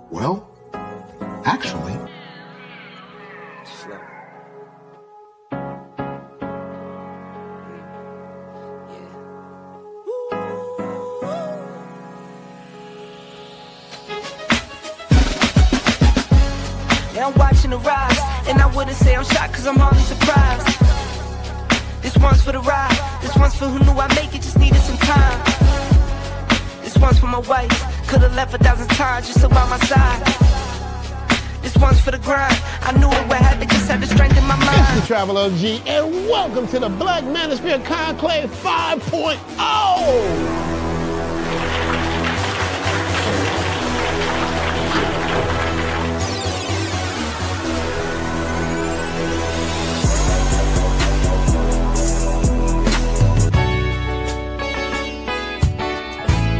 Well, actually... Yeah, I'm watching the rise, and I wouldn't say I'm shocked cause I'm hardly surprised. This one's for the ride, this one's for who knew I'd make it, just needed some time. This one's for my wife, could've left 1,000 times just so by my side. This one's for the grind, I knew it would happen, just had the strength in my mind. It's the Travel OG, and welcome to the Black Manosphere Conclave 5.0!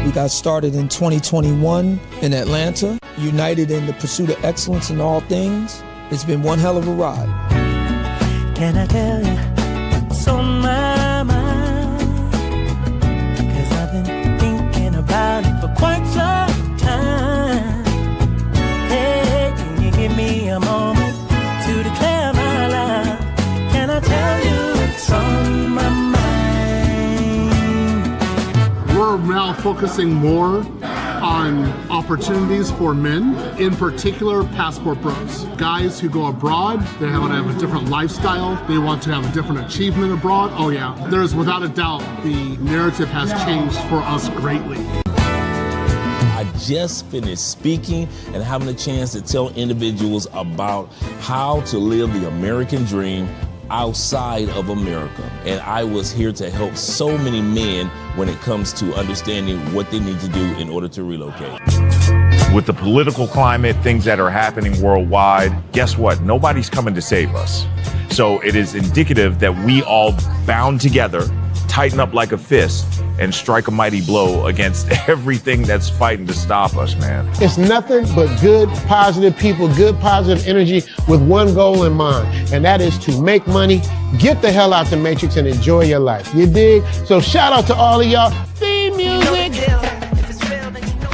We got started in 2021 in Atlanta, united in the pursuit of excellence in all things. It's been one hell of a ride. Can I tell you what's on my mind? Cause I've been thinking about it for quite some time. Hey, can you give me a moment to declare my love? Can I tell you what's on my mind? We're now focusing more on opportunities for men, in particular passport bros. Guys who go abroad, they want to have a different lifestyle, they want to have a different achievement abroad. Oh yeah, there's without a doubt the narrative has changed for us greatly. I just finished speaking and having a chance to tell individuals about how to live the American dream outside of America. And I was here to help so many men when it comes to understanding what they need to do in order to relocate. With the political climate, things that are happening worldwide, guess what? Nobody's coming to save us. So it is indicative that we all bound together, tighten up like a fist, and strike a mighty blow against everything that's fighting to stop us, man. It's nothing but good, positive people, good, positive energy with one goal in mind, and that is to make money, get the hell out the Matrix, and enjoy your life. You dig? So shout out to all of y'all. Theme music!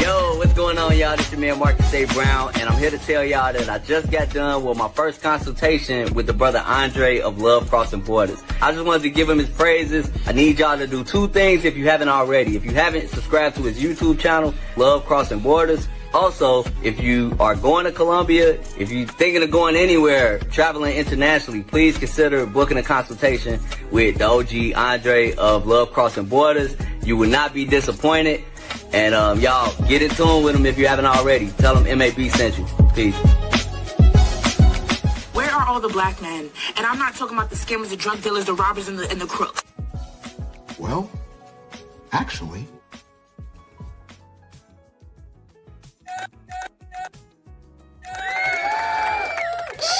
Yo, what's going on, y'all? This is your man Marcus A. Brown, and I'm here to tell y'all that I just got done with my first consultation with the brother Andre of Love Crossing Borders. I just wanted to give him his praises. I need y'all to do two things if you haven't already. If you haven't, subscribe to his YouTube channel, Love Crossing Borders. Also, if you are going to Colombia, if you're thinking of going anywhere, traveling internationally, please consider booking a consultation with the OG Andre of Love Crossing Borders. You will not be disappointed. And y'all, get in tune with him if you haven't already. Tell him MAB sent you. Peace. Where are all the black men? And I'm not talking about the scammers, the drug dealers, the robbers, and the crooks. Well, actually...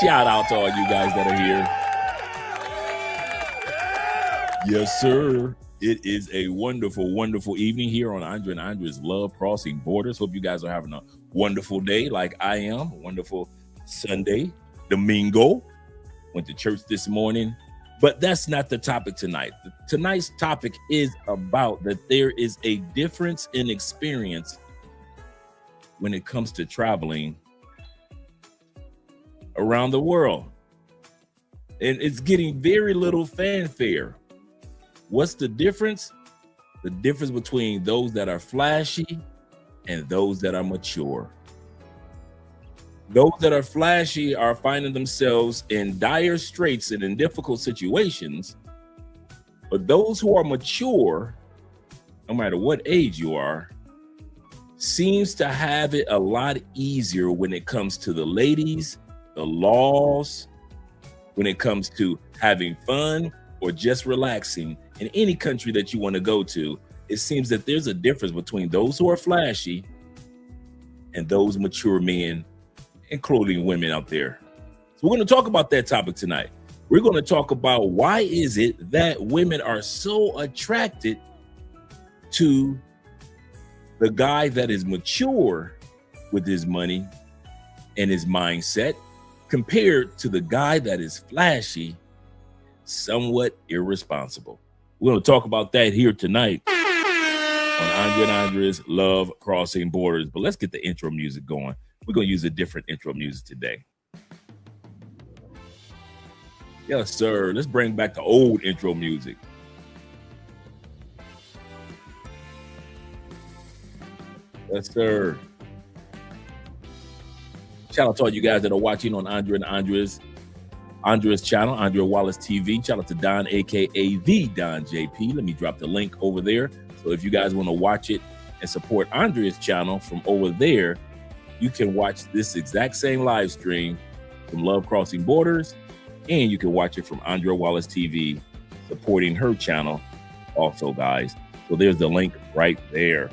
Shout out to all you guys that are here. Yes, sir. It is a wonderful, wonderful evening here on Andre and Andre's Love Crossing Borders. Hope you guys are having a wonderful day like I am. A wonderful Sunday, Domingo. Went to church this morning, but that's not the topic tonight. Tonight's topic is about that there is a difference in experience when it comes to traveling around the world. And it's getting very little fanfare. What's the difference? The difference between those that are flashy and those that are mature. Those that are flashy are finding themselves in dire straits and in difficult situations. But those who are mature, no matter what age you are, seems to have it a lot easier when it comes to the ladies, the laws, when it comes to having fun or just relaxing in any country that you want to go to. It seems that there's a difference between those who are flashy and those mature men, including women out there. So we're going to talk about that topic tonight. We're going to talk about why is it that women are so attracted to the guy that is mature with his money and his mindset compared to the guy that is flashy, somewhat irresponsible. We're going to talk about that here tonight on Andre and Andre's Love Crossing Borders. But let's get the intro music going. We're going to use a different intro music today. Yes, sir. Let's bring back the old intro music. Yes, sir. Shout out to all you guys that are watching on Andrea and Andrea's channel, Andrea Wallace TV. Shout out to Don, aka the Don JP. Let me drop the link over there. So if you guys want to watch it and support Andrea's channel from over there, you can watch this exact same live stream from Love Crossing Borders, and you can watch it from Andrea Wallace TV, supporting her channel also, guys. So there's the link right there.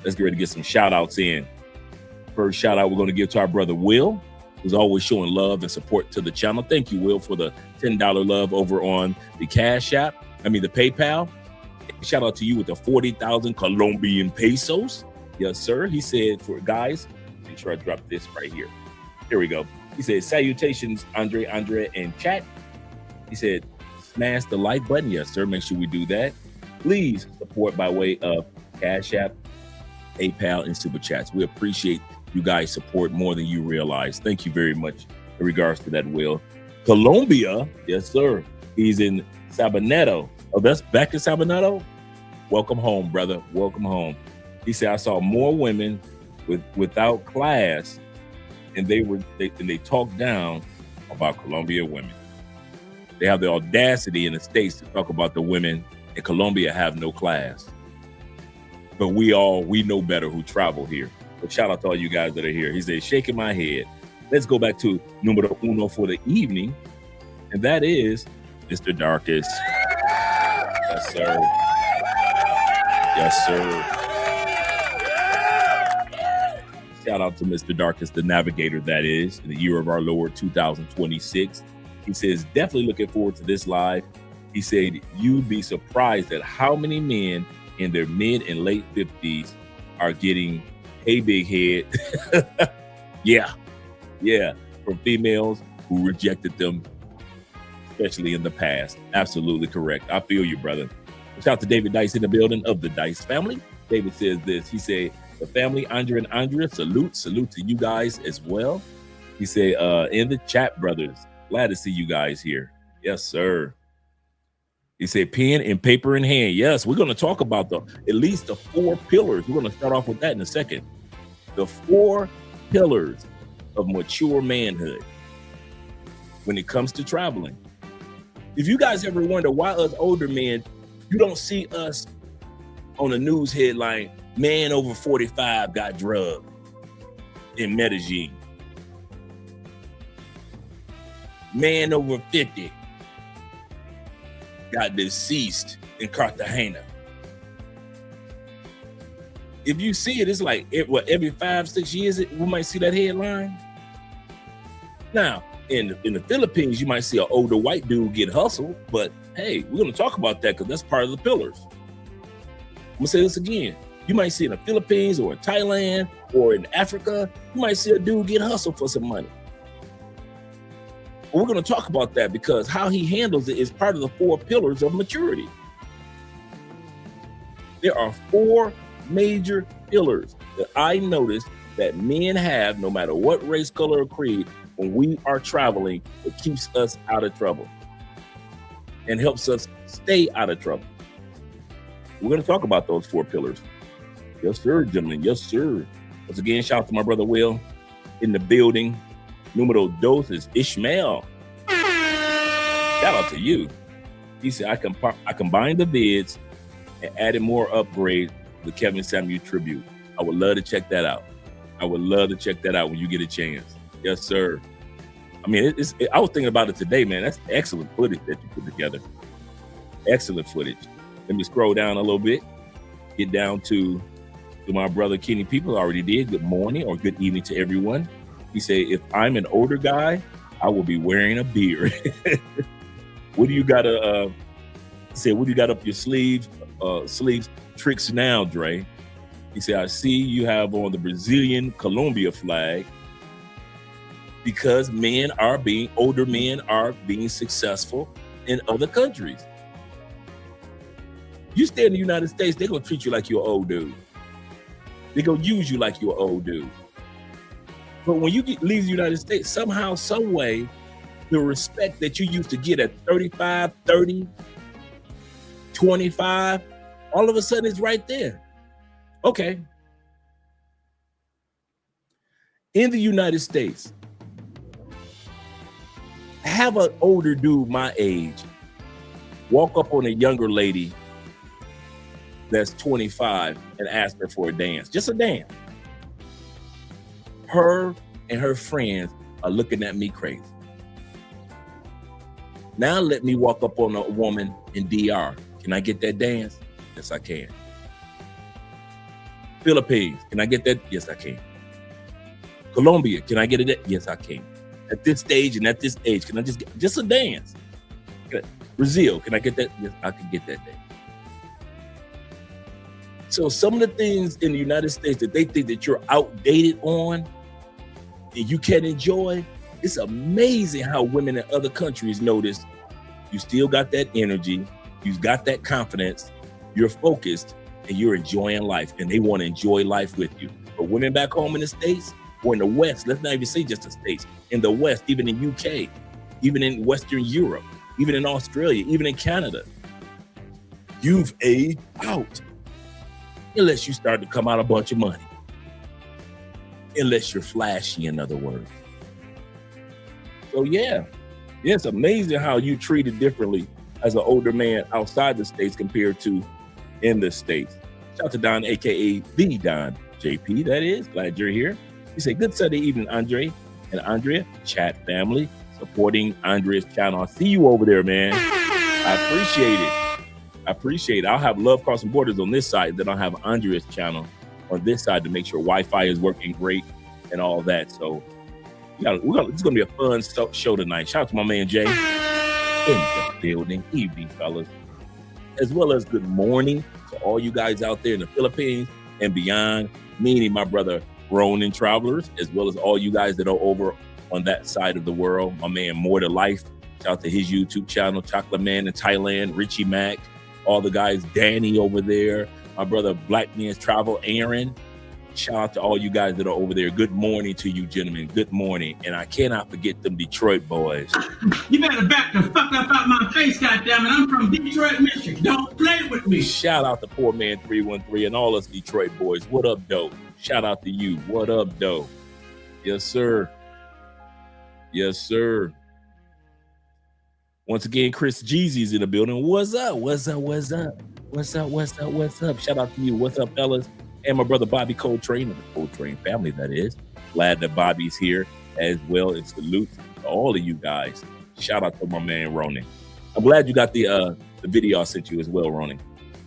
Let's get ready to get some shout outs in. First shout out we're going to give to our brother Will, who's always showing love and support to the channel. Thank you, Will, for the $10 love over on the Cash App. The PayPal. Shout out to you with the 40,000 Colombian pesos. Yes, sir. He said, for guys, make sure I drop this right here. Here we go. He said, salutations, Andrea, and chat. He said, smash the like button. Yes, sir. Make sure we do that. Please support by way of Cash App, PayPal, and Super Chats. We appreciate you guys' support more than you realize. Thank you very much in regards to that, Will. Colombia, yes, sir. He's in Sabanero. Oh, that's back in Sabanero? Welcome home, brother. Welcome home. He said, I saw more women without class, and they talk down about Colombian women. They have the audacity in the States to talk about the women in Colombia have no class. But we know better who travel here. But shout out to all you guys that are here. He said, shaking my head. Let's go back to numero uno for the evening. And that is Mr. Darkest. Yes, sir. Yes, sir. Shout out to Mr. Darkest, the navigator that is, in the year of our Lord 2026. He says, definitely looking forward to this live. He said, you'd be surprised at how many men in their mid and late 50s are getting a big head. Yeah, from females who rejected them, especially in the past. Absolutely correct. I feel you, brother. Shout out to David Dice in the building of the Dice family. David says this. He said, the family, Andrea and Andrea, salute to you guys as well. He said, in the chat, brothers, glad to see you guys here. Yes, sir. He said, pen and paper in hand. Yes, we're going to talk about at least the 4 pillars. We're going to start off with that in a second. The 4 pillars of mature manhood when it comes to traveling. If you guys ever wonder why us older men, you don't see us on a news headline, man over 45 got drugged in Medellin. Man over 50 got deceased in Cartagena. If you see it, it's like every 5-6 years we might see that headline. Now, in the Philippines, you might see an older white dude get hustled, but hey, we're going to talk about that because that's part of the pillars. I'm going to say this again. You might see in the Philippines or in Thailand or in Africa, you might see a dude get hustled for some money. But we're going to talk about that because how he handles it is part of the 4 pillars of maturity. There are 4 major pillars that I noticed that men have, no matter what race, color, or creed, when we are traveling, it keeps us out of trouble and helps us stay out of trouble. We're going to talk about those 4 pillars. Yes, sir, gentlemen. Yes, sir. Once again, shout out to my brother Will in the building. Numero 2 is Ishmael. Shout out to you. He said, I combined the vids and added more upgrades to the Kevin Samuel tribute. I would love to check that out. I would love to check that out when you get a chance. Yes, sir. I mean, I was thinking about it today, man. That's excellent footage that you put together. Excellent footage. Let me scroll down a little bit. Get down to my brother Kenny People. Already did. Good morning or good evening to everyone. He said, if I'm an older guy, I will be wearing a beard. What do you got to say? What do you got up your sleeves tricks now, Dre? He said, I see you have on the Brazilian Colombia flag because older men are being successful in other countries. You stay in the United States, they're going to treat you like you're an old dude. They're going to use you like you're an old dude. But when you leave the United States, somehow, some way, the respect that you used to get at 35, 30, 25, all of a sudden it's right there. Okay. In the United States, have an older dude my age walk up on a younger lady that's 25 and ask her for a dance, just a dance. Her and her friends are looking at me crazy. Now let me walk up on a woman in DR. Can I get that dance? Yes, I can. Philippines, can I get that? Yes, I can. Colombia, can I get it? Yes, I can. At this stage and at this age, can I just get just a dance? Brazil, can I get that? Yes, I can get that dance. So some of the things in the United States that they think that you're outdated on and you can't enjoy, it's amazing how women in other countries notice you still got that energy, you've got that confidence, you're focused, and you're enjoying life, and they want to enjoy life with you. But women back home in the States, or in the West, let's not even say just the States, in the West, even in UK, even in Western Europe, even in Australia, even in Canada, you've aged out. Unless you start to come out a bunch of money. Unless you're flashy, in other words. So yeah, it's amazing how you treated differently as an older man outside the States compared to in the States. Shout out to Don, aka the Don JP, that is. Glad you're here. You say, good Sunday evening, Andre and Andrea, chat family, supporting Andrea's channel. I see you over there, man. I appreciate it. I appreciate it. I'll have Love Crossing Borders on this side, then I'll have Andrea's channel on this side to make sure Wi-Fi is working great and all that. So it's gonna be a fun show tonight. Shout out to my man Jay in the building. Evening, fellas, as well as good morning to all you guys out there in the Philippines and beyond. Meaning my brother Ronin Travelers, as well as all you guys that are over on that side of the world. My man More to Life. Shout out to his YouTube channel, Chocolate Man in Thailand, Richie Mack. All the guys, Danny over there, my brother Black Man's Travel, Aaron. Shout out to all you guys that are over there. Good morning to you, gentlemen. Good morning. And I cannot forget them Detroit boys. You better back the fuck up out my face, goddammit. I'm from Detroit, Michigan. Don't play with me. Shout out to Poor Man 313 and all us Detroit boys. What up, dope? Shout out to you. What up, dope? Yes, sir. Yes, sir. Once again, Chris Jeezy's in the building. What's up? What's up? What's up? What's up? What's up? What's up? Shout out to you. What's up, fellas? And my brother Bobby Coltrane of the Coltrane family, that is. Glad that Bobby's here as well. And salute to all of you guys. Shout out to my man Ronin. I'm glad you got the video I sent you as well, Ronin.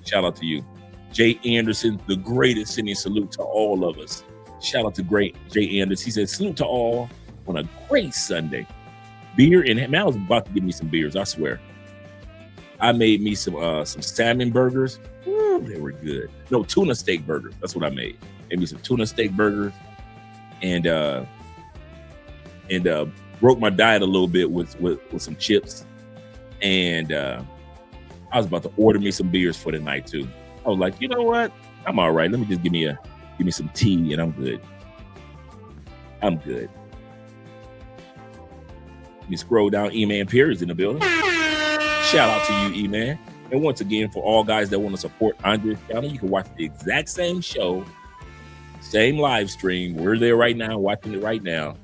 Shout out to you. Jay Anderson, the greatest, sending salute to all of us. Shout out to great Jay Anderson. He said, salute to all on a great Sunday. Beer and man, I was about to give me some beers, I swear. I made me some salmon burgers. Ooh, they were good. No, tuna steak burgers. That's what I made. Made me some tuna steak burgers and broke my diet a little bit with some chips. And I was about to order me some beers for the night too. I was like, you know what? I'm all right. Let me just give me some tea and I'm good. I'm good. You scroll down, E-Man Pierce in the building. Shout out to you, E-Man. And once again, for all guys that want to support Andre's channel, you can watch the exact same show, same live stream. We're there right now, watching it right now.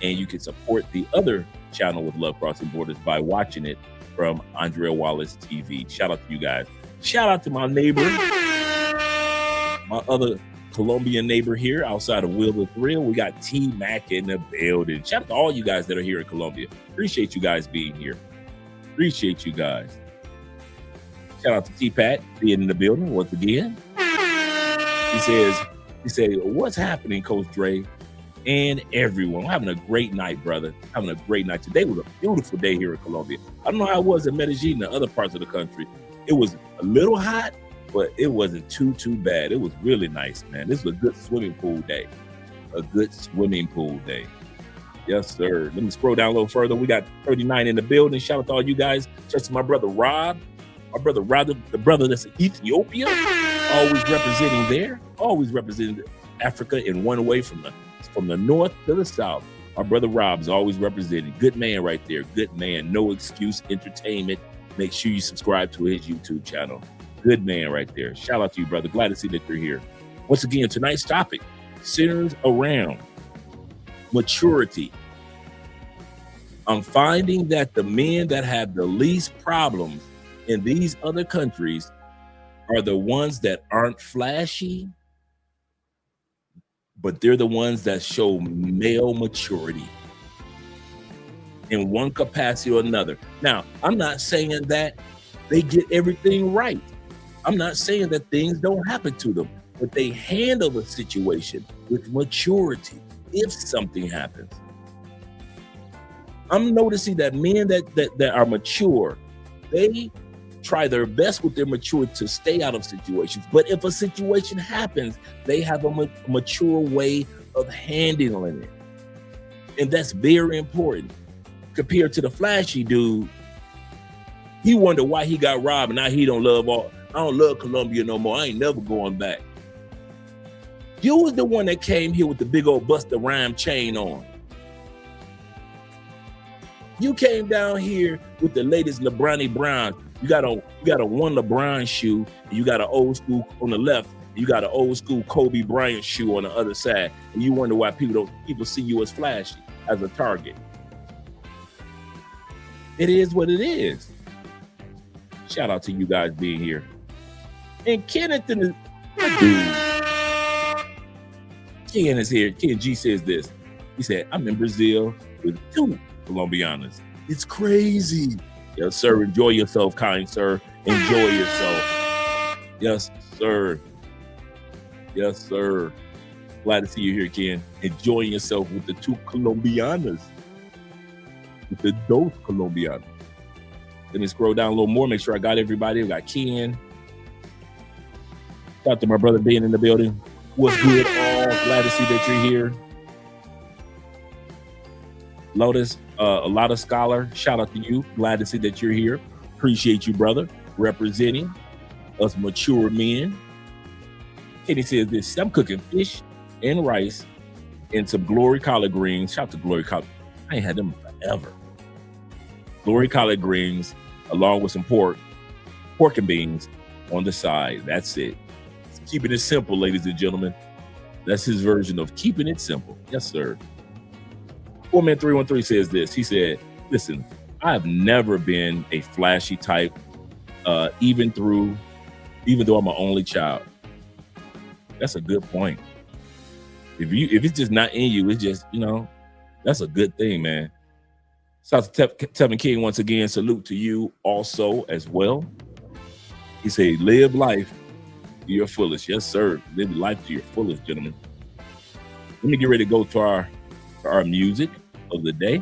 And you can support the other channel with Love Crossing Borders by watching it from Andrea Wallace TV. Shout out to you guys. Shout out to my neighbor, my other Colombian neighbor here outside of Wilbur Thrill. We got T-Mac in the building. Shout out to all you guys that are here in Colombia. Appreciate you guys being here. Appreciate you guys. Shout out to T-Pat being in the building once again. He said, what's happening, Coach Dre and everyone? We're having a great night, brother. Having a great night. Today was a beautiful day here in Colombia. I don't know how it was in Medellin and other parts of the country. It was a little hot, but it wasn't too bad. It was really nice, man. This was a good swimming pool day. A good swimming pool day. Yes, sir. Let me scroll down a little further. We got 39 in the building. Shout out to all you guys. Shout out to my brother Rob. My brother Rob, the brother that's in Ethiopia. Always representing there. Always representing Africa in one way from the from the north to the south. Our brother Rob's always represented. Good man right there. Good man. No Excuse Entertainment. Make sure you subscribe to his YouTube channel. Good man right there. Shout out to you, brother. Glad to see that you're here. Once again, tonight's topic centers around maturity. I'm finding that the men that have the least problems in these other countries are the ones that aren't flashy, but they're the ones that show male maturity in one capacity or another. Now, I'm not saying that they get everything right. I'm not saying that things don't happen to them, but they handle the situation with maturity if something happens. I'm noticing that men that are mature, they try their best with their maturity to stay out of situations. But if a situation happens, they have a mature way of handling it. And that's very important. Compared to the flashy dude, he wonder why he got robbed and now he don't love Colombia no more. I ain't never going back. You was the one that came here with the big old Busta Rhymes chain on. You came down here with the latest LeBron Brown. You got a one LeBron shoe, and you got an old school on the left, and you got an old school Kobe Bryant shoe on the other side, and you wonder why people see you as flashy, as a target. It is what it is. Shout out to you guys being here. And Kenneth and Ken is here. Ken G says this. He said, I'm in Brazil with 2 Colombianas. It's crazy. Yes, sir. Enjoy yourself, kind sir. Enjoy yourself. Yes, sir. Yes, sir. Glad to see you here, Ken. Enjoying yourself with the 2 Colombianas. With the dos Colombianas. Let me scroll down a little more. Make sure I got everybody. I got Ken. Shout out to my brother being in the building. What's good, all? Glad to see that you're here. Lotus, a lot of scholar. Shout out to you. Glad to see that you're here. Appreciate you, brother, representing us mature men. Kenny says this. I'm cooking fish and rice and some Glory collard greens. Shout out to Glory collard. I ain't had them forever. Glory collard greens, along with some pork and beans on the side. That's it. Keeping it simple, ladies and gentlemen. That's his version of keeping it simple. Yes, sir. 4Man313 says this. He said, listen, I have never been a flashy type, even though I'm an only child. That's a good point. If it's just not in you, it's just, that's a good thing, man. Shout out to Tevin King once again. Salute to you also as well. He said, live life to your fullest. Yes, sir. Live life to your fullest, gentlemen. Let me get ready to go to our music of the day.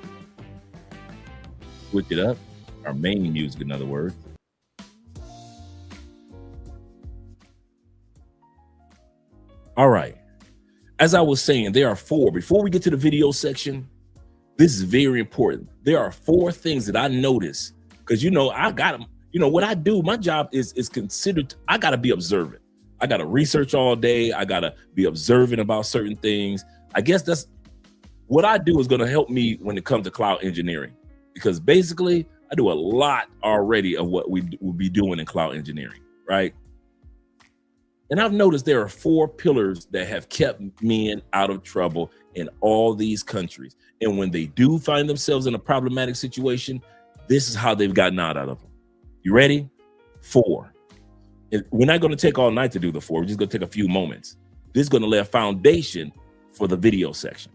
Switch it up. Our main music, in other words. All right. As I was saying, there are 4. Before we get to the video section, this is very important. There are 4 things that I notice because, I got them. What I do, my job is considered, I got to be observant. I got to research all day. I got to be observant about certain things. I guess that's what I do is going to help me when it comes to cloud engineering, because basically I do a lot already of what we will be doing in cloud engineering, right? And I've noticed there are 4 pillars that have kept men out of trouble in all these countries. And when they do find themselves in a problematic situation, this is how they've gotten out of them. You ready? 4. And we're not going to take all night to do the 4. We're just going to take a few moments. This is going to lay a foundation for the video section.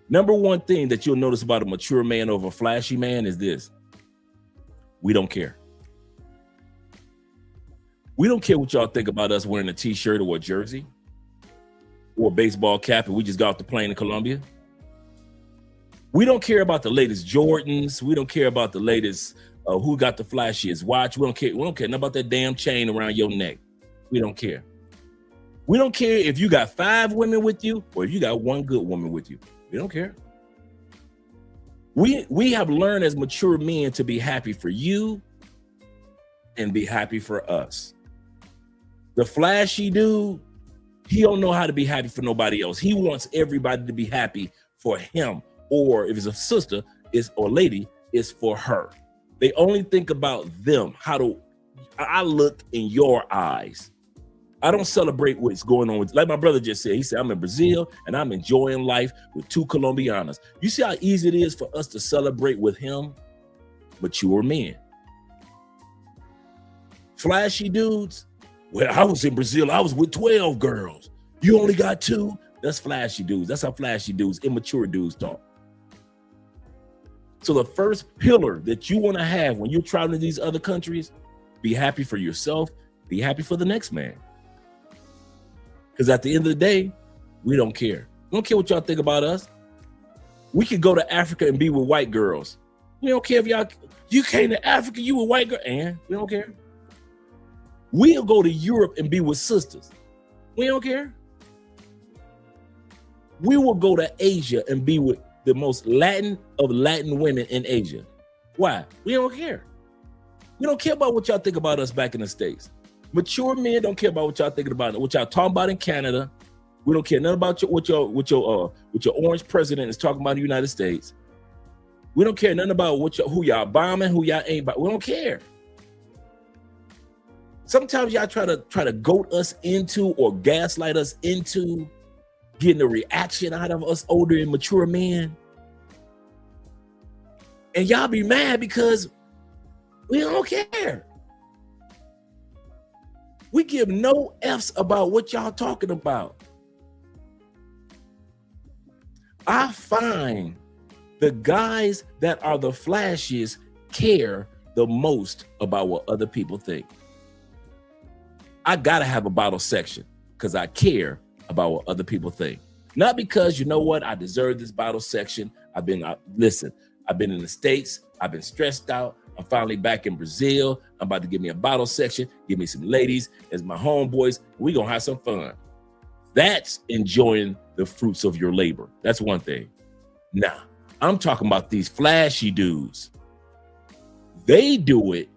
Number 1 thing that you'll notice about a mature man over a flashy man is this. We don't care. We don't care what y'all think about us wearing a t-shirt or a jersey or a baseball cap and we just got off the plane in Colombia. We don't care about the latest Jordans. We don't care about the latest who got the flashiest watch. We don't care. We don't care nothing about that damn chain around your neck. We don't care. We don't care if you got 5 women with you or if you got 1 good woman with you. We don't care. We have learned as mature men to be happy for you and be happy for us. The flashy dude, He don't know how to be happy for nobody else. He wants everybody to be happy for him, or if it's a sister, or lady, it's for her. They only think about them. How do I look in your eyes? I don't celebrate what's going on with, like my brother just said. He said, I'm in Brazil and I'm enjoying life with 2 Colombianas. You see how easy it is for us to celebrate with him? Mature men. Flashy dudes. Well, I was in Brazil. I was with 12 girls. You only got 2? That's flashy dudes. That's how flashy dudes, immature dudes talk. So the first pillar that you want to have when you're traveling to these other countries, be happy for yourself, be happy for the next man. Because at the end of the day, we don't care. We don't care what y'all think about us. We could go to Africa and be with white girls. We don't care if you came to Africa, you were white girl, and we don't care. We'll go to Europe and be with sisters. We don't care. We will go to Asia and be with the most Latin of Latin women in Asia. Why? We don't care. We don't care about what y'all think about us back in the States. Mature men don't care about what y'all thinking about, what y'all talking about in Canada. We don't care nothing about what your orange president is talking about in the United States. We don't care nothing about who y'all bombing, who y'all ain't bombing. We don't care. Sometimes y'all try to goat us into or gaslight us into getting a reaction out of us older and mature men. And y'all be mad because we don't care. We give no F's about what y'all talking about. I find the guys that are the flashiest care the most about what other people think. I gotta have a bottle section because I care about what other people think. Not because, you know what, I deserve this bottle section. I've been in the States. I've been stressed out. I'm finally back in Brazil. I'm about to give me a bottle section. Give me some ladies as my homeboys. We gonna have some fun. That's enjoying the fruits of your labor. That's one thing. Now, I'm talking about these flashy dudes. They do it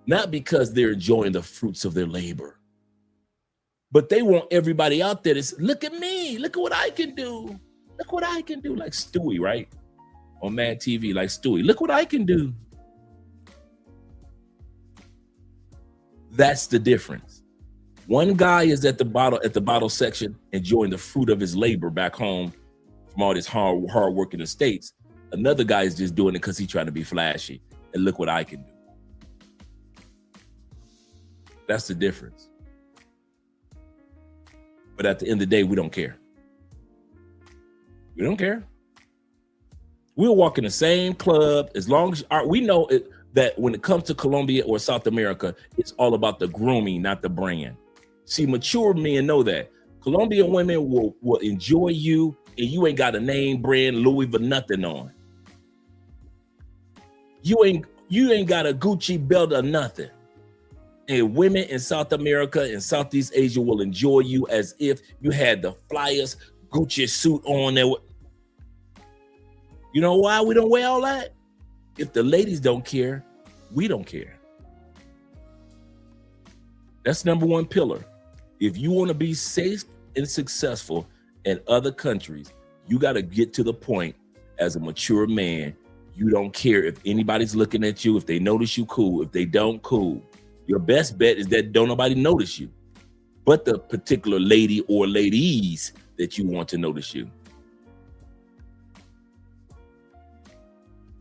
not because they're enjoying the fruits of their labor, but they want everybody out there to say, look at me, look at what I can do. Look what I can do. Like Stewie, right? On Mad TV, like Stewie, look what I can do. That's the difference. One guy is at the bottle section enjoying the fruit of his labor back home from all this hard work in the States. Another guy is just doing it because he's trying to be flashy. And look what I can do. That's the difference. But at the end of the day, we don't care. We don't care. We'll walk in the same club as long as we know that when it comes to Colombia or South America, it's all about the grooming, not the brand. See, mature men know that. Colombian women will enjoy you and you ain't got a name brand Louis Vuitton nothing on. You ain't got a Gucci belt or nothing. And women in South America and Southeast Asia will enjoy you as if you had the flyest Gucci suit on there. You know why we don't wear all that? If the ladies don't care, we don't care. That's number one pillar. If you want to be safe and successful in other countries, you got to get to the point as a mature man. You don't care if anybody's looking at you. If they notice you, cool. If they don't, cool. Your best bet is that don't nobody notice you, but the particular lady or ladies that you want to notice you.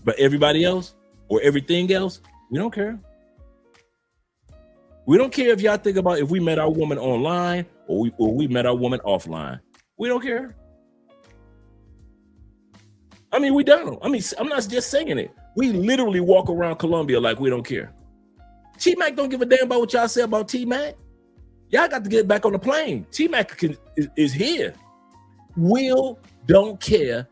But everybody else or everything else, we don't care. We don't care if y'all think about if we met our woman online or we met our woman offline. We don't care. I mean, we don't. I mean, I'm not just saying it. We literally walk around Colombia like we don't care. T-Mac don't give a damn about what y'all say about T-Mac. Y'all got to get back on the plane. T-Mac is here. Will don't care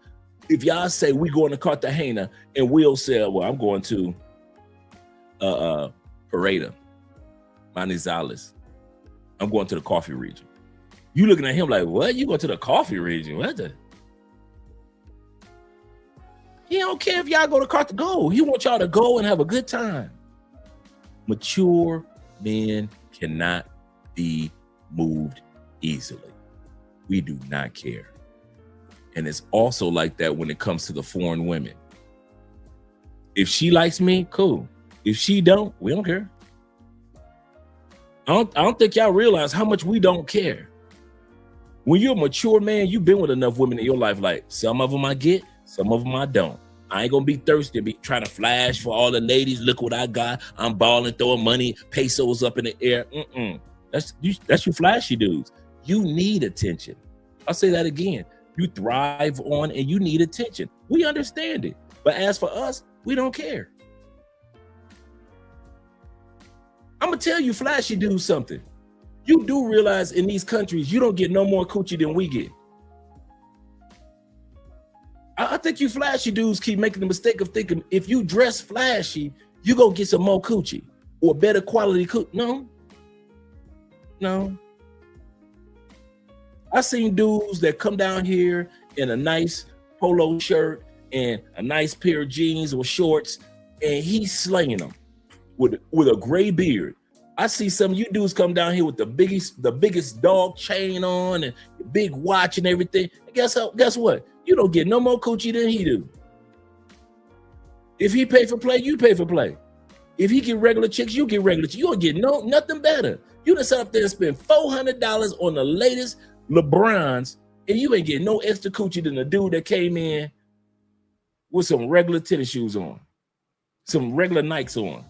if y'all say we going to Cartagena and Will say, well, I'm going to Pareda, Manizales. I'm going to the coffee region. You looking at him like, what? You going to the coffee region? What the? He don't care if y'all go to Cartagena. Go. He wants y'all to go and have a good time. Mature men cannot be moved easily. We do not care. And it's also like that when it comes to the foreign women. If she likes me, cool. If she don't, we don't care. I don't think y'all realize how much we don't care. When you're a mature man, you've been with enough women in your life, like some of them I get, some of them I don't. I ain't gonna be thirsty, be trying to flash for all the ladies. Look what I got. I'm balling, throwing money, pesos up in the air. That's you flashy dudes. You need attention. I'll say that again. You thrive on and you need attention. We understand it. But as for us, we don't care. I'm gonna tell you flashy dudes something. You do realize in these countries, you don't get no more coochie than we get. I think you flashy dudes keep making the mistake of thinking if you dress flashy, you gonna get some more coochie or better quality coochie. No. I seen dudes that come down here in a nice polo shirt and a nice pair of jeans or shorts, and he's slaying them with a gray beard. I see some of you dudes come down here with the biggest dog chain on and the big watch and everything. And guess what? You don't get no more coochie than he do. If he pay for play, you pay for play. If he get regular chicks, you get regular chicks. You don't get nothing better. You done sit up there and spend $400 on the latest LeBrons, and you ain't getting no extra coochie than the dude that came in with some regular tennis shoes on, some regular Nikes on.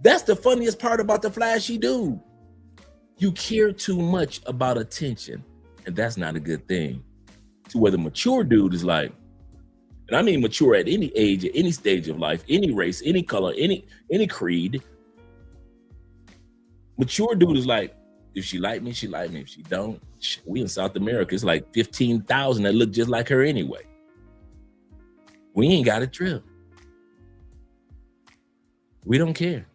That's the funniest part about the flashy dude. You care too much about attention, and that's not a good thing. To where the mature dude is like, and I mean mature at any age, at any stage of life, any race, any color, any creed. Mature dude is like, if she like me, she like me. If she don't, we in South America, it's like 15,000 that look just like her anyway. We ain't got a trip. We don't care.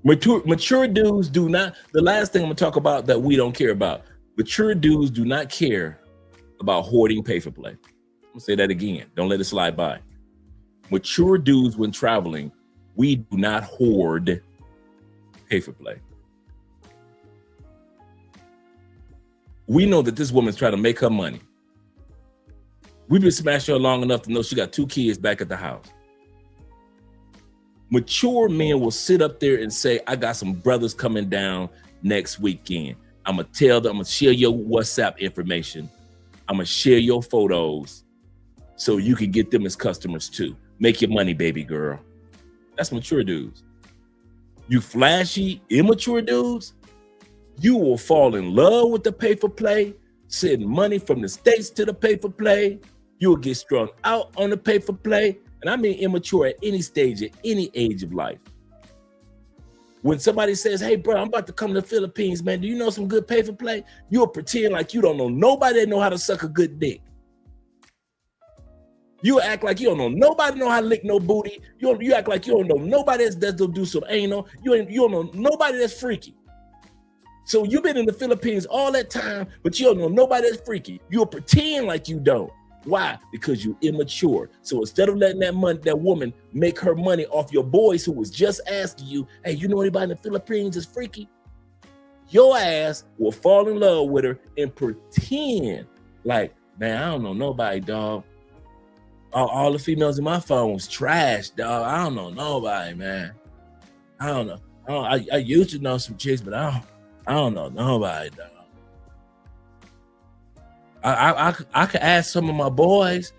Mature dudes do not, the last thing I'm gonna talk about that we don't care about, mature dudes do not care about hoarding pay for play. I'm gonna say that again, don't let it slide by. Mature dudes when traveling, we do not hoard pay for play. We know that this woman's trying to make her money. We've been smashing her long enough to know she got 2 kids back at the house. Mature men will sit up there and say, I got some brothers coming down next weekend. I'm gonna tell them, I'm gonna share your WhatsApp information. I'm gonna share your photos so you can get them as customers too. Make your money, baby girl. That's mature dudes. You flashy, immature dudes, you will fall in love with the pay for play, send money from the States to the pay for play. You'll get strung out on the pay for play. And I mean immature at any stage, at any age of life. When somebody says, hey, bro, I'm about to come to the Philippines, man. Do you know some good pay for play? You'll pretend like you don't know nobody that know how to suck a good dick. You act like you don't know nobody know how to lick no booty. You act like you don't know nobody that's do some anal. You don't know nobody that's freaky. So you've been in the Philippines all that time, but you don't know nobody that's freaky. You'll pretend like you don't. Why? Because you're immature. So instead of letting that woman make her money off your boys who was just asking you, hey, you know anybody in the Philippines is freaky? Your ass will fall in love with her and pretend like, man, I don't know nobody, dog. All the females in my phone was trash, dog. I don't know nobody, man. I don't know. I used to know some chicks, but I don't know nobody, dog. I could ask some of my boys.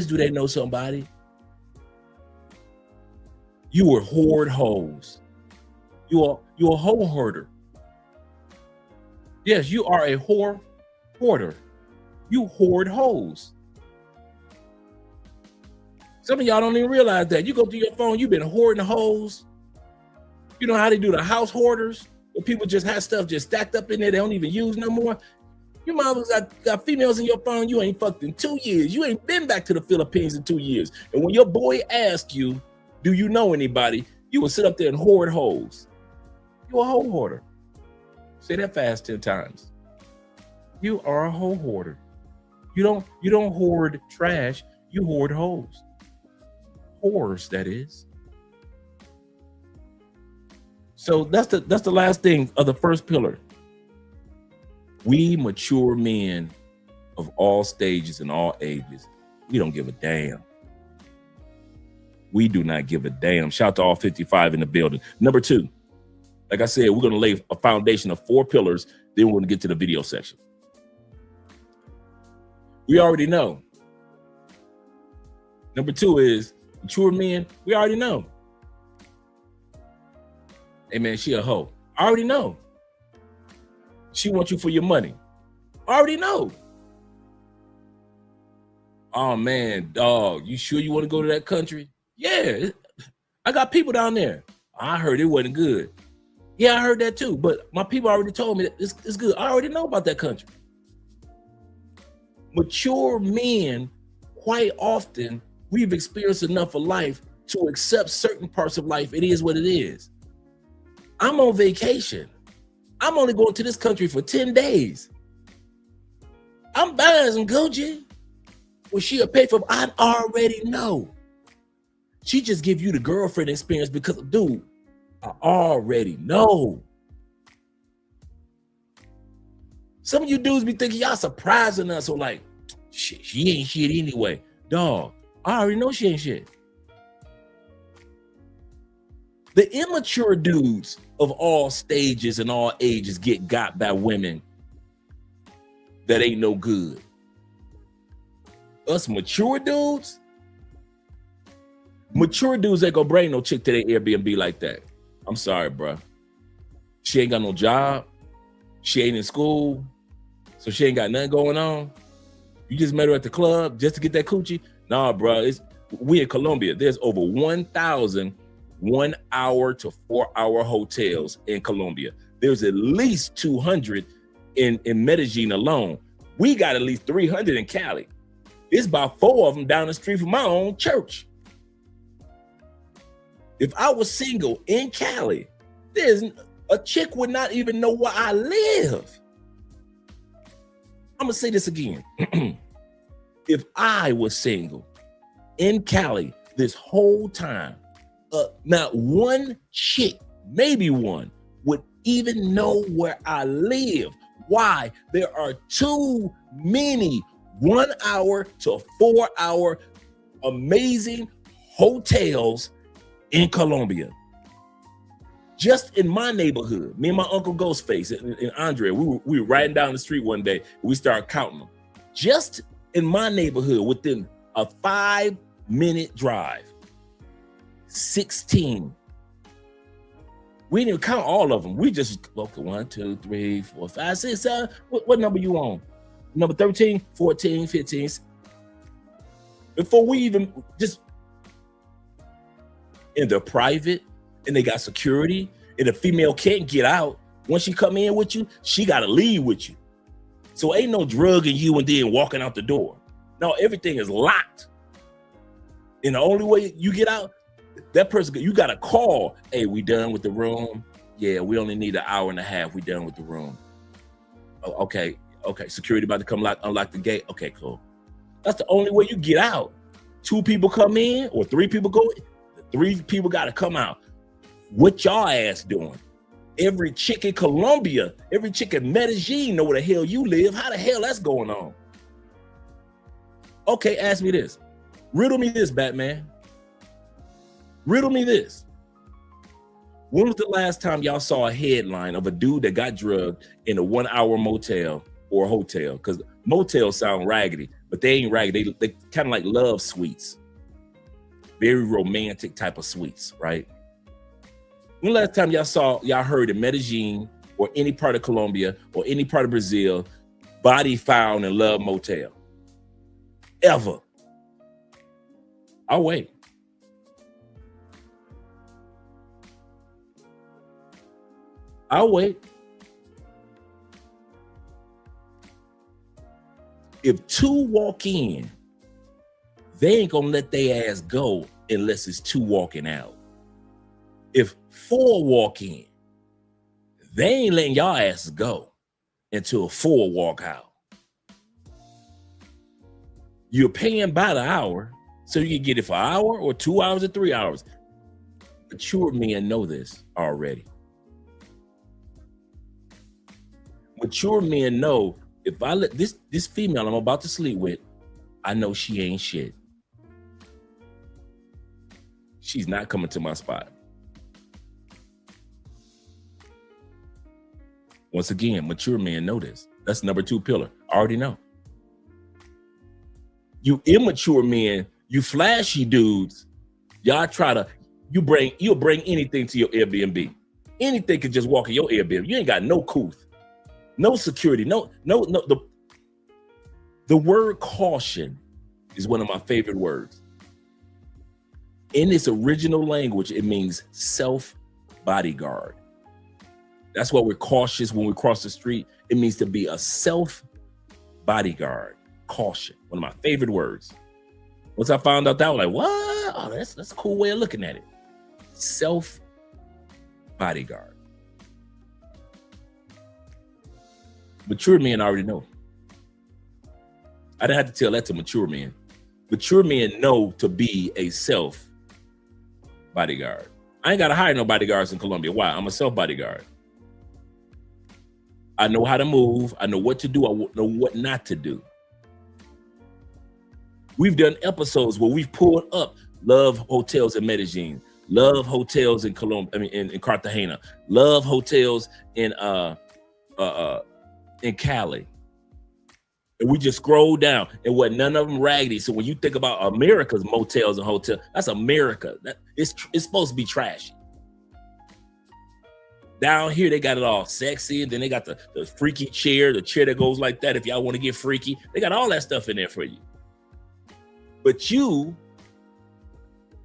Do they know somebody? You were hoard hoes. You're a hoe hoarder. Yes, you are a whore hoarder. You hoard hoes. Some of y'all don't even realize that. You go through your phone, you've been hoarding hoes. You know how they do the house hoarders? Where people just have stuff just stacked up in there they don't even use no more. Your mama's got females in your phone you ain't fucked in 2 years. You ain't been back to the Philippines in 2 years. And when your boy asks you, do you know anybody? You will sit up there and hoard hoes. You're a hoe hoarder. Say that fast 10 times. You are a hoe hoarder. You don't hoard trash, you hoard hoes. Whores, that is. So that's the last thing of the first pillar. We mature men of all stages and all ages, we don't give a damn. We do not give a damn. Shout out to all 55 in the building. Number 2, like I said, we're going to lay a foundation of 4 pillars. Then we're going to get to the video section. We already know. Number 2 is mature men. We already know. Hey man, she a hoe. I already know. She wants you for your money. I already know. Oh man, dog, you sure you want to go to that country? Yeah, I got people down there. I heard it wasn't good. Yeah, I heard that too, but my people already told me that it's good. I already know about that country. Mature men, quite often, we've experienced enough of life to accept certain parts of life. It is what it is. I'm on vacation. I'm only going to this country for 10 days. I'm buying some Gucci. Well, she'll pay for it. I already know. She just give you the girlfriend experience because, dude, I already know. Some of you dudes be thinking y'all surprising us or like, shit, she ain't shit anyway. Dog, I already know she ain't shit. The immature dudes of all stages and all ages get got by women that ain't no good. Us mature dudes ain't gonna bring no chick to their Airbnb like that. I'm sorry, bro. She ain't got no job. She ain't in school. So she ain't got nothing going on. You just met her at the club just to get that coochie? Nah, bro. We in Colombia. There's over 1,000 1-hour to 4-hour hotels in Colombia. There's at least 200 in Medellin alone. We got at least 300 in Cali. It's about 4 of them down the street from my own church. If I was single in Cali, there's a chick would not even know where I live. I'm gonna say this again. If I was single in Cali this whole time, not one chick, maybe one, would even know where I live. Why? There are too many 1-hour to 4-hour amazing hotels in Colombia. Just in my neighborhood, me and my uncle Ghostface and Andre, we were riding down the street one day. We started counting them. Just in my neighborhood, within a 5-minute drive, 16. We didn't even count all of them. We just, okay, 1, 2, 3, 4, 5, 6, 7. What number you on? Number 13, 14, 15. Before we even just, and they're private, and they got security, and the female can't get out. Once she come in with you, she got to leave with you. So ain't no drugging you and then walking out the door. No, everything is locked. And the only way you get out, that person, you got to call. Hey, we done with the room? Yeah, we only need an hour and a half. We done with the room. Oh, okay. Security about to come unlock the gate. Okay, cool. That's the only way you get out. 2 people come in or 3 people go in. 3 people got to come out. What y'all ass doing? Every chick in Colombia, every chick in Medellin know where the hell you live. How the hell that's going on? Okay, ask me this. Riddle me this, Batman. Riddle me this. When was the last time y'all saw a headline of a dude that got drugged in a 1-hour motel or hotel? Because motels sound raggedy, but they ain't raggedy. They kind of like love suites. Very romantic type of suites, right? When last time y'all heard in Medellin or any part of Colombia or any part of Brazil, body found in love motel? Ever? I'll wait. If 2 walk in, they ain't gonna let their ass go unless it's 2 walking out. If 4 walk in, they ain't letting y'all asses go until 4 walk out. You're paying by the hour, so you can get it for an hour or 2 hours or 3 hours. Mature men know this already. Mature men know if I let this female I'm about to sleep with, I know she ain't shit. She's not coming to my spot. Once again, mature men know this. That's number 2 pillar. I already know. You immature men, you flashy dudes, y'all you'll bring anything to your Airbnb. Anything could just walk in your Airbnb. You ain't got no couth, no security, no. The word caution is one of my favorite words. In its original language, it means self-bodyguard. That's why we're cautious when we cross the street. It means to be a self-bodyguard. Caution, one of my favorite words. Once I found out that, I was like, what? Oh, that's a cool way of looking at it. Self-bodyguard. Mature men already know. I didn't have to tell that to mature men. Mature men know to be a self-bodyguard. I ain't got to hire no bodyguards in Colombia. Why? I'm a self-bodyguard. I know how to move. I know what to do. I know what not to do. We've done episodes where we've pulled up Love hotels in Medellin, Love hotels in Colombia, in Cartagena, Love hotels in Cali. And we just scroll down, and what none of them raggedy. So when you think about America's motels and hotels, that's America. It's supposed to be trashy. Down here, they got it all sexy, and then they got the freaky chair, the chair that goes like that if y'all want to get freaky. They got all that stuff in there for you. But you,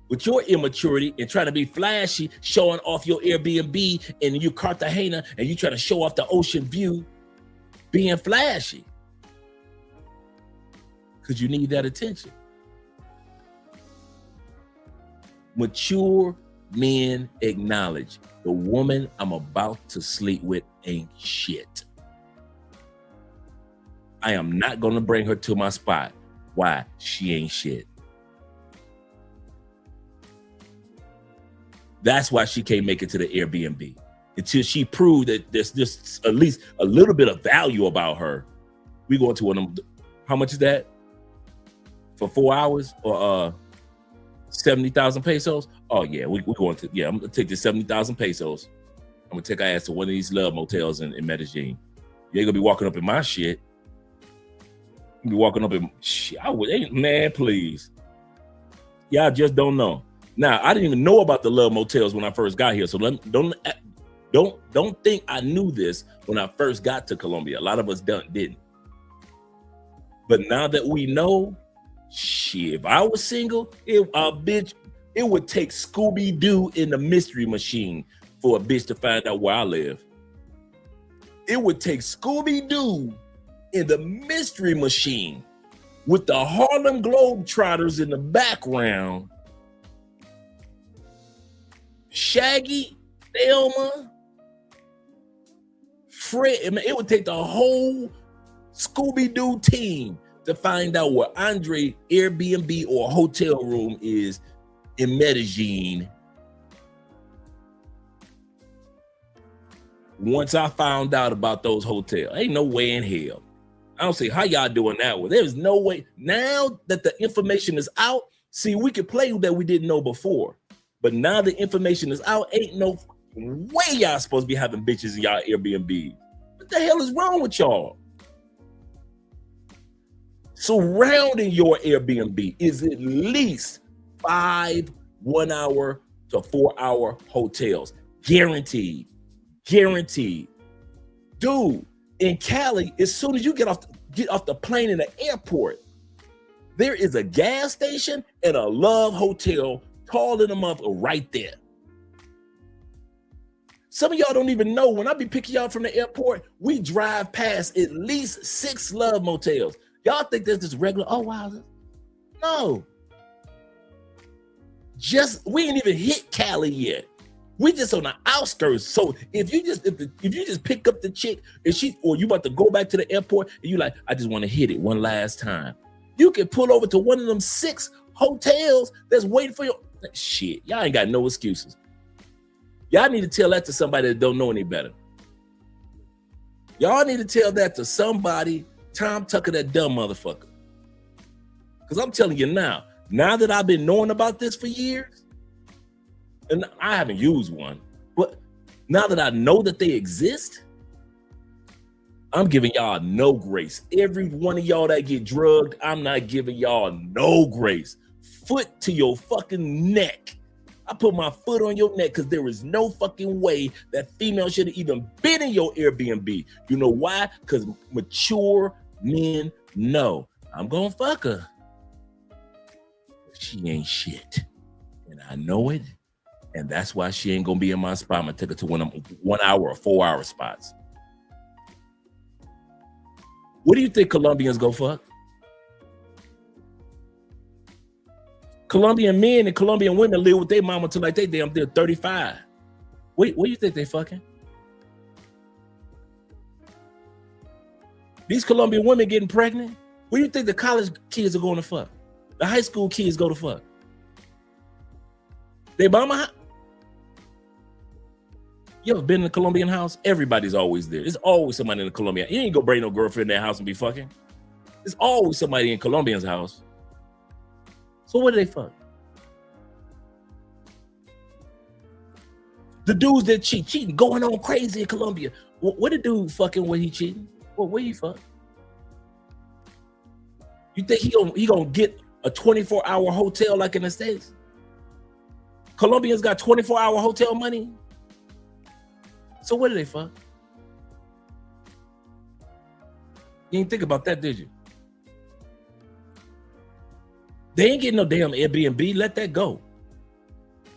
with your immaturity and trying to be flashy, showing off your Airbnb and you Cartagena, and you try to show off the ocean view, being flashy. Because you need that attention. Mature men acknowledge the woman I'm about to sleep with ain't shit. I am not going to bring her to my spot. Why? She ain't shit. That's why she can't make it to the Airbnb. Until she proved that there's just at least a little bit of value about her. We go into one of them. How much is that? For 4 hours or 70,000 pesos? Oh yeah, we're going to, yeah, I'm gonna take the 70,000 pesos. I'm gonna take our ass to one of these love motels in Medellin. You ain't gonna be walking up in my shit. You be walking up in shit. Man, please. Y'all just don't know. Now, I didn't even know about the love motels when I first got here. So don't think I knew this when I first got to Colombia. A lot of us didn't. But now that we know, shit, if I was single, it would take Scooby-Doo in the mystery machine for a bitch to find out where I live. It would take Scooby-Doo in the mystery machine with the Harlem Globetrotters in the background. Shaggy, Thelma, Fred. It would take the whole Scooby-Doo team to find out where Andre Airbnb or hotel room is in Medellin. Once I found out about those hotels, ain't no way in hell. I don't see how y'all doing that one. There's no way. Now that the information is out, see, we could play that we didn't know before. But now the information is out, ain't no way y'all supposed to be having bitches in y'all Airbnb. What the hell is wrong with y'all? Surrounding your Airbnb is at least 5 1-hour to 4-hour hotels. Guaranteed. Guaranteed. Dude, in Cali, as soon as you get off the plane in the airport, there is a gas station and a love hotel tall in the month right there. Some of y'all don't even know, when I be picking y'all from the airport, we drive past at least 6 love motels. Y'all think that's just regular, oh wow. No. We ain't even hit Cali yet. We just on the outskirts. So if you just pick up the chick or you about to go back to the airport and you like, I just want to hit it one last time, you can pull over to one of them 6 hotels that's waiting for you. Shit, y'all ain't got no excuses. Y'all need to tell that to somebody that don't know any better. Y'all need to tell that to somebody. Tom Tucker, that dumb motherfucker. Because I'm telling you now that I've been knowing about this for years, and I haven't used one, but now that I know that they exist, I'm giving y'all no grace. Every one of y'all that get drugged, I'm not giving y'all no grace. Foot to your fucking neck. I put my foot on your neck because there is no fucking way that female should have even been in your Airbnb. You know why? Because mature men know. I'm gonna fuck her. She ain't shit. And I know it. And that's why she ain't gonna be in my spot. I'm gonna take her to one of them 1 hour or 4 hour spots. What do you think Colombians go fuck? Colombian men and Colombian women live with their mama till like they damn they're 35. What do you think they fucking? These Colombian women getting pregnant? What do you think the college kids are going to fuck? The high school kids go to fuck? They mama? You ever been in a Colombian house? Everybody's always there. There's always somebody in the Colombian. You ain't gonna bring no girlfriend in that house and be fucking. There's always somebody in Colombian's house. So what do they fuck? The dudes that cheating, going on crazy in Colombia. What the dude fucking when he cheating? Where you fuck? You think he gonna get a 24-hour hotel like in the States? Colombians got 24-hour hotel money. So what do they fuck? You didn't think about that, did you? They ain't getting no damn Airbnb. Let that go.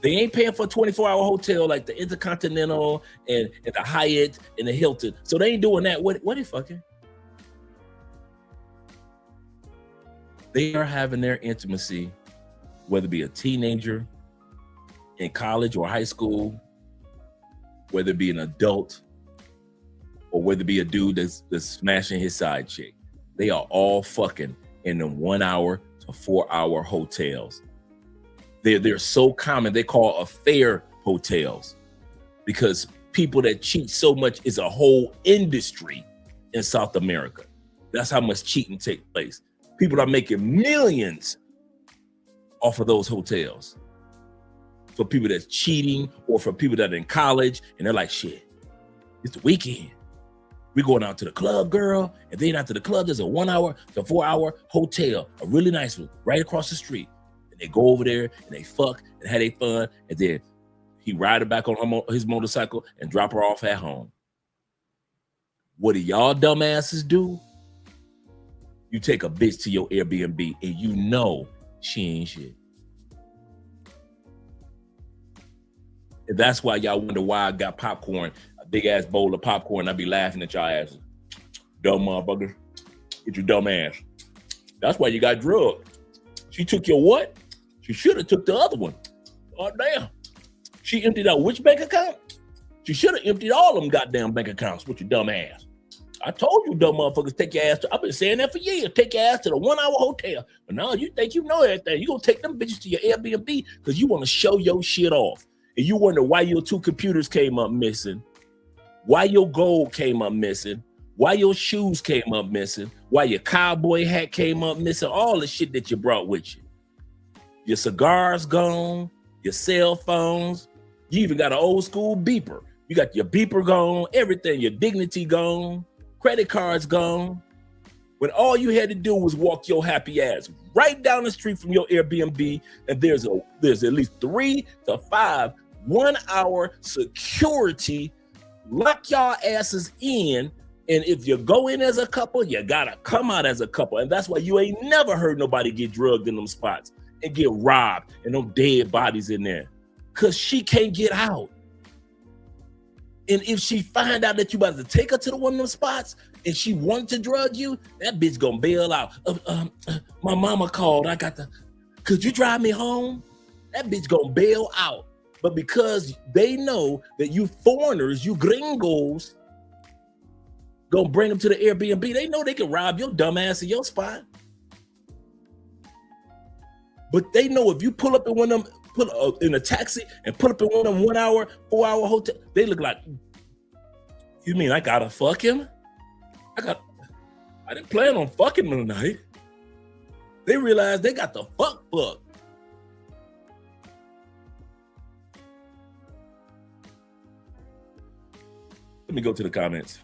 They ain't paying for a 24-hour hotel like the Intercontinental and the Hyatt and the Hilton. So they ain't doing that. What they fucking? They are having their intimacy, whether it be a teenager in college or high school, whether it be an adult, or whether it be a dude that's smashing his side chick. They are all fucking in them 1 hour to 4 hour hotels. They're so common. They call affair hotels because people that cheat so much is a whole industry in South America. That's how much cheating takes place. People are making millions off of those hotels. For people that's cheating or for people that are in college and they're like, shit, it's the weekend. We're going out to the club, girl. And then after the club, there's a 1 hour to 4 hour hotel, a really nice one right across the street. And they go over there and they fuck and have their fun. And then he ride her back on his motorcycle and drop her off at home. What do y'all dumbasses do? You take a bitch to your Airbnb and you know she ain't shit. And that's why y'all wonder why I got popcorn, a big ass bowl of popcorn. I be laughing at y'all asses. Dumb motherfucker. Get your dumb ass. That's why you got drugged. She took your what? She should have took the other one. Oh, damn. She emptied out which bank account? She should have emptied all of them goddamn bank accounts with your dumb ass. I told you dumb motherfuckers, take your ass to, I've been saying that for years, take your ass to the 1 hour hotel. But now you think you know everything. You gonna take them bitches to your Airbnb because you want to show your shit off. And you wonder why your 2 computers came up missing, why your gold came up missing, why your shoes came up missing, why your cowboy hat came up missing, all the shit that you brought with you. Your cigars gone, your cell phones, you even got an old school beeper. You got your beeper gone, everything, your dignity gone, credit cards gone. When all you had to do was walk your happy ass right down the street from your Airbnb, and there's at least 3 to 5 1 hour security, lock y'all asses in. And if you go in as a couple, you gotta come out as a couple. And that's why you ain't never heard nobody get drugged in them spots and get robbed and them dead bodies in there. Cause she can't get out. And if she find out that you about to take her to the one of them spots and she wanted to drug you, that bitch gonna bail out. My mama called, could you drive me home? That bitch gonna bail out. But because they know that you foreigners, you gringos, gonna bring them to the Airbnb, they know they can rob your dumb ass in your spot. But they know if you pull up in one of them, in a taxi and put up in one of them 1 hour, 4 hour hotel, they look like, you mean I gotta fuck him? I didn't plan on fucking them tonight. They realized they got the fuck. Let me go to the comments.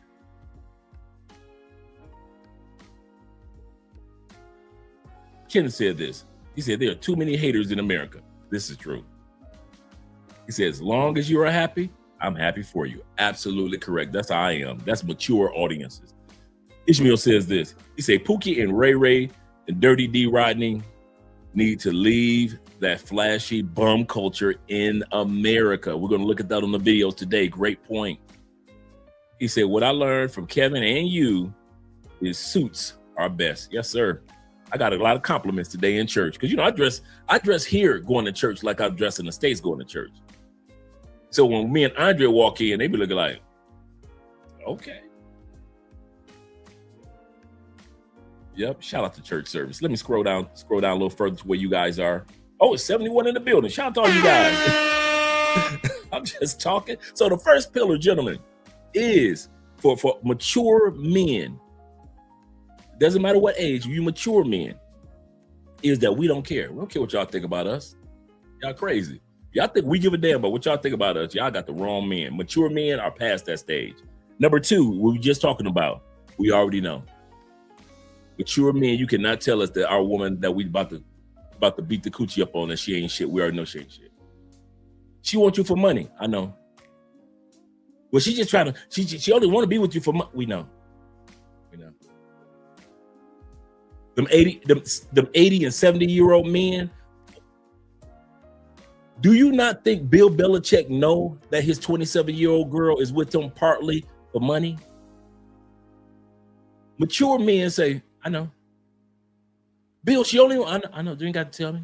Ken said this. He said, there are too many haters in America. This is true. He said, as long as you are happy, I'm happy for you. Absolutely correct. That's how I am. That's mature audiences. Ishmael says this. He said, Pookie and Ray Ray and Dirty D Rodney need to leave that flashy bum culture in America. We're going to look at that on the videos today. Great point. He said, what I learned from Kevin and you is suits are best. Yes, sir. I got a lot of compliments today in church because, you know, I dress here going to church like I dress in the States going to church. So when me and Andre walk in, they be looking like, okay. Yep. Shout out to church service. Let me scroll down a little further to where you guys are. Oh, it's 71 in the building. Shout out to all you guys. I'm just talking. So the first pillar, gentlemen, is for mature men. Doesn't matter what age, you mature men, is that we don't care. We don't care what y'all think about us. Y'all crazy. Y'all think we give a damn about what y'all think about us. Y'all got the wrong men. Mature men are past that stage. Number two, what we were just talking about, we already know. Mature men, you cannot tell us that our woman that we about to beat the coochie up on that she ain't shit. We already know she ain't shit. She wants you for money. I know. Well, she just trying to, she only want to be with you for money. We know. We know. Them 80 and 70-year-old men. Do you not think Bill Belichick know that his 27-year-old girl is with him partly for money? Mature men say, I know. Bill, she only, I know, you ain't got to tell me.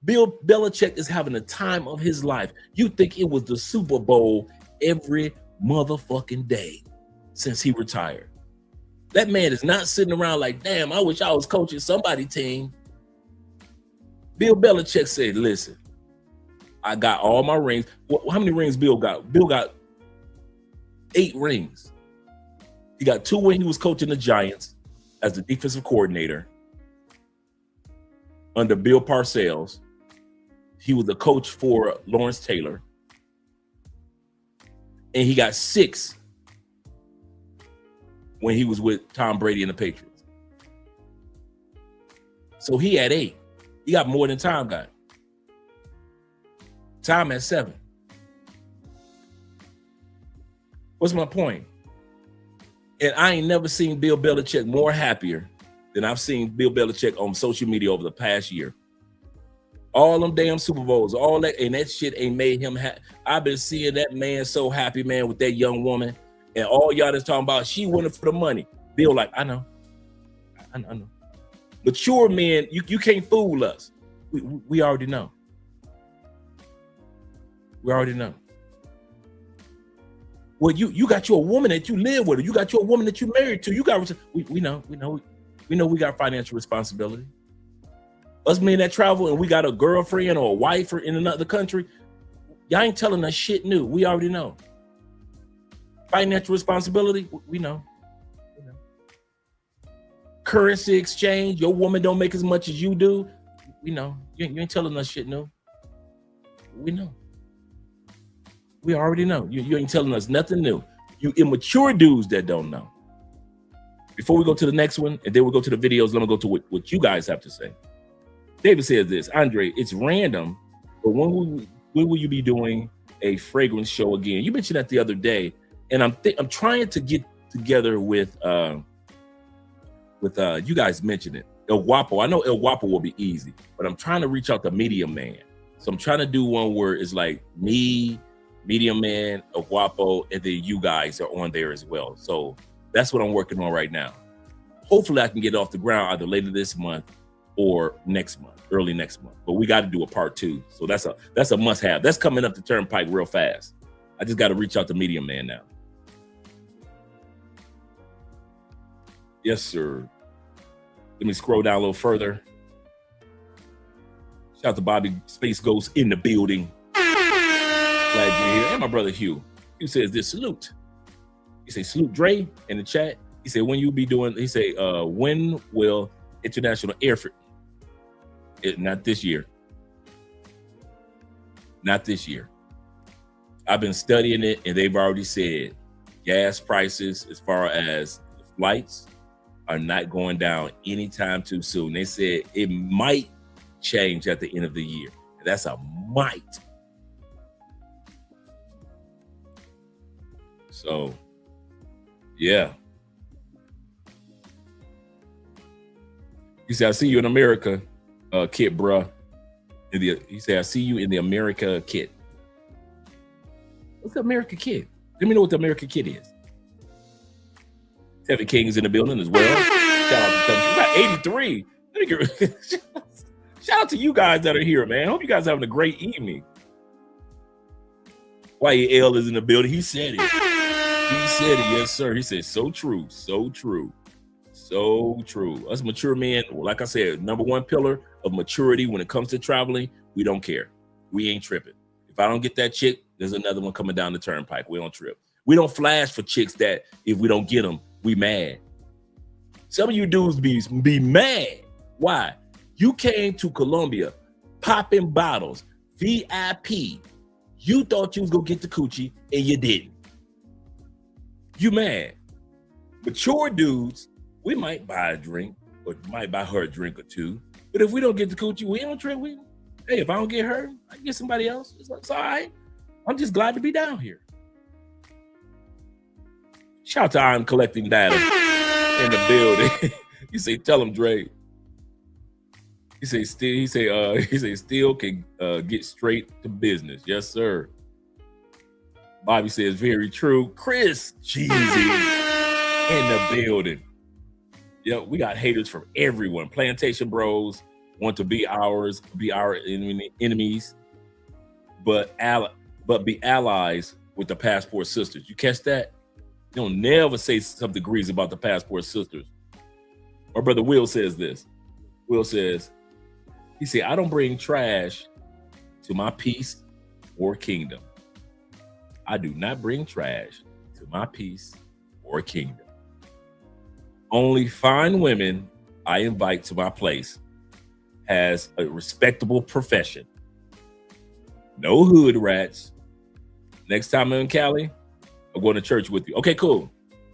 Bill Belichick is having the time of his life. You think it was the Super Bowl every motherfucking day since he retired. That man is not sitting around like, damn, I wish I was coaching somebody's team. Bill Belichick said, listen, I got all my rings. How many rings Bill got? Bill got 8 rings. He got 2 when he was coaching the Giants as the defensive coordinator under Bill Parcells. He was the coach for Lawrence Taylor. And he got 6 when he was with Tom Brady and the Patriots. So he had 8. He got more than Tom got. Tom had 7. What's my point? And I ain't never seen Bill Belichick more happier than I've seen Bill Belichick on social media over the past year. All them damn Super Bowls, all that, and that shit ain't made him happy. I've been seeing that man so happy, man, with that young woman. And all y'all that's talking about, she wanted for the money. Bill like, I know. I know. Mature men, you can't fool us. We already know. We already know. Well, you got you a woman that you live with, or you got you a woman that you married to. You got we know we got financial responsibility. Us men that travel and we got a girlfriend or a wife in another country, y'all ain't telling us shit new. We already know. Financial responsibility, we know. Currency exchange, your woman don't make as much as you do. We know. You ain't telling us shit new. We know. We already know. You ain't telling us nothing new. You immature dudes that don't know. Before we go to the next one, and then we'll go to the videos, let me go to what you guys have to say. David says this, Andre, it's random, but when will you be doing a fragrance show again? You mentioned that the other day, and I'm trying to get together with you guys mentioned it, El Guapo. I know El Guapo will be easy, but I'm trying to reach out to Medium Man. So I'm trying to do one where it's like me, Medium Man, El Guapo, and then you guys are on there as well. So that's what I'm working on right now. Hopefully I can get it off the ground either later this month or next month, early next month. But we got to do a part 2. So that's a must have. That's coming up the turnpike real fast. I just got to reach out to Medium Man now. Yes, sir. Let me scroll down a little further. Shout out to Bobby Space Ghost in the building. Glad you're here. And my brother Hugh. Hugh says this, salute. He says, salute Dre in the chat. He said, when you be doing, he said, when will international airfare, not this year. Not this year. I've been studying it, and they've already said gas prices as far as flights are not going down anytime too soon. They said it might change at the end of the year. That's a might. So, yeah. He said, I see you in America, kit, bruh. He said, I see you in the America kit. What's the America kit? Let me know what the America kit is. Tevin King's in the building as well. Shout out to Tevin. We got 83. Let me get shout out to you guys that are here, man. Hope you guys are having a great evening. YL is in the building. He said it. He said it, yes, sir. He said, so true, so true. So true. Us mature men, like I said, number one pillar of maturity when it comes to traveling, we don't care. We ain't tripping. If I don't get that chick, there's another one coming down the turnpike. We don't trip. We don't flash for chicks that if we don't get them, we mad. Some of you dudes be mad. Why? You came to Colombia popping bottles, VIP. You thought you was gonna get the coochie and you didn't. You mad. Mature dudes, we might buy a drink or might buy her a drink or two. But if we don't get the coochie, we don't drink. Hey, if I don't get her, I can get somebody else. It's all right. I'm just glad to be down here. Shout out to I'm Collecting Data in the building. You say, tell him, Dre. He say, still can get straight to business. Yes, sir. Bobby says, very true. Chris Jeezy in the building. Yeah, we got haters from everyone. Plantation bros want to be our enemies, but be allies with the Passport Sisters. You catch that? You don't never say something greasy about the Passport Sisters. My brother Will says this. Will says, he said, I don't bring trash to my peace or kingdom. I do not bring trash to my peace or kingdom. Only fine women I invite to my place has a respectable profession. No hood rats. Next time I'm in Cali, I'm going to church with you. Okay, cool.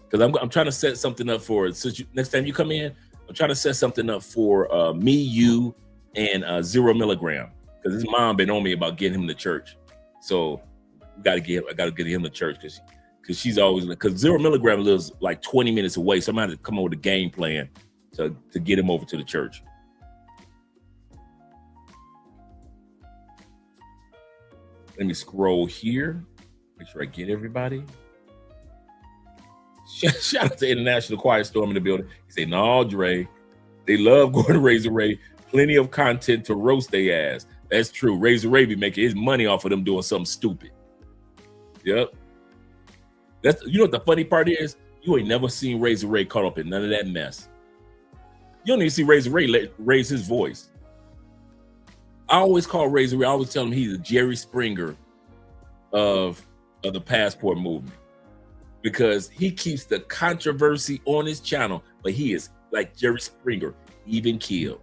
Because I'm trying to set something up for next time you come in. I'm trying to set something up for me, you, and 0 milligram. Because his mom been on me about getting him to church. So I got to get him to church because she's always, because 0 milligram lives like 20 minutes away. So I'm going to have to come up with a game plan to get him over to the church. Let me scroll here. Make sure I get everybody. Shout out to International Quiet Storm in the building. He said, no, Dre, they love going to Razor Ray. Plenty of content to roast their ass. That's true. Razor Ray be making his money off of them doing something stupid. Yep. You know what the funny part is? You ain't never seen Razor Ray caught up in none of that mess. You don't even see Razor Ray raise his voice. I always call Razor Ray, I always tell him he's the Jerry Springer of the Passport movement. Because he keeps the controversy on his channel, but he is like Jerry Springer, even killed.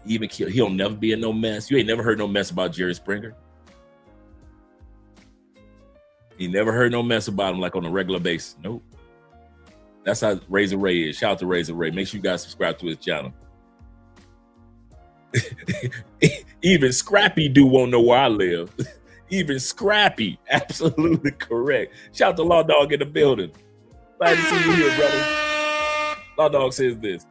He'll never be in no mess. You ain't never heard no mess about Jerry Springer. You never heard no mess about him like on a regular basis. Nope. That's how Razor Ray is. Shout out to Razor Ray. Make sure you guys subscribe to his channel. Even Scrappy do won't know where I live. Even Scrappy, absolutely correct. Shout out to Law Dog in the building. Glad to see you here, brother. Law Dog says this.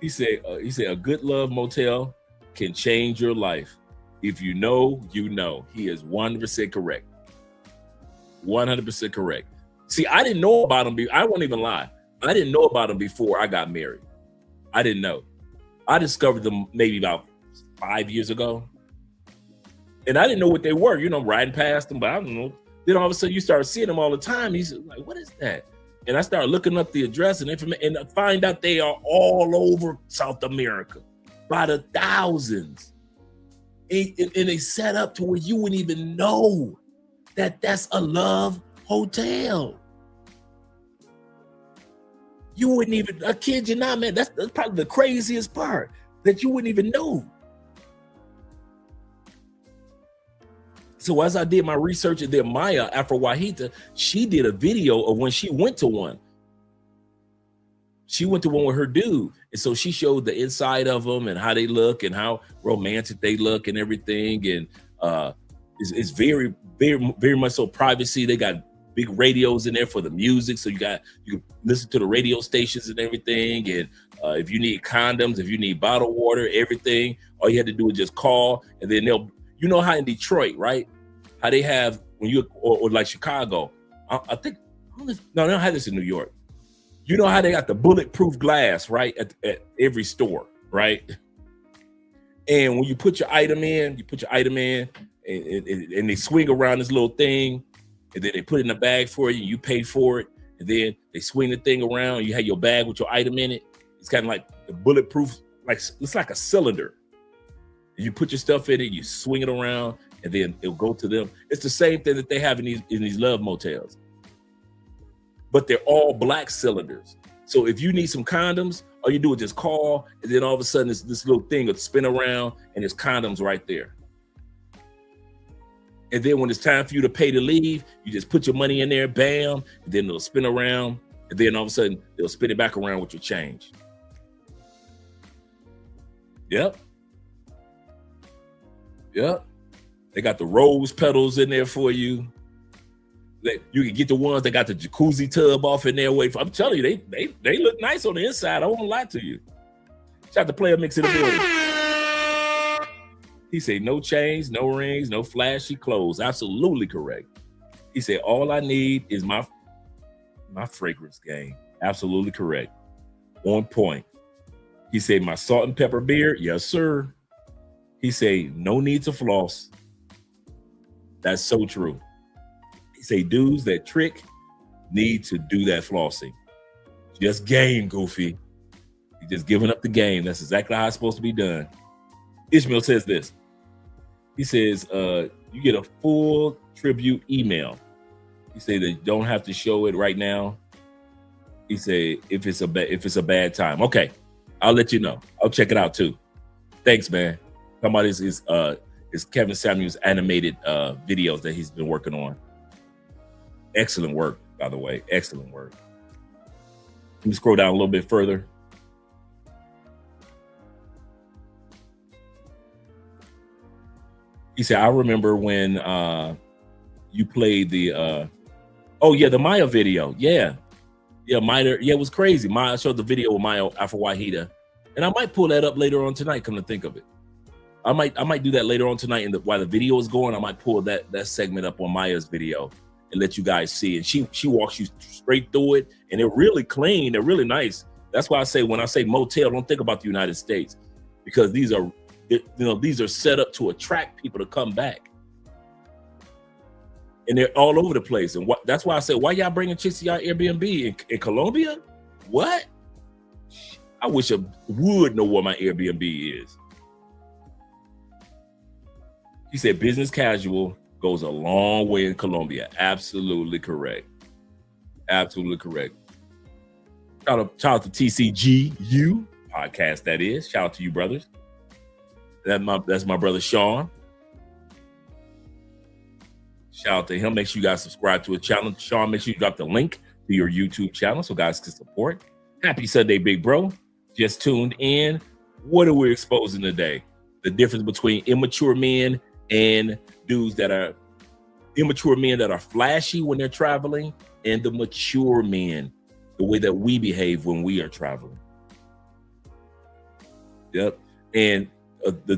He said, a good love motel can change your life. If you know, you know. He is 100% correct. 100% correct. See, I didn't know about him. I won't even lie. I didn't know about him before I got married. I didn't know. I discovered them maybe about 5 years ago. And I didn't know what they were, riding past them, but I don't know. Then all of a sudden you start seeing them all the time. He's like, what is that? And I started looking up the address and information, and I find out they are all over South America by the thousands. And they set up to where you wouldn't even know that that's a love hotel. You wouldn't even, I kid you not, man. That's probably the craziest part, that you wouldn't even know. So as I did my research, and then Maya Afro-Wahita, she did a video of when she went to one. She went to one with her dude. And so she showed the inside of them and how they look and how romantic they look and everything. And it's very, very, very much so privacy. They got big radios in there for the music. So you can listen to the radio stations and everything. And if you need condoms, if you need bottled water, everything, all you had to do is just call. And then you know how in Detroit, right? How they have, when you, or like Chicago, I think, no, they don't have this in New York. You know how they got the bulletproof glass, right? At every store, right? And when you put your item in, and they swing around this little thing, and then they put it in a bag for you, you pay for it, and then they swing the thing around, you have your bag with your item in it. It's kind of like the bulletproof, like it's like a cylinder. You put your stuff in it, you swing it around, and then it'll go to them. It's the same thing that they have in these love motels. But they're all black cylinders. So if you need some condoms, all you do is just call, and then all of a sudden this little thing will spin around, and there's condoms right there. And then when it's time for you to pay to leave, you just put your money in there, bam, and then it'll spin around, and then all of a sudden they'll spin it back around with your change. Yep. They got the rose petals in there for you. You can get the ones that got the jacuzzi tub off in there. I'm telling you, they look nice on the inside. I won't lie to you. Shout out to Player Mix in the building. He said, no chains, no rings, no flashy clothes. Absolutely correct. He said, all I need is my fragrance game. Absolutely correct. On point. He said, my salt and pepper beard. Yes, sir. He said, no need to floss. That's so true. He say dudes that trick need to do that flossing. Just game, Goofy. You're just giving up the game. That's exactly how it's supposed to be done. Ishmael says this. He says, you get a full tribute email. He said that you don't have to show it right now. He said, if it's a bad time. Okay, I'll let you know. I'll check it out too. Thanks, man. Talking about his Kevin Samuels animated videos that he's been working on. Excellent work, by the way. Excellent work. Let me scroll down a little bit further. He said, I remember when you played the the Maya video. Yeah, Maya. Yeah, it was crazy. Maya showed the video with Maya Afro-Wahita. And I might pull that up later on tonight, come to think of it. I might do that later on tonight, and while the video is going, I might pull that segment up on Maya's video and let you guys see. And she walks you straight through it, and they're really clean. They're really nice. That's why I say when I say motel, don't think about the United States, because these are set up to attract people to come back, and they're all over the place. And that's why I said, why y'all bringing chicks to y'all Airbnb in Colombia? What? I wish I would know where my Airbnb is. He said business casual goes a long way in Colombia. Absolutely correct. Absolutely correct. Shout out to TCGU podcast, that is. Shout out to you, brothers. That's my brother Sean. Shout out to him. Make sure you guys subscribe to his channel. Sean, make sure you drop the link to your YouTube channel so guys can support. Happy Sunday, big bro. Just tuned in. What are we exposing today? The difference between immature men and dudes that are immature men that are flashy when they're traveling, and the mature men, the way that we behave when we are traveling. Yep. And the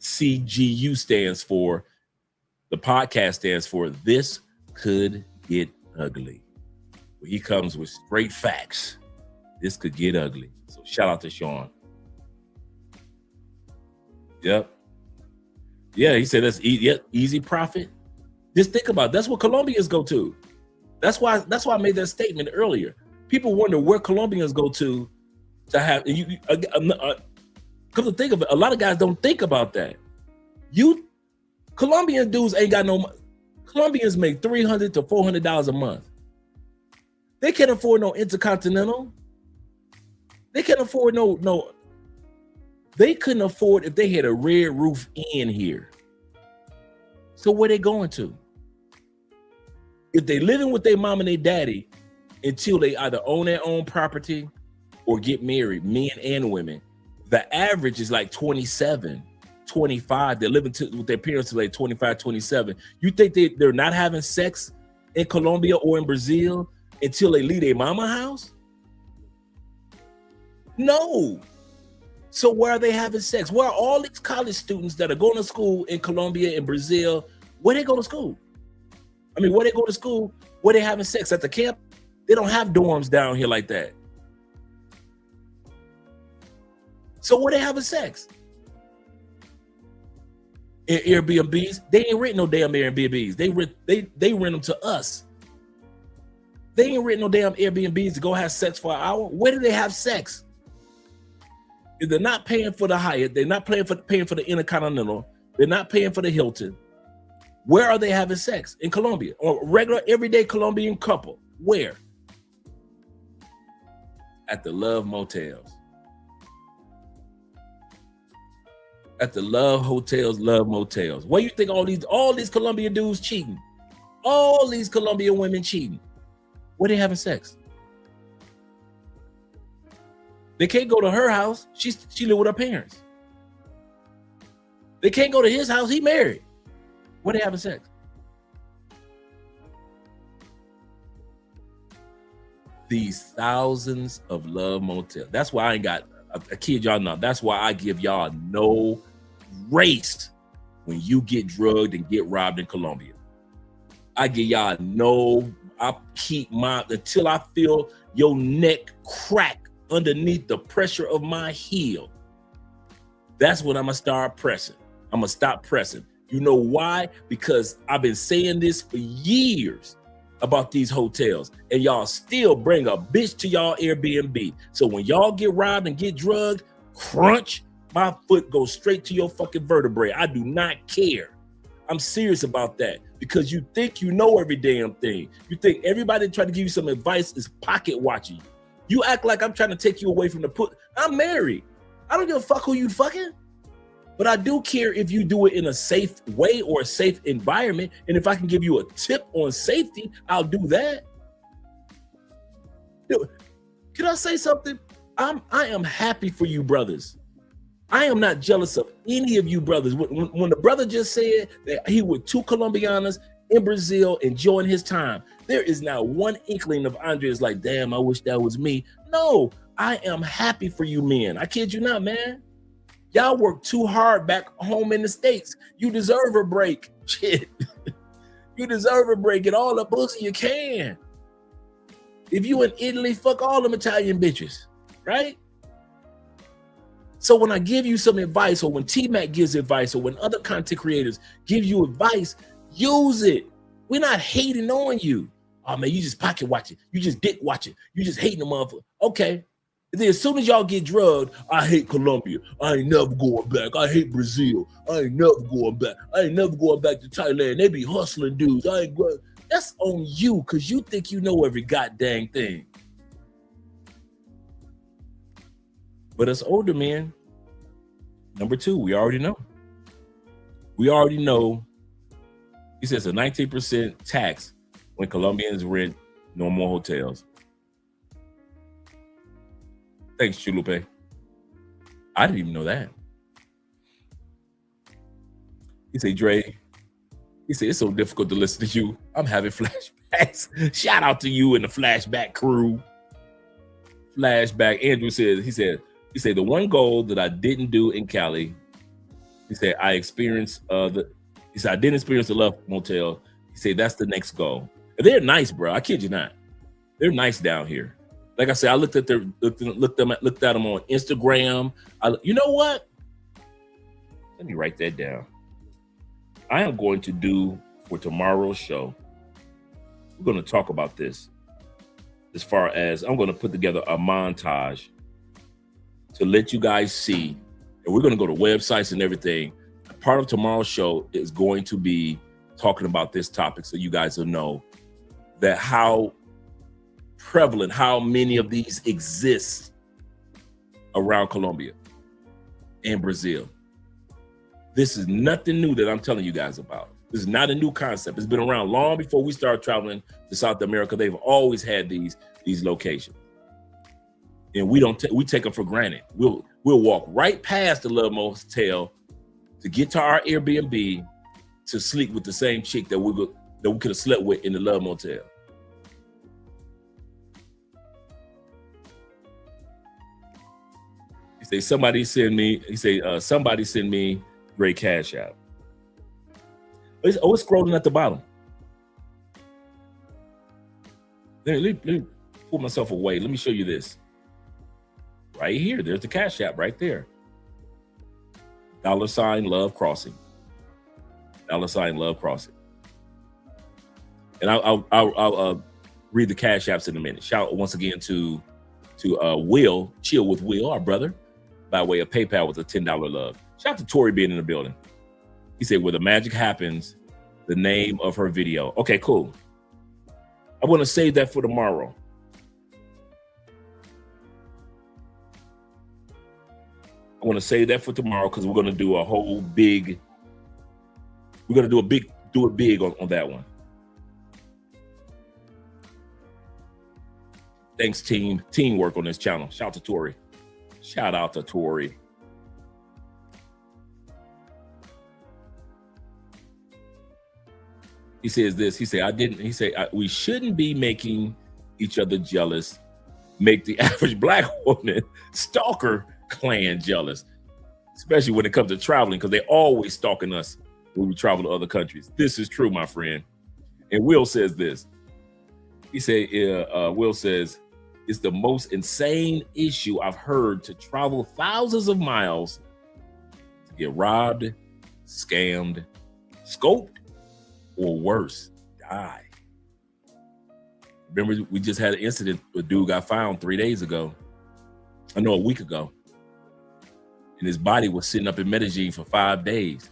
TCGU stands for, the podcast stands for This Could Get Ugly. He comes with straight facts. This could get ugly. So shout out to Sean. Yep. Yeah, he said that's easy profit. Just think about it. That's what Colombians go to. That's why I made that statement earlier. People wonder where Colombians go to have come to think of it, a lot of guys don't think about that. Colombian dudes ain't got no money. Colombians make $300 to $400 a month. They can't afford no Intercontinental. They can't afford no. They couldn't afford if they had a Red Roof Inn here. So where they going to? If they living with their mom and their daddy until they either own their own property or get married, men and women, the average is like 27, 25. They're living with their parents till like 25, 27. You think they're not having sex in Colombia or in Brazil until they leave their mama house? No. So where are they having sex? Where are all these college students that are going to school in Colombia and Brazil? Where they go to school? I mean, where they go to school? Where they having sex? At the camp? They don't have dorms down here like that. So where they having sex? In Airbnbs? They ain't renting no damn Airbnbs. They rent them to us. They ain't renting no damn Airbnbs to go have sex for an hour. Where do they have sex? If they're not paying for the Hyatt, they're not paying for the Intercontinental, they're not paying for the Hilton. Where are they having sex? In Colombia, or regular everyday Colombian couple? Where? At the Love Motels. At the Love Hotels, Love Motels. Where you think all these Colombian dudes cheating? All these Colombian women cheating. Where they having sex? They can't go to her house. She live with her parents. They can't go to his house. He married. Where they having sex? These thousands of Love Motels. That's why I ain't got a kid, y'all know. That's why I give y'all no grace when you get drugged and get robbed in Colombia. I give y'all no. I keep my until I feel your neck crack underneath the pressure of my heel. That's when I'm gonna start pressing. I'm gonna stop pressing. You know why? Because I've been saying this for years about these hotels, and y'all still bring a bitch to y'all Airbnb. So when y'all get robbed and get drugged, crunch, my foot goes straight to your fucking vertebrae. I do not care. I'm serious about that, because you think you know every damn thing. You think everybody trying to give you some advice is pocket watching you. You act like I'm trying to take you away from the put. I'm married. I don't give a fuck who you fucking. But I do care if you do it in a safe way or a safe environment. And if I can give you a tip on safety, I'll do that. Can I say something? I am happy for you brothers. I am not jealous of any of you brothers. When the brother just said that he with 2 Colombianas in Brazil enjoying his time, there is now one inkling of Andre is like, damn, I wish that was me. No, I am happy for you men. I kid you not, man. Y'all work too hard back home in the States. You deserve a break. Shit. You deserve a break. Get all the pussy you can. If you in Italy, fuck all them Italian bitches, right? So when I give you some advice, or when T-Mac gives advice, or when other content creators give you advice, use it. We're not hating on you. Oh man, you just pocket watching. You just dick watching. You just hating the motherfucker. Okay. And then as soon as y'all get drugged, I hate Colombia. I ain't never going back. I hate Brazil. I ain't never going back. I ain't never going back to Thailand. They be hustling dudes. I ain't going. That's on you, because you think you know every goddamn thing. But as older men, number 2, we already know. We already know. He says a 19% tax when Colombians rent normal hotels. Thanks, Chulupe. I didn't even know that. He said, Dre, he said, it's so difficult to listen to you. I'm having flashbacks. Shout out to you and the flashback crew. Flashback. Andrew says, he said, the one goal that I didn't do in Cali, he said, I didn't experience the Love Motel. He said, that's the next goal. And they're nice, bro. I kid you not. They're nice down here. Like I said, I looked at them on Instagram. You know what? Let me write that down. I am going to do for tomorrow's show. We're going to talk about this. As far as I'm going to put together a montage to let you guys see, and we're going to go to websites and everything. Part of tomorrow's show is going to be talking about this topic, so you guys will know that how prevalent how many of these exist around Colombia and Brazil. This is nothing new that I'm telling you guys about. This is not a new concept. It's been around long before we started traveling to South America. They've always had these locations, and we take them for granted. We'll walk right past the Love Motel to get to our Airbnb to sleep with the same chick that we could have slept with in the Love Motel. He say somebody send me great cash out. It's scrolling at the bottom. Let me pull myself away. Let me show you this. Right here, there's the Cash App right there. $ Love Crossing. $ Love Crossing. And I'll read the Cash Apps in a minute. Shout out once again to Will, Chill with Will, our brother, by way of PayPal with a $10 love. Shout out to Tori being in the building. He said, where the magic happens, the name of her video. Okay, cool. I want to save that for tomorrow. I want to save that for tomorrow because we're going to do it big on that one. Thanks, team. Teamwork on this channel. Shout out to Tori. Shout out to Tori. He says this. He said, we shouldn't be making each other jealous. Make the average black woman stalker clan jealous, especially when it comes to traveling, because they're always stalking us when we travel to other countries. This is true, my friend. And Will says this. He said, Will says, it's the most insane issue I've heard, to travel thousands of miles to get robbed, scammed, scoped, or worse, die. Remember, we just had an incident. A dude got found 3 days ago. A week ago. And his body was sitting up in Medellin for 5 days.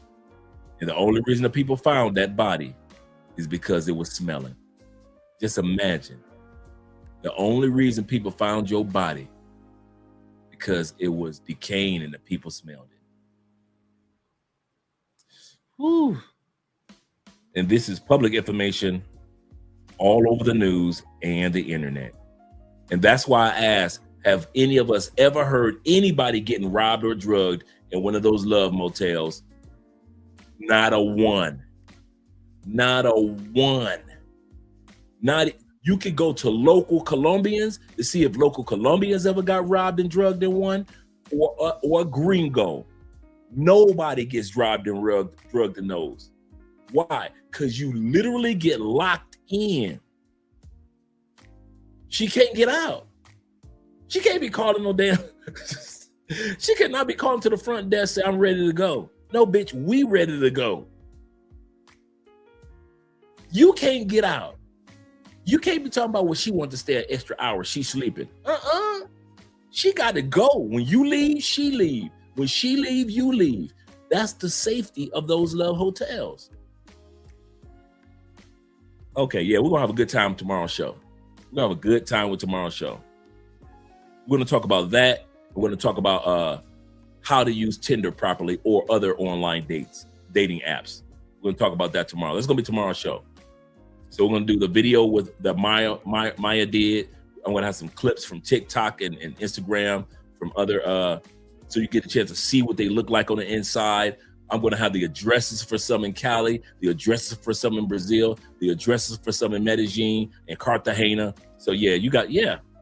And the only reason the people found that body is because it was smelling. Just imagine. The only reason people found your body because it was decaying and the people smelled it. Whew. And this is public information all over the news and the internet. And that's why I asked, have any of us ever heard anybody getting robbed or drugged in one of those love motels? Not a one. Not a one. You could go to local Colombians to see if local Colombians ever got robbed and drugged in one, or a gringo. Nobody gets robbed and drugged in those. Why? Because you literally get locked in. She can't get out. She can't be calling no damn. She cannot be calling to the front desk, say, I'm ready to go. No, bitch, we ready to go. You can't get out. You can't be talking about what she wants to stay an extra hour. She's sleeping. She got to go. When you leave, she leave. When she leave, you leave. That's the safety of those love hotels. Okay, yeah, we're going to have a good time tomorrow's show. We're going to have a good time with tomorrow's show. We're going to talk about that. We're going to talk about how to use Tinder properly or other online dating apps. We're going to talk about that tomorrow. That's going to be tomorrow's show. So we're going to do the video with that Maya did. I'm going to have some clips from TikTok and Instagram from other, so you get a chance to see what they look like on the inside. I'm going to have the addresses for some in Cali, the addresses for some in Brazil, the addresses for some in Medellin and Cartagena. So yeah,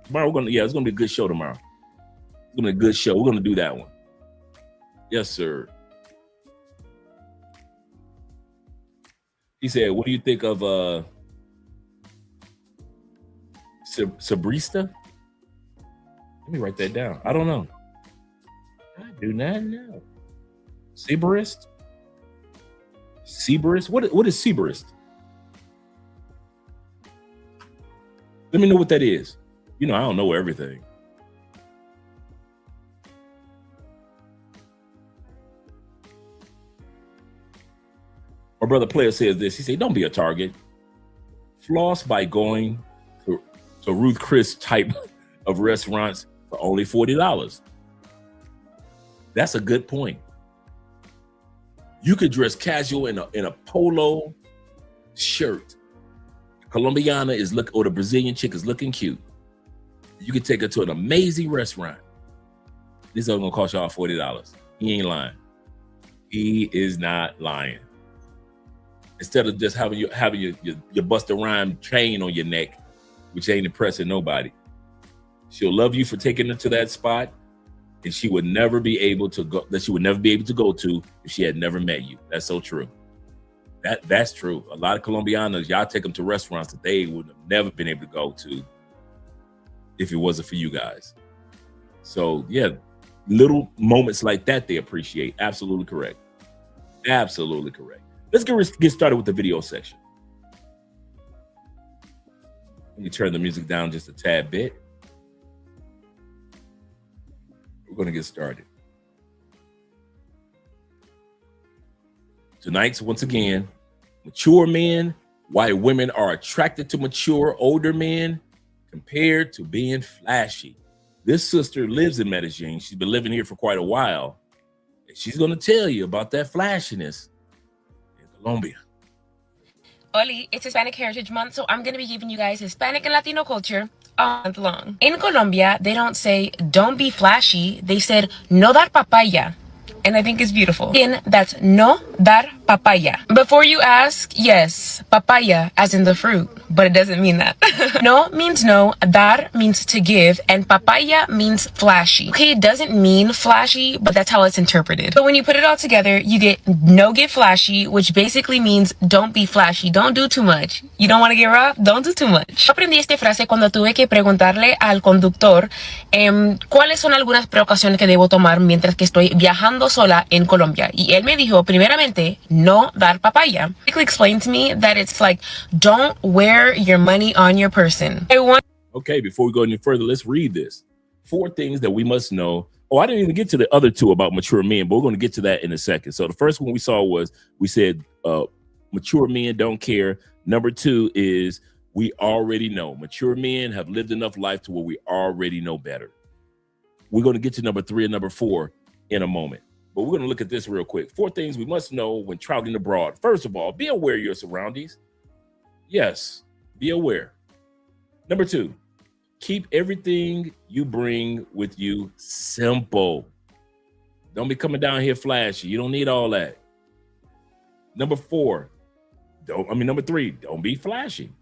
tomorrow it's going to be a good show tomorrow. It's going to be a good show. We're going to do that one. Yes, sir. He said, what do you think of Sabrista? Let me write that down. I don't know. I do not know. Seabarist? What is Seabarist? Let me know what that is. I don't know everything. My brother Player says this. He said, don't be a target. Floss by going So Ruth Chris type of restaurants for only $40. That's a good point. You could dress casual in a polo shirt. Colombiana is or the Brazilian chick is looking cute. You could take her to an amazing restaurant. This is gonna cost y'all $40. He ain't lying. He is not lying. Instead of just having your Busta Rhymes chain on your neck, which ain't impressing nobody. She'll love you for taking her to that spot, and she would never be able to go. That she would never be able to go to if she had never met you. That's so true. That's true. A lot of Colombianas, y'all take them to restaurants that they would have never been able to go to if it wasn't for you guys. So yeah, little moments like that they appreciate. Absolutely correct. Absolutely correct. Let's get started with the video section. Let me turn the music down just a tad bit. We're going to get started. Tonight's, once again, mature men, why women are attracted to mature older men compared to being flashy. This sister lives in Medellin. She's been living here for quite a while. And she's going to tell you about that flashiness in Colombia. Oli, it's Hispanic Heritage Month, so I'm going to be giving you guys Hispanic and Latino culture all month long. In Colombia, they don't say, don't be flashy. They said, no dar papaya. And I think it's beautiful. Again, that's no dar papaya. Before you ask, yes, papaya as in the fruit, but it doesn't mean that. No means no, dar means to give, and papaya means flashy. Okay, it doesn't mean flashy, but that's how it's interpreted. So when you put it all together, you get no get flashy, which basically means don't be flashy, don't do too much. You don't want to get robbed? Don't do too much. Yo aprendí esta frase cuando tuve que preguntarle al conductor cuáles son algunas precauciones que debo tomar mientras que estoy viajando sola en Colombia. Y él me dijo, primeramente, no dar papaya. He explained to me that it's like, don't wear your money on your person. Okay, before we go any further, let's read this. 4 things that we must know. Oh, I didn't even get to the other 2 about mature men, but we're going to get to that in a second. So the first one we saw was, we said mature men don't care. Number 2 is we already know. Mature men have lived enough life to where we already know better. We're going to get to number 3 and number 4 in a moment. But we're going to look at this real quick. 4 things we must know when traveling abroad. First of all, be aware of your surroundings. Yes, be aware. Number 2, keep everything you bring with you simple. Don't be coming down here flashy. You don't need all that. Number 3, don't be flashy.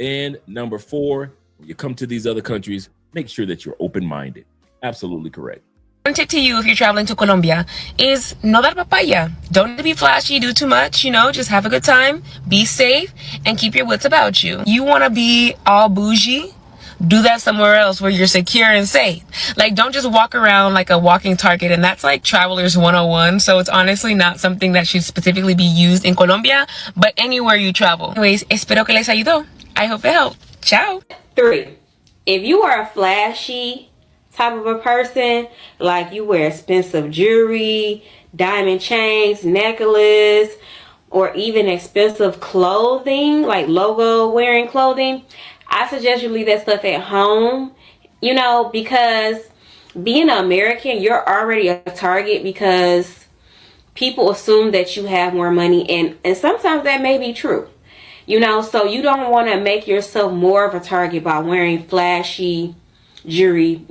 And number 4, when you come to these other countries, make sure that you're open-minded. Absolutely correct. One tip to you if you're traveling to Colombia is no dar papaya. Don't be flashy, do too much, just have a good time, be safe, and keep your wits about you. You want to be all bougie? Do that somewhere else where you're secure and safe. Like, don't just walk around like a walking Target, and that's like Travelers 101. So it's honestly not something that should specifically be used in Colombia, but anywhere you travel. Anyways, espero que les ayudó. I hope it helped. Ciao. 3, if you are a flashy type of a person, like you wear expensive jewelry, diamond chains, necklace, or even expensive clothing, like logo wearing clothing, I suggest you leave that stuff at home, because being an American, you're already a target because people assume that you have more money, and sometimes that may be true, so you don't want to make yourself more of a target by wearing flashy jewelry,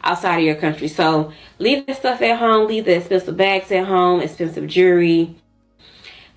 outside of your country. So leave that stuff at home, leave the expensive bags at home, expensive jewelry,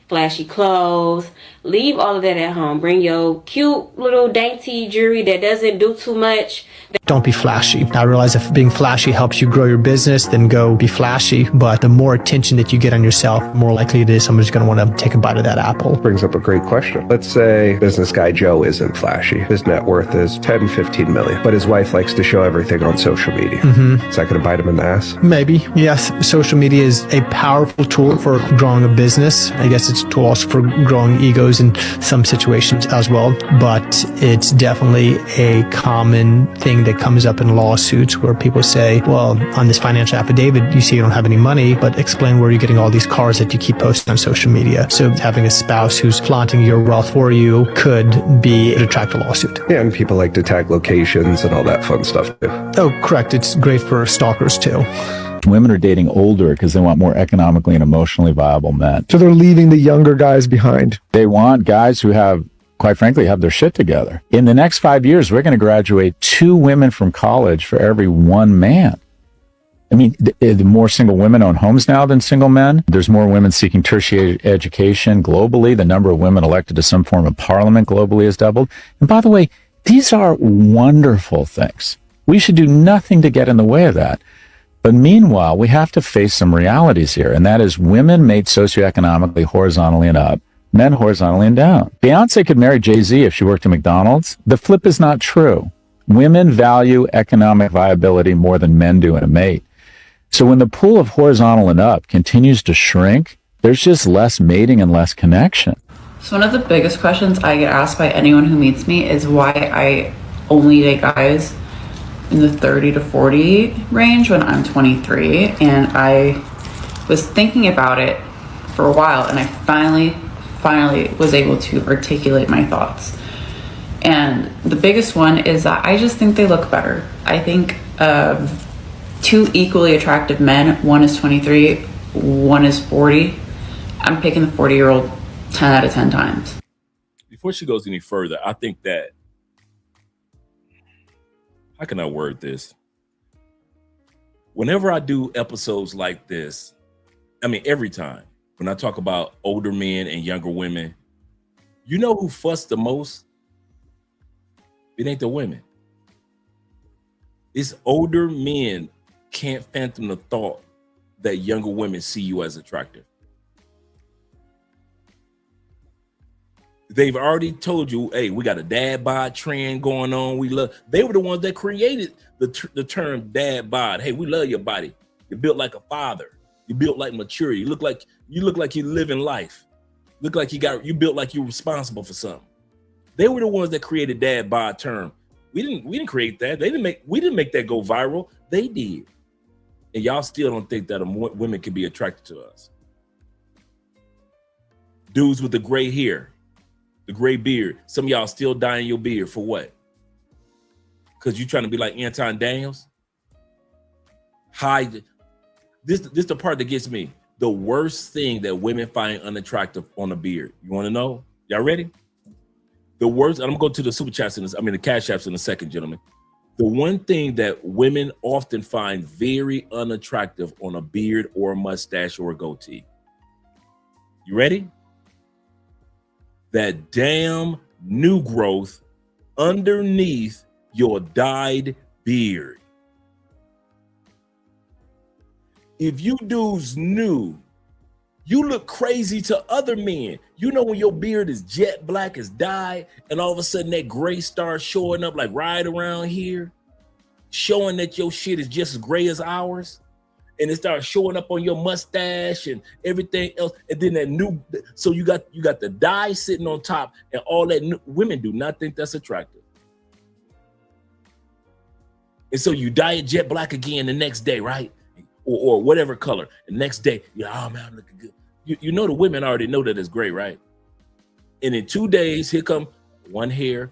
flashy clothes, leave all of that at home. Bring your cute little dainty jewelry that doesn't do too much. Don't be flashy. I realize if being flashy helps you grow your business, then go be flashy. But the more attention that you get on yourself, the more likely it is somebody's going to want to take a bite of that apple. Brings up a great question. Let's say business guy Joe isn't flashy. His net worth is 10, 15 million, but his wife likes to show everything on social media. Is that going to bite him in the ass? Maybe. Yes. Social media is a powerful tool for growing a business. I guess it's a tool also for growing egos those in some situations as well, but it's definitely a common thing that comes up in lawsuits where people say, well, on this financial affidavit, you say you don't have any money, but explain where you're getting all these cars that you keep posting on social media. So having a spouse who's flaunting your wealth for you could be an attractive lawsuit. Yeah, and people like to tag locations and all that fun stuff too. Oh, correct. It's great for stalkers too. Women are dating older because they want more economically and emotionally viable men. So they're leaving the younger guys behind. They want guys who have, quite frankly, have their shit together. In the next 5 years, we're going to graduate 2 women from college for every 1 man. I mean, the more single women own homes now than single men. There's more women seeking tertiary education globally. The number of women elected to some form of parliament globally has doubled. And by the way, these are wonderful things. We should do nothing to get in the way of that. But meanwhile, we have to face some realities here, and that is women made socioeconomically horizontally and up, men horizontally and down. Beyonce could marry Jay-Z if she worked at McDonald's. The flip is not true. Women value economic viability more than men do in a mate. So when the pool of horizontal and up continues to shrink, there's just less mating and less connection. So one of the biggest questions I get asked by anyone who meets me is why I only date guys in the 30 to 40 range when I'm 23. And I was thinking about it for a while, and I finally was able to articulate my thoughts. And the biggest one is that I just think they look better. I think 2 equally attractive men, one is 23, one is 40. I'm picking the 40-year-old 10 out of 10 times. Before she goes any further, I think that, how can I word this? Whenever I do episodes like this, I mean, every time when I talk about older men and younger women, you know who fuss the most? It ain't the women. It's older men can't fathom the thought that younger women see you as attractive. They've already told you, hey, we got a dad bod trend going on. We love. They were the ones that created the term dad bod. Hey, we love your body. You're built like a father. You built like maturity. You look like you're living life. Look like you built like you're responsible for something. They were the ones that created dad bod term. We didn't create that. We didn't make that go viral. They did. And y'all still don't think that women can be attracted to us. Dudes with the gray hair. The gray beard. Some of y'all still dyeing your beard for what? Because you trying to be like Anton Daniels? Hide. This the part that gets me. The worst thing that women find unattractive on a beard. You want to know? Y'all ready? The worst, and I'm going to go to the super chats the cash apps in a second, gentlemen. The one thing that women often find very unattractive on a beard or a mustache or a goatee. You ready? That damn new growth underneath your dyed beard. If you dudes knew, you look crazy to other men. You know when your beard is jet black as dye, and all of a sudden that gray starts showing up like right around here, showing that your shit is just as gray as ours. And it starts showing up on your mustache and everything else. And then so you got the dye sitting on top and all that. Women do not think that's attractive. And so you dye it jet black again the next day, right? Or whatever color. The next day, oh man, I'm looking good. You know the women already know that it's gray, right? And in 2 days, here come one hair,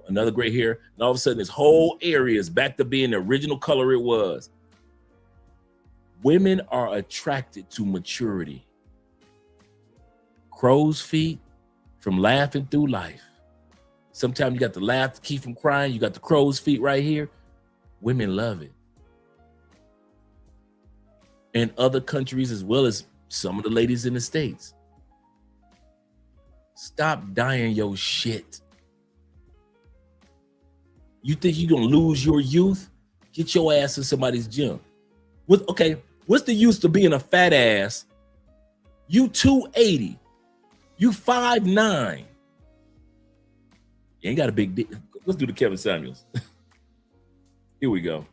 another gray hair, and all of a sudden this whole area is back to being the original color it was. Women are attracted to maturity. Crow's feet from laughing through life. Sometimes you got the laugh to keep from crying. You got the crow's feet right here. Women love it. In other countries, as well as some of the ladies in the States. Stop dyeing your shit. You think you're gonna lose your youth? Get your ass in somebody's gym. What's the use of being a fat ass? You 280. You 5'9". You ain't got a big dick. Let's do the Kevin Samuels. Here we go.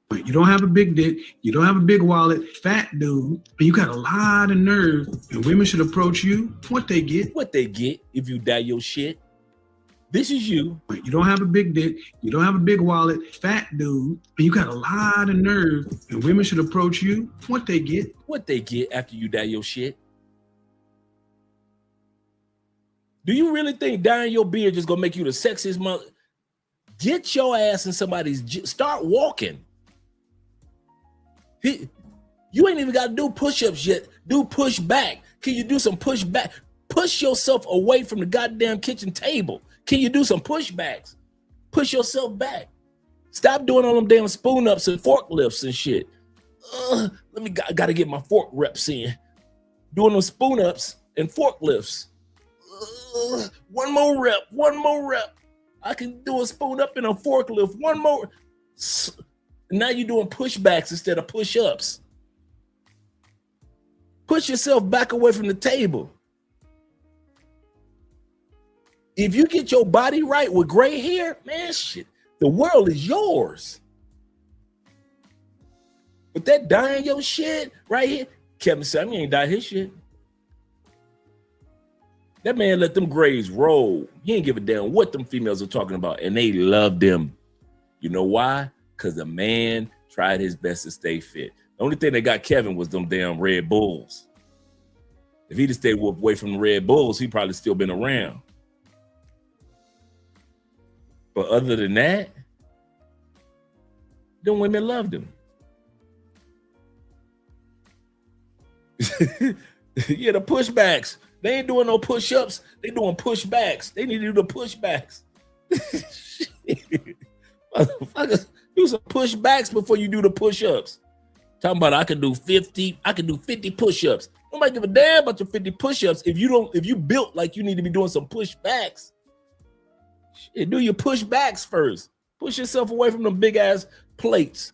You don't have a big dick, you don't have a big wallet, fat dude, and you got a lot of nerve, and women should approach you. What they get? What they get if you die your shit. This is you. You don't have a big dick, you don't have a big wallet, fat dude, and you got a lot of nerve, and women should approach you. What they get? What they get after you die your shit. Do you really think dyeing your beard just gonna make you the sexiest mother? Get your ass in somebody's start walking. You ain't even got to do push-ups yet. Do push back. Can you do some push back? Push yourself away from the goddamn kitchen table. Can you do some pushbacks? Push yourself back. Stop doing all them damn spoon ups and forklifts and shit. I gotta get my fork reps in. Doing them spoon ups and forklifts. One more rep. I can do a spoon up and a forklift. One more. Now you're doing pushbacks instead of push-ups. Push yourself back away from the table. If you get your body right with gray hair, man, shit, the world is yours. But that dyeing your shit right here, Kevin said, I ain't dye his shit. That man let them grays roll. He ain't give a damn what them females are talking about, and they love them. You know why? Because the man tried his best to stay fit. The only thing that got Kevin was them damn Red Bulls. If he'd have stayed away from the Red Bulls, he'd probably still been around. But other than that, them women loved him. Yeah, the pushbacks. They ain't doing no push-ups. They doing pushbacks. They need to do the pushbacks. Motherfuckers, do some pushbacks before you do the push-ups. Talking about I can do 50 push-ups. Nobody give a damn about your 50 push-ups if you built like you need to be doing some pushbacks. Shit, do your pushbacks first. Push yourself away from them big ass plates.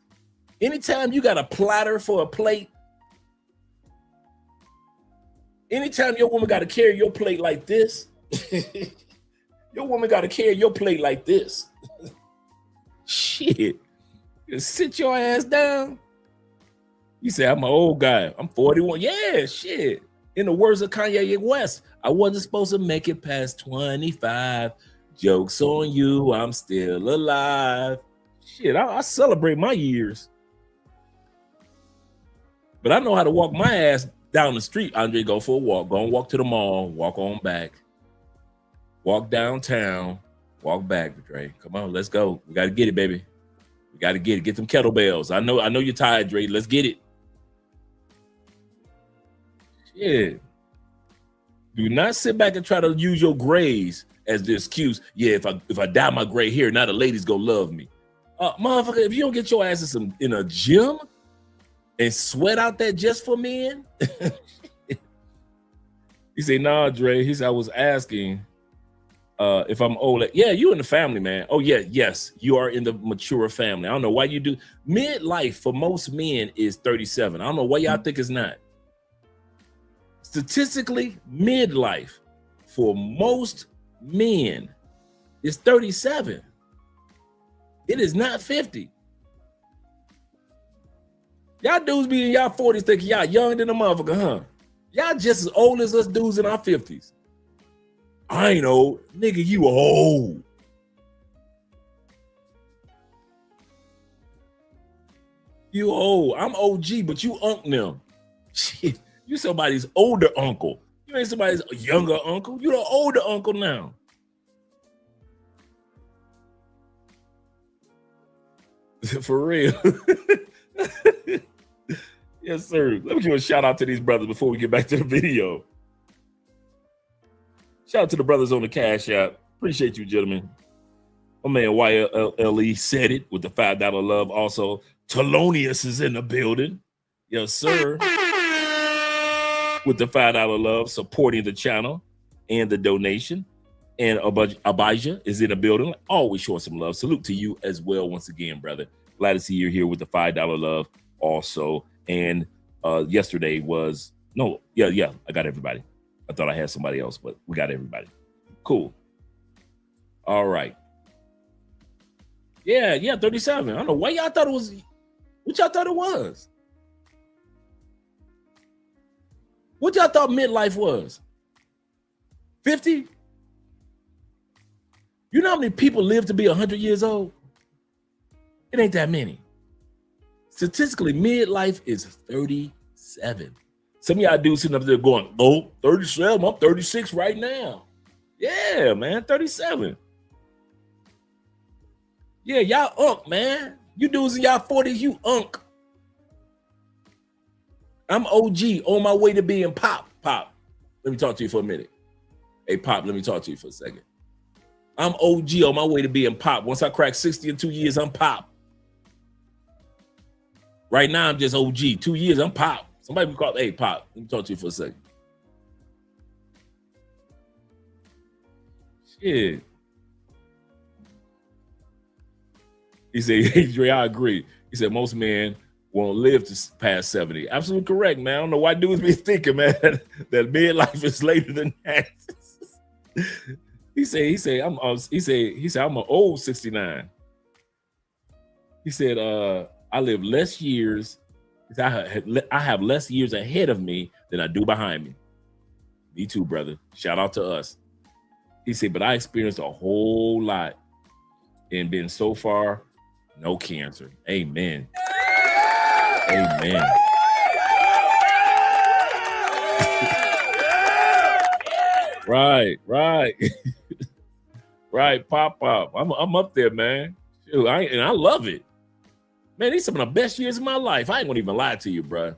Anytime you got a platter for a plate, anytime your woman got to carry your plate like this, your woman got to carry your plate like this. Shit. Just sit your ass down. You say, I'm an old guy. I'm 41. Yeah, shit. In the words of Kanye West, I wasn't supposed to make it past 25. Joke's on you. I'm still alive. Shit, I celebrate my years. But I know how to walk my ass down the street. Andre, go for a walk. Go and walk to the mall. Walk on back. Walk downtown. Walk back, Dre. Come on, let's go. We got to get it, baby. We got to get it. Get them kettlebells. I know you're tired, Dre. Let's get it. Shit. Do not sit back and try to use your grays as the excuse. Yeah, if I dye my gray hair, now the ladies go love me. Motherfucker, if you don't get your ass in a gym and sweat out that just for men. He said, nah, Dre. He said, I was asking if I'm old. Yeah, you in the family, man. Oh, yeah, yes, you are in the mature family. I don't know why you do. Midlife for most men is 37. I don't know why y'all think it's not. Statistically, midlife for most men is 37. It is not 50. Y'all dudes be in y'all 40s thinking y'all younger than a motherfucker, huh? Y'all just as old as us dudes in our 50s. I ain't old. Nigga, you old. You old. I'm OG, but you unk them. Shit, you somebody's older uncle. You ain't somebody's younger uncle. You the older uncle now. For real. Yes, sir. Let me give a shout out to these brothers before we get back to the video. Shout out to the brothers on the Cash App. Appreciate you, gentlemen. My man YLE said it with the $5 love. Also, Thelonious is in the building. Yes, sir. With the $5 love, supporting the channel and the donation. And Abijah is in the building. Always showing some love. Salute to you as well once again, brother. Glad to see you here with the $5 love also. And yesterday was, I got everybody. I thought I had somebody else, but we got everybody. Cool. All right. Yeah, 37. I don't know why y'all thought it was What y'all thought it was? What y'all thought midlife was? 50? You know how many people live to be 100 years old? It ain't that many. Statistically, midlife is 37. Some of y'all dudes sitting up there going, oh, 37, I'm 36 right now. Yeah, man, 37. Yeah, y'all unk, man. You dudes in y'all 40s, you unk. I'm OG on my way to being Pop. Pop, let me talk to you for a minute. Hey, Pop, let me talk to you for a second. I'm OG on my way to being Pop. Once I crack 60 in 2 years, I'm Pop. Right now, I'm just OG. 2 years, I'm Pop. Somebody will call, hey, Pop, let me talk to you for a second. Shit. He said, hey, Dre, I agree. He said, most men won't live to past 70. Absolutely correct, man. I don't know why dudes be thinking, man, that midlife is later than that. He said, I'm an old 69. He said, I live less years. I have less years ahead of me than I do behind me. Me too, brother. Shout out to us. He said, but I experienced a whole lot and been so far, no cancer. Amen. Amen. Right. Right, Pop. I'm up there, man. Shoot, I love it. Man, these are some of the best years of my life. I ain't gonna even lie to you, bro.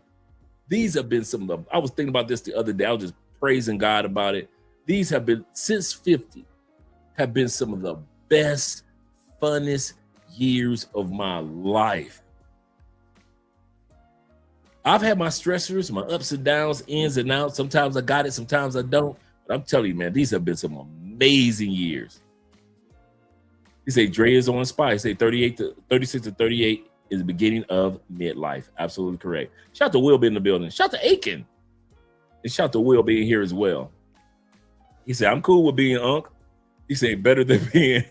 These have been some of the, I was thinking about this the other day. I was just praising God about it. These have been, since 50, have been some of the best, funnest years of my life. I've had my stressors, my ups and downs, ins and outs. Sometimes I got it, sometimes I don't. But I'm telling you, man, these have been some amazing years. He said Dre is on spy. He said 36 to 38 is the beginning of midlife. Absolutely correct. Shout out to Will being in the building. Shout out to Aiken. And shout out to Will being here as well. He said, I'm cool with being unk. He said, better than being,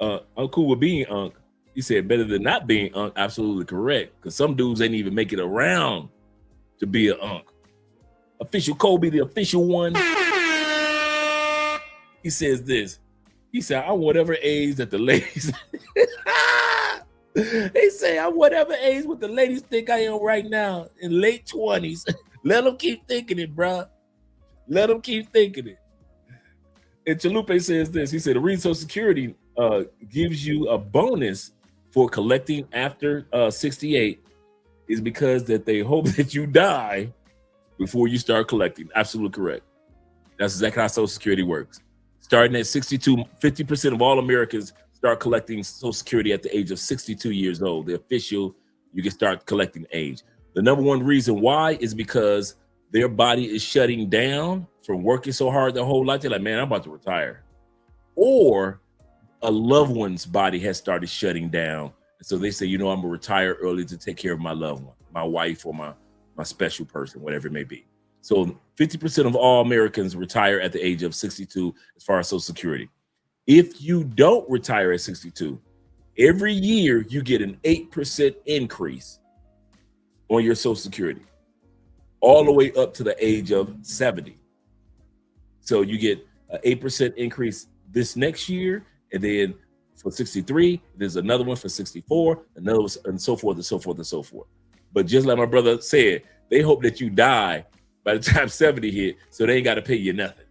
I'm cool with being unk. He said, better than not being unk. Absolutely correct. Because some dudes ain't even make it around to be an unk. Official Kobe, the official one. He says this. He said, I'm whatever age that the ladies. He said, I'm whatever age what the ladies think I am right now, in late 20s. Let them keep thinking it, bro. Let them keep thinking it. And Chalupe says this. He said, the reason Social Security gives you a bonus for collecting after 68 is because that they hope that you die before you start collecting. Absolutely correct. That's exactly how Social Security works. Starting at 62, 50% of all Americans start collecting Social Security at the age of 62 years old. The official, you can start collecting age. The number one reason why is because their body is shutting down from working so hard their whole life. They're like, man, I'm about to retire. Or a loved one's body has started shutting down. And so they say, you know, I'm gonna retire early to take care of my loved one, my wife or my special person, whatever it may be. So 50% of all Americans retire at the age of 62 as far as Social Security. If you don't retire at 62, every year you get an 8% increase on your Social Security, all the way up to the age of 70. So you get an 8% increase this next year, and then for 63, there's another one for 64, another one, and so forth and so forth and so forth. But just like my brother said, they hope that you die by the time 70 hit, so they ain't got to pay you nothing.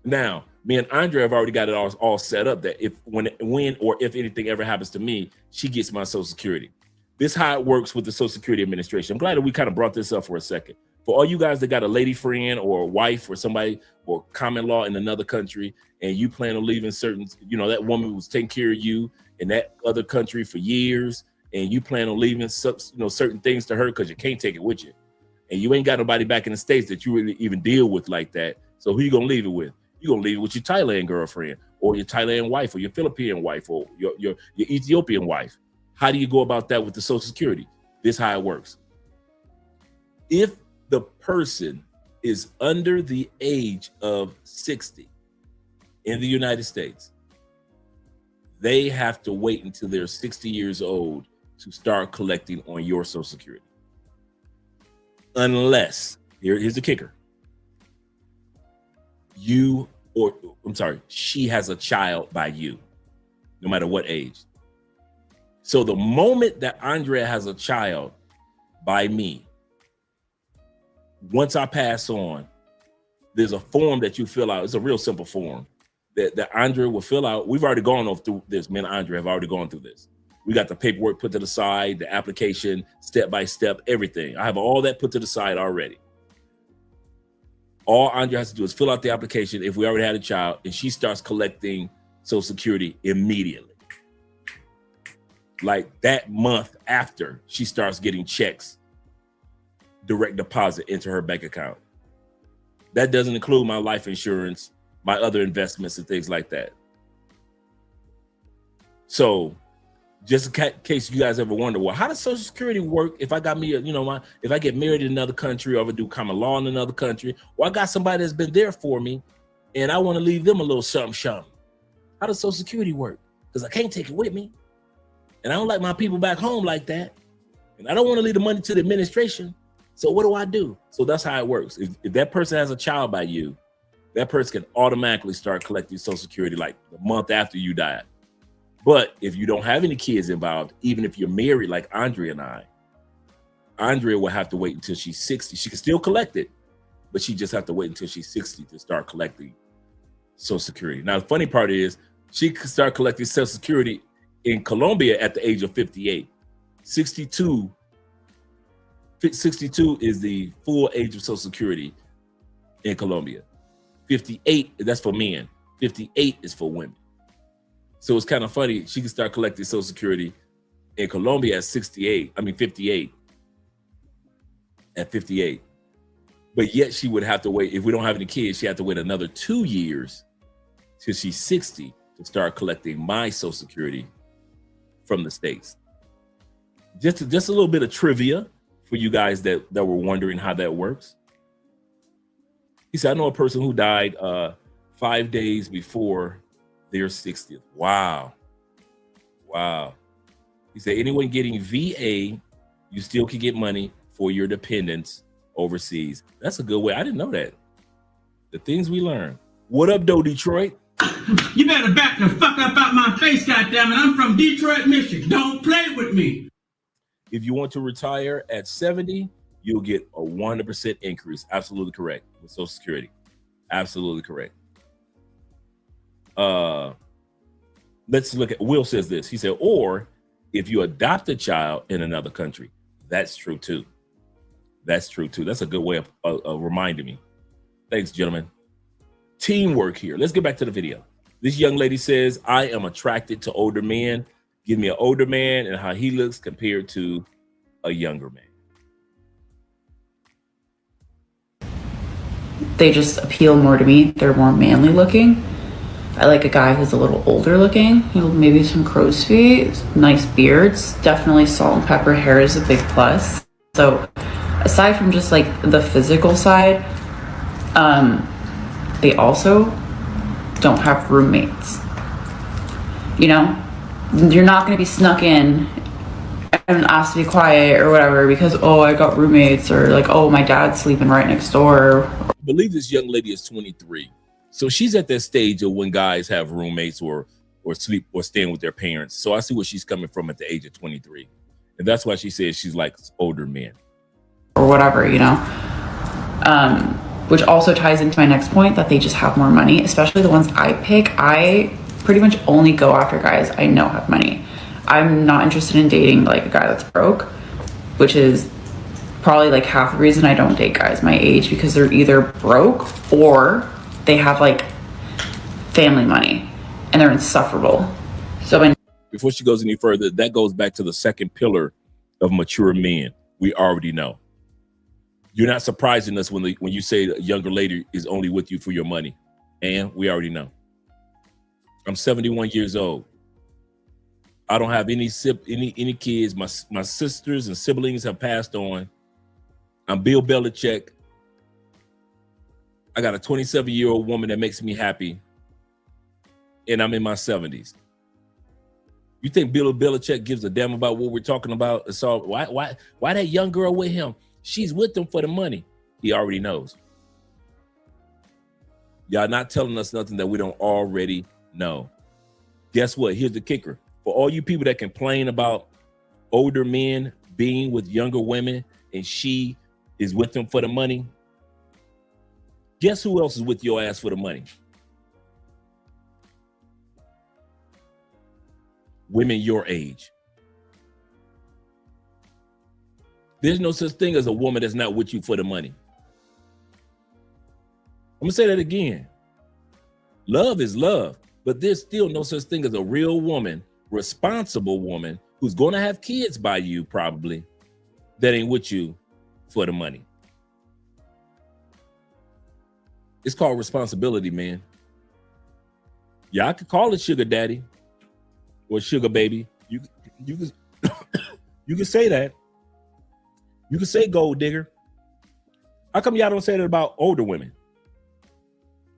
Now, me and Andre have already got it all set up that if when or if anything ever happens to me, she gets my Social Security. This is how it works with the Social Security Administration. I'm glad that we kind of brought this up for a second. For all you guys that got a lady friend or a wife or somebody or common law in another country, and you plan on leaving certain, you know, that woman was taking care of you in that other country for years, and you plan on leaving certain things to her because you can't take it with you. And you ain't got nobody back in the States that you really even deal with like that. So who you gonna leave it with? You're gonna leave it with your Thailand girlfriend or your Thailand wife or your Philippine wife or your Ethiopian wife. How do you go about that with the Social Security? This is how it works. If the person is under the age of 60 in the United States, they have to wait until they're 60 years old to start collecting on your Social Security. Unless, here's the kicker. She has a child by you, no matter what age. So the moment that Andrea has a child by me, once I pass on, there's a form that you fill out. It's a real simple form that Andrea will fill out. We've already gone through this. Me and Andrea have already gone through this. We got the paperwork put to the side, the application, step by step, everything. I have all that put to the side already. All Andrea has to do is fill out the application if we already had a child, and she starts collecting Social Security immediately. Like that month after, she starts getting checks, direct deposit into her bank account. That doesn't include my life insurance, my other investments and things like that. So just in case you guys ever wonder, well, how does Social Security work if I got me, if I get married in another country or ever do common law in another country, or I got somebody that's been there for me and I want to leave them a little something. How does Social Security work? Because I can't take it with me. And I don't like my people back home like that. And I don't want to leave the money to the administration. So what do I do? So that's how it works. If that person has a child by you, that person can automatically start collecting Social Security like the month after you died. But if you don't have any kids involved, even if you're married like Andrea and I, Andrea will have to wait until she's 60. She can still collect it, but she just have to wait until she's 60 to start collecting Social Security. Now, the funny part is she could start collecting Social Security in Colombia at the age of 58. 62 is the full age of Social Security in Colombia. 58, that's for men. 58 is for women. So it's kind of funny. She can start collecting Social Security in Colombia at 58. At 58. But yet she would have to wait. If we don't have any kids, she had to wait another 2 years till she's 60 to start collecting my Social Security from the States. Just a little bit of trivia for you guys that were wondering how that works. He said, I know a person who died 5 days before their 60th. Wow. He said, anyone getting VA, you still can get money for your dependents overseas. That's a good way. I didn't know that. The things we learn. What up, though, Detroit? You better back the fuck up out my face, goddammit. I'm from Detroit, Michigan. Don't play with me. If you want to retire at 70, you'll get a 100% increase. Absolutely correct with Social Security. Absolutely correct. Let's look at, Will says this. He said, or if you adopt a child in another country, that's true too. That's a good way of reminding me. Thanks, gentlemen. Teamwork here. Let's get back to the video. This young lady says, I am attracted to older men. Give me an older man and how he looks compared to a younger man. They just appeal more to me. They're more manly looking. I like a guy who's a little older looking, maybe some crow's feet, nice beards. Definitely salt and pepper hair is a big plus. So aside from just like the physical side, they also don't have roommates. You're not going to be snuck in and asked to be quiet or whatever because, oh, I got roommates, or like, oh, my dad's sleeping right next door. I believe this young lady is 23. So she's at that stage of when guys have roommates or sleep or staying with their parents. So I see where she's coming from at the age of 23. And that's why she says she's like older men. Or whatever, which also ties into my next point that they just have more money, especially the ones I pick. I pretty much only go after guys I know have money. I'm not interested in dating like a guy that's broke, which is probably like half the reason I don't date guys my age, because they're either broke or they have like family money and they're insufferable. So before she goes any further, that goes back to the second pillar of mature men. We already know. You're not surprising us when you say a younger lady is only with you for your money. And we already know. I'm 71 years old. I don't have any kids. My sisters and siblings have passed on. I'm Bill Belichick. I got a 27-year-old woman that makes me happy. And I'm in my 70s. You think Bill Belichick gives a damn about what we're talking about? So why that young girl with him? She's with him for the money. He already knows. Y'all not telling us nothing that we don't already know. Guess what? Here's the kicker. For all you people that complain about older men being with younger women and she is with them for the money, guess who else is with your ass for the money? Women your age. There's no such thing as a woman that's not with you for the money. I'm gonna say that again. Love is love, but there's still no such thing as a real woman, responsible woman who's gonna have kids by you probably, that ain't with you for the money. It's called responsibility, man. Yeah, I could call it sugar daddy or sugar baby. You can you can say that. You can say gold digger. How come y'all don't say that about older women?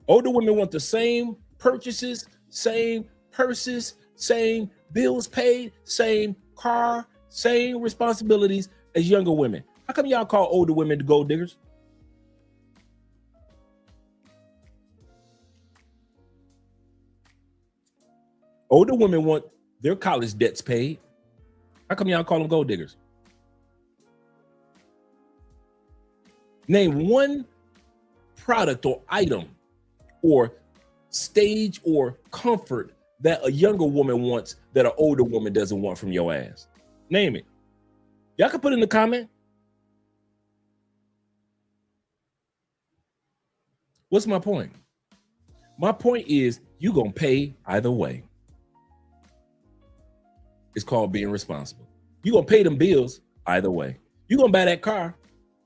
Older women want the same purchases, same purses, same bills paid, same car, same responsibilities as younger women. How come y'all call older women the gold diggers? Older women want their college debts paid. How come y'all call them gold diggers? Name one product or item or stage or comfort that a younger woman wants that an older woman doesn't want from your ass. Name it. Y'all can put it in the comment. What's my point? My point is you're going to pay either way. It's called being responsible. You're going to pay them bills either way. You're going to buy that car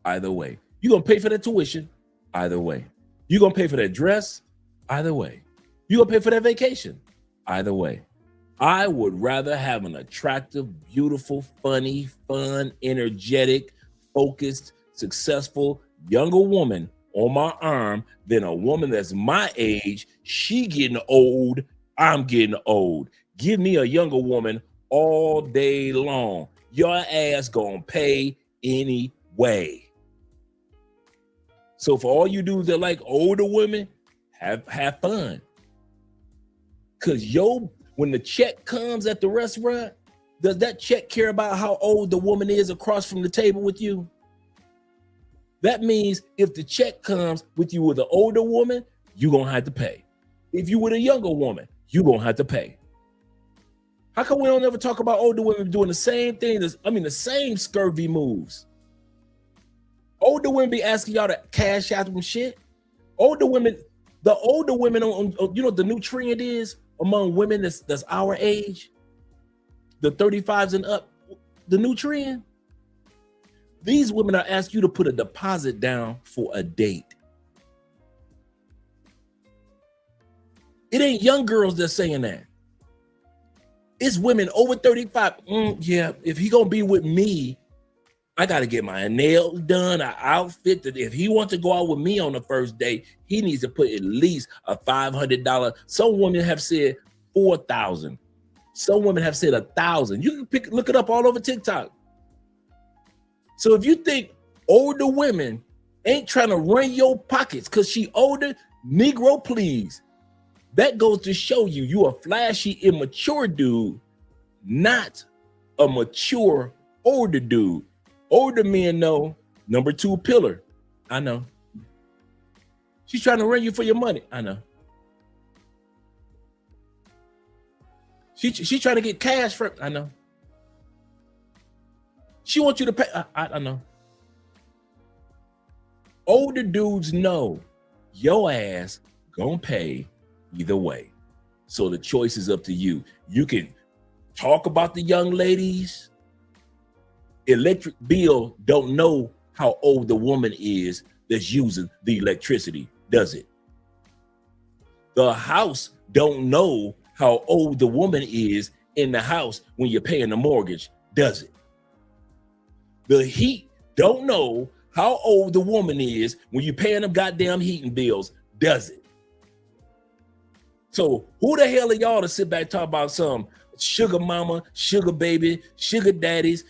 either way. You're going to pay for that tuition either way. You're going to pay for that dress either way. You're going to pay for that vacation either way. I would rather have an attractive, beautiful, funny, fun, energetic, focused, successful, younger woman on my arm than a woman that's my age. She getting old, I'm getting old. Give me a younger woman all day long. Your ass gonna pay anyway. So for all you dudes that like older women, have fun. Cause when the check comes at the restaurant, does that check care about how old the woman is across from the table with you? That means if the check comes with you with an older woman, you're gonna have to pay. If you with a younger woman, you're gonna have to pay. How come we don't ever talk about older women doing the same thing? The same scurvy moves. Older women be asking y'all to cash out them shit. The older women on you know what the new trend is among women that's our age, the 35s and up, the new trend. These women are asking you to put a deposit down for a date. It ain't young girls that's saying that. It's women over 35. Yeah, if he gonna be with me, I gotta get my nails done, an outfit. That if he wants to go out with me on the first date, he needs to put at least a $500. Some women have said $4,000. Some women have said $1,000. You can look it up all over TikTok. So if you think older women ain't trying to run your pockets because she older, Negro, please. That goes to show you a flashy, immature dude, not a mature, older dude. Older men know number 2 pillar. I know. She's trying to run you for your money. I know. She's trying to get cash from. I know. She wants you to pay. I know. Older dudes know your ass gonna pay either way. So the choice is up to you. You can talk about the young ladies. Electric bill don't know how old the woman is that's using the electricity, does it? The house don't know how old the woman is in the house when you're paying the mortgage, does it? The heat don't know how old the woman is when you're paying them goddamn heating bills, does it? So who the hell are y'all to sit back and talk about some sugar mama, sugar baby, sugar daddies,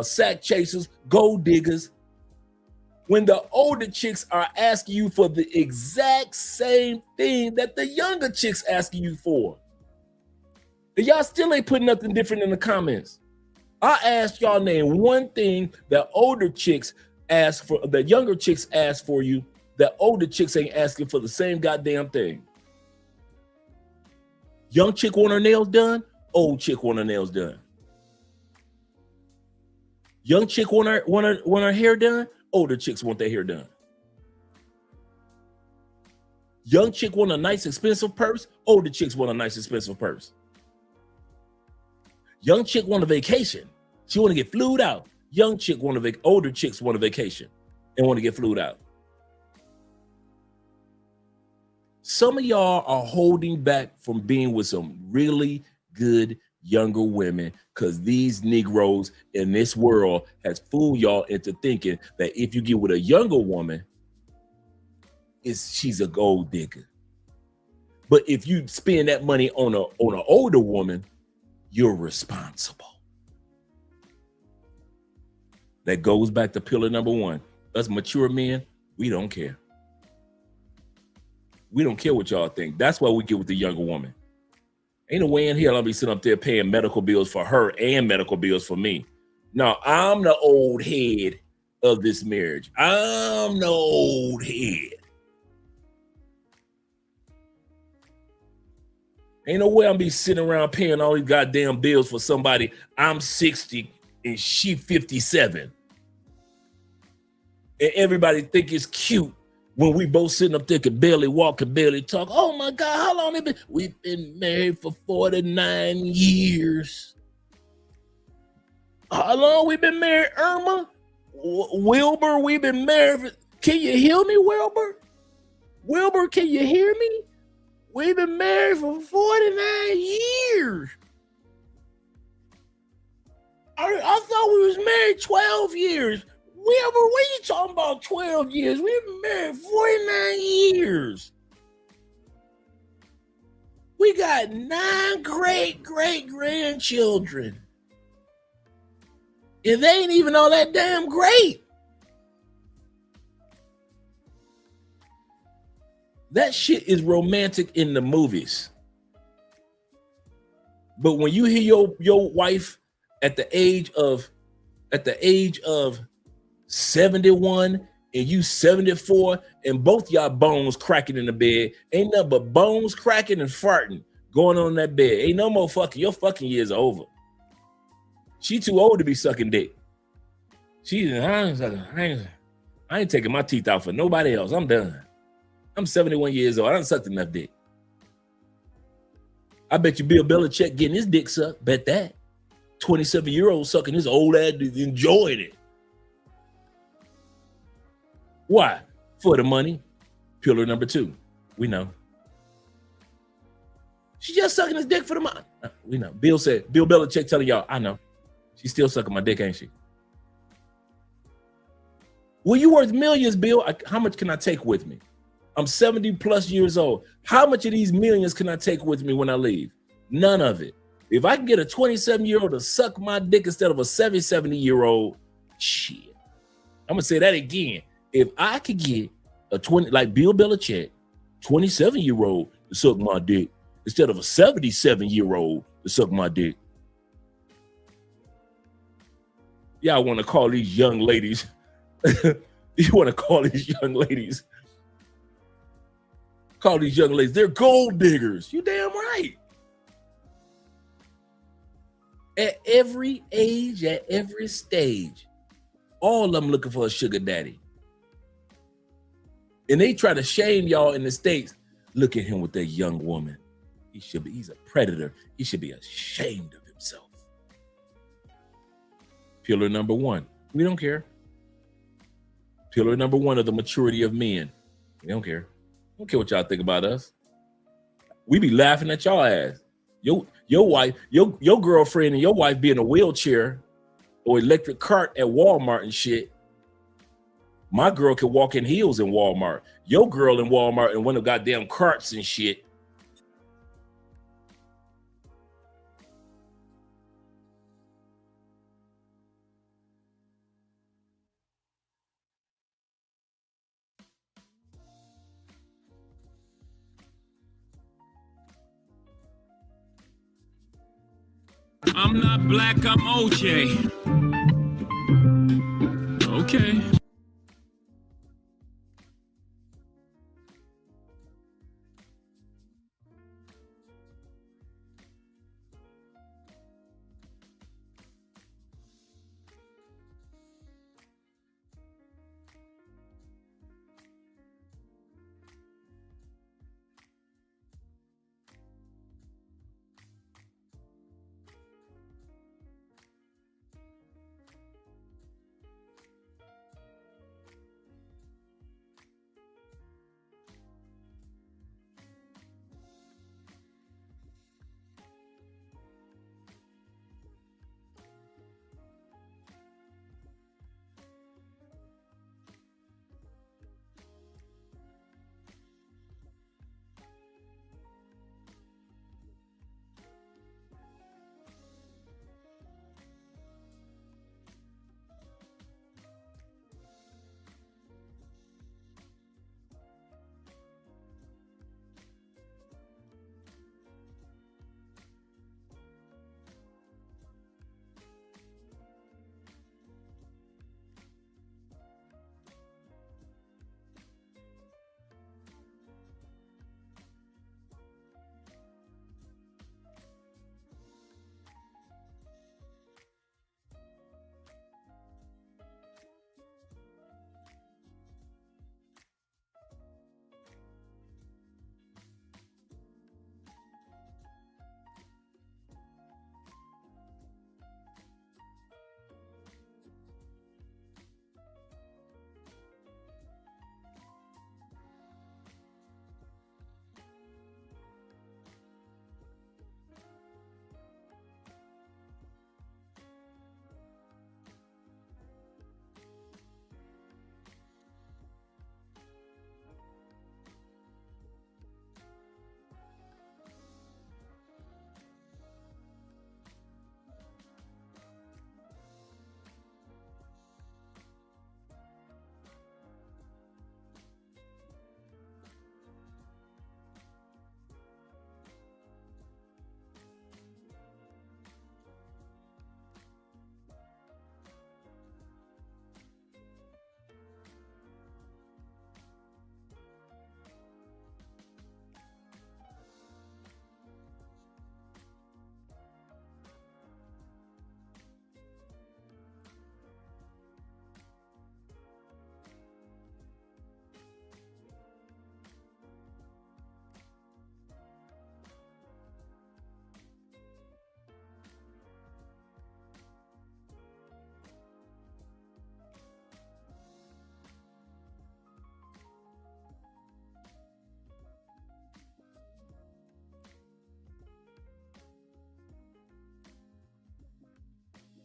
sack chasers, gold diggers, when the older chicks are asking you for the exact same thing that the younger chicks asking you for? And y'all still ain't putting nothing different in the comments. I asked y'all name one thing that older chicks ask for, that younger chicks ask for you, that older chicks ain't asking for the same goddamn thing. Young chick want her nails done, old chick want her nails done. Young chick want her hair done, older chicks want their hair done. Young chick want a nice expensive purse, older chicks want a nice expensive purse. Young chick want a vacation. She want to get flued out. Young chick want a older chicks want a vacation and want to get flued out. Some of y'all are holding back from being with some really good younger women because these Negroes in this world has fooled y'all into thinking that if you get with a younger woman, she's a gold digger. But if you spend that money on an older woman, you're responsible. That goes back to pillar number one. Us mature men, we don't care. We don't care what y'all think. That's why we get with the younger woman. Ain't no way in hell I'll be sitting up there paying medical bills for her and medical bills for me. No, I'm the old head of this marriage. I'm the old head. Ain't no way I'll be sitting around paying all these goddamn bills for somebody. I'm 60 and she 57. And everybody think it's cute when we both sitting up there could barely walk and barely talk. Oh my God, how long it been? We've been married for 49 years. How long we been married, Irma? Wilbur, we've been married for, can you hear me, Wilbur? Wilbur, can you hear me? We've been married for 49 years. I thought we was married 12 years. Wilbur, what are you talking about 12 years? We've been married 49 years. We got 9 great-great-grandchildren. And they ain't even all that damn great. That shit is romantic in the movies. But when you hear your wife at the age of 71 and you 74 and both y'all bones cracking in the bed, ain't nothing but bones cracking and farting going on in that bed. Ain't no more fucking. Your fucking years are over. She too old to be sucking dick. I ain't taking my teeth out for nobody else. I'm done. I'm 71 years old. I done sucked enough dick. I bet you Bill Belichick getting his dick sucked. Bet that. 27-year-old sucking his old ass, enjoying it. Why? For the money. Pillar number 2. We know. She just sucking his dick for the money. We know. Bill Belichick telling y'all, I know. She's still sucking my dick, ain't she? Well, you worth millions, Bill. How much can I take with me? I'm 70 plus years old. How much of these millions can I take with me when I leave? None of it. If I can get a 27-year-old to suck my dick instead of a 70-year-old, shit. I'm gonna say that again. If I could get a 20, like Bill Belichick, 27-year-old to suck my dick instead of a 77-year-old to suck my dick. Y'all want to call these young ladies. You want to call these young ladies. Call these young ladies. They're gold diggers. You damn right. At every age, at every stage, all of them looking for a sugar daddy. And they try to shame y'all in the States. Look at him with that young woman. He's a predator. He should be ashamed of himself. Pillar number 1, we don't care. Pillar number 1 of the maturity of men. We don't care. Don't care what y'all think about us. We be laughing at y'all ass. Your wife, your girlfriend and your wife be in a wheelchair or electric cart at Walmart and shit. My girl can walk in heels in Walmart. Your girl in Walmart and one of the goddamn carts and shit. I'm not black, I'm OJ. Okay.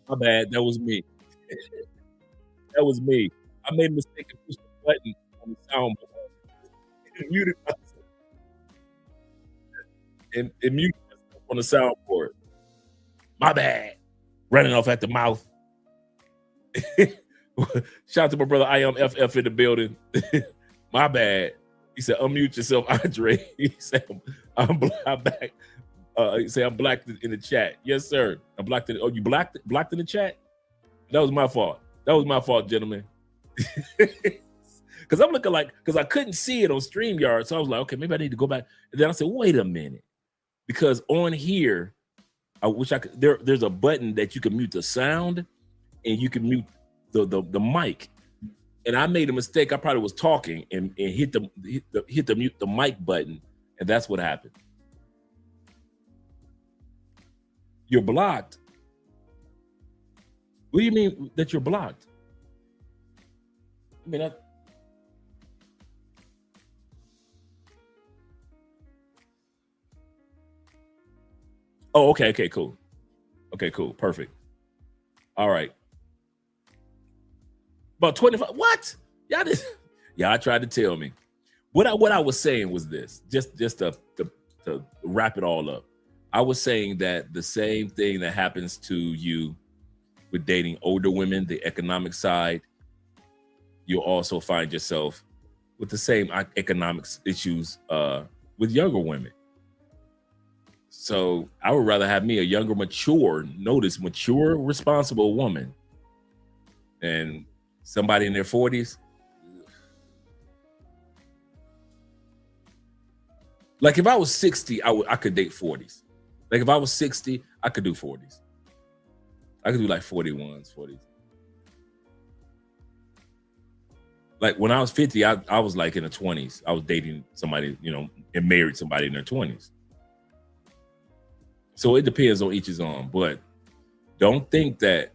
My bad. That was me. That was me. I made a mistake and pushed the button on the sound board. It muted myself. It muted myself on the soundboard. My bad. Running off at the mouth. Shout out to my brother I am FF in the building. My bad. He said, unmute yourself, Andre. He said, I'm back. He said, I'm blacked in the chat. Yes, sir. I'm blacked in. Oh, you blocked in the chat? That was my fault. That was my fault, gentlemen. Because I'm looking like, because I couldn't see it on StreamYard. So I was like, okay, maybe I need to go back. And then I said, wait a minute. Because on here, I wish I could, there's a button that you can mute the sound and you can mute the mic. And I made a mistake. I probably was talking and hit the mute the mic button. And that's what happened. You're blocked. What do you mean that you're blocked? I mean, oh, okay, cool. Okay, cool, perfect. All right. About 25, what? Y'all tried to tell me. What I was saying was this, just to wrap it all up. I was saying that the same thing that happens to you with dating older women, the economic side, you'll also find yourself with the same economics issues with younger women. So I would rather have me a younger, mature, responsible woman than somebody in their 40s. Like if I was 60, I could date 40s. Like if I was 60, I could do 40s. I could do like 41s, 40s. Like when I was 50, I was like in the 20s. I was dating somebody, and married somebody in their 20s. So it depends on each his own. But don't think that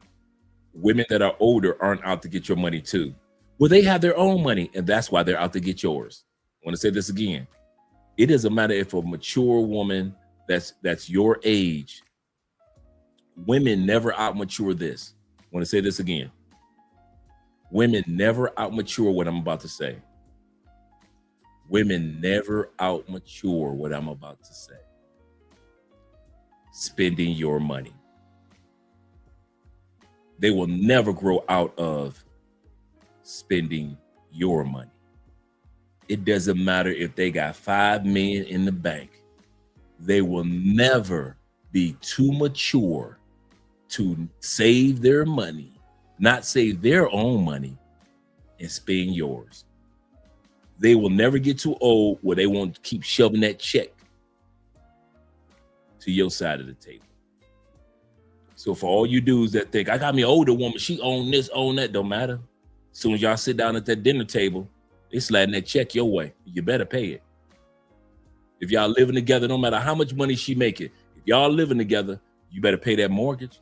women that are older aren't out to get your money too. Well, they have their own money, and that's why they're out to get yours. I want to say this again. It doesn't matter if a mature woman that's your age. Women never outmature this. I want to say this again. Women never outmature what I'm about to say. Women never outmature what I'm about to say. Spending your money. They will never grow out of spending your money. It doesn't matter if they got $5 million in the bank. They will never be too mature to save their money, not save their own money, and spend yours. They will never get too old where they won't keep shoving that check to your side of the table. So for all you dudes that think, I got me an older woman, she own this, own that, don't matter. As soon as y'all sit down at that dinner table, they sliding that check your way. You better pay it. If y'all living together, no matter how much money she making, if y'all living together, you better pay that mortgage.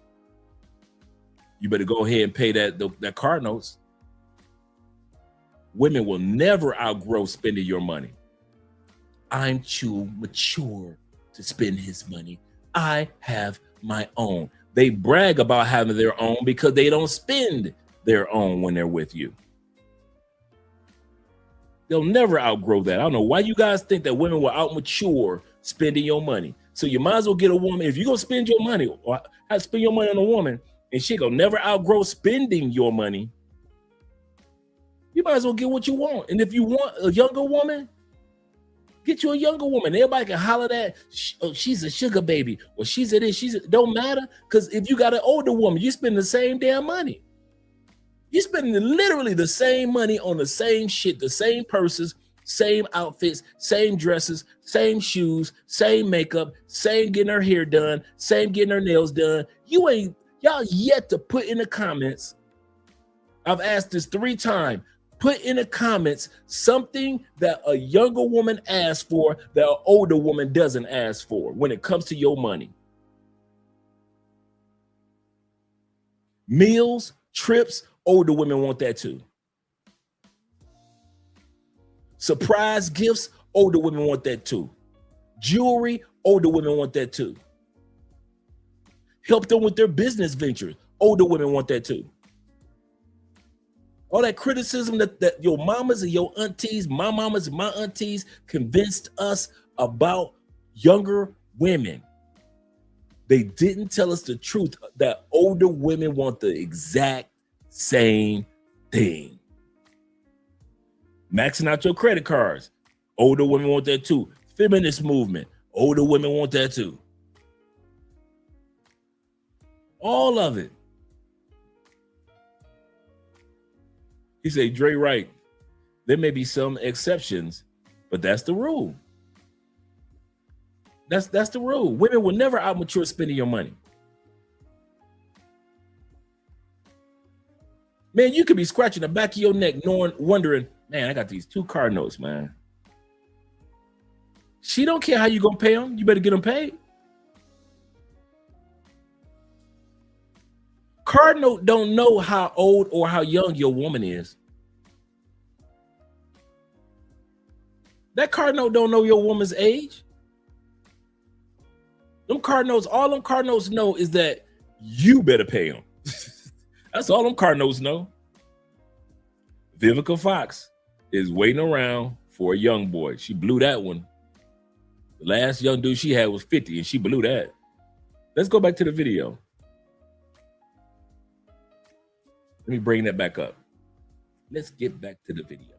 You better go ahead and pay that car notes. Women will never outgrow spending your money. I'm too mature to spend his money. I have my own. They brag about having their own because they don't spend their own when they're with you. They'll never outgrow that. I don't know why you guys think that women will outmature spending your money. So you might as well get a woman. If you're going to spend your money, or spend your money on a woman, and she gonna never outgrow spending your money, you might as well get what you want. And if you want a younger woman, get you a younger woman. Everybody can holler that she's a sugar baby, or she's a this, don't matter. Because if you got an older woman, you spend the same damn money. You're spending literally the same money on the same shit, the same purses, same outfits, same dresses, same shoes, same makeup, same getting her hair done, same getting her nails done. Y'all yet to put in the comments. I've asked this 3 times. Put in the comments something that a younger woman asks for that an older woman doesn't ask for when it comes to your money. Meals, trips, older women want that too. Surprise gifts, older women want that too. Jewelry, older women want that too. Help them with their business ventures, older women want that too. All that criticism that your mamas and your aunties, my mamas and my aunties convinced us about younger women. They didn't tell us the truth that older women want the exact same thing. Maxing out your credit cards, older women want that too. Feminist movement, older women want that too. All of it. He said, Dre right. There may be some exceptions, but that's the rule. That's the rule. Women will never outmature spending your money. Man, you could be scratching the back of your neck, wondering, man, I got these 2 car notes, man. She don't care how you gonna pay them. You better get them paid. Car note don't know how old or how young your woman is. That car note don't know your woman's age. Them car notes, all them car notes know is that you better pay them. That's all them car notes know. Vivica Fox is waiting around for a young boy. She blew that one. The last young dude she had was 50 and she blew that. Let's go back to the video. Let me bring that back up. Let's get back to the video.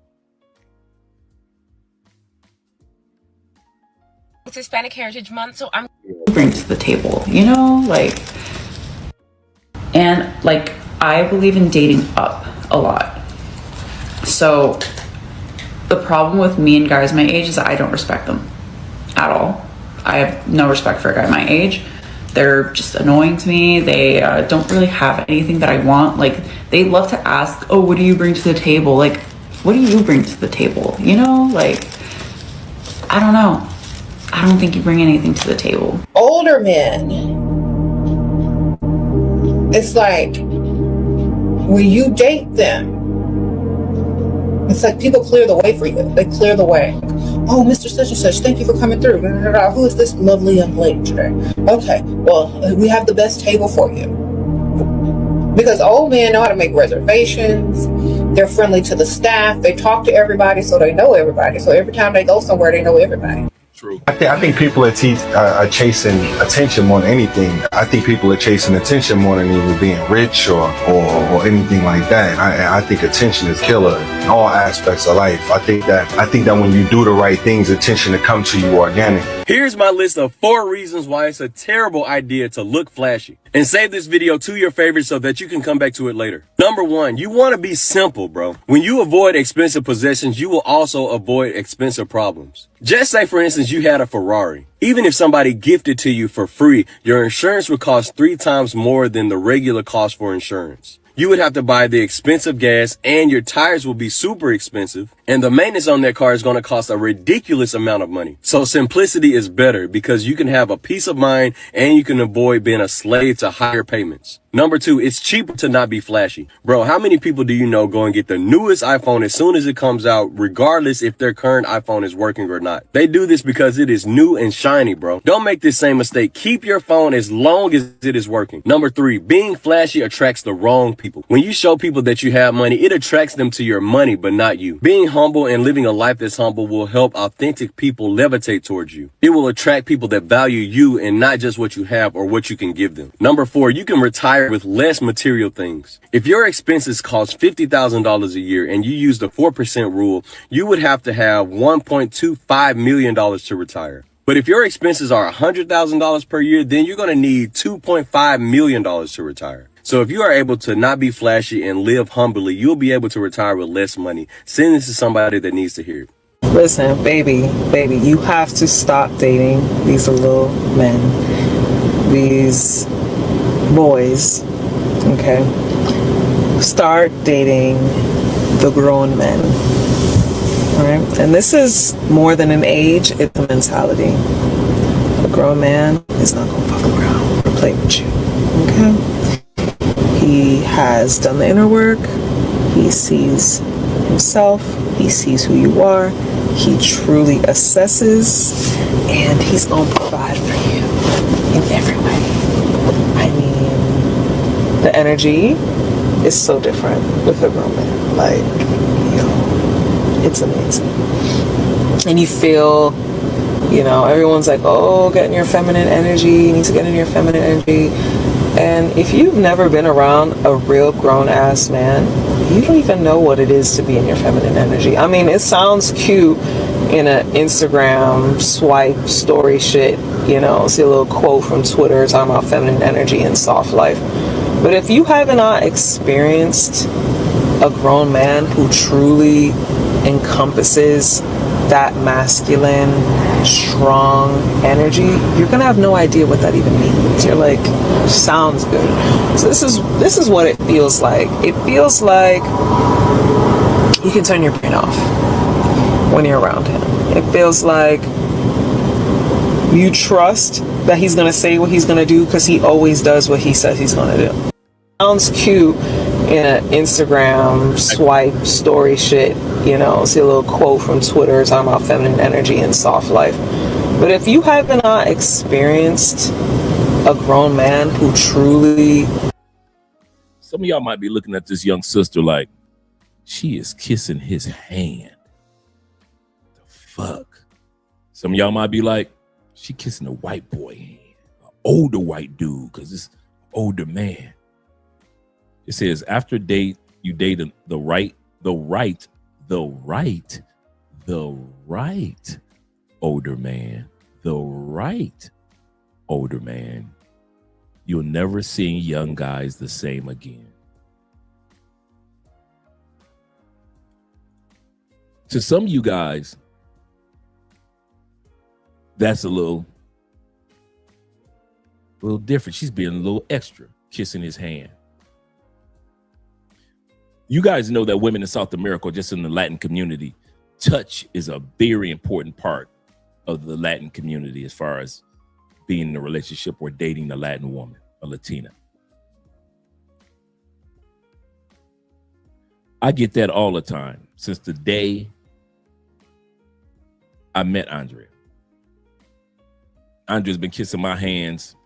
It's Hispanic Heritage Month, so I'm... Yeah, bring to the table, you know, like, and like, I believe in dating up a lot. So the problem with me and guys my age is that I don't respect them at all. I have no respect for a guy my age. They're just annoying to me. They don't really have anything that I want. Like, they love to ask, oh, what do you bring to the table? Like, what do you bring to the table? You know, like, I don't know. I don't think you bring anything to the table. Older men, it's like when you date them, it's like people clear the way for you. They clear the way. Oh, Mr. Such and Such, thank you for coming through. Who is this lovely young lady today? Okay, well, we have the best table for you. Because old men know how to make reservations. They're friendly to the staff. They talk to everybody, so they know everybody. So every time they go somewhere, they know everybody. True. I think people are chasing attention more than anything. I think people are chasing attention more than even being rich or anything like that. I think attention is killer in all aspects of life. I think that when you do the right things, attention to come to you organically. Here's my list of 4 reasons why it's a terrible idea to look flashy. And save this video to your favorites so that you can come back to it later. Number 1, you want to be simple, bro. When you avoid expensive possessions, you will also avoid expensive problems. Just say, for instance, you had a Ferrari. Even if somebody gifted to you for free, your insurance would cost 3 times more than the regular cost for insurance. You would have to buy the expensive gas, and your tires will be super expensive, and the maintenance on that car is going to cost a ridiculous amount of money. So simplicity is better because you can have a peace of mind and you can avoid being a slave to higher payments. Number 2, it's cheaper to not be flashy. Bro, how many people do you know go and get the newest iPhone as soon as it comes out, regardless if their current iPhone is working or not? They do this because it is new and shiny, bro. Don't make this same mistake. Keep your phone as long as it is working. Number 3, being flashy attracts the wrong people. When you show people that you have money, it attracts them to your money, but not you. Being humble and living a life that's humble will help authentic people levitate towards you. It will attract people that value you and not just what you have or what you can give them. Number 4, you can retire with less material things. If your expenses cost $50,000 a year and you use the 4% rule, you would have to have $1.25 million to retire. But if your expenses are $100,000 per year, then you're going to need $2.5 million to retire. So if you are able to not be flashy and live humbly, you'll be able to retire with less money. Send this to somebody that needs to hear it. Listen, baby, you have to stop dating these little men, these boys, okay? Start dating the grown men, all right? And this is more than an age, it's a mentality. A grown man is not gonna fuck around or play with you, okay? He has done the inner work, he sees himself, he sees who you are, he truly assesses, and he's gonna provide for you in every way. I mean, the energy is so different with a grown man. Like, it's amazing. And you feel, everyone's like, oh, get in your feminine energy, you need to get in your feminine energy. And if you've never been around a real grown-ass man, you don't even know what it is to be in your feminine energy. I mean, it sounds cute in an Instagram swipe story shit, see a little quote from Twitter talking about feminine energy and soft life. But if you have not experienced a grown man who truly encompasses that masculine, strong energy, you're gonna have no idea what that even means. You're like, sounds good. So this is what it feels like. It feels like you can turn your brain off when you're around him. It feels like you trust that he's gonna say what he's gonna do because he always does what he says he's gonna do. Sounds cute in an Instagram swipe story shit, see a little quote from Twitter talking about feminine energy and soft life. But if you have not experienced a grown man who truly... Some of y'all might be looking at this young sister like, she is kissing his hand. The fuck? Some of y'all might be like, she kissing a white boy hand. An older white dude, because it's an older man. It says after you date the right older man, the right older man. You'll never see young guys the same again. To some of you guys, that's a little different. She's being a little extra, kissing his hand. You guys know that women in South America, just in the Latin community, touch is a very important part of the Latin community as far as being in a relationship or dating a Latin woman, a Latina. I get that all the time since the day I met Andrea. Andrea's been kissing my hands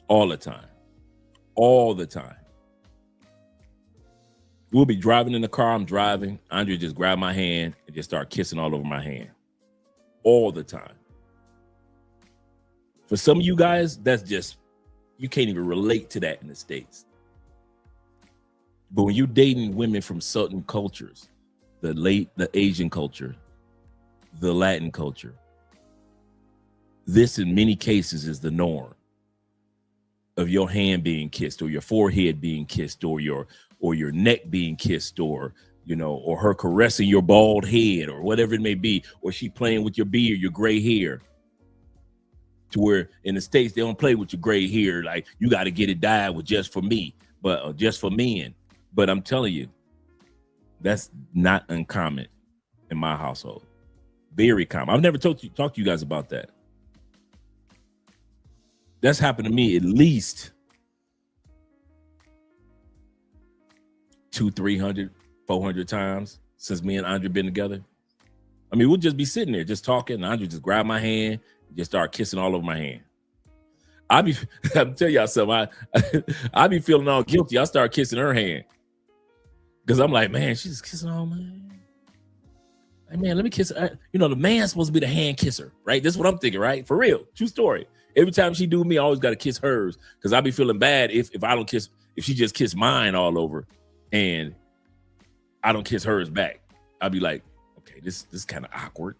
all the time. All the time. We'll be driving in the car, I'm driving. Andrea just grabbed my hand and just start kissing all over my hand. All the time. For some of you guys, that's just, you can't even relate to that in the States. But when you're dating women from certain cultures, the Asian culture, the Latin culture, this in many cases is the norm of your hand being kissed, or your forehead being kissed, or your neck being kissed, or or her caressing your bald head, or whatever it may be, or she playing with your beard, your gray hair. To where in the States they don't play with your gray hair, like you got to get it dyed with just for me, but just for men. But I'm telling you, that's not uncommon in my household. Very common. I've never talked to you guys about that. That's happened to me at least 200, 300, 400 times since me and Andrea been together. I mean, we'll just be sitting there just talking, and Andrea just grab my hand and just start kissing all over my hand. I'm tell y'all something. I be feeling all guilty. I start kissing her hand because I'm like, man, she's kissing all my hand. Hey, man, let me kiss her. The man's supposed to be the hand kisser, right? That's what I'm thinking, right? For real, true story. Every time she do me, I always got to kiss hers because I be feeling bad if I don't kiss, if she just kiss mine all over and I don't kiss hers back. I'll be like, okay, this is kind of awkward.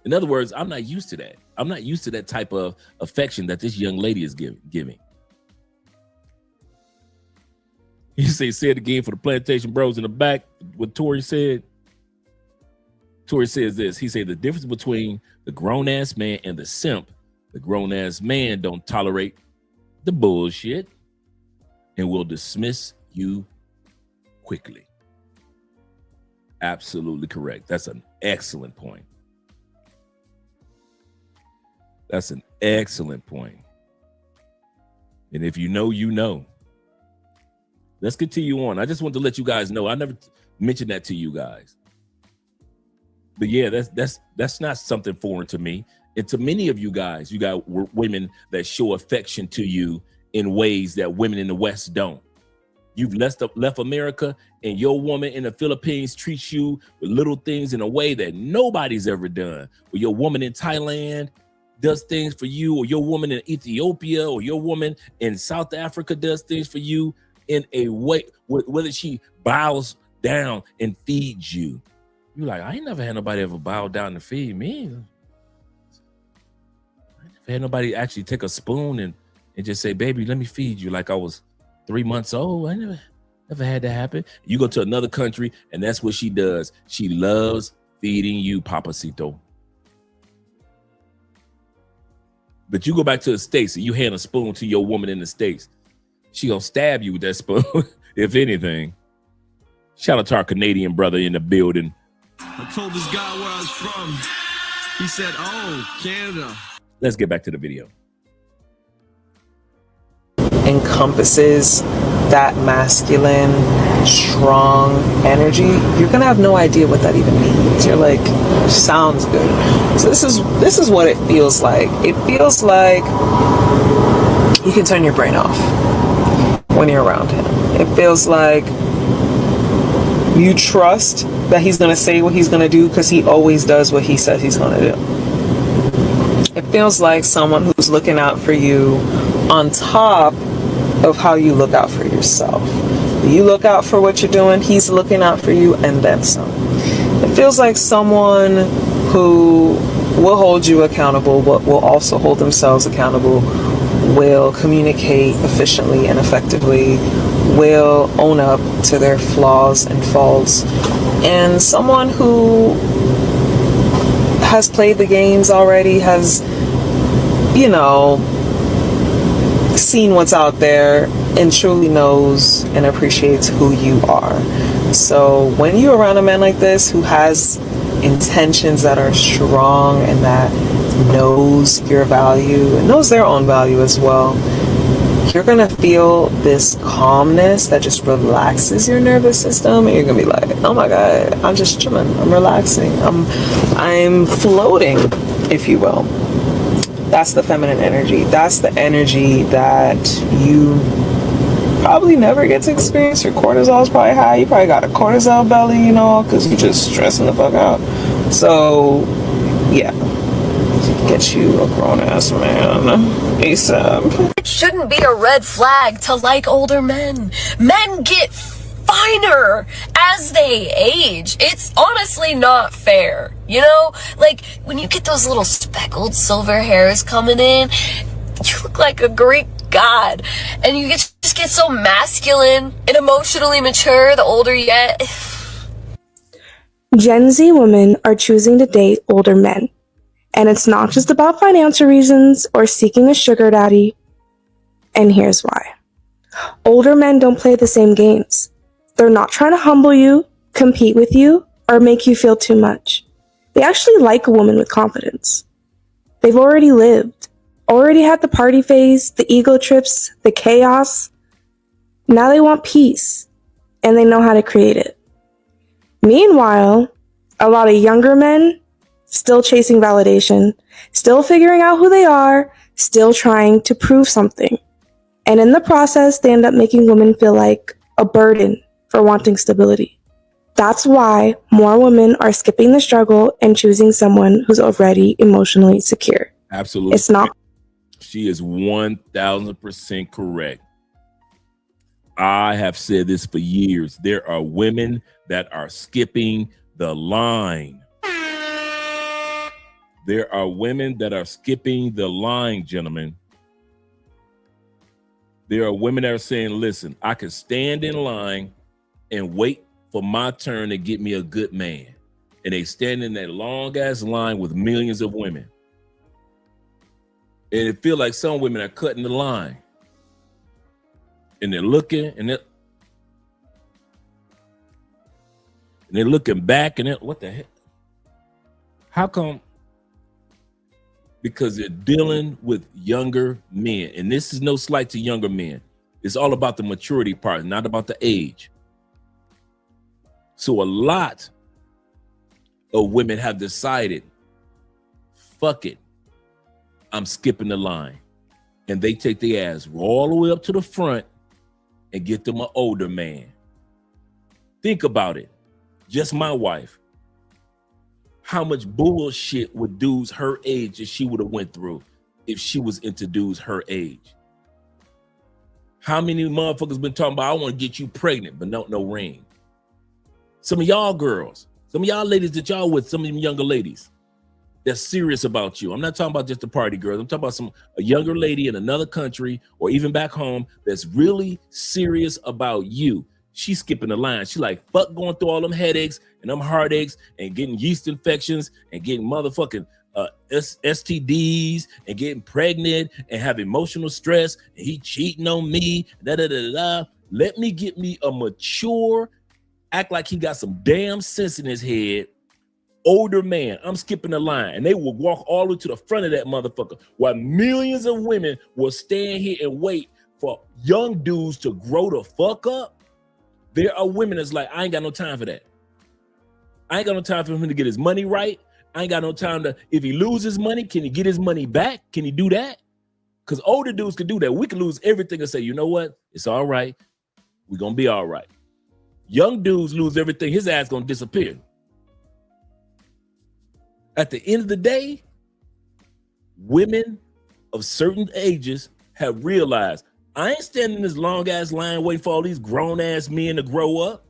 In other words, I'm not used to that. I'm not used to that type of affection that this young lady is giving. You say it again for the Plantation Bros in the back. What Tori said. Tori says this. He said the difference between the grown-ass man and the simp, the grown-ass man don't tolerate the bullshit and will dismiss you quickly. Absolutely correct. That's an excellent point. That's an excellent point. And if you know, you know. Let's continue on. I just want to let you guys know. I never mentioned that to you guys. But yeah, that's not something foreign to me. And to many of you guys, you got women that show affection to you in ways that women in the West don't. You've left America, and your woman in the Philippines treats you with little things in a way that nobody's ever done. Or your woman in Thailand does things for you, or your woman in Ethiopia, or your woman in South Africa does things for you in a way, whether she bows down and feeds you. You're like, I ain't never had nobody ever bow down to feed me. I never had nobody actually take a spoon and just say, baby, let me feed you like I was 3 months old. I never had that happen. You go to another country and that's what she does. She loves feeding you, Papacito. But you go back to the States and you hand a spoon to your woman in the States. She gonna stab you with that spoon, if anything. Shout out to our Canadian brother in the building. I told this guy where I was from. He said, oh, Canada. Let's get back to the video. Encompasses that masculine, strong energy, you're gonna have no idea what that even means. You're like, sounds good. So this is what it feels like. It feels like you can turn your brain off when you're around him. It feels like you trust that he's gonna say what he's gonna do because he always does what he says he's gonna do. It feels like someone who's looking out for you on top of how you look out for yourself. You look out for what you're doing, he's looking out for you, and then some. It feels like someone who will hold you accountable, but will also hold themselves accountable, will communicate efficiently and effectively, will own up to their flaws and faults, and someone who has played the games already, has, you know, seen what's out there and truly knows and appreciates who you are. So when you're around a man like this who has intentions that are strong and that knows your value and knows their own value as well, you're gonna feel this calmness that just relaxes your nervous system, and you're gonna be like, oh my god, I'm just chilling, I'm relaxing, I'm floating, if you will. That's the feminine energy. That's the energy that you probably never get to experience. Your cortisol is probably high. You probably got a cortisol belly, you know, because you're just stressing the fuck out. So, yeah. Get you a grown-ass man ASAP. It shouldn't be a red flag to like older men. Men get finer as they age. It's honestly not fair, you know? Like, when you get those little speckled silver hairs coming in, you look like a Greek god. And you just get so masculine and emotionally mature the older you get. Gen Z women are choosing to date older men. And it's not just about financial reasons or seeking a sugar daddy. And here's why. Older men don't play the same games. They're not trying to humble you, compete with you, or make you feel too much. They actually like a woman with confidence. They've already lived, already had the party phase, the ego trips, the chaos. Now they want peace, and they know how to create it. Meanwhile, a lot of younger men still chasing validation, still figuring out who they are, still trying to prove something. And in the process, they end up making women feel like a burden for wanting stability. That's why more women are skipping the struggle and choosing someone who's already emotionally secure. Absolutely. It's not. She is 1000% correct. I have said this for years. There are women that are skipping the line. There are women that are skipping the line, gentlemen. There are women that are saying, listen, I can stand in line and wait for my turn to get me a good man. And they stand in that long ass line with millions of women. And it feels like some women are cutting the line. And they're looking and they're looking back and what the heck? How come? Because they're dealing with younger men. And this is no slight to younger men. It's all about the maturity part, not about the age. So a lot of women have decided, fuck it, I'm skipping the line. And they take their ass all the way up to the front and get them an older man. Think about it. Just my wife. How much bullshit would dudes her age that she would have went through if she was into dudes her age? How many motherfuckers been talking about, I want to get you pregnant, but no ring? Some of y'all girls, some of y'all ladies that y'all with, some of them younger ladies that's serious about you. I'm not talking about just the party girls. I'm talking about a younger lady in another country or even back home that's really serious about you. She's skipping the line. She like, fuck going through all them headaches and them heartaches and getting yeast infections and getting motherfucking STDs and getting pregnant and have emotional stress and he cheating on me. Let me get me a mature, act like he got some damn sense in his head, older man. I'm skipping the line. And they will walk all the way to the front of that motherfucker while millions of women will stand here and wait for young dudes to grow the fuck up. There are women that's like, I ain't got no time for that. I ain't got no time for him to get his money right. I ain't got no time to, if he loses money, can he get his money back? Can he do that? Because older dudes can do that. We can lose everything and say, you know what? It's all right. We're going to be all right. Young dudes lose everything. His ass going to disappear. At the end of the day, women of certain ages have realized, I ain't standing in this long ass line waiting for all these grown ass men to grow up.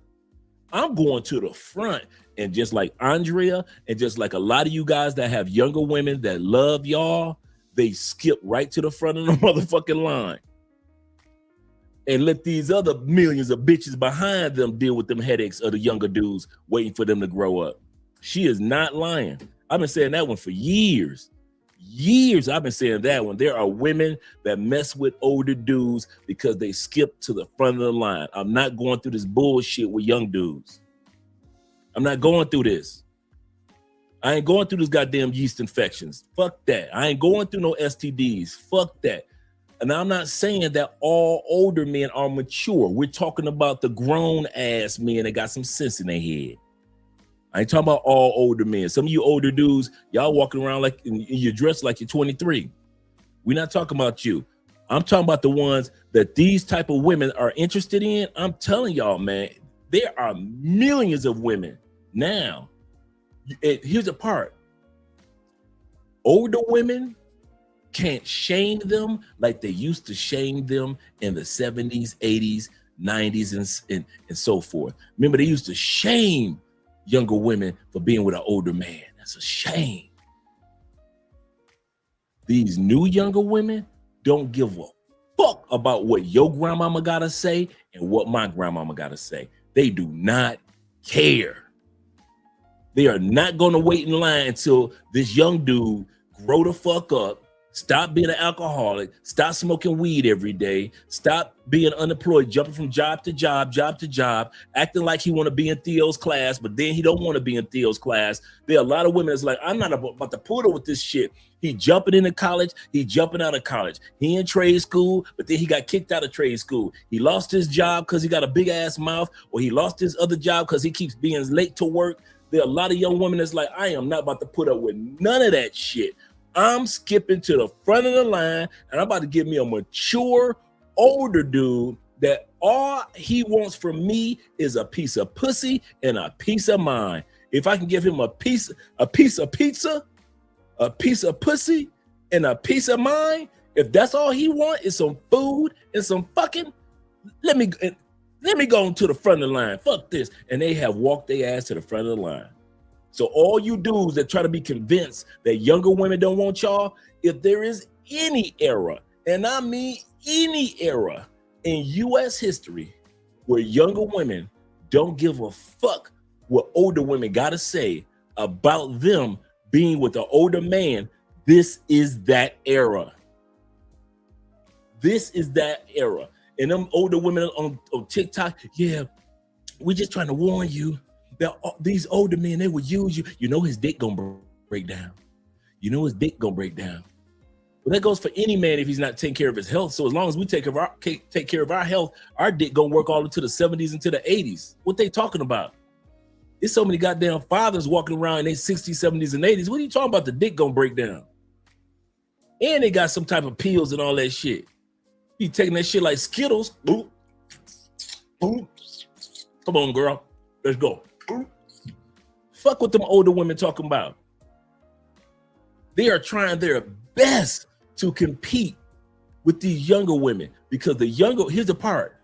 I'm going to the front And just like Andrea, and just like a lot of you guys that have younger women that love y'all, they skip right to the front of the motherfucking line and let these other millions of bitches behind them deal with them headaches of the younger dudes waiting for them to grow up. She is not lying. I've been saying that one for years. I've been saying that one. There are women that mess with older dudes because they skip to the front of the line. I'm not going through this bullshit with young dudes. I'm not going through this. I ain't going through this goddamn yeast infections. Fuck that. I ain't going through no STDs. Fuck that. And I'm not saying that all older men are mature. We're talking about the grown ass men that got some sense in their head. I ain't talking about all older men. Some of you older dudes, y'all walking around like you're dressed like you're 23. We're not talking about you. I'm talking about the ones that these type of women are interested in. I'm telling y'all, man, there are millions of women now. Here's the part. Older women can't shame them like they used to shame them in the 70s, 80s, 90s, and so forth. Remember, they used to shame younger women for being with an older man. That's a shame. These new younger women don't give a fuck about what your grandmama gotta say and what my grandmama gotta say. They do not care. They are not gonna wait in line until this young dude grow the fuck up, stop being an alcoholic, stop smoking weed every day, stop being unemployed, jumping from job to job, acting like he want to be in Theo's class, but then he don't want to be in Theo's class. There are a lot of women that's like, I'm not about to put up with this shit. He jumping into college, he jumping out of college. He in trade school, but then he got kicked out of trade school. He lost his job because he got a big ass mouth, or he lost his other job because he keeps being late to work. There are a lot of young women that's like, I am not about to put up with none of that shit. I'm skipping to the front of the line and I'm about to give me a mature, older dude that all he wants from me is a piece of pussy and a piece of mind. If I can give him a piece of pizza, a piece of pussy, and a piece of mind, if that's all he wants is some food and some fucking, let me go to the front of the line. Fuck this. And they have walked their ass to the front of the line. So all you dudes that try to be convinced that younger women don't want y'all, if there is any era, and I mean any era in U.S. history where younger women don't give a fuck what older women gotta say about them being with an older man, this is that era. This is that era. And them older women on TikTok, yeah, we just trying to warn you. These older men, they will use you. You know his dick gonna break down. You know his dick gonna break down. Well, that goes for any man if he's not taking care of his health. So as long as we take care of our health, our dick gonna work all into the 70s and to the 80s. What they talking about? There's so many goddamn fathers walking around in their 60s, 70s, and 80s. What are you talking about? The dick gonna break down. And they got some type of pills and all that shit. You taking that shit like Skittles. Boop. Boop. Come on, girl. Let's go. Fuck what them older women talking about. They are trying their best to compete with these younger women because here's the part.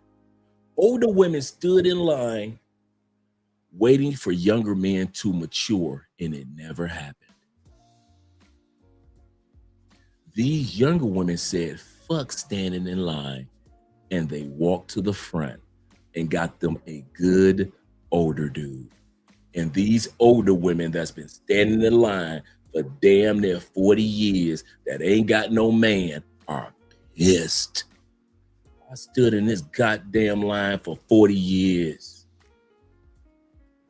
Older women stood in line waiting for younger men to mature, and it never happened. These younger women said, fuck standing in line, and they walked to the front and got them a good older dude. And these older women that's been standing in line for damn near 40 years that ain't got no man are pissed. I stood in this goddamn line for 40 years.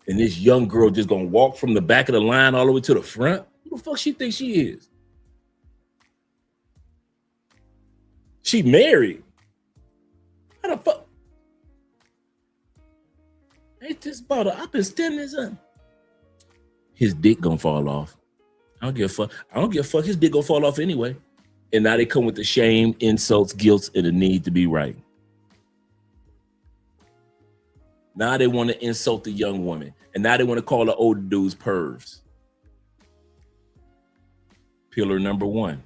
And this young girl just gonna walk from the back of the line all the way to the front? Who the fuck she thinks she is? She married. How the fuck? Ain't this about I've been standing this up. His dick gonna fall off. I don't give a fuck. His dick gonna fall off anyway. And now they come with the shame, insults, guilt, and the need to be right. Now they want to insult the young woman. And now they want to call the older dudes pervs. Pillar number one.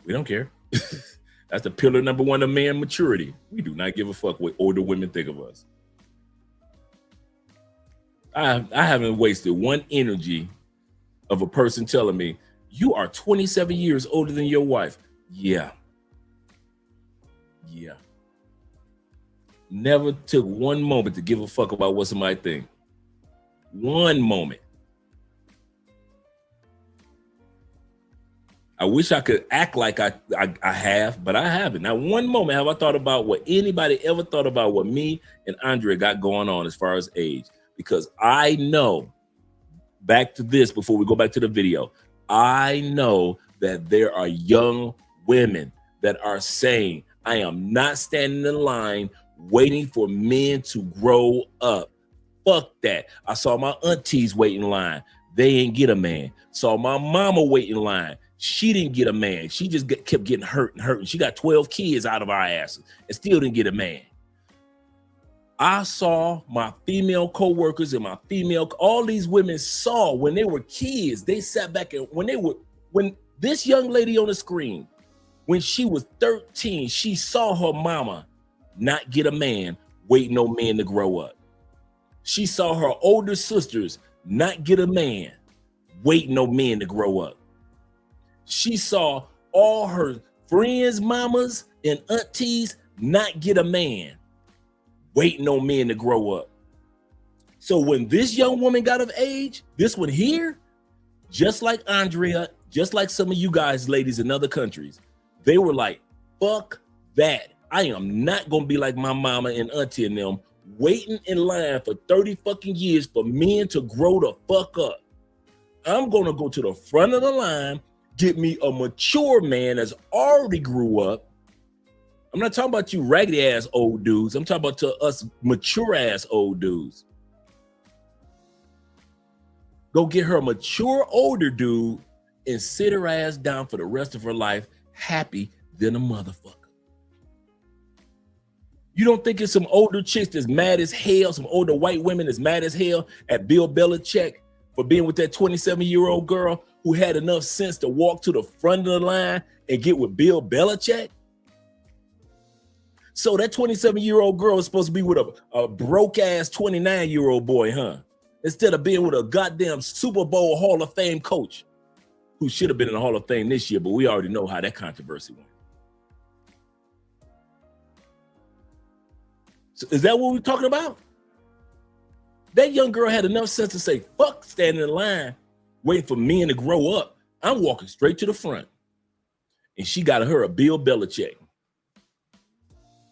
We don't care. That's the pillar number one of man maturity. We do not give a fuck what older women think of us. I haven't wasted one energy of a person telling me, you are 27 years older than your wife. Yeah. Never took one moment to give a fuck about what somebody think. One moment. I wish I could act like I have, but I haven't. Not one moment have I thought about what anybody ever thought about what me and Andrea got going on as far as age. Because I know, back to this before we go back to the video, I know that there are young women that are saying, I am not standing in line waiting for men to grow up. Fuck that. I saw my aunties wait in line. They ain't get a man. Saw my mama wait in line. She didn't get a man. She just kept getting hurt and hurt. And she got 12 kids out of our asses and still didn't get a man. I saw my female co-workers and my all these women saw when they were kids, they sat back and when this young lady on the screen, when she was 13, she saw her mama not get a man, waiting on men to grow up. She saw her older sisters not get a man, waiting on men to grow up. She saw all her friends' mamas and aunties not get a man, waiting on men to grow up. So when this young woman got of age, this one here, just like Andrea, just like some of you guys, ladies in other countries, they were like, fuck that. I am not going to be like my mama and auntie and them, waiting in line for 30 fucking years for men to grow the fuck up. I'm going to go to the front of the line, get me a mature man that's already grew up. I'm not talking about you raggedy ass old dudes. I'm talking about to us mature ass old dudes. Go get her a mature older dude and sit her ass down for the rest of her life, happy than a motherfucker. You don't think it's some older chicks that's mad as hell, some older white women that's mad as hell at Bill Belichick for being with that 27-year-old girl who had enough sense to walk to the front of the line and get with Bill Belichick? So that 27-year-old girl is supposed to be with a broke-ass 29-year-old boy, huh? Instead of being with a goddamn Super Bowl Hall of Fame coach who should have been in the Hall of Fame this year, but we already know how that controversy went. So is that what we're talking about? That young girl had enough sense to say, fuck standing in line, waiting for men to grow up. I'm walking straight to the front. And she got her a Bill Belichick.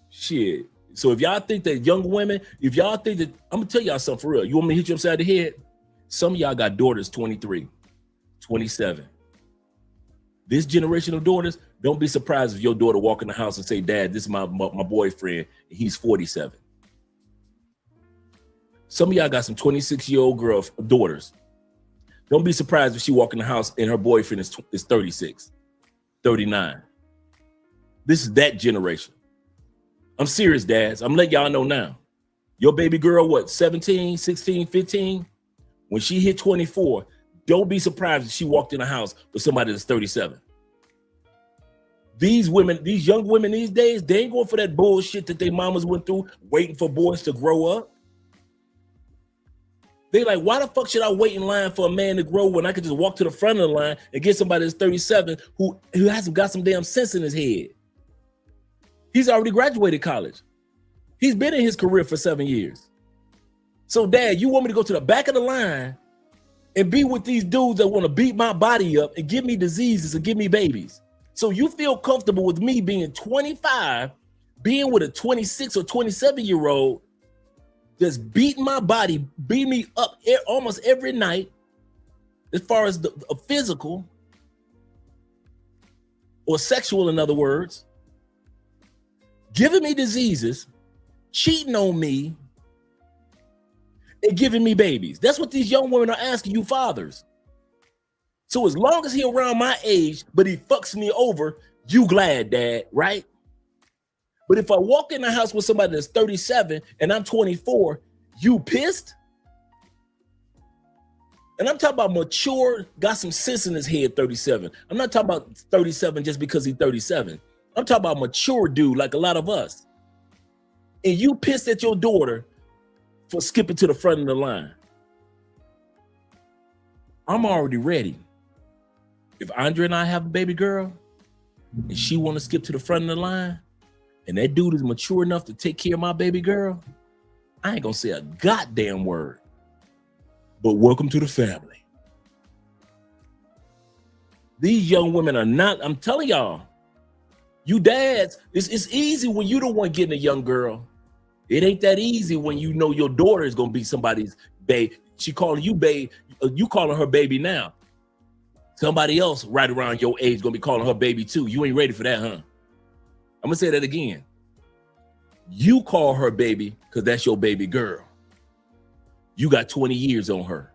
Shit. So if y'all think that young women, if y'all think that, I'm gonna tell y'all something for real. You want me to hit you upside the head? Some of y'all got daughters 23, 27. This generation of daughters, don't be surprised if your daughter walk in the house and say, Dad, this is my boyfriend, and he's 47. Some of y'all got some 26-year-old daughters. Don't be surprised if she walk in the house and her boyfriend is 36, 39. This is that generation. I'm serious, dads. I'm letting y'all know now. Your baby girl, what, 17, 16, 15? When she hit 24, don't be surprised if she walked in the house with somebody that's 37. These women, these young women these days, they ain't going for that bullshit that their mamas went through, waiting for boys to grow up. They like, why the fuck should I wait in line for a man to grow when I could just walk to the front of the line and get somebody that's 37 who hasn't got some damn sense in his head? He's already graduated college. He's been in his career for 7 years. So, Dad, you want me to go to the back of the line and be with these dudes that want to beat my body up and give me diseases and give me babies? So you feel comfortable with me being 25, being with a 26 or 27-year-old just beating my body, beat me up almost every night as far as the physical or sexual, in other words, giving me diseases, cheating on me, and giving me babies. That's what these young women are asking you fathers. So as long as he around my age, but he fucks me over, you glad, Dad, right? But if I walk in the house with somebody that's 37 and I'm 24, you pissed? And I'm talking about mature, got some sense in his head, 37. I'm not talking about 37 just because he's 37. I'm talking about mature dude like a lot of us. And you pissed at your daughter for skipping to the front of the line. I'm already ready. If Andre and I have a baby girl and she want to skip to the front of the line and that dude is mature enough to take care of my baby girl, I ain't gonna say a goddamn word. But welcome to the family. These young women are not, I'm telling y'all, you dads, it's easy when you don't want getting a young girl. It ain't that easy when you know your daughter is gonna be somebody's babe. She calling you babe, you calling her baby now. Somebody else right around your age gonna be calling her baby too. You ain't ready for that, huh? I'm gonna say that again. You call her baby because that's your baby girl. You got 20 years on her.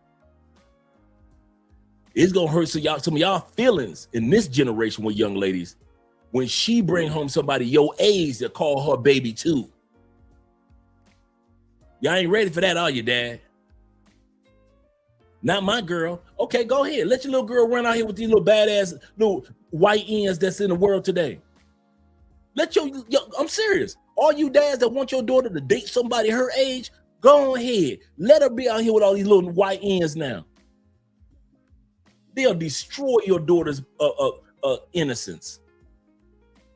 It's gonna hurt some of y'all feelings in this generation with young ladies when she bring home somebody your age that call her baby too. Y'all ain't ready for that, are you, Dad? Not my girl. Okay, go ahead. Let your little girl run out here with these little badass little white ends that's in the world today. Let I'm serious. All you dads that want your daughter to date somebody her age, go ahead. Let her be out here with all these little white ends now. They'll destroy your daughter's innocence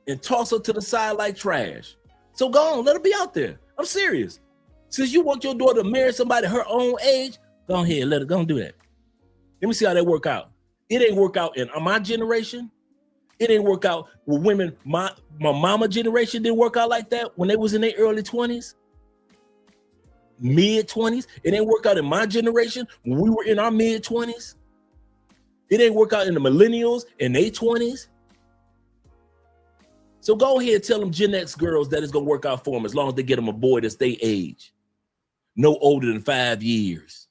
and toss her to the side like trash. So go on, let her be out there. I'm serious. Since you want your daughter to marry somebody her own age, go ahead, let her go and do that. Let me see how that work out. It ain't work out in my generation. It ain't work out with women. My mama generation didn't work out like that when they was in their early 20s, mid 20s. It ain't work out in my generation when we were in our mid 20s. It ain't work out in the millennials in their 20s. So go ahead and tell them Gen X girls that it's gonna work out for them as long as they get them a boy that's their age, no older than 5 years.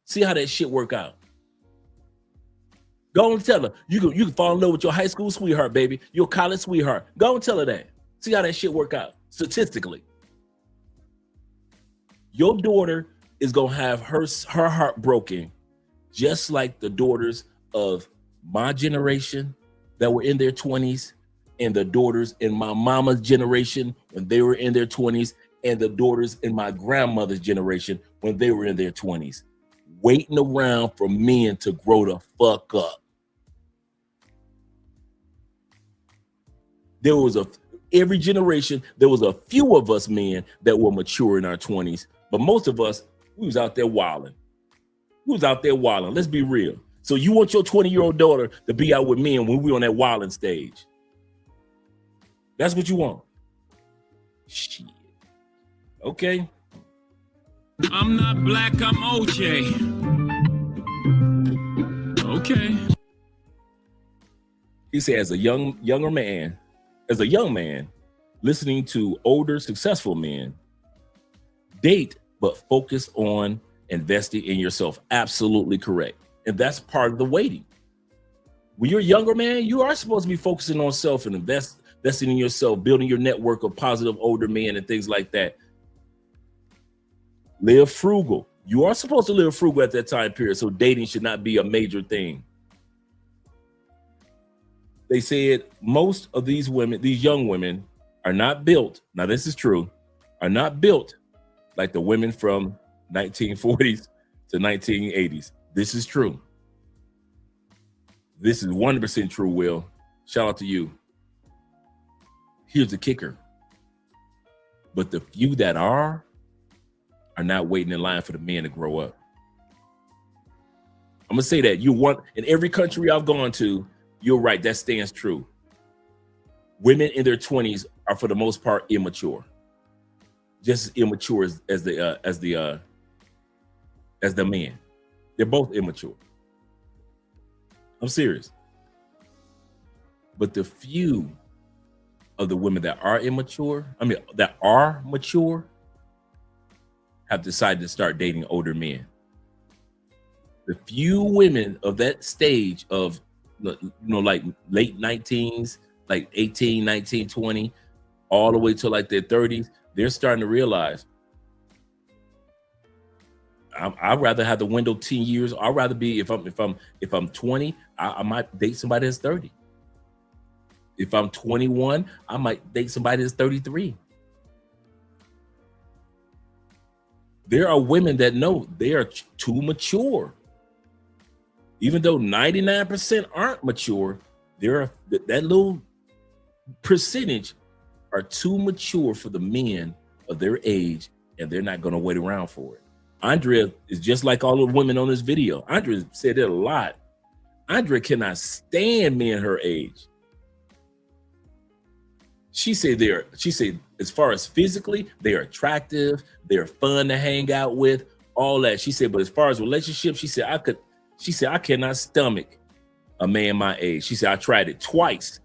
See how that shit work out. Go and tell her you can fall in love with your high school sweetheart, baby, your college sweetheart. Go and tell her that. See how that shit work out statistically. Your daughter is gonna have her heart broken, just like the daughters of my generation that were in their 20s, and the daughters in my mama's generation when they were in their 20s, and the daughters in my grandmother's generation when they were in their 20s, waiting around for men to grow the fuck up. Every generation, there was a few of us men that were mature in our 20s, but most of us, we was out there wilding. Let's be real. So you want your 20-year-old daughter to be out with men when we on that wilding stage. That's what you want. Shit. Okay. I'm not black, I'm OJ. Okay. He said, as a young man, listening to older, successful men, date, but focus on investing in yourself. Absolutely correct. And that's part of the waiting. When you're a younger man, you are supposed to be focusing on self and investing in yourself, building your network of positive older men and things like that. Live frugal. You are supposed to live frugal at that time period, so dating should not be a major thing. They said most of these women, these young women, are not built, now this is true, are not built like the women from 1940s to 1980s. This is true. This is 100% true, Will. Shout out to you. Here's the kicker. But the few that are not waiting in line for the men to grow up. I'm gonna say that in every country I've gone to, you're right, that stands true. Women in their 20s are for the most part immature. Just as immature as the men. They're both immature. I'm serious. But the few of the women that are mature, have decided to start dating older men. The few women of that stage of, like late 19s, like 18, 19, 20, all the way to like their 30s, they're starting to realize, I'd rather have the window 10 years. I'd rather be, if I'm 20, I might date somebody that's 30. If I'm 21, I might date somebody that's 33. There are women that know they are too mature Even though 99% aren't mature, there are that little percentage are too mature for the men of their age, and they're not going to wait around for it. Andrea is just like all the women on this video. Andrea said it a lot. Andrea cannot stand men her age. She said as far as physically, they're attractive, they're fun to hang out with, all that. She said, but as far as relationships, she said I cannot stomach a man my age. She said, I tried it twice.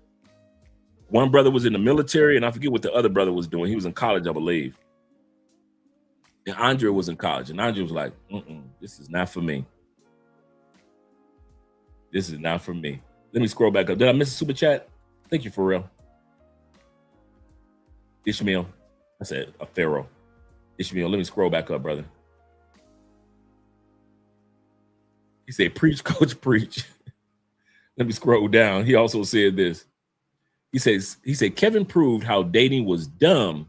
One brother was in the military, and I forget what the other brother was doing. He was in college, I believe. And Andrea was in college, and Andrea was like, this is not for me. This is not for me. Let me scroll back up. Did I miss a super chat? Thank you, for real. Ishmael. I said a Pharaoh. Ishmael, let me scroll back up, brother. He said, preach, coach, preach. Let me scroll down. He also said this. He said, Kevin proved how dating was dumb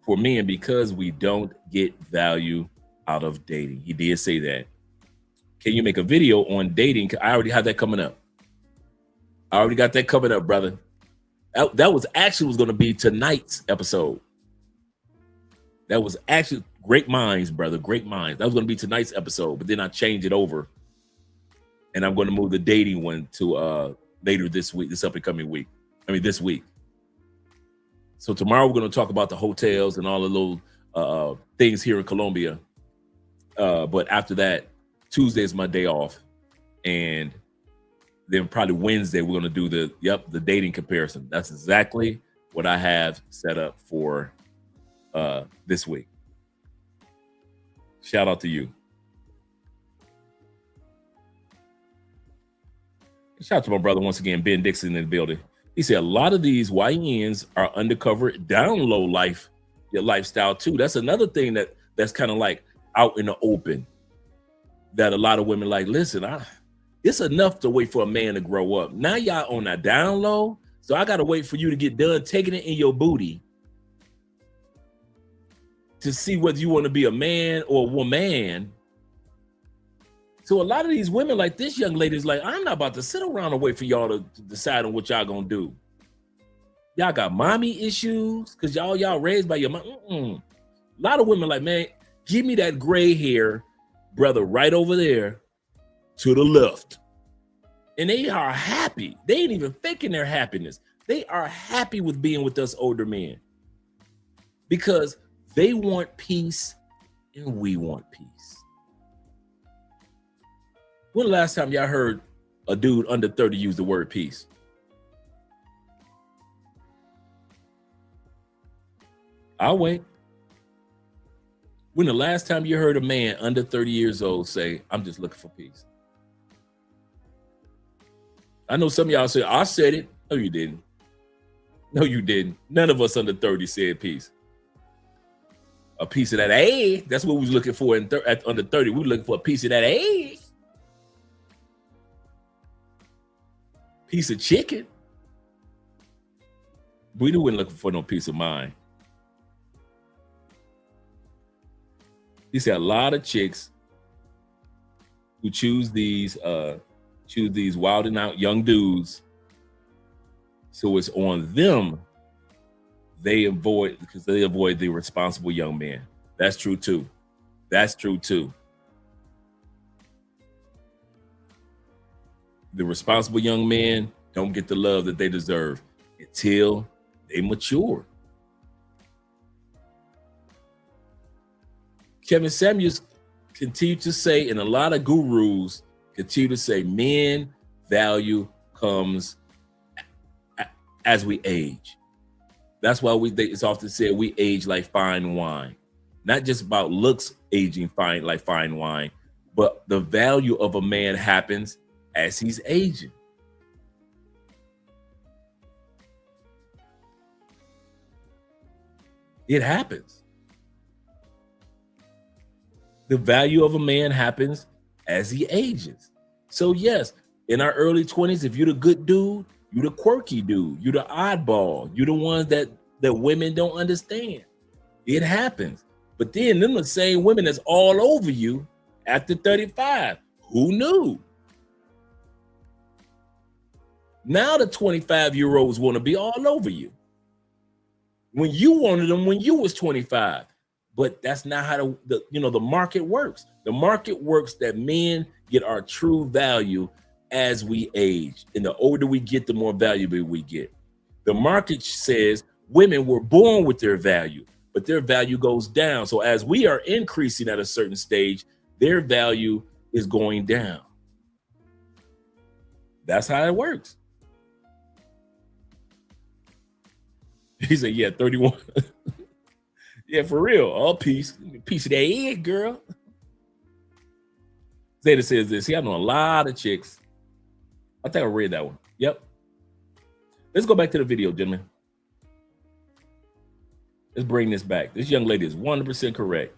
for men because we don't get value out of dating. He did say that. Can you make a video on dating? I already have that coming up. I already got that coming up, brother. That was going to be tonight's episode. That was actually great minds, brother. Great minds. That was going to be tonight's episode, but then I changed it over. And I'm going to move the dating one to later this week, this up and coming week. This week. So tomorrow we're going to talk about the hotels and all the little things here in Colombia. But after that, Tuesday is my day off. And then probably Wednesday, we're going to do the dating comparison. That's exactly what I have set up for this week. Shout out to you. Shout out to my brother once again, Ben Dixon in the building. He said a lot of these YNs are undercover down low lifestyle too. That's another thing that's kind of like out in the open that a lot of women like, listen, it's enough to wait for a man to grow up. Now y'all on that down low. So I got to wait for you to get done taking it in your booty to see whether you want to be a man or a woman. So a lot of these women like this young lady is like, I'm not about to sit around and wait for y'all to decide on what y'all gonna do. Y'all got mommy issues because y'all raised by your mom. A lot of women like, man, give me that gray hair brother right over there to the left. And they are happy. They ain't even faking their happiness. They are happy with being with us older men because they want peace and we want peace. When the last time y'all heard a dude under 30 use the word peace? I'll wait. When the last time you heard a man under 30 years old say, I'm just looking for peace? I know some of y'all say, I said it. No, you didn't. No, you didn't. None of us under 30 said peace. A piece of that egg. That's what we was looking for at under 30. We were looking for a piece of that egg. Piece of chicken. We weren't looking for no peace of mind. You see a lot of chicks who choose these wild and out young dudes. So it's on them. They avoid the responsible young man. That's true too. That's true too. The responsible young men don't get the love that they deserve until they mature. Kevin Samuels continued to say, and a lot of gurus continue to say, men value comes as we age. That's why it's often said we age like fine wine. Not just about looks aging fine like fine wine, but the value of a man happens as he's aging. It happens. The value of a man happens as he ages. So yes, in our early 20s, if you're the good dude, you're the quirky dude, you're the oddball, you're the ones that women don't understand. It happens. But then them the same women that's all over you after 35. Who knew? Now the 25-year-olds want to be all over you. When you wanted them when you was 25. But that's not how the market works. The market works that men get our true value as we age. And the older we get, the more valuable we get. The market says women were born with their value, but their value goes down. So as we are increasing at a certain stage, their value is going down. That's how it works. He said, yeah, 31. Yeah, for real. All piece of that egg, girl. Zeta says this. He had on a lot of chicks. I think I read that one. Yep. Let's go back to the video, gentlemen. Let's bring this back. This young lady is 100% correct.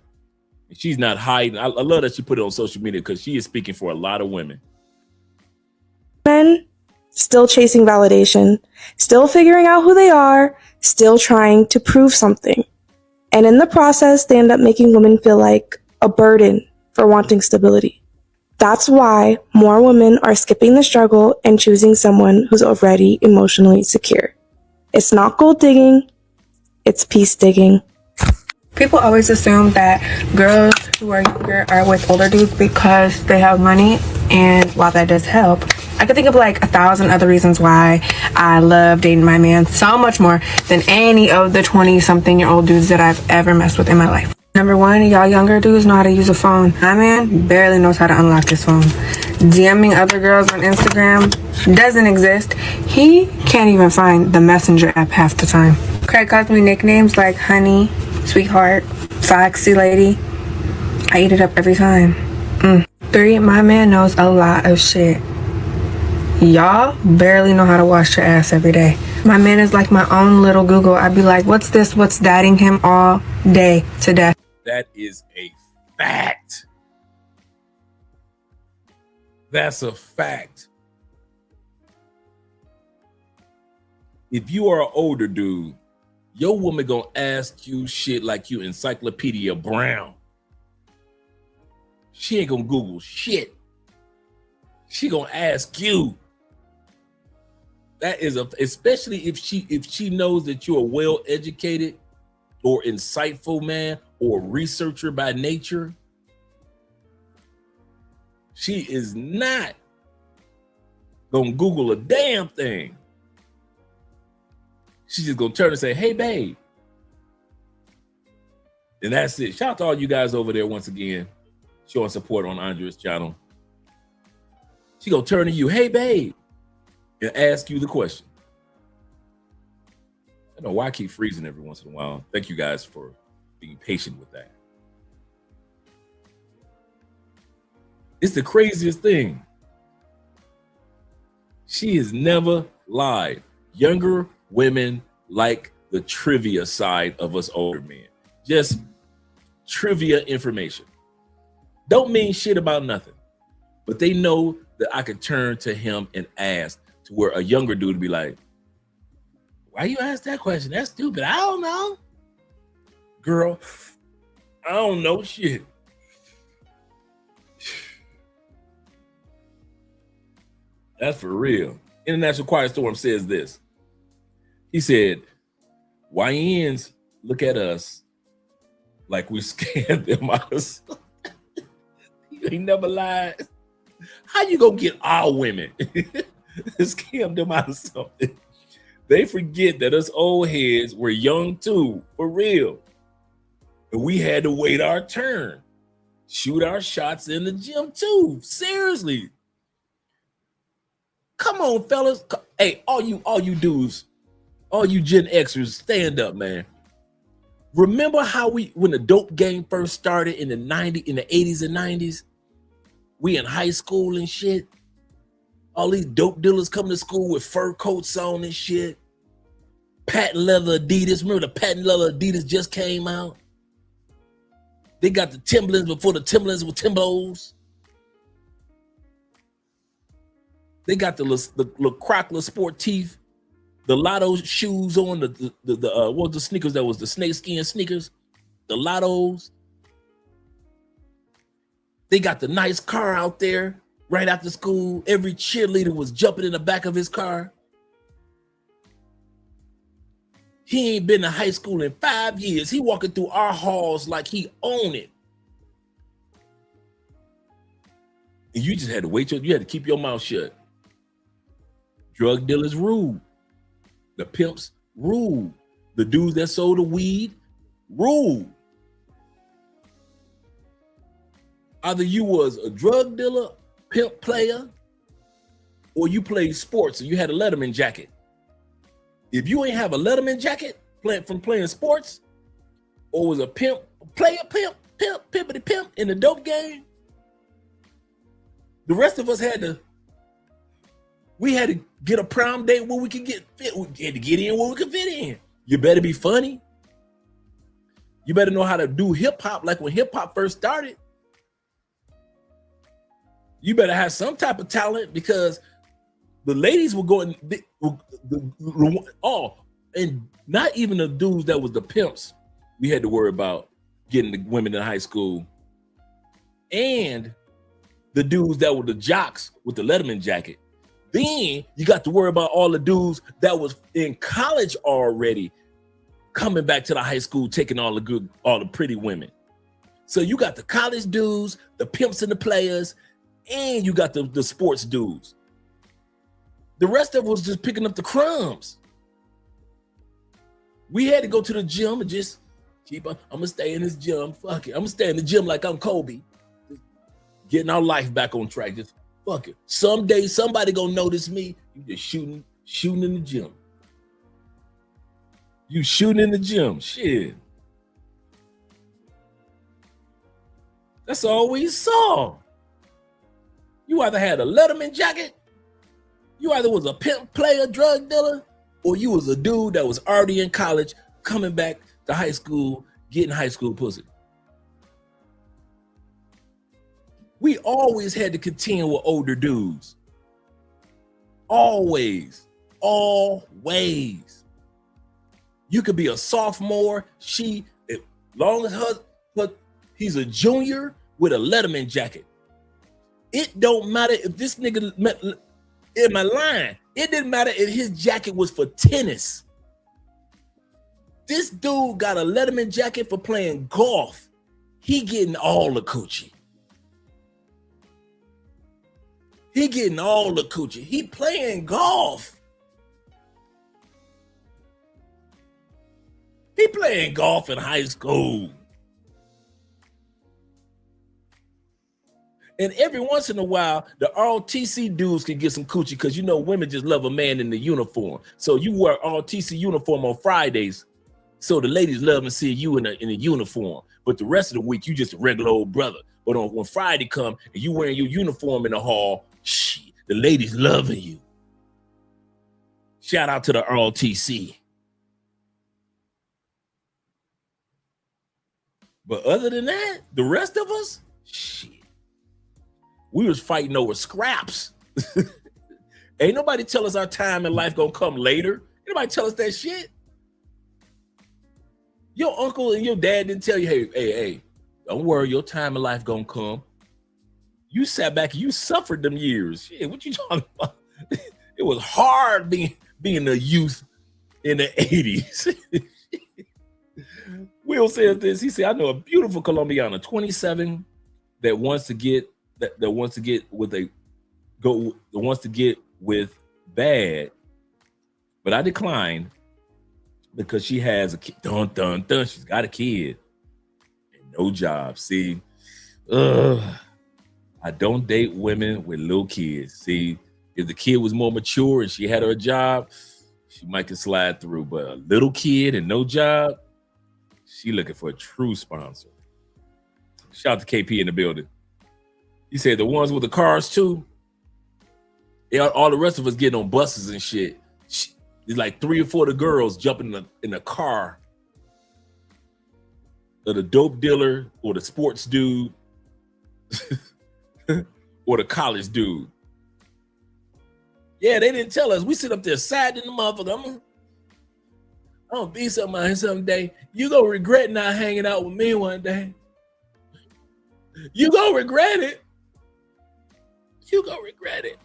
She's not hiding. I love that she put it on social media because she is speaking for a lot of women. Men still chasing validation, still figuring out who they are, still trying to prove something. And in the process, they end up making women feel like a burden for wanting stability. That's why more women are skipping the struggle and choosing someone who's already emotionally secure. It's not gold digging, it's peace digging. People always assume that girls who are younger are with older dudes because they have money, and while that does help, I could think of like 1,000 other reasons why I love dating my man so much more than any of the 20-something-year-old dudes that I've ever messed with in my life. Number one, y'all younger dudes know how to use a phone. My man barely knows how to unlock his phone. DMing other girls on Instagram doesn't exist. He can't even find the Messenger app half the time. Craig calls me nicknames like honey, sweetheart, foxy lady. I eat it up every time. 3, my man knows a lot of shit. Y'all barely know how to wash your ass every day. My man is like my own little Google. I'd be like, what's this? What's thatting him all day to death? That is a fact. That's a fact. If you are an older dude, your woman gonna ask you shit like you Encyclopedia Brown. She ain't gonna Google shit. She gonna ask you. That is especially if she knows that you're a well-educated or insightful man or researcher by nature. She is not gonna Google a damn thing. She's just gonna turn and say, hey, babe. And that's it. Shout out to all you guys over there once again, showing support on Andrea's channel. She gonna turn to you, hey, babe, and ask you the question. I don't know why I keep freezing every once in a while. Thank you guys for being patient with that. It's the craziest thing. She has never lied. Younger women like the trivia side of us older men. Just trivia information. Don't mean shit about nothing. But they know that I could turn to him and ask, to where a younger dude would be like, why you ask that question? That's stupid. I don't know. Girl, I don't know shit. That's for real. International Quiet Storm says this. He said, YNs look at us like we scammed them out of something. You ain't never lied. How you gonna get all women? Scam them out of something. They forget that us old heads were young too, for real. And we had to wait our turn. Shoot our shots in the gym too. Seriously. Come on, fellas. Hey, all you dudes, all you Gen Xers, stand up, man. Remember how when the dope game first started in the 80s and 90s? We in high school and shit. All these dope dealers coming to school with fur coats on and shit. Patent leather Adidas. Remember the patent leather Adidas just came out? They got the Timberlands before the Timberlands were Timbos. They got the Croc Le Sportif, the Lotto shoes on, what was the sneakers that was the snakeskin sneakers? The Lottos. They got the nice car out there. right after school, every cheerleader was jumping in the back of his car. He ain't been to high school in 5 years. He walking through our halls like he own it. And you just had to wait till you had to keep your mouth shut. Drug dealers rule. The pimps rule. The dudes that sold the weed rule. Either you was a drug dealer, pimp player, or you played sports and you had a Letterman jacket. If you ain't have a Letterman jacket from playing sports, or was a pimp, pimpity pimp in the dope game, the rest of us had to get a prom date where we could get fit. We had to get in where we could fit in. You better be funny. You better know how to do hip hop like when hip hop first started. You better have some type of talent because the ladies were going, and not even the dudes that was the pimps we had to worry about getting the women in high school, and the dudes that were the jocks with the Letterman jacket. Then you got to worry about all the dudes that was in college already coming back to the high school, taking all the pretty women. So you got the college dudes, the pimps and the players, and you got the sports dudes. The rest of us was just picking up the crumbs. We had to go to the gym and just keep on. I'm gonna stay in this gym. Fuck it. I'm gonna stay in the gym like I'm Kobe. Getting our life back on track. Just fuck it. Someday somebody gonna notice me. You just shooting in the gym. You shooting in the gym. Shit. That's all we saw. You either had a Letterman jacket, you either was a pimp player, drug dealer, or you was a dude that was already in college, coming back to high school, getting high school pussy. We always had to contend with older dudes. Always. You could be a sophomore, as long as he's a junior with a Letterman jacket. It don't matter if this nigga in my line. It didn't matter if his jacket was for tennis. This dude got a Letterman jacket for playing golf. He getting all the coochie. He playing golf. He playing golf in high school. And every once in a while, the ROTC dudes can get some coochie because women just love a man in the uniform. So you wear ROTC uniform on Fridays, so the ladies love and see you in a uniform. But the rest of the week, you just a regular old brother. But when Friday come and you wearing your uniform in the hall, shit, the ladies loving you. Shout out to the ROTC. But other than that, the rest of us, shit. We was fighting over scraps. Ain't nobody tell us our time in life gonna come later. Ain't nobody tell us that shit. Your uncle and your dad didn't tell you, hey, don't worry, your time in life gonna come. You sat back and you suffered them years. Shit, what you talking about? It was hard being a youth in the 80s. Will says this. He said, I know a beautiful Colombiana, 27, that wants to get with bad, but I declined because she has a kid. She's got a kid and no job. See, I don't date women with little kids. See, if the kid was more mature and she had her job, she might could slide through. But a little kid and no job, she looking for a true sponsor. Shout out to KP in the building. He said the ones with the cars too. All the rest of us getting on buses and shit. It's like 3 or 4 of the girls jumping in the car of the dope dealer or the sports dude or the college dude. Yeah, they didn't tell us. We sit up there sad in the motherfucker. I'm gonna be somebody someday. You gonna regret not hanging out with me one day. You gonna regret it. You gonna regret it.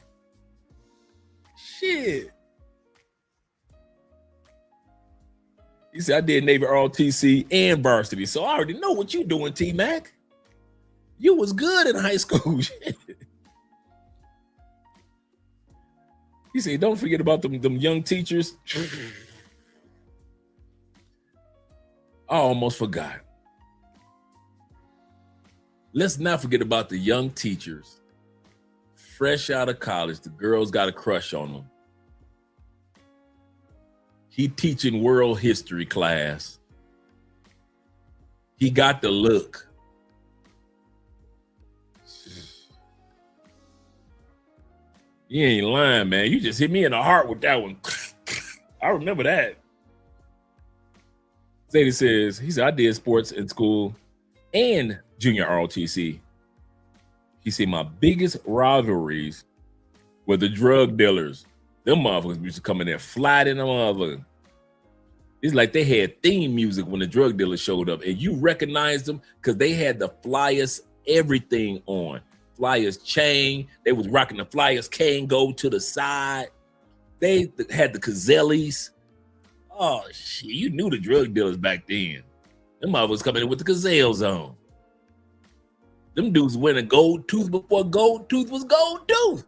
Shit. He said, I did Navy ROTC and varsity, so I already know what you doing, T-Mac. You was good in high school. He said, don't forget about them young teachers. I almost forgot. Let's not forget about the young teachers. Fresh out of college, the girls got a crush on them. He teaching world history class. He got the look. You ain't lying, man. You just hit me in the heart with that one. I remember that. Zadie says, he said, I did sports in school and junior ROTC. He said, my biggest rivalries were the drug dealers. Them motherfuckers used to come in there flat in the motherfucker. It's like they had theme music when the drug dealers showed up, and you recognized them because they had the Flyers everything on. Flyers chain. They was rocking the Flyers cane go to the side. They had the Cazellis. Oh, shit. You knew the drug dealers back then. Them motherfuckers coming in with the Gazelles on. Them dudes wearing gold tooth before gold tooth was gold tooth.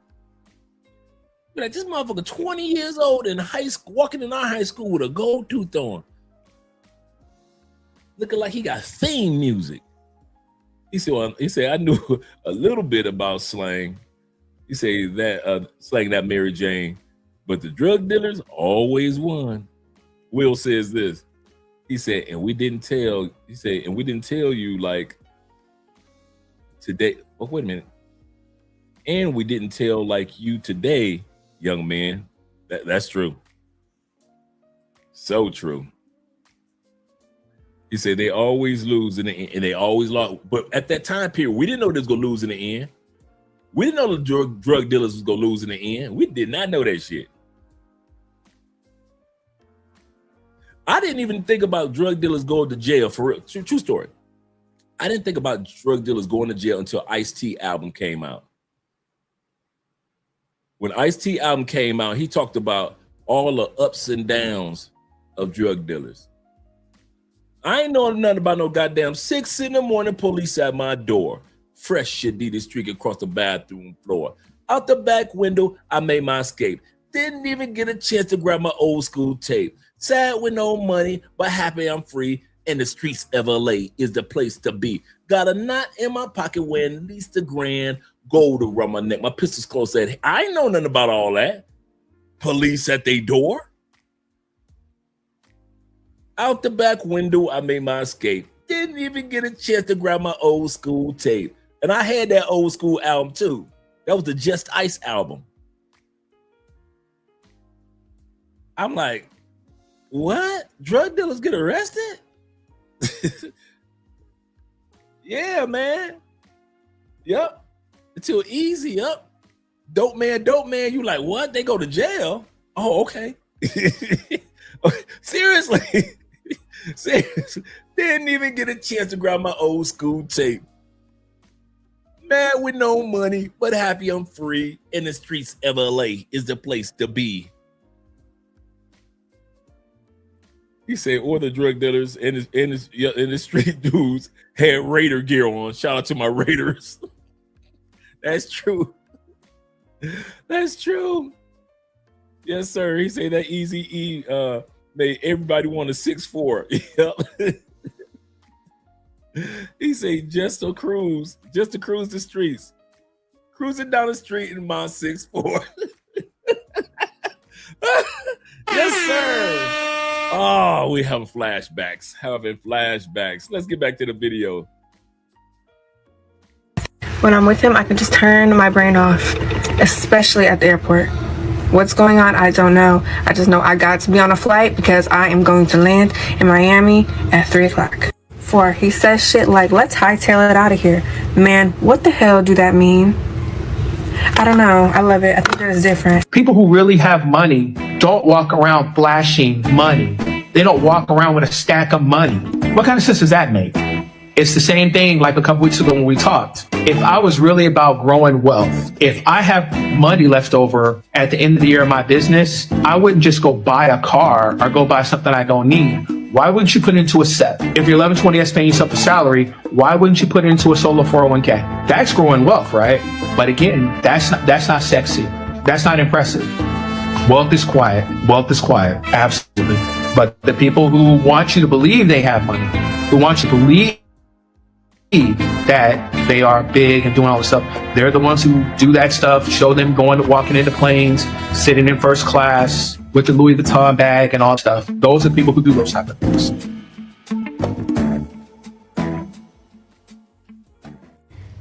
Like, this motherfucker 20 years old in high school, walking in our high school with a gold tooth on. Looking like he got theme music. He said, I knew a little bit about slang. He said that slang that Mary Jane, but the drug dealers always won. Will says this. He said, and we didn't tell you like today. Oh, wait a minute. And we didn't tell like you today, young man. That's true. So true. He said they always lose in the end, and they always lost. But at that time period, we didn't know they was gonna lose in the end. We didn't know the drug dealers was gonna lose in the end. We did not know that shit. I didn't even think about drug dealers going to jail for real. True story. I didn't think about drug dealers going to jail until Ice-T album came out. When Ice-T album came out, he talked about all the ups and downs of drug dealers. I ain't knowing nothing about no goddamn 6 a.m. police at my door. Fresh shit, the streak across the bathroom floor. Out the back window, I made my escape. Didn't even get a chance to grab my old school tape. Sad with no money, but happy I'm free. And the streets of LA is the place to be. Got a knot in my pocket weighing at least $1,000. Gold around my neck. My pistol's close at. I ain't know nothing about all that. Police at their door. Out the back window, I made my escape. Didn't even get a chance to grab my old school tape. And I had that old school album too. That was the Just Ice album. I'm like, what? Drug dealers get arrested? Yeah, man. Yep. Until Easy up. Dope man. You like, what? They go to jail? Oh, okay. Seriously. Didn't even get a chance to grab my old school tape. Mad with no money, but happy I'm free. In the streets of LA is the place to be. He said, or the drug dealers and the street dudes had Raider gear on. Shout out to my Raiders. That's true. That's true. Yes, sir. He said that Easy-E made everybody want a 6'4". Yep. He said just to cruise the streets. Cruising down the street in my 6'4". Yes, sir. Oh, we having flashbacks. Let's get back to the video. When I'm with him, I can just turn my brain off, especially at the airport. What's going on, I don't know. I just know I got to be on a flight because I am going to land in Miami at 3 o'clock. 4, he says shit like, let's hightail it out of here. Man, what the hell do that mean? I don't know. I love it. I think it's different. People who really have money don't walk around flashing money. They don't walk around with a stack of money. What kind of sense does that make? It's the same thing like a couple weeks ago when we talked. If I was really about growing wealth, if I have money left over at the end of the year of my business, I wouldn't just go buy a car or go buy something I don't need. Why wouldn't you put it into a SEP? If you're 1120S paying yourself a salary, why wouldn't you put it into a solo 401k? That's growing wealth, right? But again, that's not sexy. That's not impressive. Wealth is quiet. Wealth is quiet. Absolutely. But the people who want you to believe they have money, who want you to believe that they are big and doing all this stuff, they're the ones who do that stuff, show them walking into planes, sitting in first class with the Louis Vuitton bag and all that stuff. Those are the people who do those type of things.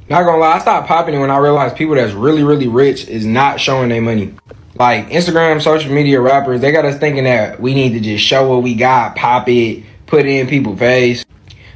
Not gonna lie, I stopped popping it when I realized people that's really, really rich is not showing their money. Like Instagram, social media, rappers, they got us thinking that we need to just show what we got, pop it, put it in people's face.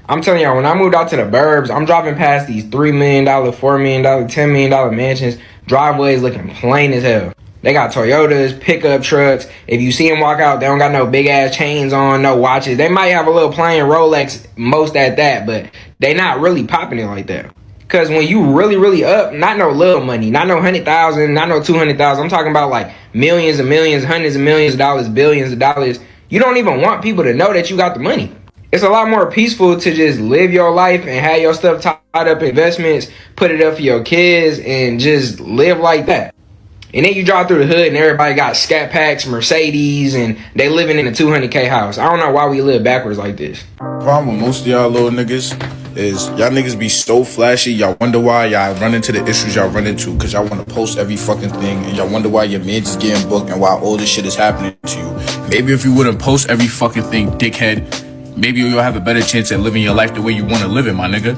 I'm telling y'all, when I moved out to the burbs, I'm driving past these $3 million, $4 million, $10 million mansions, driveways looking plain as hell. They got Toyotas, pickup trucks. If you see them walk out, they don't got no big ass chains on, no watches. They might have a little plain Rolex, most at that, but they not really popping it like that. Because when you really, really up, not no little money, not no 100,000, not no 200,000. I'm talking about like millions and millions, hundreds of millions of dollars, billions of dollars. You don't even want people to know that you got the money. It's a lot more peaceful to just live your life and have your stuff tied up in investments, put it up for your kids, and just live like that. And then you drive through the hood and everybody got Scat Packs, Mercedes, and they living in a 200K house. I don't know why we live backwards like this. Problem with most of y'all little niggas is y'all niggas be so flashy. Y'all wonder why y'all run into the issues y'all run into because y'all want to post every fucking thing, and y'all wonder why your mans is getting booked and why all this shit is happening to you. Maybe if you wouldn't post every fucking thing, dickhead, maybe you'll have a better chance at living your life the way you want to live it, my nigga.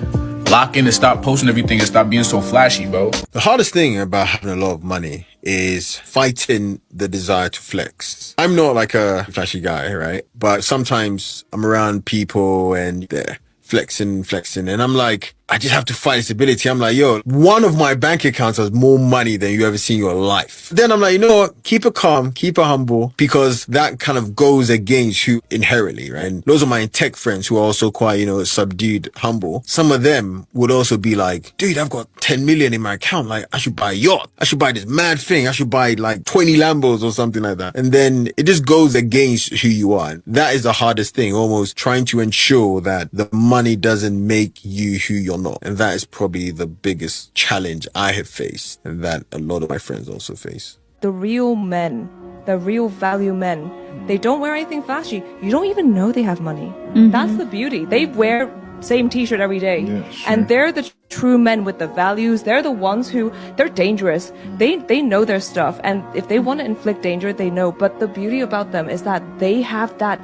Lock in and stop posting everything and stop being so flashy, bro. The hardest thing about having a lot of money is fighting the desire to flex. I'm not like a flashy guy, right? But sometimes I'm around people and they're flexing, and I'm like, I just have to fight this ability. I'm like, yo, one of my bank accounts has more money than you ever seen in your life. Then I'm like, you know what? Keep it calm, keep it humble, because that kind of goes against you inherently, right? And those are my tech friends who are also quite, subdued, humble. Some of them would also be like, dude, I've got 10 million in my account. Like, I should buy a yacht. I should buy this mad thing. I should buy like 20 Lambos or something like that. And then it just goes against who you are. That is the hardest thing, almost trying to ensure that the money doesn't make you who you're not. And that is probably the biggest challenge I have faced, and that a lot of my friends also face. The real men, the real value men, they don't wear anything flashy. You don't even know they have money. That's the beauty. They wear same t-shirt every day. Yeah, sure. And they're the true men with the values. They're the ones who, they're dangerous. They know their stuff. And if they want to inflict danger, they know. But the beauty about them is that they have that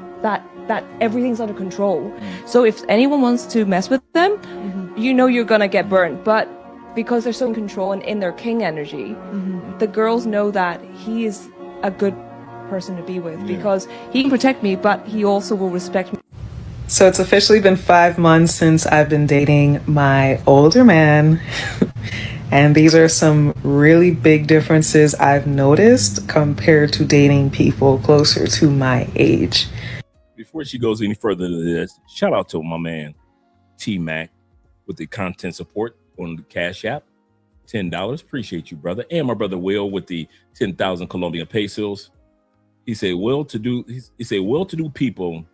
everything's under control. So if anyone wants to mess with them, you know you're gonna get burned. But because they're so in control and in their king energy, the girls know that he is a good person to be with because he can protect me, but he also will respect me. So it's officially been 5 months since I've been dating my older man. And these are some really big differences I've noticed compared to dating people closer to my age. Before she goes any further than this, shout out to my man T-Mac with the content support on the Cash App, $10. Appreciate you, brother. And my brother Will with the 10,000 Colombian pesos. He said, well-to-do people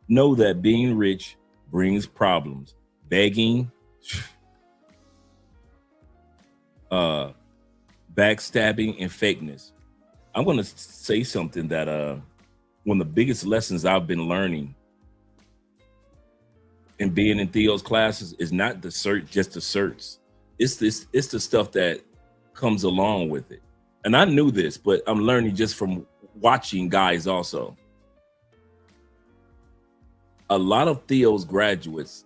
know that being rich brings problems. Begging, backstabbing, and fakeness. I'm going to say something that one of the biggest lessons I've been learning in being in Theo's classes is not the search, just the certs. It's the stuff that comes along with it. And I knew this, but I'm learning just from watching guys also. A lot of Theo's graduates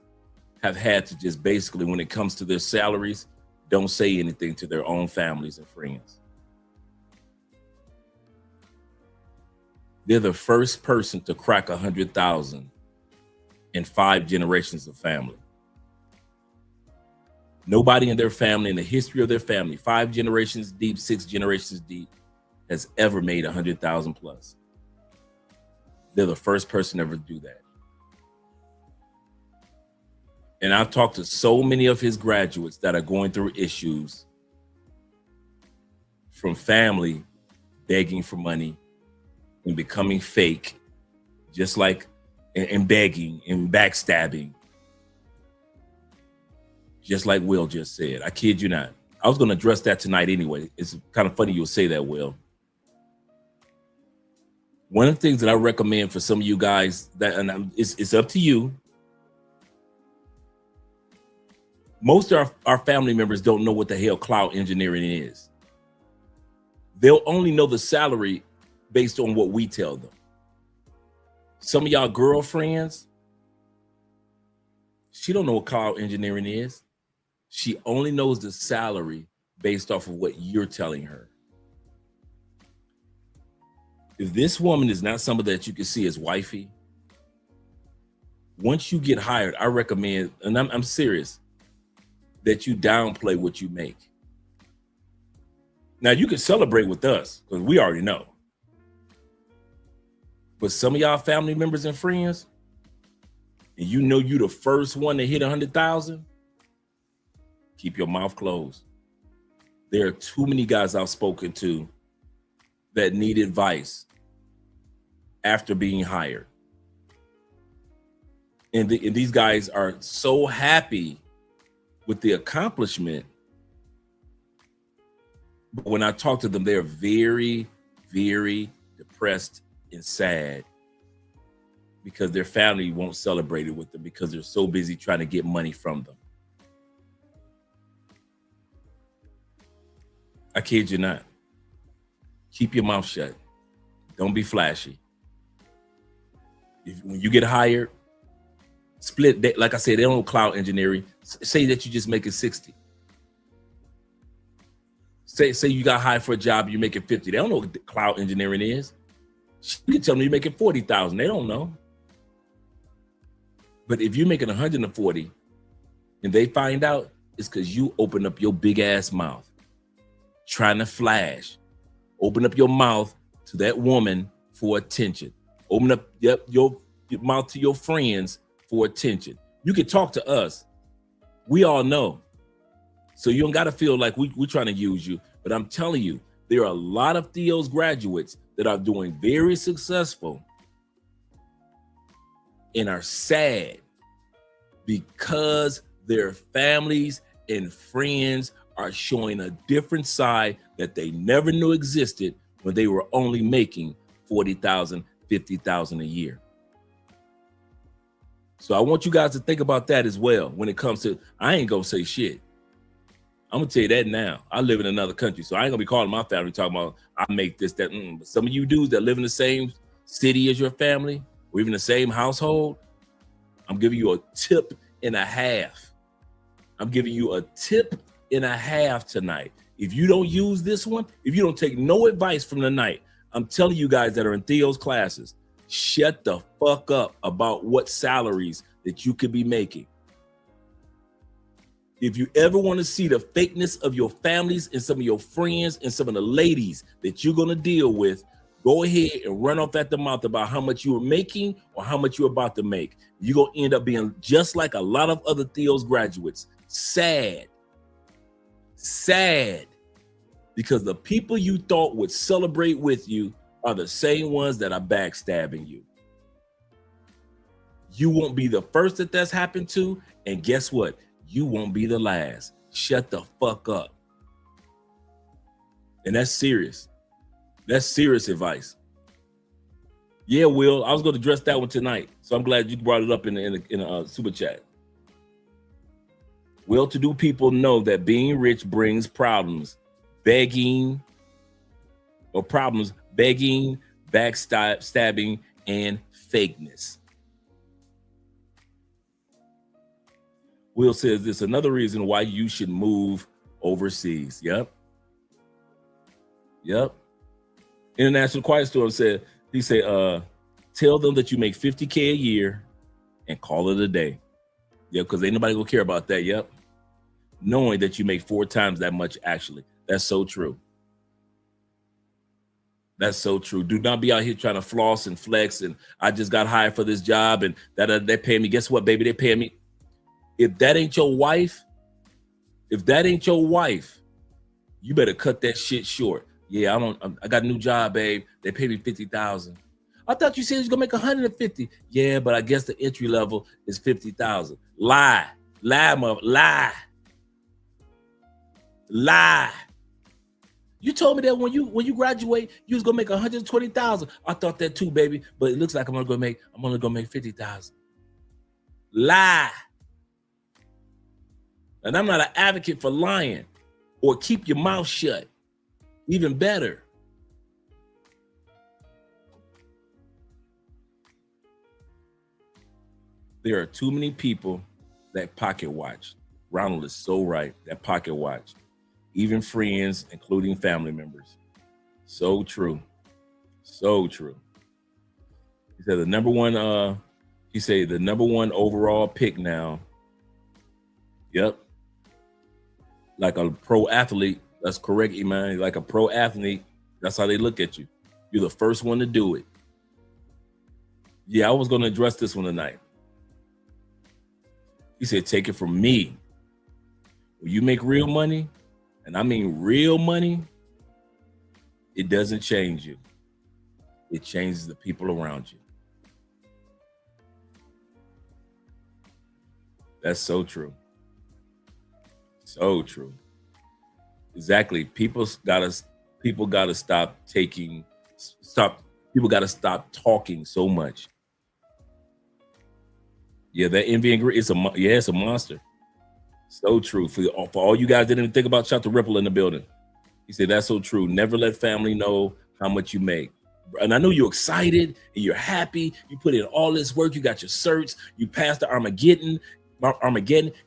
have had to just basically, when it comes to their salaries, don't say anything to their own families and friends. They're the first person to crack 100,000 in 5 generations of family. Nobody in their family, in the history of their family, 5 generations deep, 6 generations deep, has ever made 100,000 plus. They're the first person ever to do that. And I've talked to so many of his graduates that are going through issues from family begging for money and becoming fake, just like and begging and backstabbing. Just like Will just said. I kid you not. I was going to address that tonight anyway. It's kind of funny you'll say that, Will. One of the things that I recommend for some of you guys, it's up to you. Most of our family members don't know what the hell cloud engineering is. They'll only know the salary based on what we tell them. Some of y'all girlfriends, she don't know what cloud engineering is. She only knows the salary based off of what you're telling her. If this woman is not somebody that you can see as wifey, once you get hired, I recommend, and I'm serious, that you downplay what you make. Now you can celebrate with us because we already know. But some of y'all family members and friends, and you know you the first one to hit 100,000, keep your mouth closed. There are too many guys I've spoken to that need advice after being hired. And these guys are so happy with the accomplishment. But when I talk to them, they're very, very depressed and sad because their family won't celebrate it with them because they're so busy trying to get money from them. I kid you not. Keep your mouth shut. Don't be flashy. When you get hired, split, like I said, they don't know cloud engineering. Say that you just making 60. Say you got hired for a job, you're making 50. They don't know what cloud engineering is. You can tell them you're making 40,000. They don't know. But if you're making 140 and they find out, it's because you open up your big ass mouth, trying to flash. Open up your mouth to that woman for attention. Open up your mouth to your friends for attention. You can talk to us. We all know. So you don't got to feel like we're trying to use you. But I'm telling you, there are a lot of Theo's graduates that are doing very successful and are sad because their families and friends are showing a different side that they never knew existed when they were only making 40,000, 50,000 a year. So I want you guys to think about that as well. When it comes to, I ain't gonna say shit. I'm gonna tell you that now. I live in another country, so I ain't gonna be calling my family talking about I make this, that. But some of you dudes that live in the same city as your family, or even the same household, I'm giving you a tip and a half. I'm giving you a tip and a half tonight. If you don't use this one, if you don't take no advice from the night, I'm telling you guys that are in Theo's classes, shut the fuck up about what salaries that you could be making. If you ever want to see the fakeness of your families and some of your friends and some of the ladies that you're going to deal with, go ahead and run off at the mouth about how much you are making or how much you're about to make. You're going to end up being just like a lot of other Theo's graduates, sad, because the people you thought would celebrate with you are the same ones that are backstabbing you. You won't be the first that that's happened to, and guess what? You won't be the last. Shut the fuck up. And that's serious. That's serious advice. Yeah, Will, I was going to address that one tonight, so I'm glad you brought it up in a super chat. Well-to-do people know that being rich brings problems. Begging, backstabbing, and fakeness. Will says this, another reason why you should move overseas. Yep. International Quiet Storm said, tell them that you make 50K a year and call it a day. Yeah, because ain't nobody gonna care about that. Yep. Knowing that you make 4 times that much, actually. That's so true. That's so true. Do not be out here trying to floss and flex and I just got hired for this job and that they pay me. Guess what, baby? They pay me. If that ain't your wife, you better cut that shit short. Yeah, I got a new job, babe. They pay me $50,000. I thought you said you was gonna make 150. Yeah, but I guess the entry level is 50,000. Lie. You told me that when you graduate, you was gonna make 120,000. I thought that too, baby. But it looks like I'm only gonna make 50,000. Lie. And I'm not an advocate for lying or keep your mouth shut. Even better. There are too many people that pocket watch. Ronald is so right. That pocket watch. Even friends, including family members. So true. So true. He said the number one overall pick now. Yep. Like a pro athlete. That's correct, Iman. Like a pro athlete, that's how they look at you. You're the first one to do it. Yeah, I was going to address this one tonight. He said, take it from me. When you make real money, and I mean real money, it doesn't change you. It changes the people around you. That's so true. So true. Exactly. People gotta stop talking so much. Yeah, that envy and greed, it's a monster. So true. For all you guys that didn't think about, shout to Ripple in the building. He said, that's so true. Never let family know how much you make. And I know you're excited and you're happy. You put in all this work. You got your certs. You passed the Armageddon.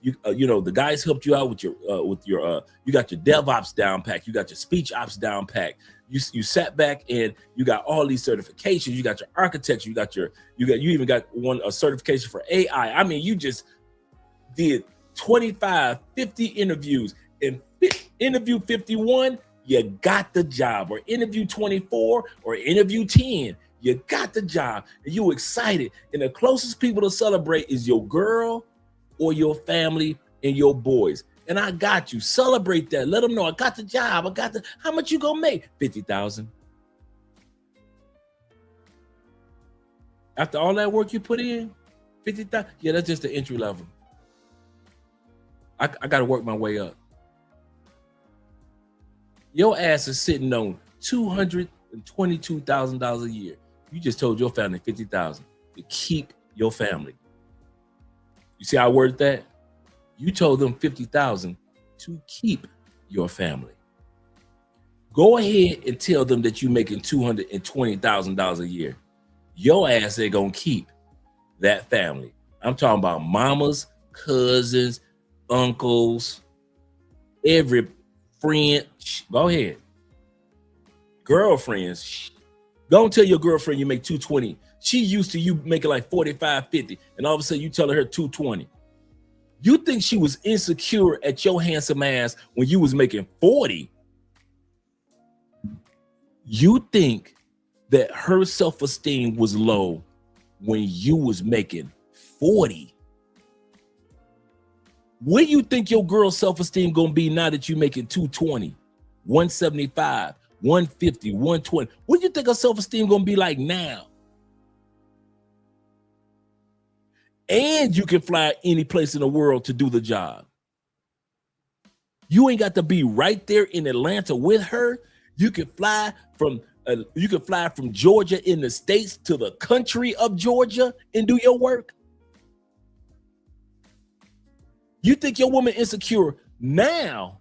You know, the guys helped you out with your you got your DevOps down pack. You got your speech ops down pack. You sat back and you got all these certifications. You got your architecture. You even got a certification for AI. I mean, you just did 25, 50 interviews, and interview 51, you got the job, or interview 24 or interview 10, you got the job, and you excited. And the closest people to celebrate is your girl or your family and your boys. And I got you. Celebrate that. Let them know I got the job. How much you gonna make? 50,000. After all that work you put in, 50,000. Yeah, that's just the entry level. I got to work my way up. Your ass is sitting on $222,000 a year. You just told your family 50,000 to keep your family. You see how I worded that? You told them 50,000 to keep your family. Go ahead and tell them that you're making $220,000 a year. Your ass ain't gonna keep that family. I'm talking about mamas, cousins, uncles, every friend. Go ahead. Girlfriends. Go and tell your girlfriend you make 220. She used to you making like 45, 50, and all of a sudden you telling her 220. You think she was insecure at your handsome ass when you was making 40? You think that her self-esteem was low when you was making 40? Where you think your girl's self-esteem gonna be now that you making 220, 175, 150, 120? What do you think her self-esteem gonna be like now? And you can fly any place in the world to do the job. You ain't got to be right there in Atlanta with her. You can fly from Georgia in the States to the country of Georgia and do your work. You think your woman insecure now?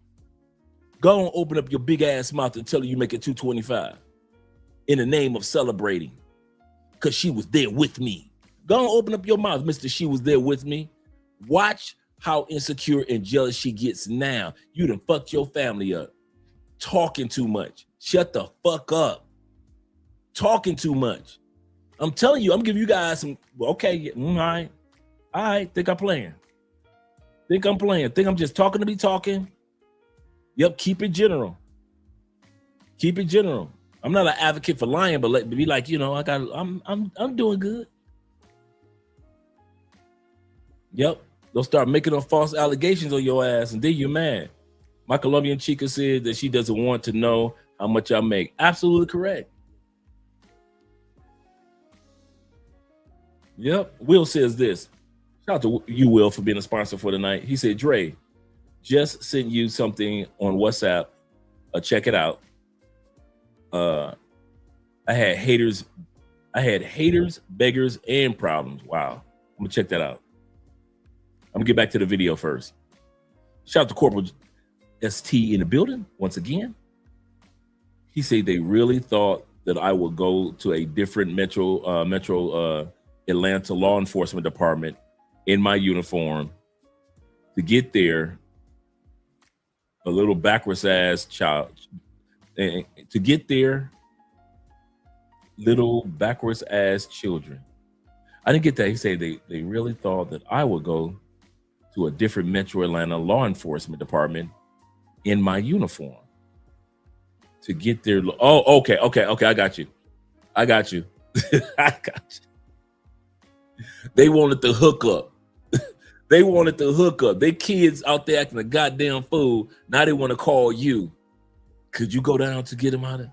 Go and open up your big ass mouth and tell her you make it 225 in the name of celebrating because she was there with me. Go and open up your mouth, Mr. She was there with me. Watch how insecure and jealous she gets now. You done fucked your family up. Talking too much. Shut the fuck up. Talking too much. I'm telling you, I'm giving you guys some, okay, all right, think I'm playing. Think I'm just talking to be talking. Yep, keep it general. Keep it general. I'm not an advocate for lying, but be like, you know, I'm doing good. Yep, They'll start making up false allegations on your ass, and then you're mad. My Colombian chica said that she doesn't want to know how much I make. Absolutely correct. Yep. Will says this. Shout out to you, Will, for being a sponsor for tonight. He said, Dre, just sent you something on WhatsApp. Check it out. I had haters, beggars, and problems. Wow. I'm gonna check that out. I'm gonna get back to the video first. Shout out to Corporal ST in the building once again. He said they really thought that I would go to a different Metro Atlanta law enforcement department in my uniform to get there. A little backwards ass child, and to get there, little backwards ass children. I didn't get that. He said they really thought that I would go to a different Metro Atlanta law enforcement department in my uniform to get there. Oh, okay. I got you. I got you. They wanted to hook up. They wanted to hook up. They kids out there acting a goddamn fool. Now they want to call you. Could you go down to get them out of?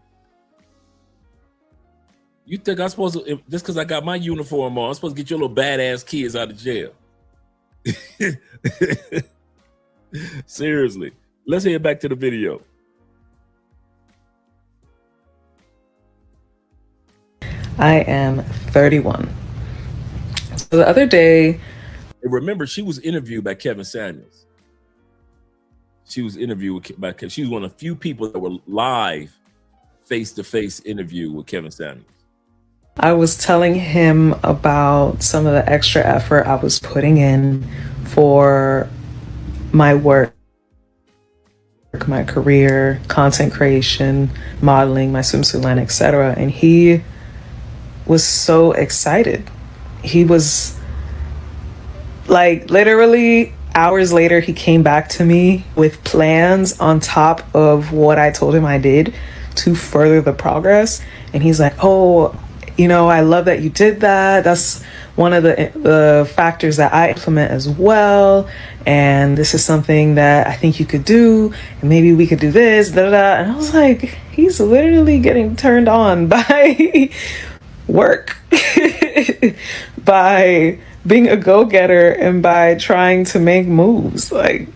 You think I'm supposed to, just because I got my uniform on, I'm supposed to get your little badass kids out of jail? Seriously. Let's head back to the video. I am 31. So the other day, and remember, she was interviewed by Kevin Samuels. She was interviewed by, she was one of the few people that were live face-to-face interview with Kevin Samuels. I was telling him about some of the extra effort I was putting in for my work, my career, content creation, modeling, my swimsuit line, etc. And he was so excited. He was like, literally hours later, he came back to me with plans on top of what I told him I did to further the progress. And he's like, oh, you know, I love that you did that. That's one of the factors that I implement as well. And this is something that I think you could do. And maybe we could do this, da da da. And I was like, he's literally getting turned on by work, by being a go-getter, and by trying to make moves. Like,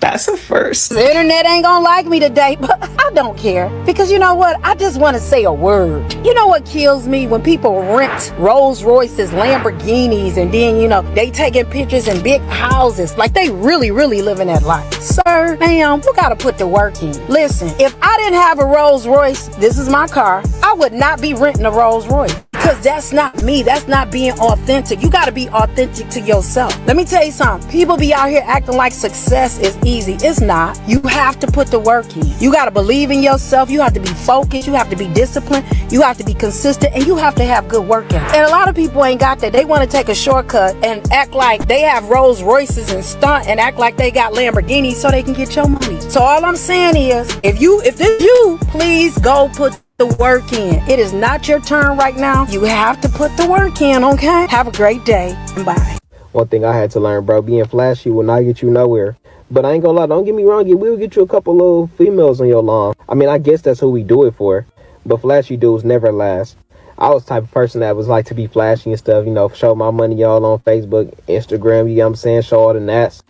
that's a first. The internet ain't gonna like me today, but I don't care. Because you know what? I just want to say a word. You know what kills me? When people rent Rolls Royces, Lamborghinis, and then, you know, they taking pictures in big houses. Like they really, really living that life. Sir, ma'am, you gotta put the work in. Listen, if I didn't have a Rolls Royce, this is my car, I would not be renting a Rolls Royce. Because that's not me. That's not being authentic. You got to be authentic to yourself. Let me tell you something. People be out here acting like success is easy. It's not. You have to put the work in. You got to believe in yourself. You have to be focused. You have to be disciplined. You have to be consistent. And you have to have good work ethic. And a lot of people ain't got that. They want to take a shortcut and act like they have Rolls Royces and stunt and act like they got Lamborghinis so they can get your money. So all I'm saying is, if this you, please go put the work in. It is not your turn right now. You have to put the work in, okay? Have a great day and bye. One thing I had to learn, bro, being flashy will not get you nowhere. But I ain't gonna lie, don't get me wrong, we'll get you a couple little females on your lawn. I mean, I guess that's who we do it for. But flashy dudes never last. I was the type of person that was like to be flashy and stuff, you know, show my money y'all on Facebook, Instagram, you know what I'm saying, show all the nats.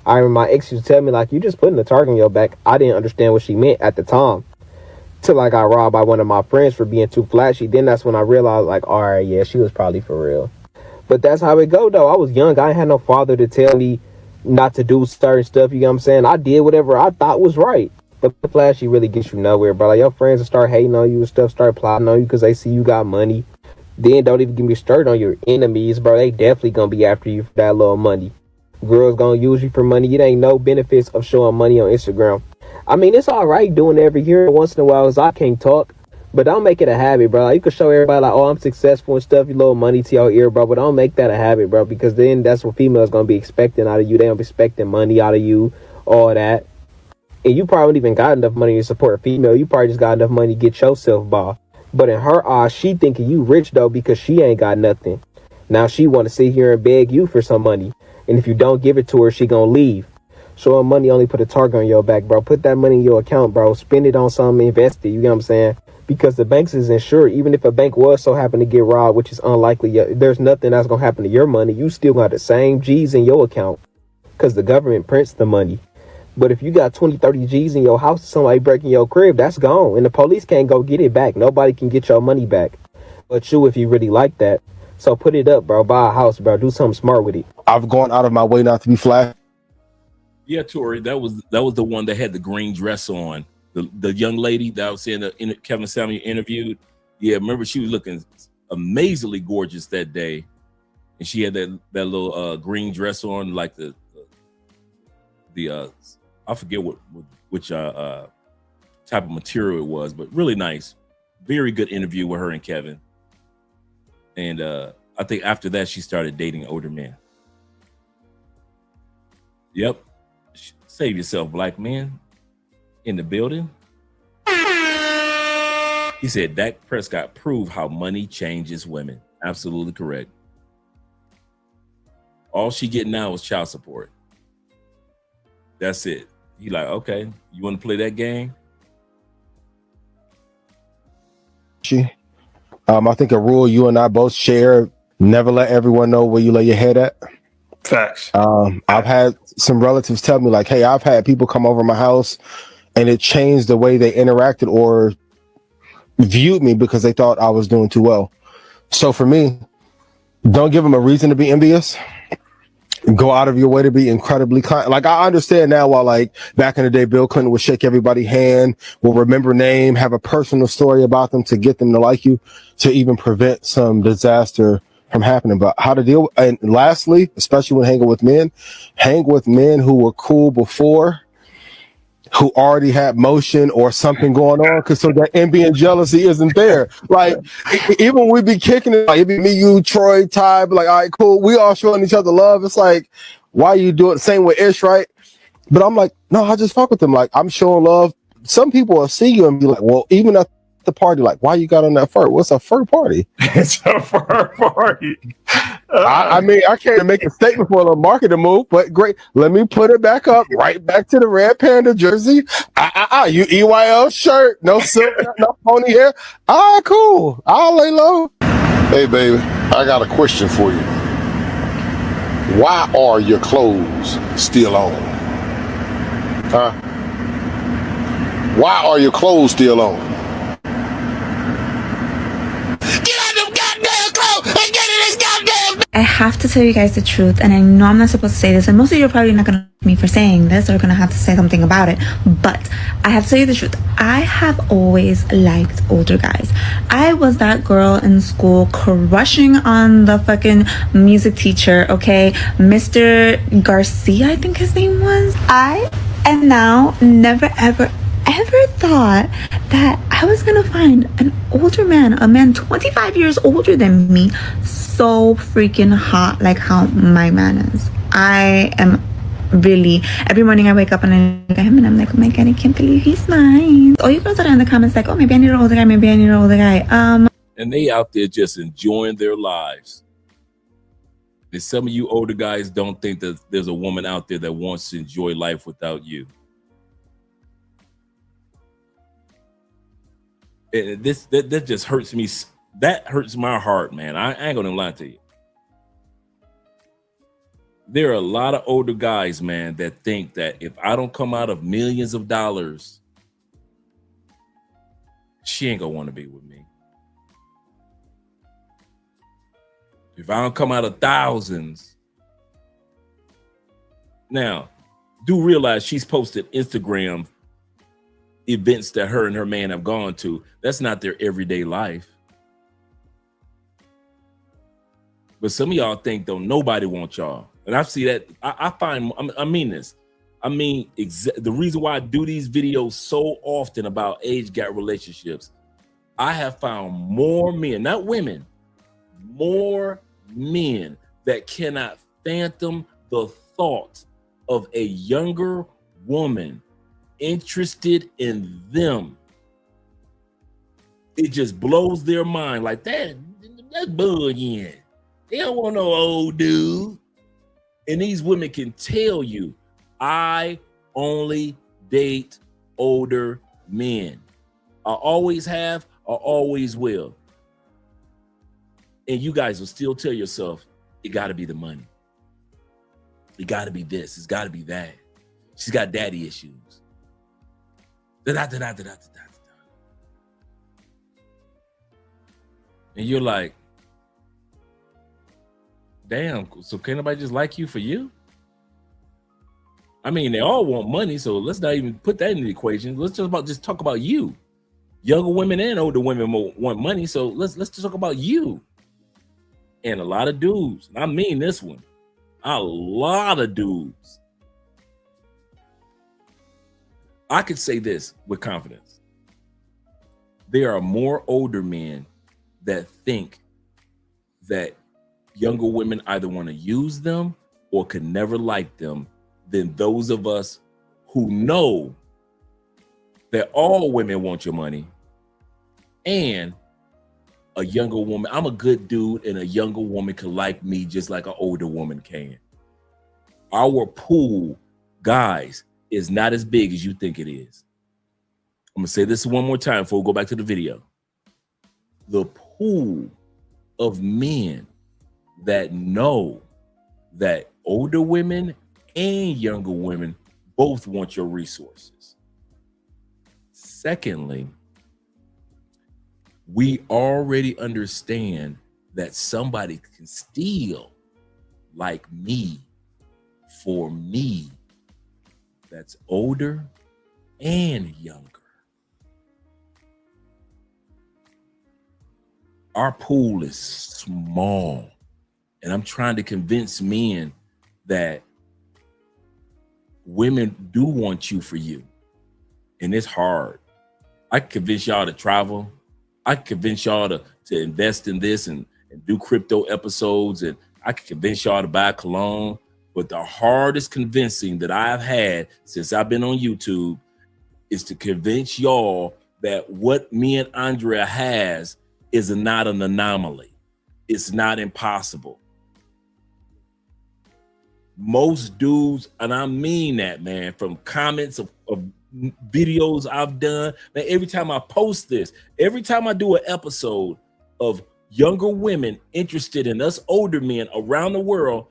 I remember my ex used to tell me, like, you just putting the target on your back. I didn't understand what she meant at the time. Till I got robbed by one of my friends for being too flashy. Then that's when I realized, like, all right, yeah, she was probably for real. But that's how it go, though. I was young. I ain't had no father to tell me not to do certain stuff, you know what I'm saying? I did whatever I thought was right. But the flashy really gets you nowhere, bro. Like, your friends will start hating on you and stuff, start plotting on you because they see you got money. Then don't even get me started on your enemies, bro. They definitely gonna be after you for that little money. Girls gonna use you for money. It ain't no benefits of showing money on Instagram. I mean, it's all right doing it every year once in a while because I can't talk. But don't make it a habit, bro. Like, you can show everybody, like, oh, I'm successful and stuff, you little money to your ear, bro. But don't make that a habit, bro, because then that's what females going to be expecting out of you. They don't be expecting money out of you, all that. And you probably don't even got enough money to support a female. You probably just got enough money to get yourself by. But in her eyes, she thinking you rich, though, because she ain't got nothing. Now she want to sit here and beg you for some money. And if you don't give it to her, she gonna leave. Showing money only put a target on your back, bro. Put that money in your account, bro. Spend it on something, invest it. You get what I'm saying? Because the banks is insured. Even if a bank was so happen to get robbed, which is unlikely, there's nothing that's gonna happen to your money. You still got the same G's in your account because the government prints the money. But if you got 20, 30 G's in your house, somebody breaking your crib, that's gone. And the police can't go get it back. Nobody can get your money back. But you, if you really like that. So put it up, bro. Buy a house, bro. Do something smart with it. I've gone out of my way not to be flashy. Yeah, Tori, that was the one that had the green dress on. The young lady that I was seeing Kevin Samuel interviewed. Yeah, remember she was looking amazingly gorgeous that day. And she had that little green dress on, like the I forget which type of material it was, but really nice. Very good interview with her and Kevin. And I think after that, she started dating older men. Yep. Save yourself, black men in the building. He said Dak Prescott proved how money changes women. Absolutely correct. All she getting now is child support. That's it. He like, okay, you want to play that game? I think a rule you and I both share: never let everyone know where you lay your head at. Facts. I've had some relatives tell me, like, hey, I've had people come over my house and it changed the way they interacted or viewed me because they thought I was doing too well. So for me, don't give them a reason to be envious. Go out of your way to be incredibly kind. Like, I understand now why, like, back in the day, Bill Clinton would shake everybody's hand, will remember name, have a personal story about them to get them to like you, to even prevent some disaster from happening. But how to deal with, and lastly, especially when hang with men who were cool before, who already had motion or something going on, because so that envy and jealousy isn't there. Like, even when we be kicking it, like, it be me, you, Troy, Ty, be like, all right, cool, we all showing each other love. It's like, why you do it? Same with Ish, right? But I'm like, no, I just fuck with them. Like, I'm showing love. Some people will see you and be like, well, even at the party, like, why you got on that fur? What's a fur party? It's a fur party. I mean, I can't make a statement for a little marketing move, but great. Let me put it back up, right back to the Red Panda jersey. You EYL shirt, no silk, no pony hair. All right, cool. I'll lay low. Hey, baby, I got a question for you. Why are your clothes still on? Huh? Why are your clothes still on? I have to tell you guys the truth, and I know I'm not supposed to say this, and most of you are probably not going to like me for saying this or going to have to say something about it, but I have to tell you the truth. I have always liked older guys. I was that girl in school crushing on the fucking music teacher, okay? Mr. Garcia, I think his name was. I am now never ever thought that I was gonna find an older man, a man 25 years older than me, so freaking hot like how my man is. I am really, every morning I wake up and I look at him and I'm like, oh my god, I can't believe he's mine. All you girls that are in the comments like, oh, maybe I need an older guy, maybe I need an older guy. And they out there just enjoying their lives. And some of you older guys don't think that there's a woman out there that wants to enjoy life without you. And that just hurts me. That hurts my heart, man. I ain't gonna lie to you. There are a lot of older guys, man, that think that if I don't come out of millions of dollars, she ain't gonna want to be with me. If I don't come out of thousands. Now, do realize she's posted Instagram events that her and her man have gone to. That's not their everyday life. But some of y'all think, though, nobody wants y'all. And I see that. I mean this. I mean, the reason why I do these videos so often about age gap relationships, I have found more men, not women, more men that cannot fathom the thought of a younger woman interested in them. It just blows their mind. Like, that's bugging. They don't want no old dude. And these women can tell you, I only date older men. I always have, I always will. And you guys will still tell yourself, it got to be the money. It got to be this. It's got to be that. She's got daddy issues. And you're like, damn, so can't nobody just like you for you? I mean, they all want money, so let's not even put that in the equation. Let's just talk about you. Younger women and older women want money, so let's just talk about you. And a lot of dudes, and I mean this one, a lot of dudes. I could say this with confidence. There are more older men that think that younger women either want to use them or could never like them than those of us who know that all women want your money and a younger woman. I'm a good dude and a younger woman can like me just like an older woman can. Our pool, guys, is not as big as you think it is. I'm gonna say this one more time before we go back to the video. The pool of men that know that older women and younger women both want your resources. Secondly, we already understand that somebody can steal like me for me that's older and younger. Our pool is small, and I'm trying to convince men that women do want you for you, and it's hard. I can convince y'all to travel. I can convince y'all to invest in this and do crypto episodes, and I can convince y'all to buy cologne. But the hardest convincing that I've had since I've been on YouTube is to convince y'all that what me and Andrea has is not an anomaly. It's not impossible. Most dudes, and I mean that, man, from comments of videos I've done, man, every time I post this, every time I do an episode of younger women interested in us older men around the world,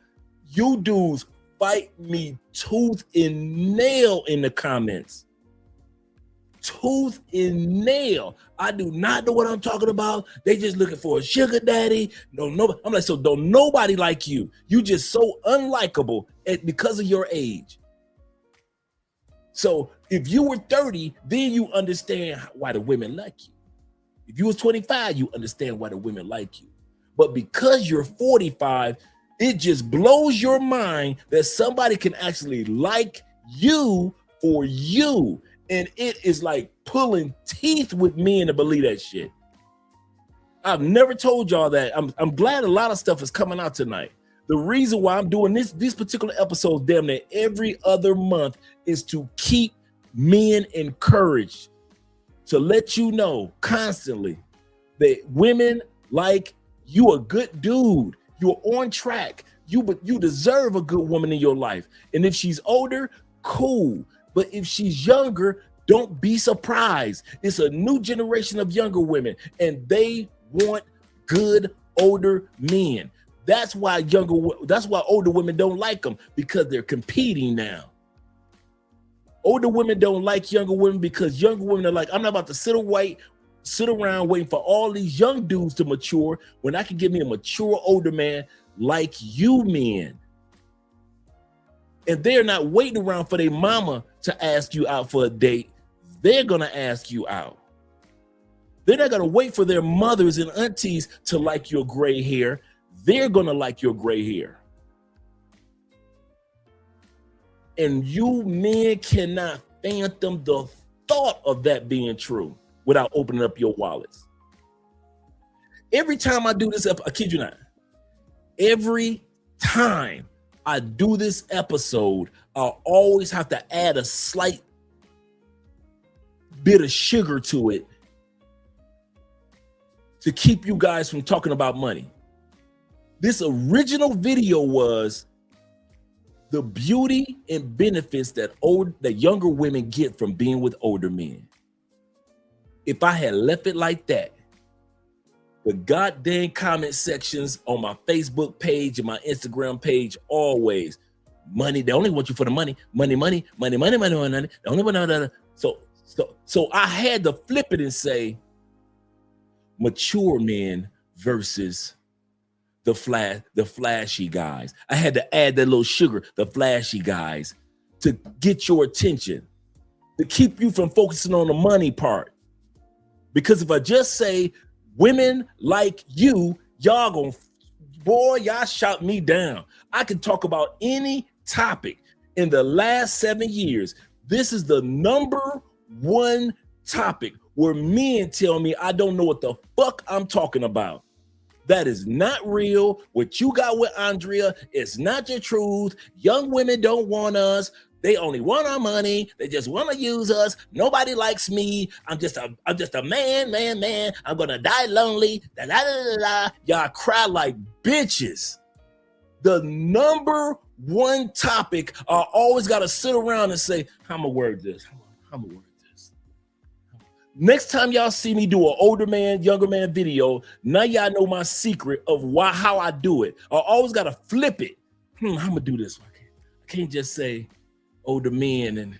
you dudes fight me tooth and nail in the comments. Tooth and nail. I do not know what I'm talking about. They just looking for a sugar daddy. No, I'm like, so don't nobody like you. You just so unlikable because of your age. So if you were 30, then you understand why the women like you. If you was 25, you understand why the women like you. But because you're 45, it just blows your mind that somebody can actually like you for you. And it is like pulling teeth with men to believe that shit. I've never told y'all that. I'm glad a lot of stuff is coming out tonight. The reason why I'm doing these particular episodes damn near every other month is to keep men encouraged, to let you know constantly that women like you a good dude. You're on track. You deserve a good woman in your life. And if she's older, cool. But if she's younger, don't be surprised. It's a new generation of younger women, and they want good older men. That's why older women don't like them, because they're competing now. Older women don't like younger women because younger women are like, I'm not about to sit around waiting for all these young dudes to mature when I can get me a mature older man like you men. And they're not waiting around for their mama to ask you out for a date. They're gonna ask you out. They're not gonna wait for their mothers and aunties to like your gray hair. They're gonna like your gray hair. And you men cannot fathom the thought of that being true without opening up your wallets. Every time I do this, I kid you not, every time I do this episode, I'll always have to add a slight bit of sugar to it to keep you guys from talking about money. This original video was the beauty and benefits that younger women get from being with older men. If I had left it like that, the goddamn comment sections on my Facebook page and my Instagram page always money. They only want you for the money. Money. They only want so I had to flip it and say mature men versus the flashy guys. I had to add that little sugar, the flashy guys, to get your attention, to keep you from focusing on the money part. Because if I just say women like you, y'all shot me down. I can talk about any topic in the last 7 years. This is the number one topic where men tell me I don't know what the fuck I'm talking about. That is not real. What you got with Andrea is not the truth. Young women don't want us. They only want our money. They just want to use us. Nobody likes me. I'm just a man. I'm gonna die lonely. Da, da, da, da, da. Y'all cry like bitches. The number one topic I always gotta sit around and say, how I'm gonna word this. Next time y'all see me do an older man, younger man video, now y'all know my secret of how I do it. I always gotta flip it. I'm gonna do this. I can't just say older men and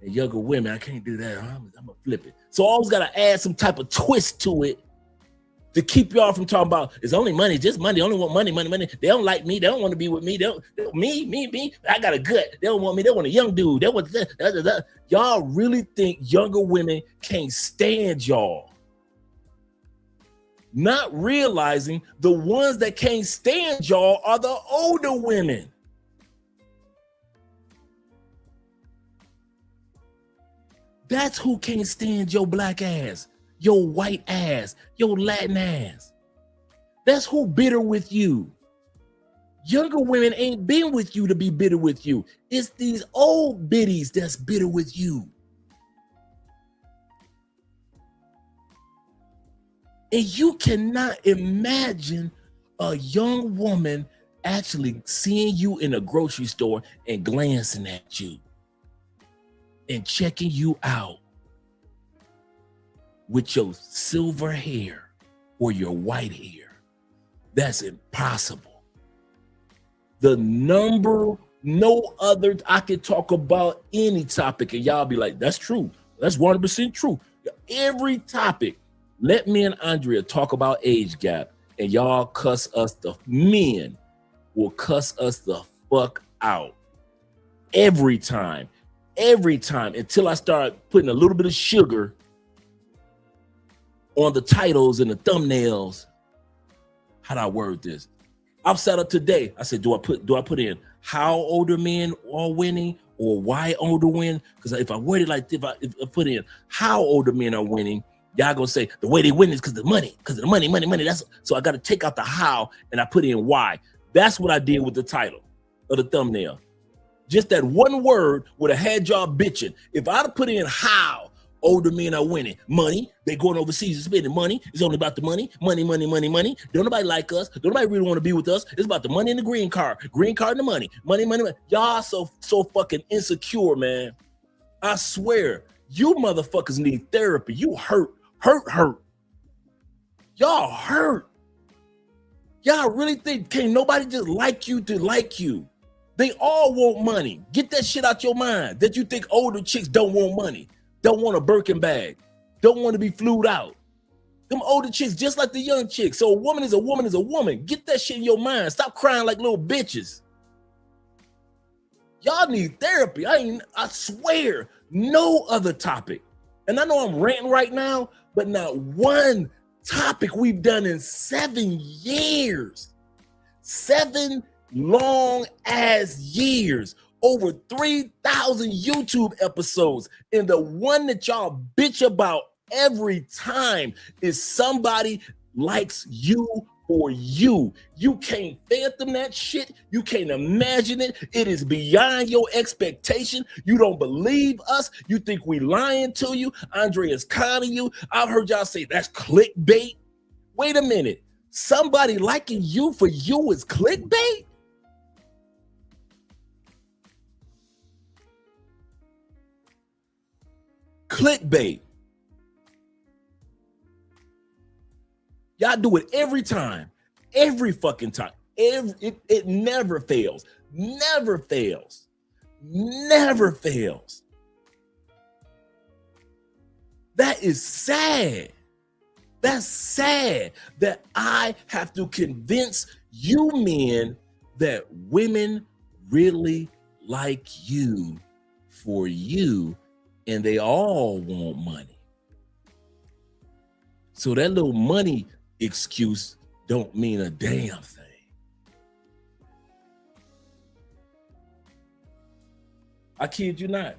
younger women. I can't do that. I'm gonna flip it. So I always gotta add some type of twist to it to keep y'all from talking about it's only money, just money. They only want money. They don't like me. They don't want to be with me. Me. I got a gut. They don't want me. They want a young dude. They want that. Y'all really think younger women can't stand y'all? Not realizing the ones that can't stand y'all are the older women. That's who can't stand your black ass, your white ass, your Latin ass. That's who bitter with you. Younger women ain't been with you to be bitter with you. It's these old biddies that's bitter with you. And you cannot imagine a young woman actually seeing you in a grocery store and glancing at you and checking you out with your silver hair or your white hair. That's impossible. No other, I could talk about any topic and y'all be like, that's true. That's 100% true. Every topic, let me and Andrea talk about age gap and y'all men will cuss us the fuck out. Every time, until I start putting a little bit of sugar on the titles and the thumbnails. How do I word this? I've set up today. I said, do I put in how older men are winning or why older win? Because if I word it like this, if I put in how older men are winning, y'all gonna say the way they win is because of the money, money. So I got to take out the how and I put in why. That's what I did with the title of the thumbnail. Just that one word would have had y'all bitching. If I'd have put in how older men are winning, money, they going overseas and spending money. It's only about the money. Don't nobody like us. Don't nobody really want to be with us. It's about the money and the green card and the money. Money. Y'all so fucking insecure, man. I swear, you motherfuckers need therapy. You hurt. Y'all hurt. Y'all really think can't nobody just like you to like you? They all want money. Get that shit out your mind that you think older chicks don't want money, don't want a Birkin bag, don't want to be flued out. Them older chicks just like the young chicks. So a woman is a woman is a woman. Get that shit in your mind. Stop crying like little bitches. Y'all need therapy. I swear, no other topic. And I know I'm ranting right now, but not one topic we've done in 7 years. 7 long ass years, over 3,000 YouTube episodes, and the one that y'all bitch about every time is somebody likes you for you. You can't fathom that shit. You can't imagine it. It is beyond your expectation. You don't believe us. You think we lying to you. Andrea's conning you. I've heard y'all say that's clickbait. Wait a minute. Somebody liking you for you is clickbait? Clickbait. Y'all do it every time, every fucking time. It never fails. Never fails. Never fails. That is sad. That's sad that I have to convince you men that women really like you for you, and they all want money. So that little money excuse don't mean a damn thing. I kid you not.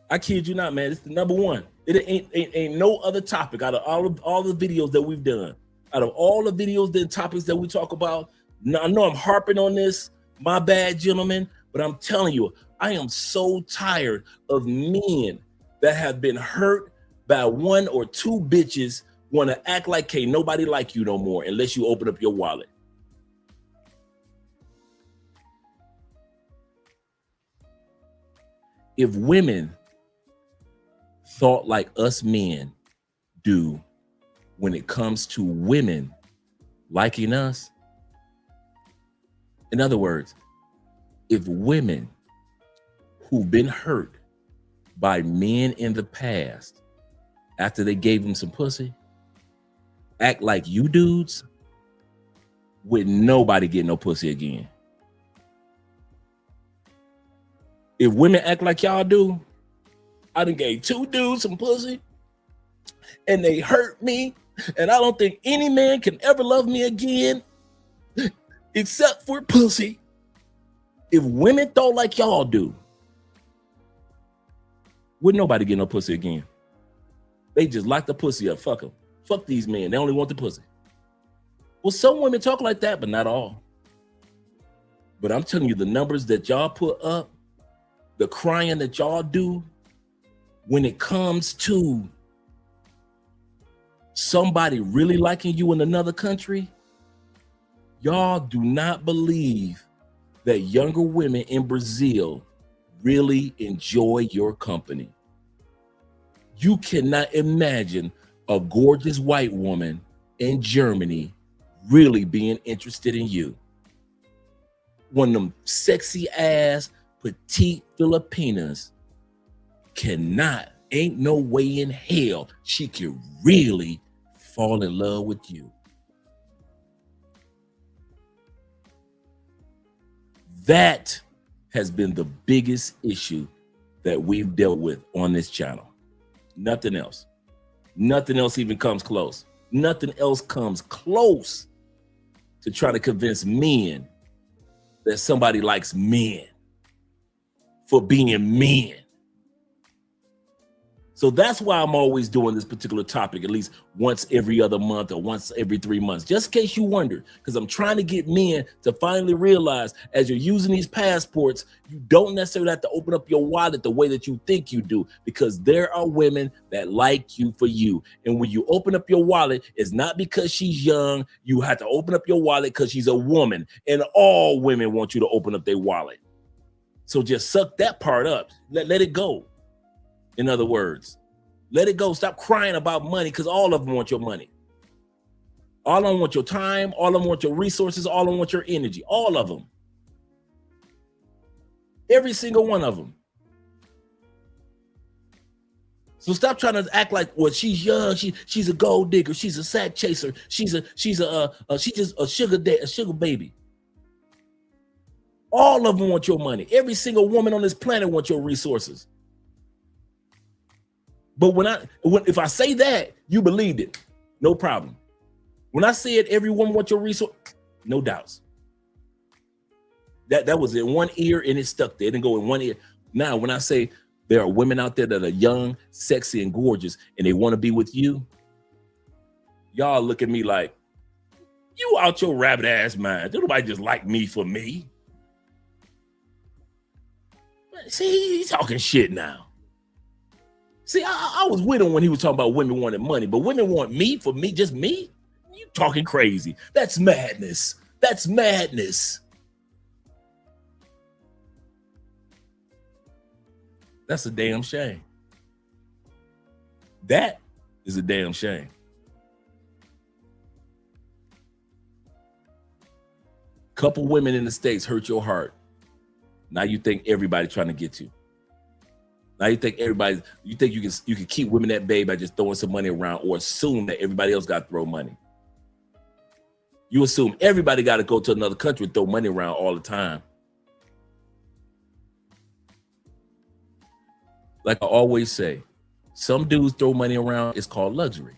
I kid you not, man. It's the number one. It ain't no other topic out of all the videos that we've done. Out of all the videos and topics that we talk about. Now, I know I'm harping on this. My bad, gentlemen. But I'm telling you, I am so tired of men that have been hurt by one or two bitches want to act like can't nobody like you no more unless you open up your wallet. If women thought like us men do when it comes to women liking us, in other words, if women who've been hurt by men in the past after they gave them some pussy act like you dudes, would nobody get no pussy again. If women act like y'all do, I done gave two dudes some pussy and they hurt me, and I don't think any man can ever love me again except for pussy. If women thought like y'all do, would nobody get no pussy again. They just lock the pussy up. Fuck them. Fuck these men. They only want the pussy. Well, some women talk like that, but not all. But I'm telling you, the numbers that y'all put up, the crying that y'all do when it comes to somebody really liking you in another country, y'all do not believe that younger women in Brazil really enjoy your company. You cannot imagine a gorgeous white woman in Germany really being interested in you. One of them sexy ass, petite Filipinas ain't no way in hell she can really fall in love with you. That has been the biggest issue that we've dealt with on this channel. Nothing else. Nothing else even comes close. Nothing else comes close to try to convince men that somebody likes men for being men. So that's why I'm always doing this particular topic at least once every other month or once every 3 months, just in case you wonder, because I'm trying to get men to finally realize as you're using these passports, you don't necessarily have to open up your wallet the way that you think you do, because there are women that like you for you. And when you open up your wallet, it's not because she's young. You have to open up your wallet because she's a woman, and all women want you to open up their wallet. So just suck that part up. Let it go. In other words, let it go. Stop crying about money, because all of them want your money. All of them want your time. All of them want your resources. All of them want your energy. All of them. Every single one of them. So stop trying to act like, well, she's young. She's a gold digger. She's a sack chaser. She's just a sugar baby. All of them want your money. Every single woman on this planet wants your resources. But if I say that, you believed it, no problem. When I said every woman wants your resource, no doubts. That was in one ear and it stuck there. It didn't go in one ear. Now, when I say there are women out there that are young, sexy, and gorgeous, and they want to be with you, y'all look at me like, you out your rabbit ass mind. Don't nobody just like me for me. See, he's talking shit now. See, I was with him when he was talking about women wanting money, but women want me for me, just me? You talking crazy. That's madness. That's madness. That's a damn shame. That is a damn shame. Couple women in the States hurt your heart. Now you think everybody trying to get you. Now you think you think you can keep women at bay by just throwing some money around, or assume that everybody else got to throw money. You assume everybody got to go to another country and throw money around all the time. Like I always say, some dudes throw money around, it's called luxury.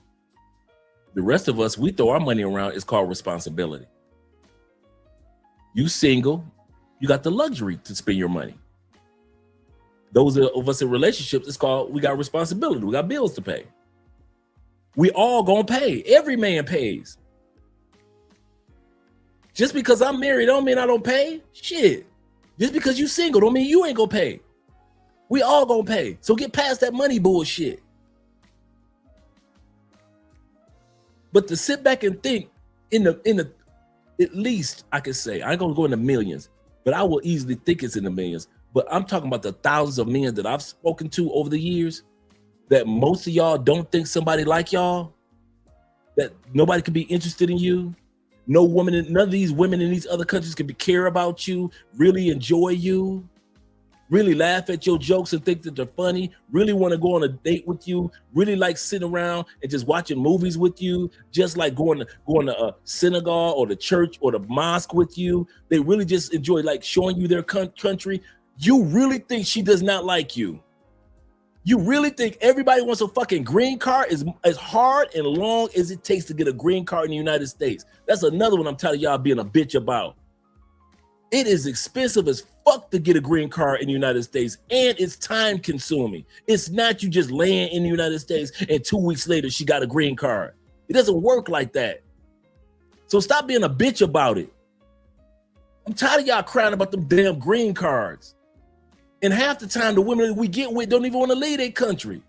The rest of us, we throw our money around, it's called responsibility. You single, you got the luxury to spend your money. Those of us in relationships, it's called, we got responsibility. We got bills to pay. We all gonna pay. Every man pays. Just because I'm married don't mean I don't pay. Shit. Just because you single don't mean you ain't gonna pay. We all gonna pay. So get past that money bullshit. But to sit back and think in the at least I could say, I ain't gonna go into millions, but I will easily think it's in the millions. But I'm talking about the thousands of men that I've spoken to over the years, that most of y'all don't think somebody like y'all, that nobody could be interested in you. No woman, none of these women in these other countries can care about you, really enjoy you, really laugh at your jokes and think that they're funny, really want to go on a date with you, really like sitting around and just watching movies with you, just like going to a synagogue or the church or the mosque with you. They really just enjoy like showing you their country. You really think she does not like you? You really think everybody wants a fucking green card as hard and long as it takes to get a green card in the United States? That's another one I'm tired of y'all being a bitch about. It is expensive as fuck to get a green card in the United States, and it's time consuming. It's not you just laying in the United States and 2 weeks later she got a green card. It doesn't work like that. So stop being a bitch about it. I'm tired of y'all crying about them damn green cards. And half the time the women that we get with don't even want to leave their country. You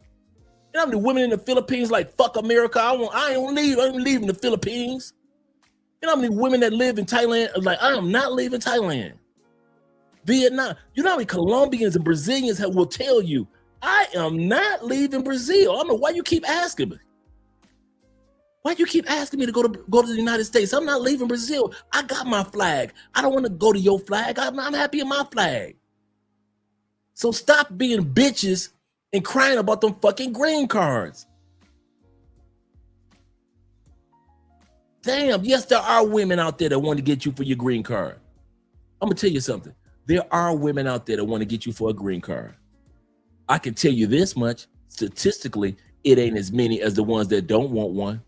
know how many women in the Philippines like, fuck America, I ain't leaving the Philippines. You know how many women that live in Thailand are like, I am not leaving Thailand. Vietnam. You know how many Colombians and Brazilians will tell you, I am not leaving Brazil. I don't know why you keep asking me. Why you keep asking me to go to the United States? I'm not leaving Brazil. I got my flag. I don't want to go to your flag. I'm happy in my flag. So stop being bitches and crying about them fucking green cards. Damn, yes, there are women out there that want to get you for your green card. I'm gonna tell you something. There are women out there that want to get you for a green card. I can tell you this much, statistically, it ain't as many as the ones that don't want one.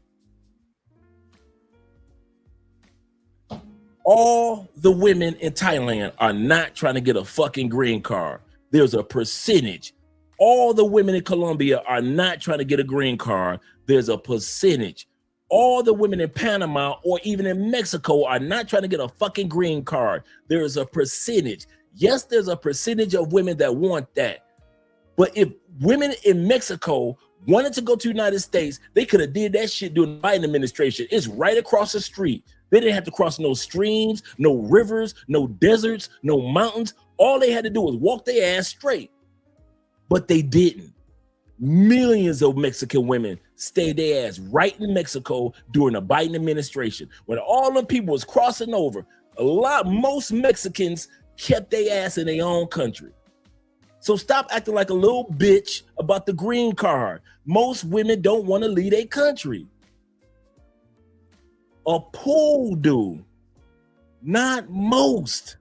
All the women in Thailand are not trying to get a fucking green card. There's a percentage. All the women in Colombia are not trying to get a green card. There's a percentage. All the women in Panama or even in Mexico are not trying to get a fucking green card. There is a percentage. Yes, there's a percentage of women that want that. But if women in Mexico wanted to go to the United States, they could have did that shit during the Biden administration. It's right across the street. They didn't have to cross no streams, no rivers, no deserts, no mountains. All they had to do was walk their ass straight. But they didn't. Millions of Mexican women stayed their ass right in Mexico during the Biden administration. When all the people was crossing over, most Mexicans kept their ass in their own country. So stop acting like a little bitch about the green card. Most women don't want to leave their country. A pool do, not most.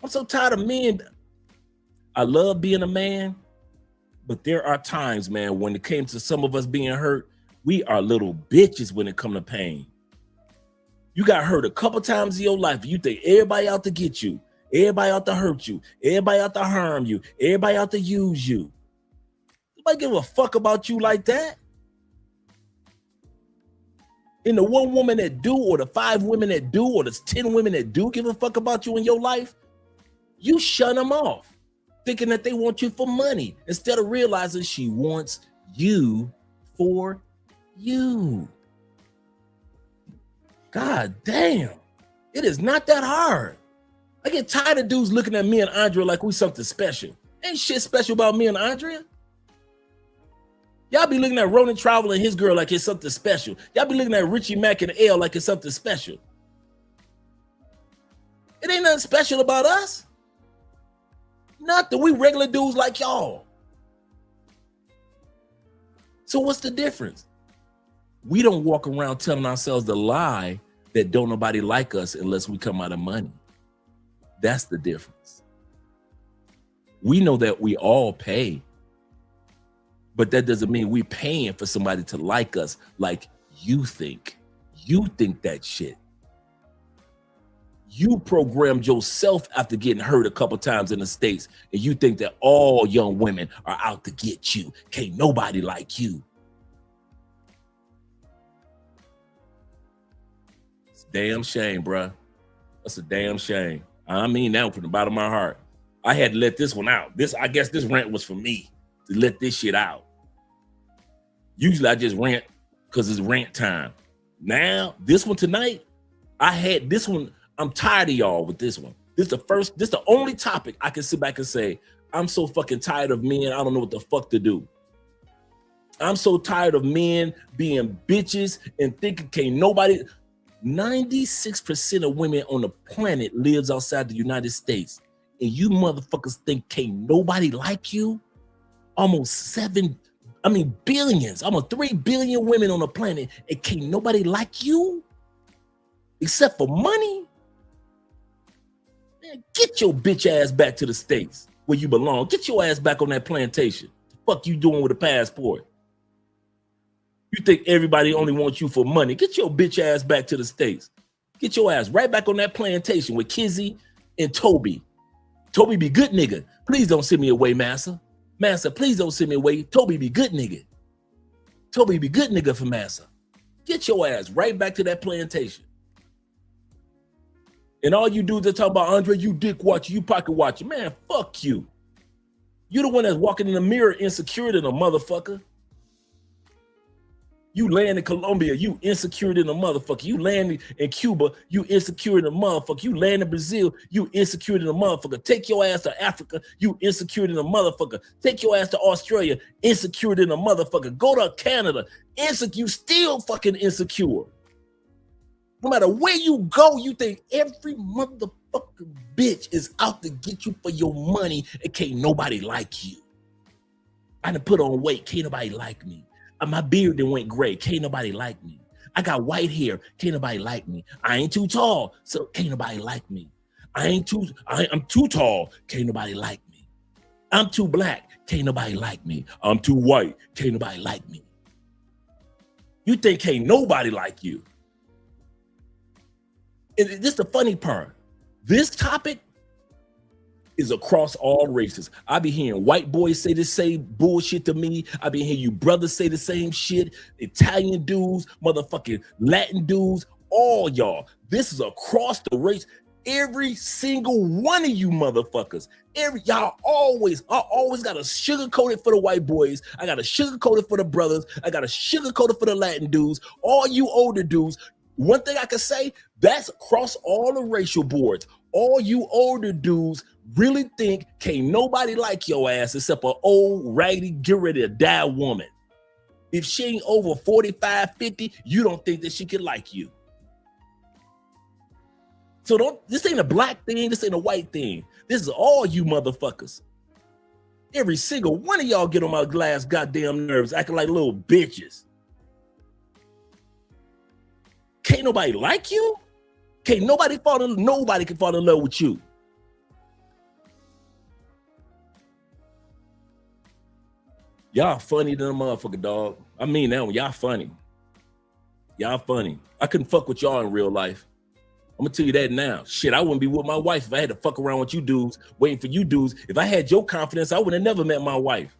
I'm so tired of men. I love being a man, but there are times, man, when it came to some of us being hurt, we are little bitches when it comes to pain. You got hurt a couple times in your life. You think everybody out to get you, everybody out to hurt you, everybody out to harm you, everybody out to use you. Nobody give a fuck about you like that. And the one woman that do, or the 5 women that do, or the 10 women that do give a fuck about you in your life, you shut them off, thinking that they want you for money instead of realizing she wants you for you. God damn, it is not that hard. I get tired of dudes looking at me and Andrea like we something special. Ain't shit special about me and Andrea. Y'all be looking at Ronan Travel and his girl like it's something special. Y'all be looking at Richie Mack and L like it's something special. It ain't nothing special about us. Nothing. We regular dudes like y'all. So what's the difference? We don't walk around telling ourselves the lie that don't nobody like us unless we come out of money. That's the difference. We know that we all pay, but that doesn't mean we paying for somebody to like us like you think. You think that shit. You programmed yourself after getting hurt a couple times in the States, and you think that all young women are out to get you. Can't nobody like you. It's a damn shame, bruh. That's a damn shame. I mean that from the bottom of my heart. I had to let this one out. I guess this rant was for me to let this shit out. Usually I just rant because it's rant time. Now, this one tonight, I had this one. I'm tired of y'all with this one. This the only topic I can sit back and say, I'm so fucking tired of men. I don't know what the fuck to do. I'm so tired of men being bitches and thinking can't nobody. 96% of women on the planet lives outside the United States. And you motherfuckers think can't nobody like you? Almost billions, almost 3 billion women on the planet, and can't nobody like you? Except for money? Man, get your bitch ass back to the States where you belong. Get your ass back on that plantation. The fuck you doing with a passport? You think everybody only wants you for money? Get your bitch ass back to the States. Get your ass right back on that plantation with Kizzy and Toby. Toby be good nigga. Please don't send me away, Massa. Massa, please don't send me away. Toby be good nigga. Toby be good nigga for Massa. Get your ass right back to that plantation. And all you dudes that talk about Andre, you dick watcher, you pocket watcher. Man, fuck you. You the one that's walking in the mirror insecure than a motherfucker. You land in Colombia, you insecure than a motherfucker. You land in Cuba, you insecure than a motherfucker. You land in Brazil, you insecure than a motherfucker. Take your ass to Africa, you insecure than a motherfucker. Take your ass to Australia, insecure than a motherfucker. Go to Canada, you still fucking insecure. No matter where you go, you think every motherfucking bitch is out to get you for your money and can't nobody like you. I done put on weight, can't nobody like me. My beard then went gray. Can't nobody like me. I got white hair. Can't nobody like me. I ain't too tall, so can't nobody like me. I'm too tall. Can't nobody like me. I'm too black. Can't nobody like me. I'm too white. Can't nobody like me. You think can't nobody like you. And this is the funny part. This topic is across all races. I be hearing white boys say the same bullshit to me. I be hearing you brothers say the same shit. Italian dudes, motherfucking Latin dudes, all y'all. This is across the race. Every single one of you motherfuckers. I always got to sugarcoat it for the white boys. I got to sugarcoat it for the brothers. I got to sugarcoat it for the Latin dudes. All you older dudes. One thing I can say, that's across all the racial boards. All you older dudes really think can't nobody like your ass except an old, raggedy, get ready to die woman. If she ain't over 45, 50, you don't think that she can like you. So this ain't a black thing, this ain't a white thing. This is all you motherfuckers. Every single one of y'all get on my last goddamn nerves, acting like little bitches. Can't nobody like you? Can't nobody nobody can fall in love with you. Y'all funny than a motherfucker, dog. I mean that one. Y'all funny. Y'all funny. I couldn't fuck with y'all in real life. I'm gonna tell you that now. Shit, I wouldn't be with my wife if I had to fuck around with you dudes, waiting for you dudes. If I had your confidence, I would have never met my wife.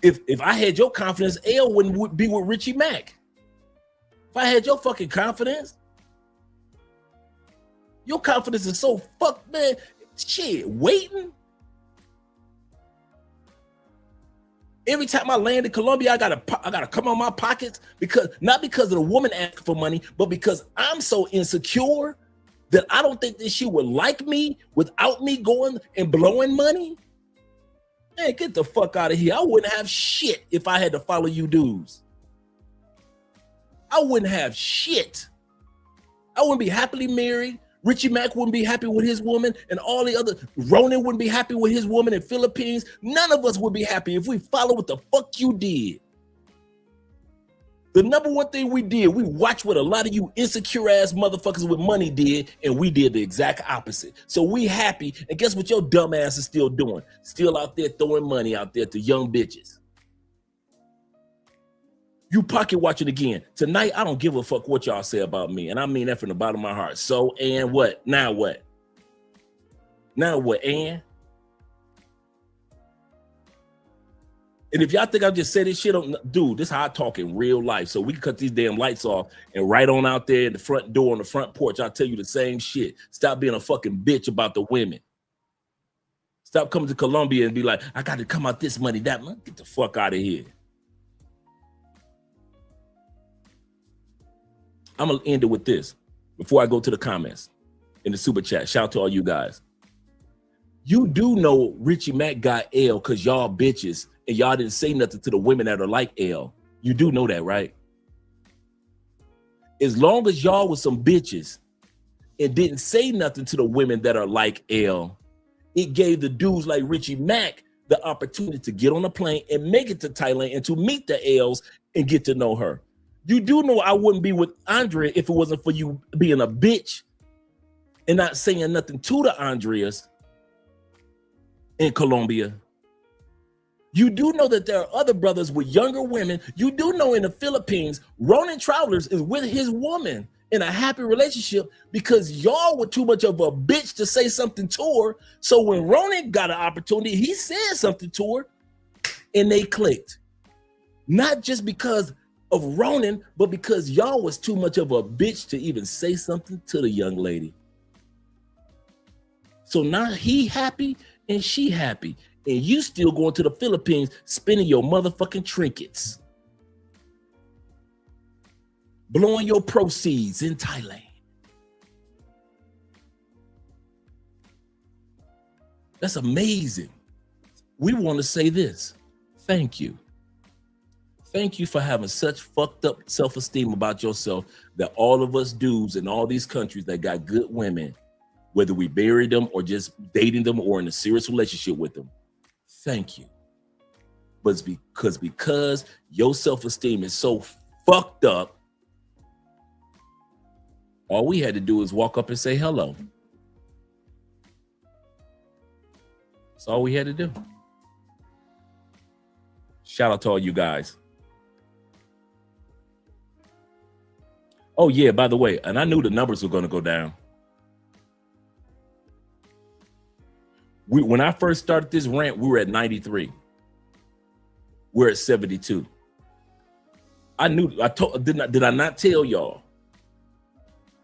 If I had your confidence, Elle wouldn't be with Richie Mack. If I had your fucking confidence, your confidence is so fucked, man. Shit, waiting. Every time I land in Colombia, I gotta come on my pockets not because of the woman asking for money, but because I'm so insecure that I don't think that she would like me without me going and blowing money. Man, get the fuck out of here. I wouldn't have shit if I had to follow you dudes. I wouldn't have shit. I wouldn't be happily married. Richie Mack wouldn't be happy with his woman, and all the other Ronan wouldn't be happy with his woman in Philippines. None of us would be happy if we follow what the fuck you did. The number one thing we did, we watched what a lot of you insecure ass motherfuckers with money did, and we did the exact opposite. So we happy, and guess what your dumb ass is still doing? Still out there throwing money out there to young bitches. You pocket watching again. Tonight, I don't give a fuck what y'all say about me, and I mean that from the bottom of my heart. So, and what? Now what? Now what, and? And if y'all think I just said this shit, dude, this is how I talk in real life. So we can cut these damn lights off and right on out there at the front door on the front porch, I'll tell you the same shit. Stop being a fucking bitch about the women. Stop coming to Colombia and be like, I got to come out this money, that money. Get the fuck out of here. I'm going to end it with this before I go to the comments in the super chat. Shout out to all you guys. You do know Richie Mack got L because y'all bitches and y'all didn't say nothing to the women that are like L. You do know that, right? As long as y'all was some bitches and didn't say nothing to the women that are like L, it gave the dudes like Richie Mack the opportunity to get on a plane and make it to Thailand and to meet the L's and get to know her. You do know I wouldn't be with Andrea if it wasn't for you being a bitch and not saying nothing to the Andreas in Colombia. You do know that there are other brothers with younger women. You do know in the Philippines, Ronan Travelers is with his woman in a happy relationship because y'all were too much of a bitch to say something to her. So when Ronan got an opportunity, he said something to her and they clicked. Not just because of Ronan, but because y'all was too much of a bitch to even say something to the young lady. So now he happy and she happy, and you still going to the Philippines spending your motherfucking trinkets, blowing your proceeds in Thailand. That's amazing. We want to say this. Thank you. Thank you for having such fucked up self-esteem about yourself that all of us dudes in all these countries that got good women, whether we married them or just dating them or in a serious relationship with them, thank you. But it's because your self-esteem is so fucked up, all we had to do is walk up and say hello. That's all we had to do. Shout out to all you guys. Oh yeah, by the way, and I knew the numbers were going to go down. When I first started this rant, we were at 93. We're at 72. I knew. Did I not tell y'all?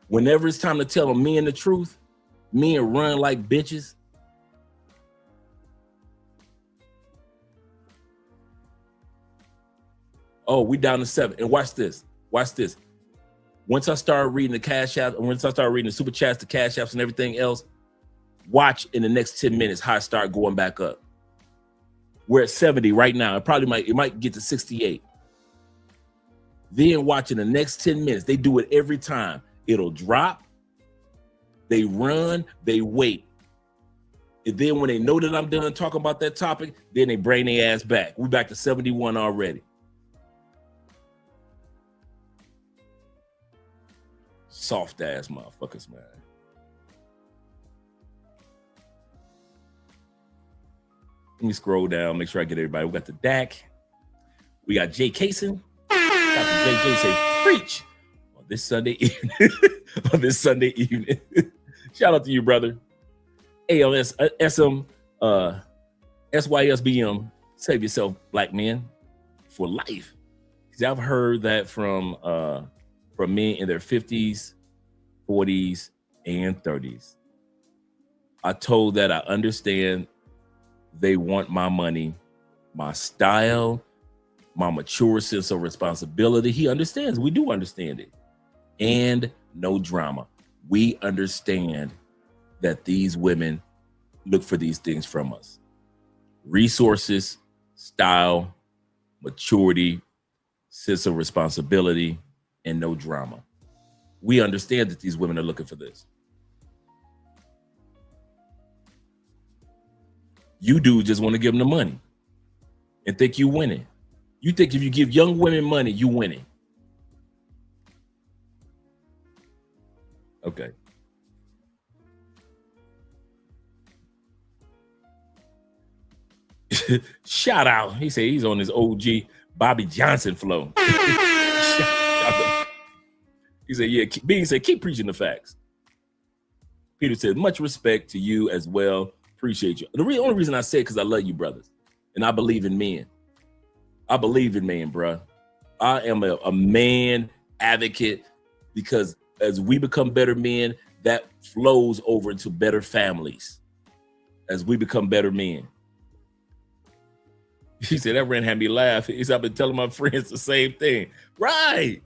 Whenever it's time to tell them men the truth, men run like bitches. Oh, we down to 7. And watch this. Watch this. Once I started reading the cash app, once I started reading the super chats, the cash apps and everything else, watch in the next 10 minutes how I start going back up. We're at 70 right now. It might get to 68. Then watch in the next 10 minutes. They do it every time. It'll drop. They run, they wait. And then when they know that I'm done talking about that topic, then they bring their ass back. We're back to 71 already. Soft ass motherfuckers, man. Let me scroll down, make sure I get everybody. We got the DAC. We got Jay Kaysen. Dr. JJ say, preach on this Sunday evening. On this Sunday evening. Shout out to you, brother. ALS, SM, SYSBM, save yourself, black men, for life. Because I've heard that from men in their 50s, 40s, and 30s. I told that I understand they want my money, my style, my mature sense of responsibility. He understands. We do understand it. And no drama. We understand that these women look for these things from us. resources, style, maturity, sense of responsibility, and no drama. We understand that these women are looking for this. You dudes just want to give them the money and think you winning. You think if you give young women money, you winning. Okay. Shout out. He said he's on his OG Bobby Johnson flow. He said, yeah, Bean said, keep preaching the facts. Peter said, much respect to you as well. Appreciate you. The only reason I say it because I love you, brothers. And I believe in men. I believe in men, bro. I am a man advocate because as we become better men, that flows over into better families. As we become better men. He said, that rant had me laugh. He said, I've been telling my friends the same thing. Right.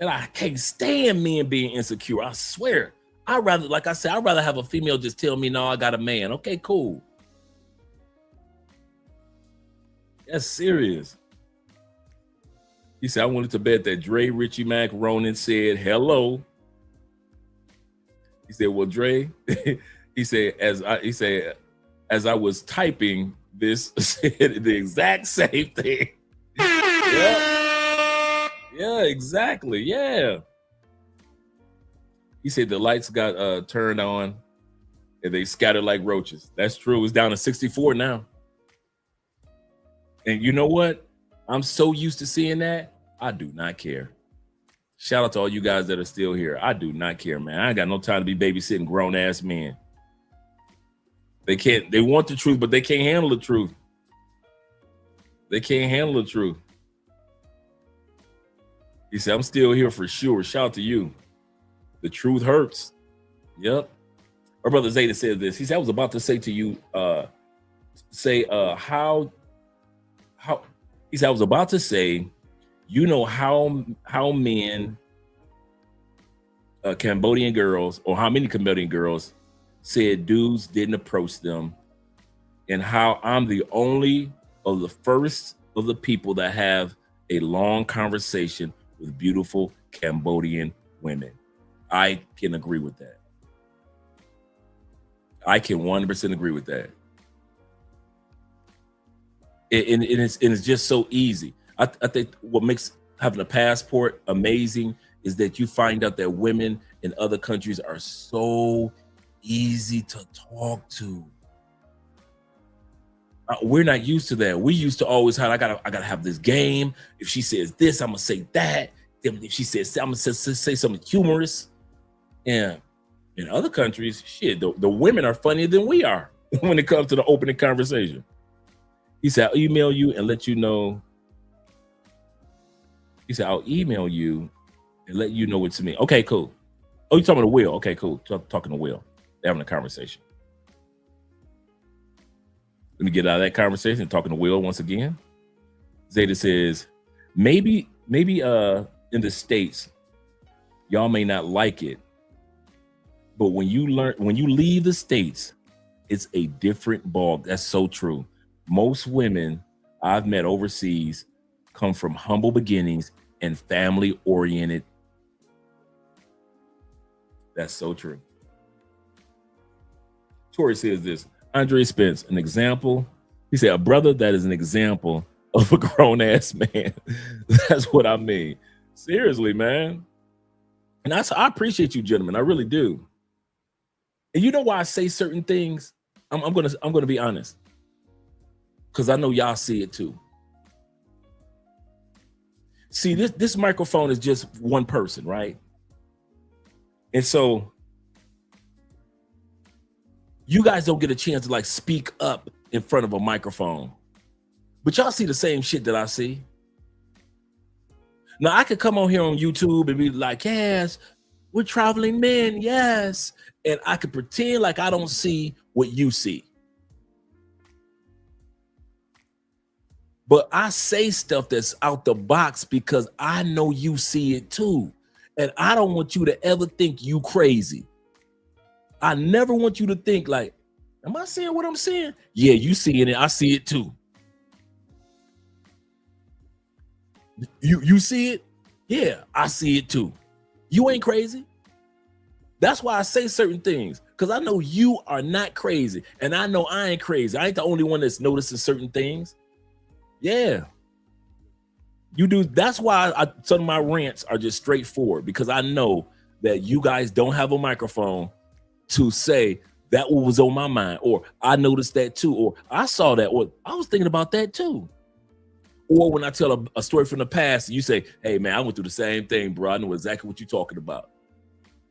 And I can't stand men being insecure. I swear. I'd rather, like I said, I'd rather have a female just tell me, no, I got a man. Okay, cool. That's serious. He said, I wanted to bet that Dre Richie Mac Ronan said hello. He said, well, Dre, he said, as I was typing this, said the exact same thing. Yeah, exactly. Yeah. He said the lights got turned on and they scattered like roaches. That's true. It's down to 64 now. And you know what? I'm so used to seeing that. I do not care. Shout out to all you guys that are still here. I do not care, man. I ain't got no time to be babysitting grown ass men. They want the truth, but they can't handle the truth. They can't handle the truth. He said, I'm still here for sure. Shout out to you. The truth hurts. Yep. Our brother Zeta said this. He said, I was about to say to you, how he said, I was about to say, you know how men, Cambodian girls, or how many Cambodian girls said dudes didn't approach them, and how I'm the only of the first of the people that have a long conversation with beautiful Cambodian women. I can agree with that. I can 100% agree with that. And it's just so easy. I think what makes having a passport amazing is that you find out that women in other countries are so easy to talk to. We're not used to that. We used to always have, I gotta have this game. If she says this, I'm gonna say that. If she says, I'm gonna say something humorous. And in other countries, shit, the women are funnier than we are when it comes to the opening conversation. He said, I'll email you and let you know. He said, I'll email you and let you know what to me. Okay, cool. Oh, you're talking to Will. Okay, cool. Talking to Will. They're having a conversation. Let me get out of that conversation. Talking to Will once again. Zeta says, maybe in the States, y'all may not like it, but when you leave the States, it's a different ball. That's so true. Most women I've met overseas come from humble beginnings and family oriented. That's so true. Tori says this. Andre Spence, an example. He said, a brother that is an example of a grown ass man. That's what I mean. Seriously, man. And I appreciate you, gentlemen. I really do. And you know why I say certain things? I'm gonna be honest, because I know y'all see it too. See, this microphone is just one person, right? And so you guys don't get a chance to like speak up in front of a microphone, but y'all see the same shit that I see. Now I could come on here on YouTube and be like, yes, we're traveling men, yes. And I could pretend like I don't see what you see. But I say stuff that's out the box because I know you see it too. And I don't want you to ever think you crazy. I never want you to think like, Am I seeing what I'm seeing? Yeah, you seeing it. I see it too. You see it? Yeah, I see it too. You ain't crazy. That's why I say certain things, because I know you are not crazy, and I know I ain't crazy. I ain't the only one that's noticing certain things. Yeah. You do. That's why some of my rants are just straightforward, because I know that you guys don't have a microphone to say that was on my mind, or I noticed that too, or I saw that, or I was thinking about that too. Or when I tell a story from the past, you say, hey man, I went through the same thing, bro. I know exactly what you're talking about.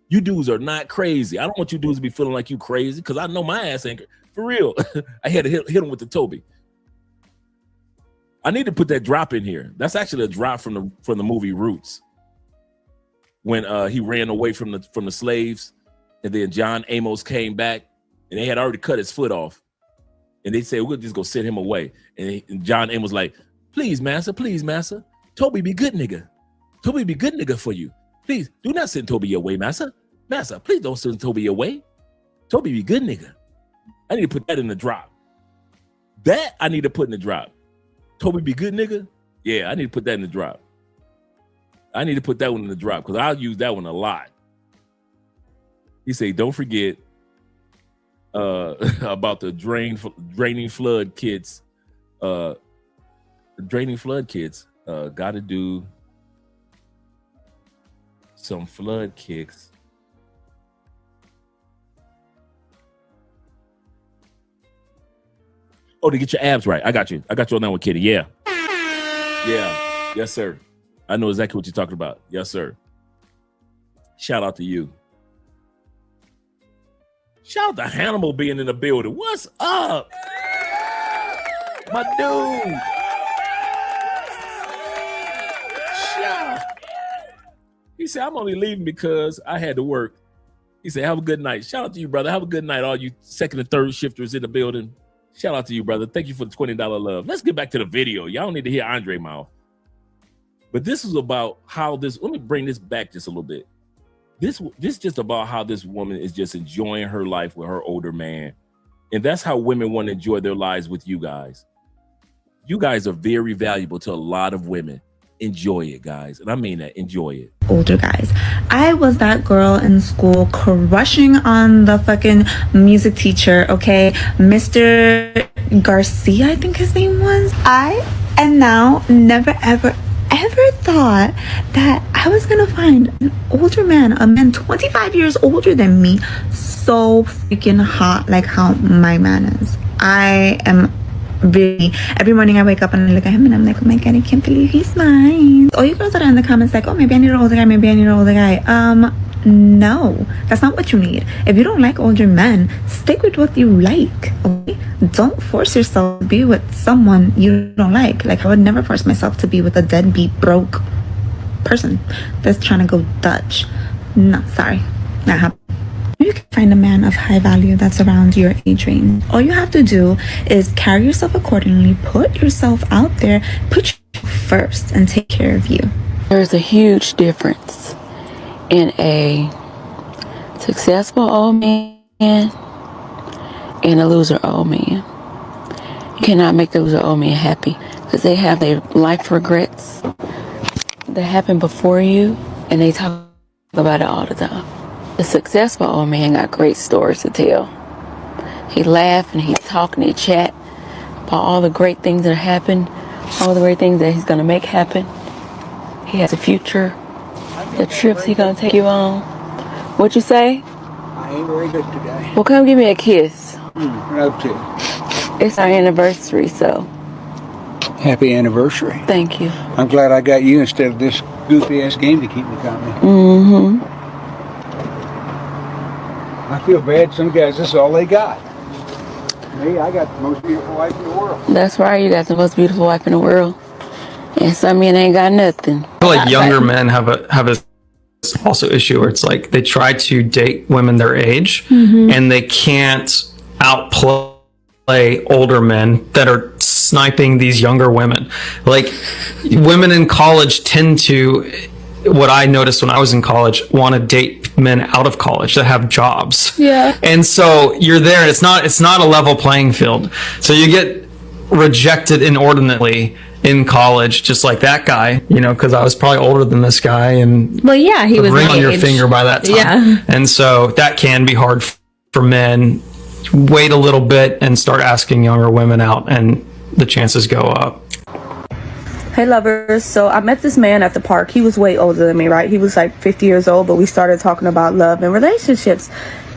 You dudes are not crazy. I don't want you dudes to be feeling like you crazy, because I know my ass ain't for real. I had to hit him with the Toby. I need to put that drop in here. That's actually a drop from the movie Roots, when he ran away from the slaves, and then John Amos came back, and they had already cut his foot off, and they said, we'll just go send him away. And John Amos like, please, massa, Toby be good nigga. Toby be good nigga for you. Please do not send Toby your way, massa. Massa, please don't send Toby your way. Toby be good nigga. I need to put that in the drop. That I need to put in the drop. Toby be good nigga? Yeah, I need to put that in the drop. I need to put that one in the drop, because I'll use that one a lot. He say, don't forget about the draining flood kids. Draining flood kids got to do some flood kicks. Oh, to get your abs right. I got you on that one, Kitty. Yeah. Yeah. Yes, sir. I know exactly what you're talking about. Yes, sir. Shout out to you. Shout out to Hannibal being in the building. What's up? My dude. Shout. He said, I'm only leaving because I had to work. He said, have a good night. Shout out to you, brother. Have a good night, all you second and third shifters in the building. Shout out to you, brother. Thank you for the $20 love. Let's get back to the video. Y'all don't need to hear Andre mouth. But this is about how this, let me bring this back just a little bit. This just about how this woman is just enjoying her life with her older man. And that's how women want to enjoy their lives with you guys. You guys are very valuable to a lot of women. Enjoy it, guys. And I mean that, enjoy it. Older guys. I was that girl in school crushing on the fucking music teacher, okay? Mr. Garcia, I think his name was. I and now never ever thought that I was gonna find an older man, a man 25 years older than me, so freaking hot like how my man is. I am really, every morning I wake up and I look at him and I'm like, oh my god, I can't believe he's mine. All you girls that are in the comments like, oh, maybe I need an older guy, maybe I need an older guy. No, that's not what you need. If you don't like older men, stick with what you like, okay? Don't force yourself to be with someone you don't like. Like, I would never force myself to be with a deadbeat, broke person that's trying to go Dutch. No, sorry, not happening. You can find a man of high value that's around your age range. All you have to do is carry yourself accordingly, put yourself out there, put you first, and take care of you. There's a huge difference in a successful old man and a loser old man. You cannot make the loser old man happy, because they have their life regrets that happened before you, and they talk about it all the time. The successful old man got great stories to tell. He laugh and he talk and he chat about all the great things that happened, all the great things that he's gonna make happen. He has a future, the trips he's gonna take you on. What you say? I ain't very good today. Well, come give me a kiss. Love to. It's our anniversary, so. Happy anniversary. Thank you. I'm glad I got you instead of this goofy ass game to keep me company. Mm-hmm. I feel bad. Some guys, this is all they got. Me, I got the most beautiful wife in the world. That's right, you got the most beautiful wife in the world. And some men ain't got nothing. I feel like younger men have a also issue where it's like they try to date women their age and they can't outplay older men that are sniping these younger women. Like, women in college tend to what I noticed when I was in college, want to date men out of college that have jobs. Yeah. And so you're there, and it's not a level playing field. So you get rejected inordinately in college, just like that guy, because I was probably older than this guy, and well, yeah, he was ring my on your age. finger by that time. Yeah. And so that can be hard for men. Wait a little bit and start asking younger women out, and the chances go up. Hey lovers, so I met this man at the park. He was way older than me, right? He was like 50 years old, but we started talking about love and relationships.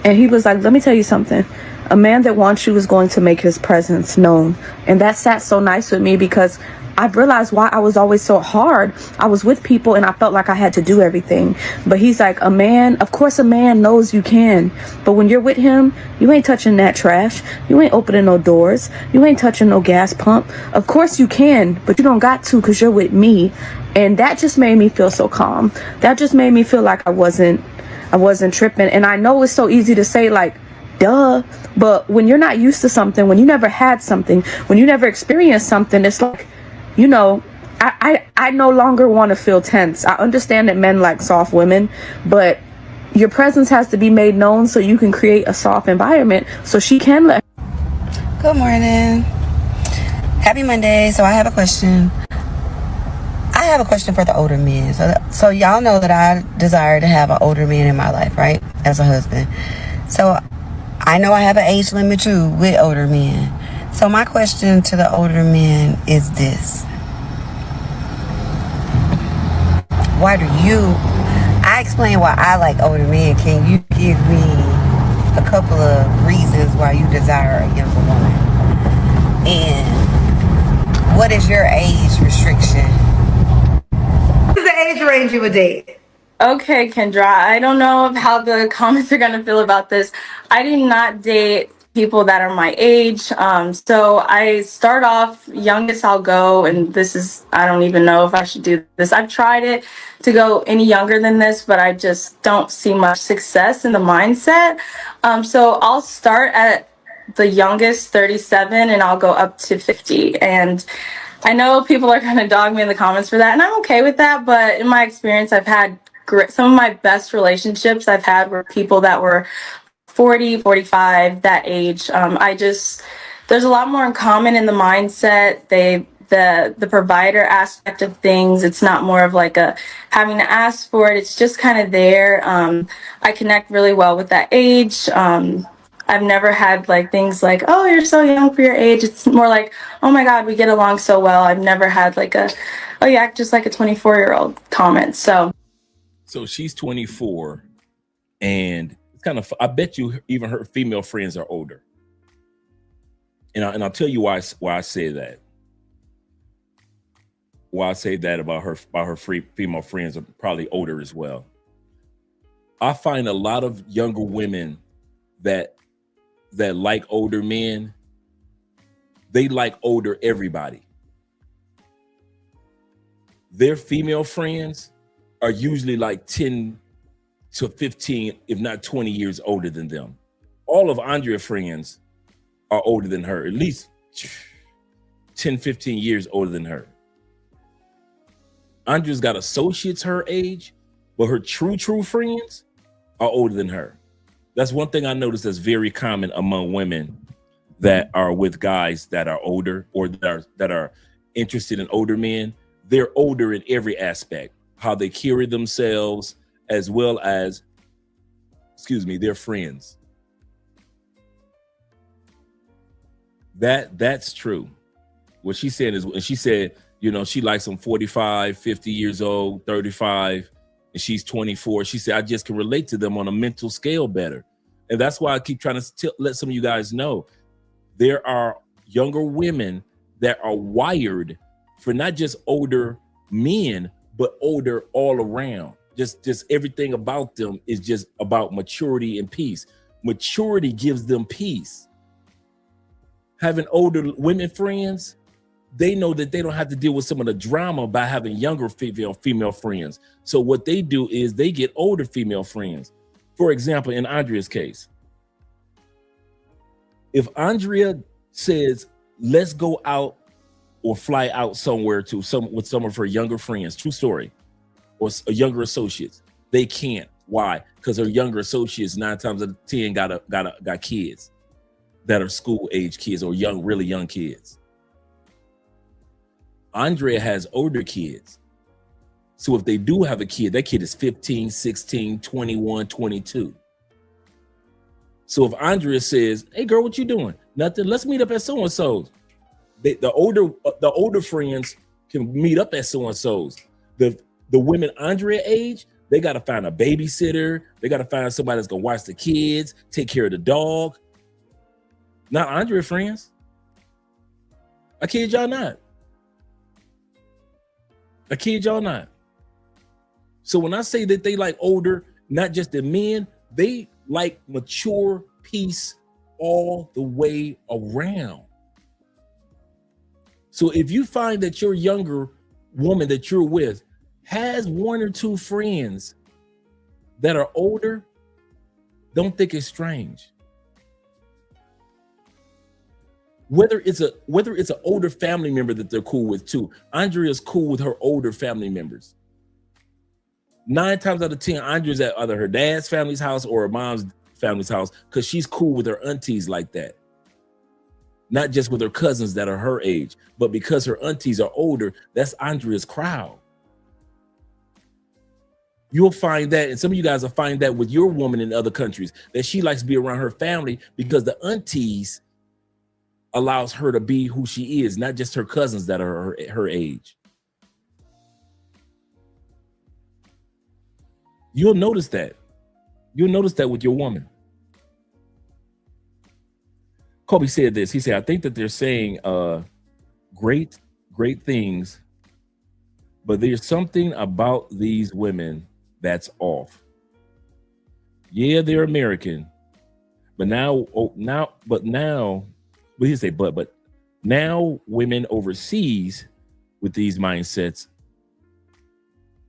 And he was like, let me tell you something. A man that wants you is going to make his presence known. And that sat so nice with me because I've realized why I was always so hard. I was with people and I felt like I had to do everything. But he's like, a man, of course a man knows you can. But when you're with him, you ain't touching that trash. You ain't opening no doors. You ain't touching no gas pump. Of course you can, but you don't got to because you're with me. And that just made me feel so calm. That just made me feel like I wasn't tripping. And I know it's so easy to say like, duh, but when you're not used to something, when you never had something, when you never experienced something, it's like, I no longer want to feel tense. I understand that men like soft women, but your presence has to be made known so you can create a soft environment so she can let. Good morning. Happy Monday. So I have a question. I have a question for the older men. So y'all know that I desire to have an older man in my life, right? As a husband. So I know I have an age limit too with older men. So my question to the older men is this. Why do you... I explain why I like older men. Can you give me a couple of reasons why you desire a younger woman? And what is your age restriction? What is the age range you would date? Okay, Kendra, I don't know how the comments are going to feel about this. I do not date people that are my age. So I start off youngest I'll go, and this is, I don't even know if I should do this. I've tried it to go any younger than this, but I just don't see much success in the mindset. So I'll start at the youngest, 37, and I'll go up to 50. And I know people are going to dog me in the comments for that, and I'm okay with that. But in my experience, I've had some of my best relationships I've had were people that were 40, 45, that age. There's a lot more in common in the mindset. The provider aspect of things, it's not more of like a having to ask for it. It's just kind of there. I connect really well with that age. I've never had like things like, oh, you're so young for your age. It's more like, oh my God, we get along so well. I've never had like oh, you act just like a 24-year-old comment. So she's 24, and it's kind of, I bet you even her female friends are older. And I'll tell you why I say that. Why I say that about her female friends are probably older as well. I find a lot of younger women that like older men, they like older everybody. Their female friends are usually like 10 to 15, if not 20 years older than them. All of Andrea's friends are older than her, at least 10, 15 years older than her. Andrea's got associates her age, but her true friends are older than her. That's one thing I noticed that's very common among women that are with guys that are older or that are interested in older men. They're older in every aspect, how they carry themselves, as well as, their friends. That's true. What she's saying is, and she said, she likes them 45, 50 years old, 35, and she's 24. She said, I just can relate to them on a mental scale better. And that's why I keep trying to let some of you guys know there are younger women that are wired for not just older men, but older all around. Just everything about them is just about maturity and peace. Maturity gives them peace. Having older women friends, they know that they don't have to deal with some of the drama by having younger female friends. So what they do is they get older female friends. For example, in Andrea's case, if Andrea says, let's go out or fly out somewhere with some of her younger friends, true story, or younger associates. They can't. Why? Because her younger associates 9 times out of 10 got kids that are school age kids or really young kids. Andrea has older kids. So if they do have a kid, that kid is 15, 16, 21, 22. So if Andrea says, "Hey girl, what you doing?" "Nothing. Let's meet up at so-and-so's." The older friends can meet up at so-and-so's. The women Andrea age, they got to find a babysitter. They got to find somebody that's going to watch the kids, take care of the dog. Not Andrea friends. I kid y'all not. I kid y'all not. So when I say that they like older, not just the men, they like mature peace all the way around. So if you find that your younger woman that you're with has 1 or 2 friends that are older, don't think it's strange. Whether it's an older family member that they're cool with too. Andrea's cool with her older family members. 9 times out of 10, Andrea's at either her dad's family's house or her mom's family's house because she's cool with her aunties like that. Not just with her cousins that are her age, but because her aunties are older, that's Andrea's crowd. You'll find that, and some of you guys will find that with your woman in other countries, that she likes to be around her family because the aunties allows her to be who she is, not just her cousins that are her age. You'll notice that. You'll notice that with your woman. Kobe said this. He said, "I think that they're saying great things, but there's something about these women that's off. Yeah, they're American, but now women overseas with these mindsets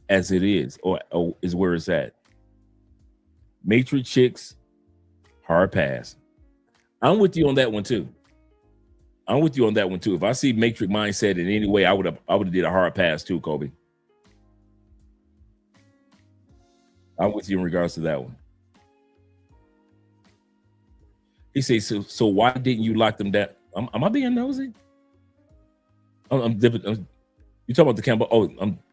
as it is, or is where it's at. Matrix chicks, hard pass." I'm with you on that one too. If I see matrix mindset in any way, I would have did a hard pass too, Kobe. I'm with you in regards to that one. He says, so why didn't you lock them down? Am I being nosy? I'm dipping. You talking about the Campbell? Oh,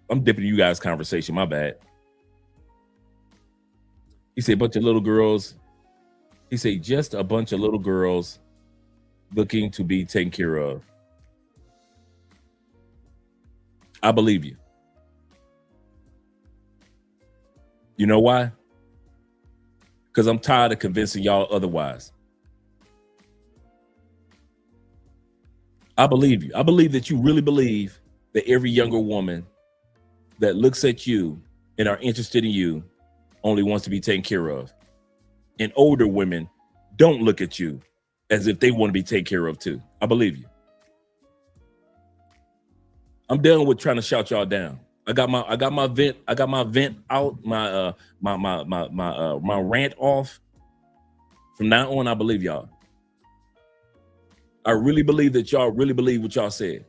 I'm dipping you guys' conversation. My bad. He said, bunch of little girls. He said, just a bunch of little girls looking to be taken care of. I believe you. You know why? Because I'm tired of convincing y'all otherwise. I believe you. I believe that you really believe that every younger woman that looks at you and are interested in you only wants to be taken care of. And older women don't look at you as if they want to be taken care of too. I believe you. I'm done with trying to shout y'all down. I got my vent out, my rant off. From now on, I believe y'all. I really believe that y'all really believe what y'all said.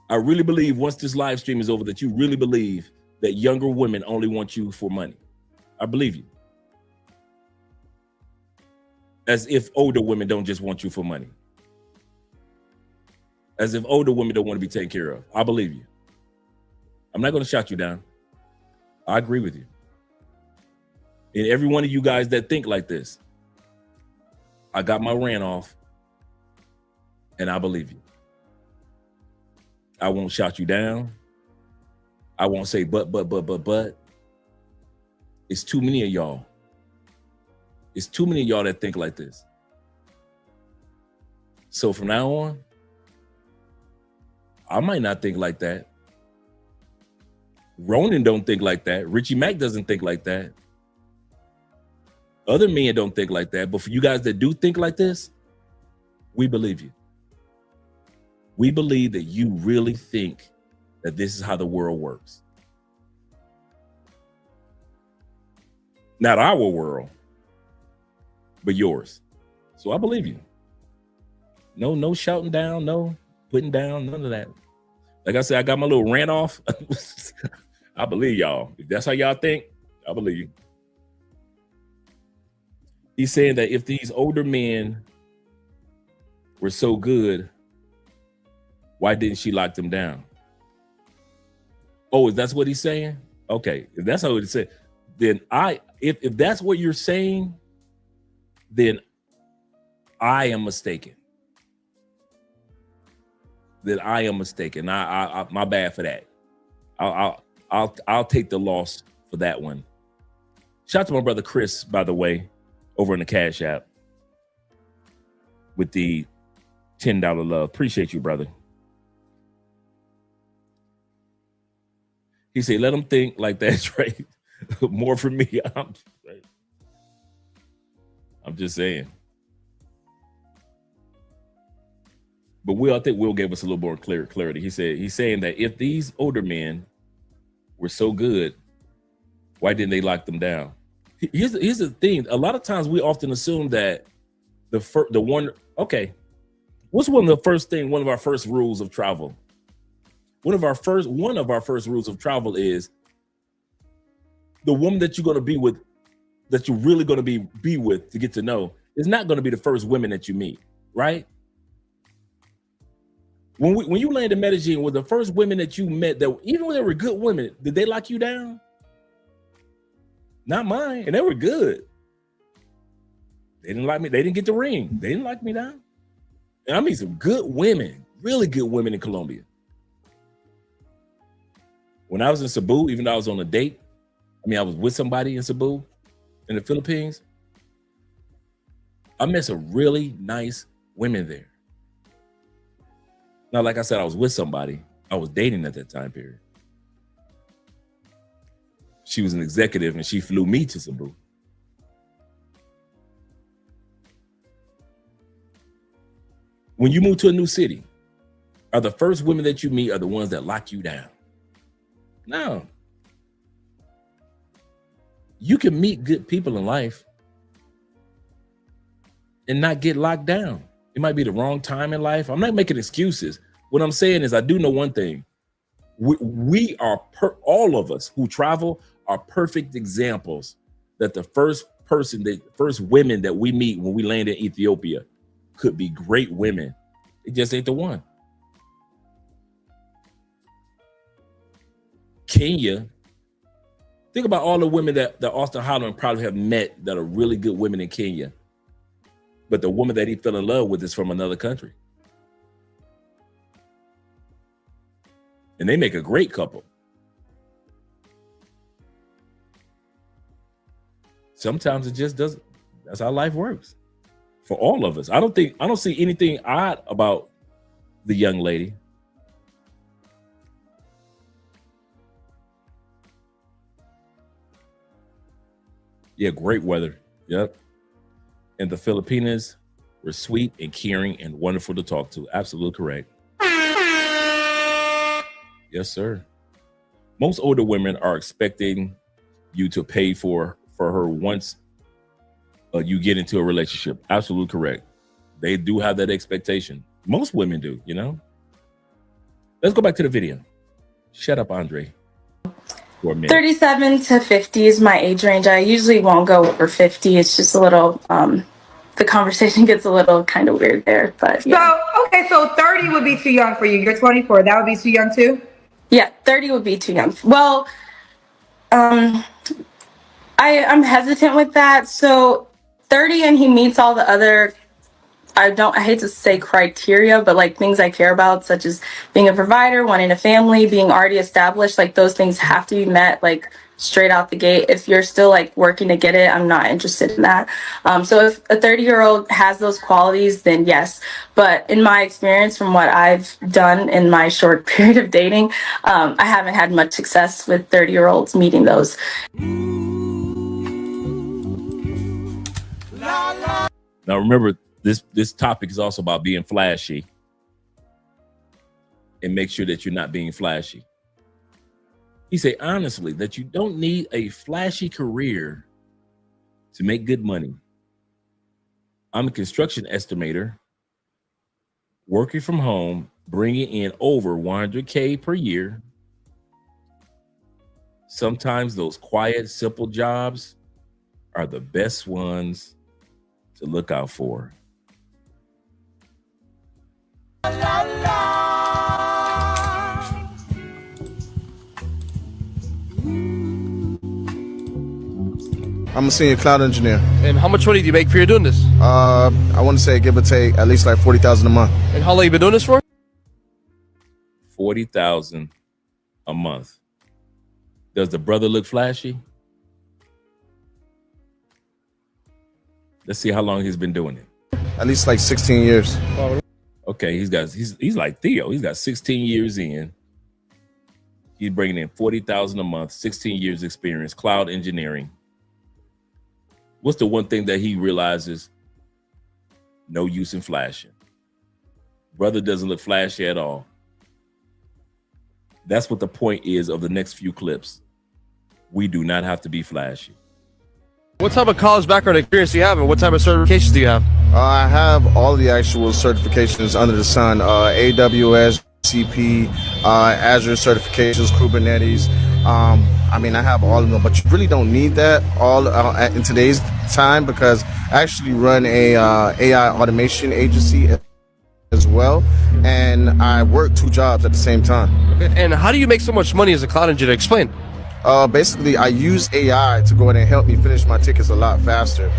I really believe once this live stream is over that you really believe that younger women only want you for money. I believe you. As if older women don't just want you for money. As if older women don't want to be taken care of. I believe you. I'm not going to shout you down. I agree with you. And every one of you guys that think like this, I got my rant off and I believe you. I won't shout you down. I won't say but. It's too many of y'all. It's too many of y'all that think like this. So from now on, I might not think like that. Ronan don't think like that. Richie Mack doesn't think like that. Other men don't think like that. But for you guys that do think like this, we believe you. We believe that you really think that this is how the world works. Not our world, but yours. So I believe you. No shouting down, no putting down, none of that. Like I said, I got my little rant off. I believe y'all. If that's how y'all think, I believe you. He's saying that if these older men were so good, why didn't she lock them down? Oh, if that's what he's saying? Okay, if that's how he said, then if that's what you're saying, then I am mistaken. Then I am mistaken. I my bad for that. I'll take the loss for that one. Shout out to my brother Chris, by the way, over in the Cash App with the $10 love. Appreciate you, brother. He said, let them think like that's right. More for me. I'm just saying. But I think Will gave us a little more clarity. He's saying that if these older men were so good, why didn't they lock them down? Here's the thing. A lot of times we often assume that what's one of our first rules of travel? One of our first rules of travel is the woman that you're going to be with, that you're really going to be with to get to know, is not going to be the first women that you meet, right? When you landed in Medellin, were the first women that you met that even when they were good women, did they lock you down? Not mine, and they were good. They didn't like me. They didn't get the ring. They didn't lock me down. And I mean some good women, really good women in Colombia. When I was in Cebu, even though I was on a date, I was with somebody in Cebu, in the Philippines, I met some really nice women there. Now, like I said, I was with somebody. I was dating at that time period. She was an executive and she flew me to Cebu. When you move to a new city, are the first women that you meet are the ones that lock you down? No. You can meet good people in life and not get locked down. It might be the wrong time in life. I'm not making excuses. What I'm saying is I do know one thing. We are, all of us who travel are perfect examples that the first women that we meet when we land in Ethiopia could be great women. It just ain't the one. Kenya, think about all the women that Austin Holland probably have met that are really good women in Kenya. But the woman that he fell in love with is from another country. And they make a great couple. Sometimes it just doesn't. That's how life works for all of us. I don't see anything odd about the young lady. Yeah, great weather. Yep. And the Filipinas were sweet and caring and wonderful to talk to. Absolutely correct. Yes, sir. Most older women are expecting you to pay for her once you get into a relationship. Absolutely correct. They do have that expectation. Most women do, you know? Let's go back to the video. Shut up, Andre. 37 to 50 is my age range. I usually won't go over 50. It's just a little, the conversation gets a little kind of weird there, but yeah. So 30 would be too young for you. You're 24. That would be too young too? Yeah, 30 would be too young. Well, I'm hesitant with that. So 30 and he meets all the other, I hate to say criteria, but like things I care about, such as being a provider, wanting a family, being already established, like those things have to be met like straight out the gate. If you're still like working to get it, I'm not interested in that. So if a 30-year-old has those qualities, then yes. But in my experience, from what I've done in my short period of dating, I haven't had much success with 30-year-olds meeting those. Now remember, this topic is also about being flashy, and make sure that you're not being flashy. He said honestly that you don't need a flashy career to make good money. I'm a construction estimator working from home bringing in over 100K per year. Sometimes those quiet, simple jobs are the best ones to look out for. I'm a senior cloud engineer. And how much money do you make for you doing this? I want to say give or take at least like 40,000 a month. And how long you been doing this for? 40,000 a month. Does the brother look flashy? Let's see how long he's been doing it. At least like 16 years. Okay, he's like Theo. He's got 16 years in. He's bringing in 40,000 a month, 16 years experience, cloud engineering. What's the one thing that he realizes? No use in flashing. Brother doesn't look flashy at all. That's what the point is of the next few clips. We do not have to be flashy. What type of college background experience do you have, and what type of certifications do you have? I have all the actual certifications under the sun. AWS, CP, Azure certifications, Kubernetes. I mean, I have all of them, but you really don't need that all in today's time, because I actually run a AI automation agency as well, and I work 2 jobs at the same time. Okay. And how do you make so much money as a cloud engineer? Explain. Basically, I use AI to go ahead and help me finish my tickets a lot faster.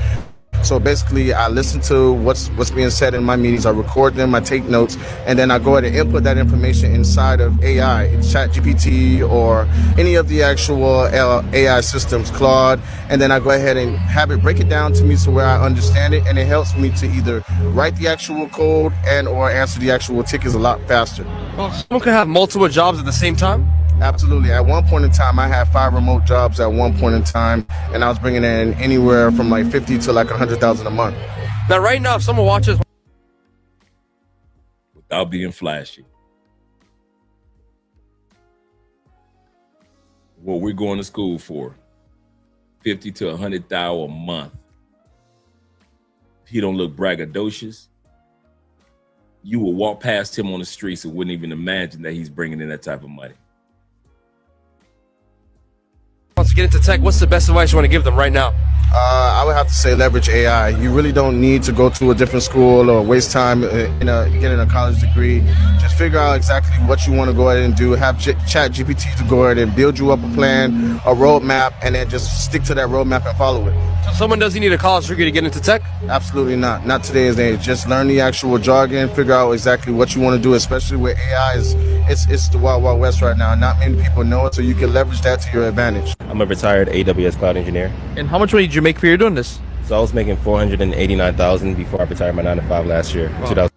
So basically, I listen to what's being said in my meetings, I record them, I take notes, and then I go ahead and input that information inside of AI, ChatGPT, or any of the actual AI systems, Claude, and then I go ahead and have it break it down to me so where I understand it, and it helps me to either write the actual code and or answer the actual tickets a lot faster. Well, someone could have multiple jobs at the same time? Absolutely. At one point in time, I had 5 remote jobs at one point in time, and I was bringing in anywhere from like 50 to like 100,000 a month. Now, right now, if someone watches without being flashy, what we're going to school for, 50 to 100,000 a month. If he don't look braggadocious, you will walk past him on the streets and wouldn't even imagine that he's bringing in that type of money. wants to get into tech, what's the best advice you want to give them right now? I would have to say leverage AI. You really don't need to go to a different school or waste time getting a college degree. Just figure out exactly what you want to go ahead and do. Have ChatGPT to go ahead and build you up a plan, a roadmap, and then just stick to that roadmap and follow it. So someone doesn't need a college degree to get into tech? Absolutely not. Not today's day. Just learn the actual jargon, figure out exactly what you want to do, especially with AI. It's the wild, wild west right now. Not many people know it, so you can leverage that to your advantage. I'm a retired AWS cloud engineer. And how much money did you make for you doing this? So I was making $489,000 before I retired my 9-to-5 last year, wow.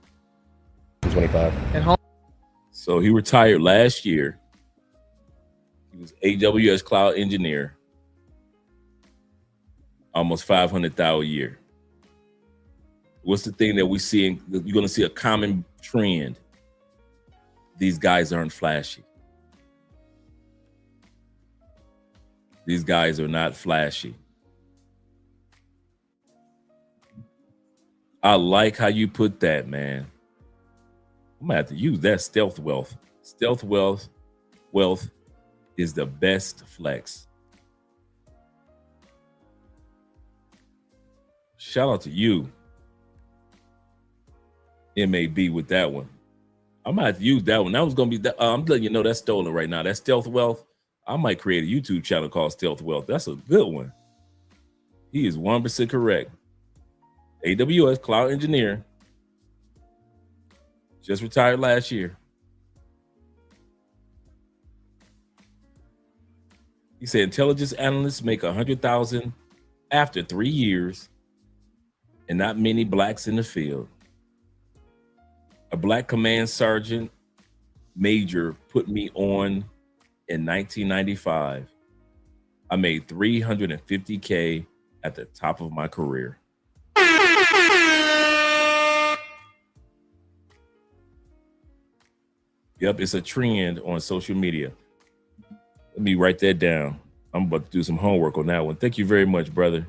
2025. And how? So he retired last year. He was AWS cloud engineer. Almost 500,000 a year. What's the thing that we see? You're going to see a common trend. These guys aren't flashy. These guys are not flashy. I like how you put that, man. I'm gonna have to use that. Stealth wealth. Stealth wealth is the best flex. Shout out to you, MAB, with that one. I might have to use that one. That was gonna be. I'm letting you know that's stolen right now. That stealth wealth. I might create a YouTube channel called Stealth Wealth. That's a good one. He is 1% correct. AWS cloud engineer. Just retired last year. He said intelligence analysts make 100,000 after 3 years, and not many blacks in the field. A black command sergeant major put me on in 1995. I made $350K at the top of my career. Yep, it's a trend on social media. Let me write that down. I'm about to do some homework on that one. Thank you very much, brother.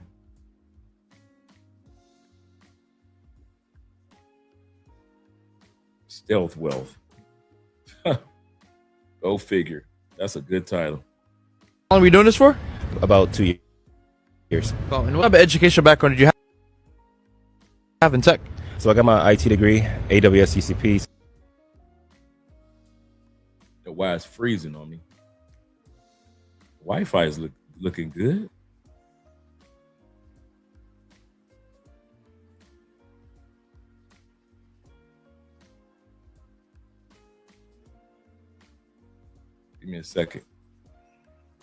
Stealth wealth. Go figure. That's a good title. How long are we doing this for? About 2 years. Oh, and what type of educational background did you have in tech? So I got my IT degree, AWS GCP. Why it's freezing on me. Wi-Fi is looking good. Give me a second.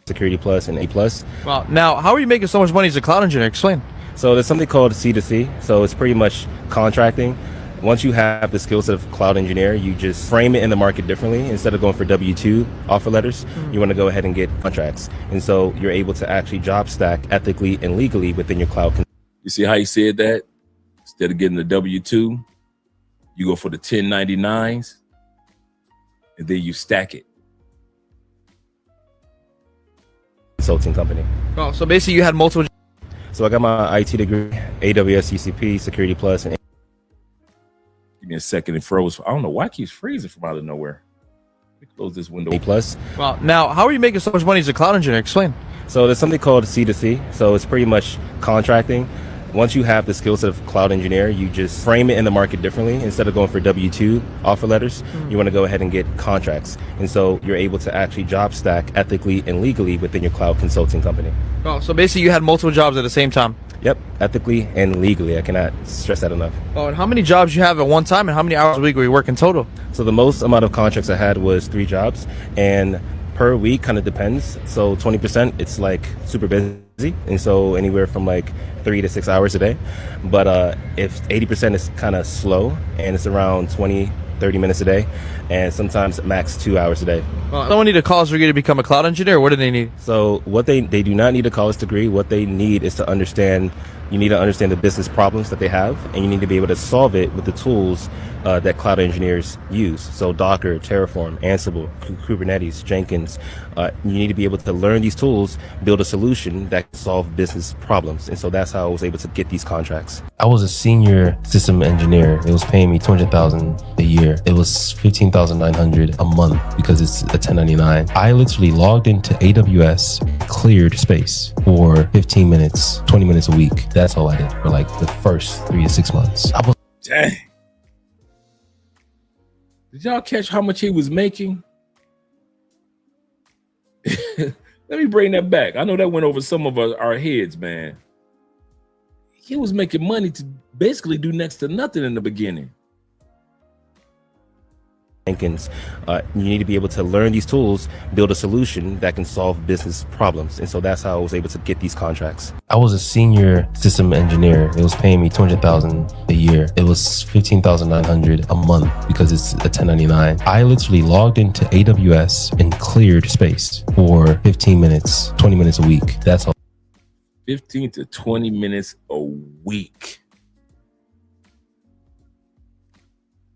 Security Plus and A Plus. Well, now, how are you making so much money as a cloud engineer? Explain. So there's something called C2C. So it's pretty much contracting. Once you have the skill set of cloud engineer, you just frame it in the market differently. Instead of going for W-2 offer letters, you want to go ahead and get contracts. And so you're able to actually job stack ethically and legally within your cloud. You see how he said that? Instead of getting the W-2, you go for the 1099s, and then you stack it. Consulting company. Oh, so basically you had multiple. So I got my IT degree, AWS GCP, Security Plus, and give me a second. It froze. I don't know why it keeps freezing from out of nowhere. Let me close this window. A Plus. Well, now, how are you making so much money as a cloud engineer? Explain. So there's something called C2C. So it's pretty much contracting. Once you have the skill set of cloud engineer, you just frame it in the market differently. Instead of going for W-2 offer letters, you want to go ahead and get contracts. And so you're able to actually job stack ethically and legally within your cloud consulting company. Oh, so basically you had multiple jobs at the same time. Yep, ethically and legally. I cannot stress that enough. Oh, and how many jobs you have at one time, and how many hours a week were you working total? So the most amount of contracts I had was 3 jobs, and per week kind of depends. So 20%, it's like super busy, and so anywhere from like 3 to 6 hours a day. But if 80% is kind of slow, and it's around 20-30 minutes a day, and sometimes max 2 hours a day. Well, someone need a college degree to become a cloud engineer. What do they need? So what they do not need a college degree. What they need is to understand. You need to understand the business problems that they have, and you need to be able to solve it with the tools that cloud engineers use. So Docker, Terraform, Ansible, Kubernetes, Jenkins. You need to be able to learn these tools, build a solution that can solve business problems. And so that's how I was able to get these contracts. I was a senior system engineer. It was paying me $200,000 a year. It was $15,900 a month because it's a 1099. I literally logged into AWS, cleared space for 15 minutes, 20 minutes a week. That's all I did for like the first 3 to 6 months. Dang. Did y'all catch how much he was making? Let me bring that back. I know that went over some of our heads, man. He was making money to basically do next to nothing in the beginning. Jenkins, you need to be able to learn these tools, build a solution that can solve business problems. And so that's how I was able to get these contracts. I was a senior system engineer. It was paying me $200,000 a year. It was $15,900 a month because it's a 1099. I literally logged into AWS and cleared space for 15 minutes, 20 minutes a week. That's all. 15 to 20 minutes a week.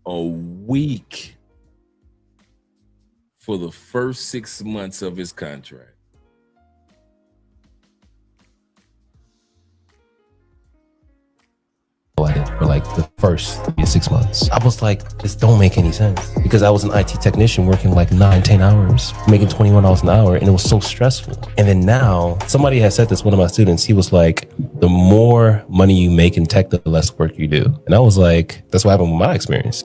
A week. For the first 6 months of his contract. I did for like the first 3 to 6 months. I was like, this don't make any sense because I was an IT technician working like 9-10 hours, making $21 an hour, and it was so stressful. And then now somebody has said this, one of my students, he was like, the more money you make in tech, the less work you do. And I was like, that's what happened with my experience.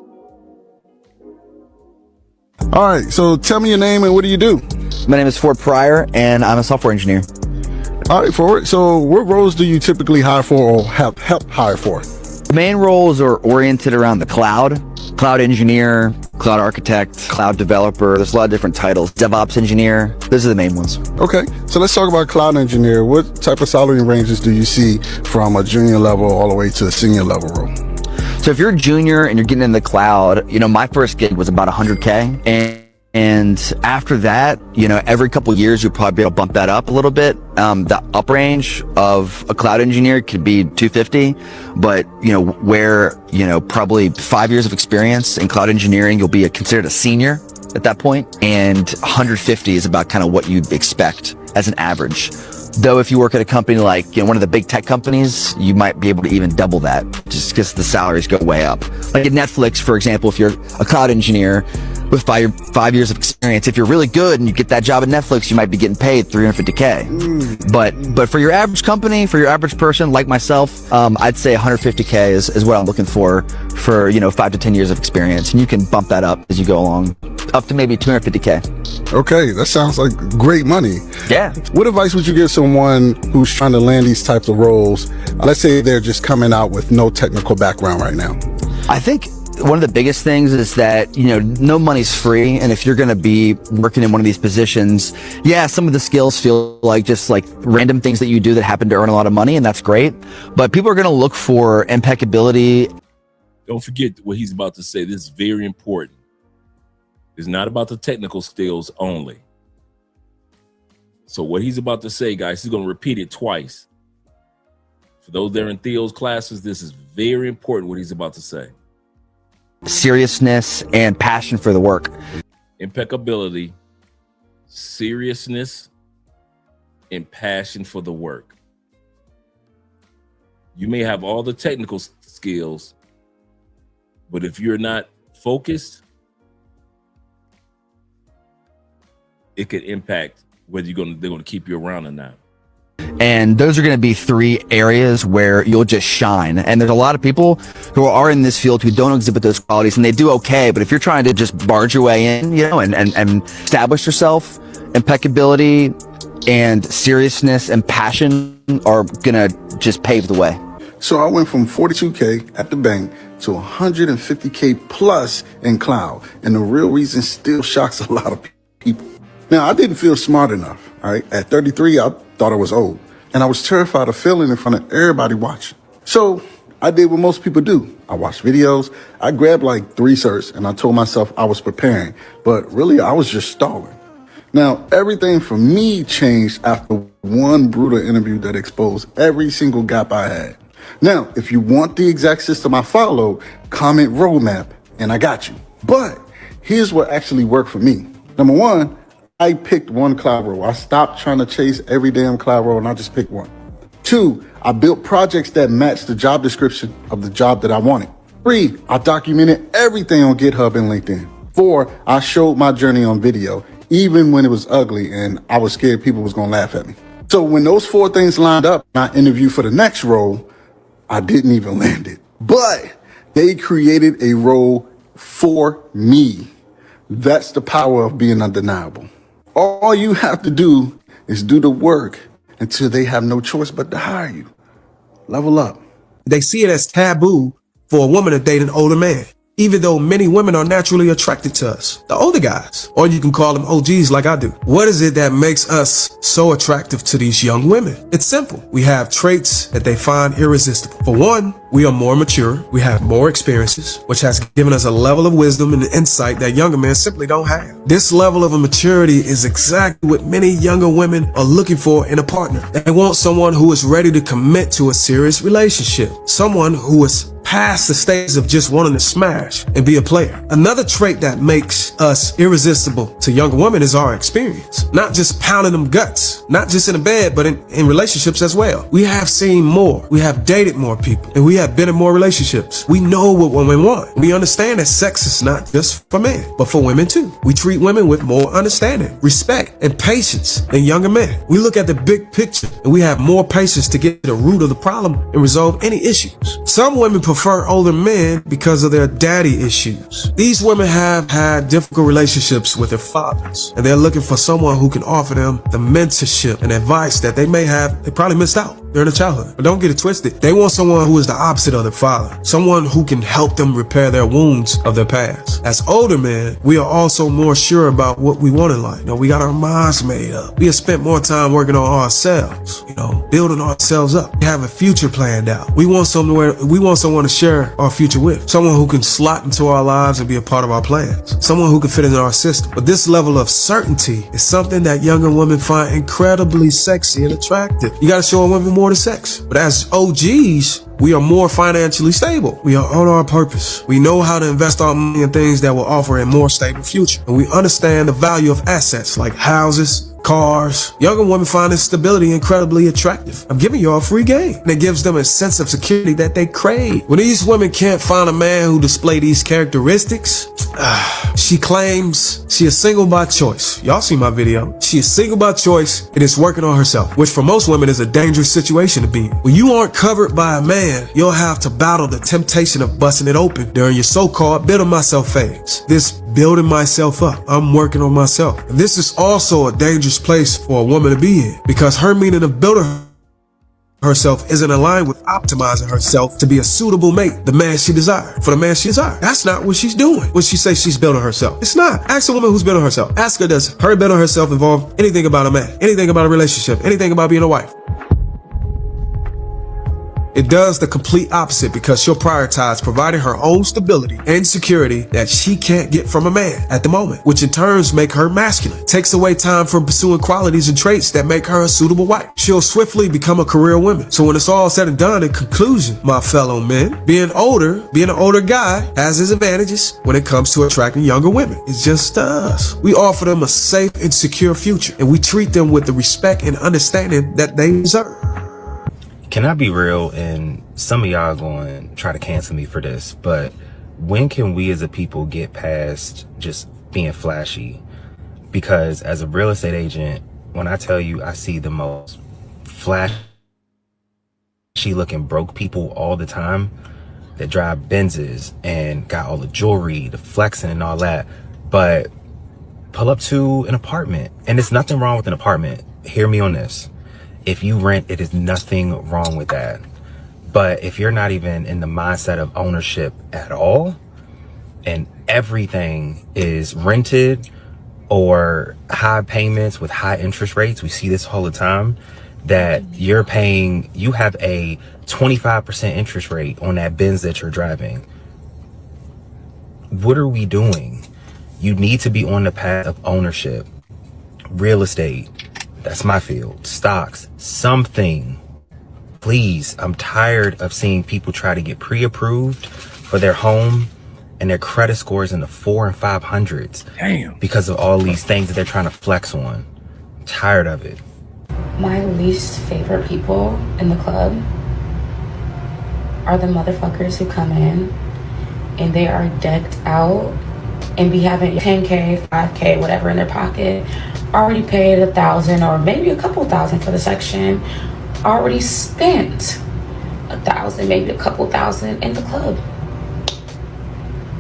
All right, so tell me your name and what do you do? My name is Ford Pryor, and I'm a software engineer. All right, Ford. So what roles do you typically hire for or help hire for? The main roles are oriented around the cloud engineer, cloud architect, cloud developer. There's a lot of different titles. DevOps engineer. Those are the main ones. Okay, so let's talk about cloud engineer. What type of salary ranges do you see from a junior level all the way to a senior level role? So if you're a junior and you're getting in the cloud, my first gig was about 100K. And after that, every couple of years, you'll probably be able to bump that up a little bit. The up range of a cloud engineer could be 250, but, where, probably 5 years of experience in cloud engineering, you'll be considered a senior at that point. And 150 is about kind of what you'd expect as an average. Though if you work at a company like one of the big tech companies, you might be able to even double that just because the salaries go way up. Like at Netflix, for example, if you're a cloud engineer with 5 years of experience. If you're really good and you get that job at Netflix, you might be getting paid $350K. But for your average company, for your average person like myself, I'd say $150K is what I'm looking for 5 to 10 years of experience, and you can bump that up as you go along, up to maybe $250K. Okay, that sounds like great money. Yeah. What advice would you give someone who's trying to land these types of roles? Let's say they're just coming out with no technical background right now. I think one of the biggest things is that, no money's free. And if you're going to be working in one of these positions, yeah, some of the skills feel like just like random things that you do that happen to earn a lot of money. And that's great. But people are going to look for impeccability. Don't forget what he's about to say. This is very important. It's not about the technical skills only. So what he's about to say, guys, he's going to repeat it twice. For those that are in Theo's classes, this is very important what he's about to say. Seriousness and passion for the work. Impeccability, seriousness, and passion for the work. You may have all the technical skills, but if you're not focused, it could impact whether they're going to keep you around or not. And those are going to be 3 areas where you'll just shine. And there's a lot of people who are in this field who don't exhibit those qualities, and they do okay. But if you're trying to just barge your way in, and establish yourself, impeccability and seriousness and passion are going to just pave the way. So I went from 42K at the bank to 150K plus in cloud. And the real reason still shocks a lot of people. Now, I didn't feel smart enough, all right? At 33, I thought I was old. And I was terrified of failing in front of everybody watching. So I did what most people do. I watched videos. I grabbed like 3 certs, and I told myself I was preparing. But really, I was just stalling. Now, everything for me changed after one brutal interview that exposed every single gap I had. Now, if you want the exact system I followed, comment roadmap, and I got you. But here's what actually worked for me. Number 1, I picked one cloud role. I stopped trying to chase every damn cloud role, and I just picked one. 2, I built projects that matched the job description of the job that I wanted. 3, I documented everything on GitHub and LinkedIn. 4, I showed my journey on video, even when it was ugly and I was scared people was gonna laugh at me. So when those 4 things lined up, and I interviewed for the next role, I didn't even land it. But they created a role for me. That's the power of being undeniable. All you have to do is do the work until they have no choice but to hire you. Level up. They see it as taboo for a woman to date an older man, even though many women are naturally attracted to us, the older guys, or you can call them OGs like I do. What is it that makes us so attractive to these young women? It's simple. We have traits that they find irresistible. For one, we are more mature. We have more experiences, which has given us a level of wisdom and insight that younger men simply don't have. This level of maturity is exactly what many younger women are looking for in a partner. They want someone who is ready to commit to a serious relationship, someone who is past the stage of just wanting to smash and be a player. Another trait that makes us irresistible to younger women is our experience. Not just pounding them guts, not just in the bed, but in relationships as well. We have seen more. We have dated more people, and we have been in more relationships. We know what women want. We understand that sex is not just for men, but for women too. We treat women with more understanding, respect, and patience than younger men. We look at the big picture, and we have more patience to get to the root of the problem and resolve any issues. Some women prefer older men because of their daddy issues. These women have had difficult relationships with their fathers, and they're looking for someone who can offer them the mentorship and advice that they probably missed out during their childhood. But don't get it twisted. They want someone who is the opposite of their father, someone who can help them repair their wounds of their past. As older men, we are also more sure about what we want in life. We got our minds made up. We have spent more time working on ourselves, building ourselves up. We have a future planned out. We want someone to share our future with, someone who can slot into our lives and be a part of our plans, someone who can fit into our system. But this level of certainty is something that younger women find incredibly sexy and attractive. You got to show a woman more than sex. But as OGs, we are more financially stable. We are on our purpose. We know how to invest our money in things that will offer a more stable future. And we understand the value of assets like houses, cars. Younger women find this stability incredibly attractive. I'm giving y'all a free game. And it gives them a sense of security that they crave. When these women can't find a man who displays these characteristics, She claims she is single by choice. Y'all see my video. She is single by choice and is working on herself, which for most women is a dangerous situation to be in. When you aren't covered by a man, you'll have to battle the temptation of busting it open during your so-called building myself phase. This building myself up. I'm working on myself. And this is also a dangerous place for a woman to be in because her meaning of building herself isn't aligned with optimizing herself to be a suitable mate, the man she desired, for the man she desired. That's not what she's doing when she says she's building herself. It's not. Ask a woman who's building herself. Ask her, does her building herself involve anything about a man, anything about a relationship, anything about being a wife? It does the complete opposite because she'll prioritize providing her own stability and security that she can't get from a man at the moment, which in turns make her masculine, takes away time from pursuing qualities and traits that make her a suitable wife. She'll swiftly become a career woman. So when it's all said and done, in conclusion, my fellow men, being an older guy has his advantages when it comes to attracting younger women. It's just us. We offer them a safe and secure future, and we treat them with the respect and understanding that they deserve. Can I be real? And some of y'all going to try to cancel me for this, but when can we as a people get past just being flashy? Because as a real estate agent, when I tell you I see the most flashy looking broke people all the time that drive Benzes and got all the jewelry, the flexing and all that, but pull up to an apartment, and there's nothing wrong with an apartment. Hear me on this. If you rent, it is nothing wrong with that. But if you're not even in the mindset of ownership at all, and everything is rented or high payments with high interest rates, we see this all the time, that you have a 25% interest rate on that Benz that you're driving. What are we doing? You need to be on the path of ownership. Real estate. That's my field. Stocks, something. Please, I'm tired of seeing people try to get pre-approved for their home and their credit scores in the 400s and 500s. Damn. Because of all these things that they're trying to flex on. I'm tired of it. My least favorite people in the club are the motherfuckers who come in and they are decked out and be having 10K, 5K, whatever in their pocket, already paid $1,000 or maybe a couple thousand for the section, already spent $1,000, maybe a couple thousand in the club.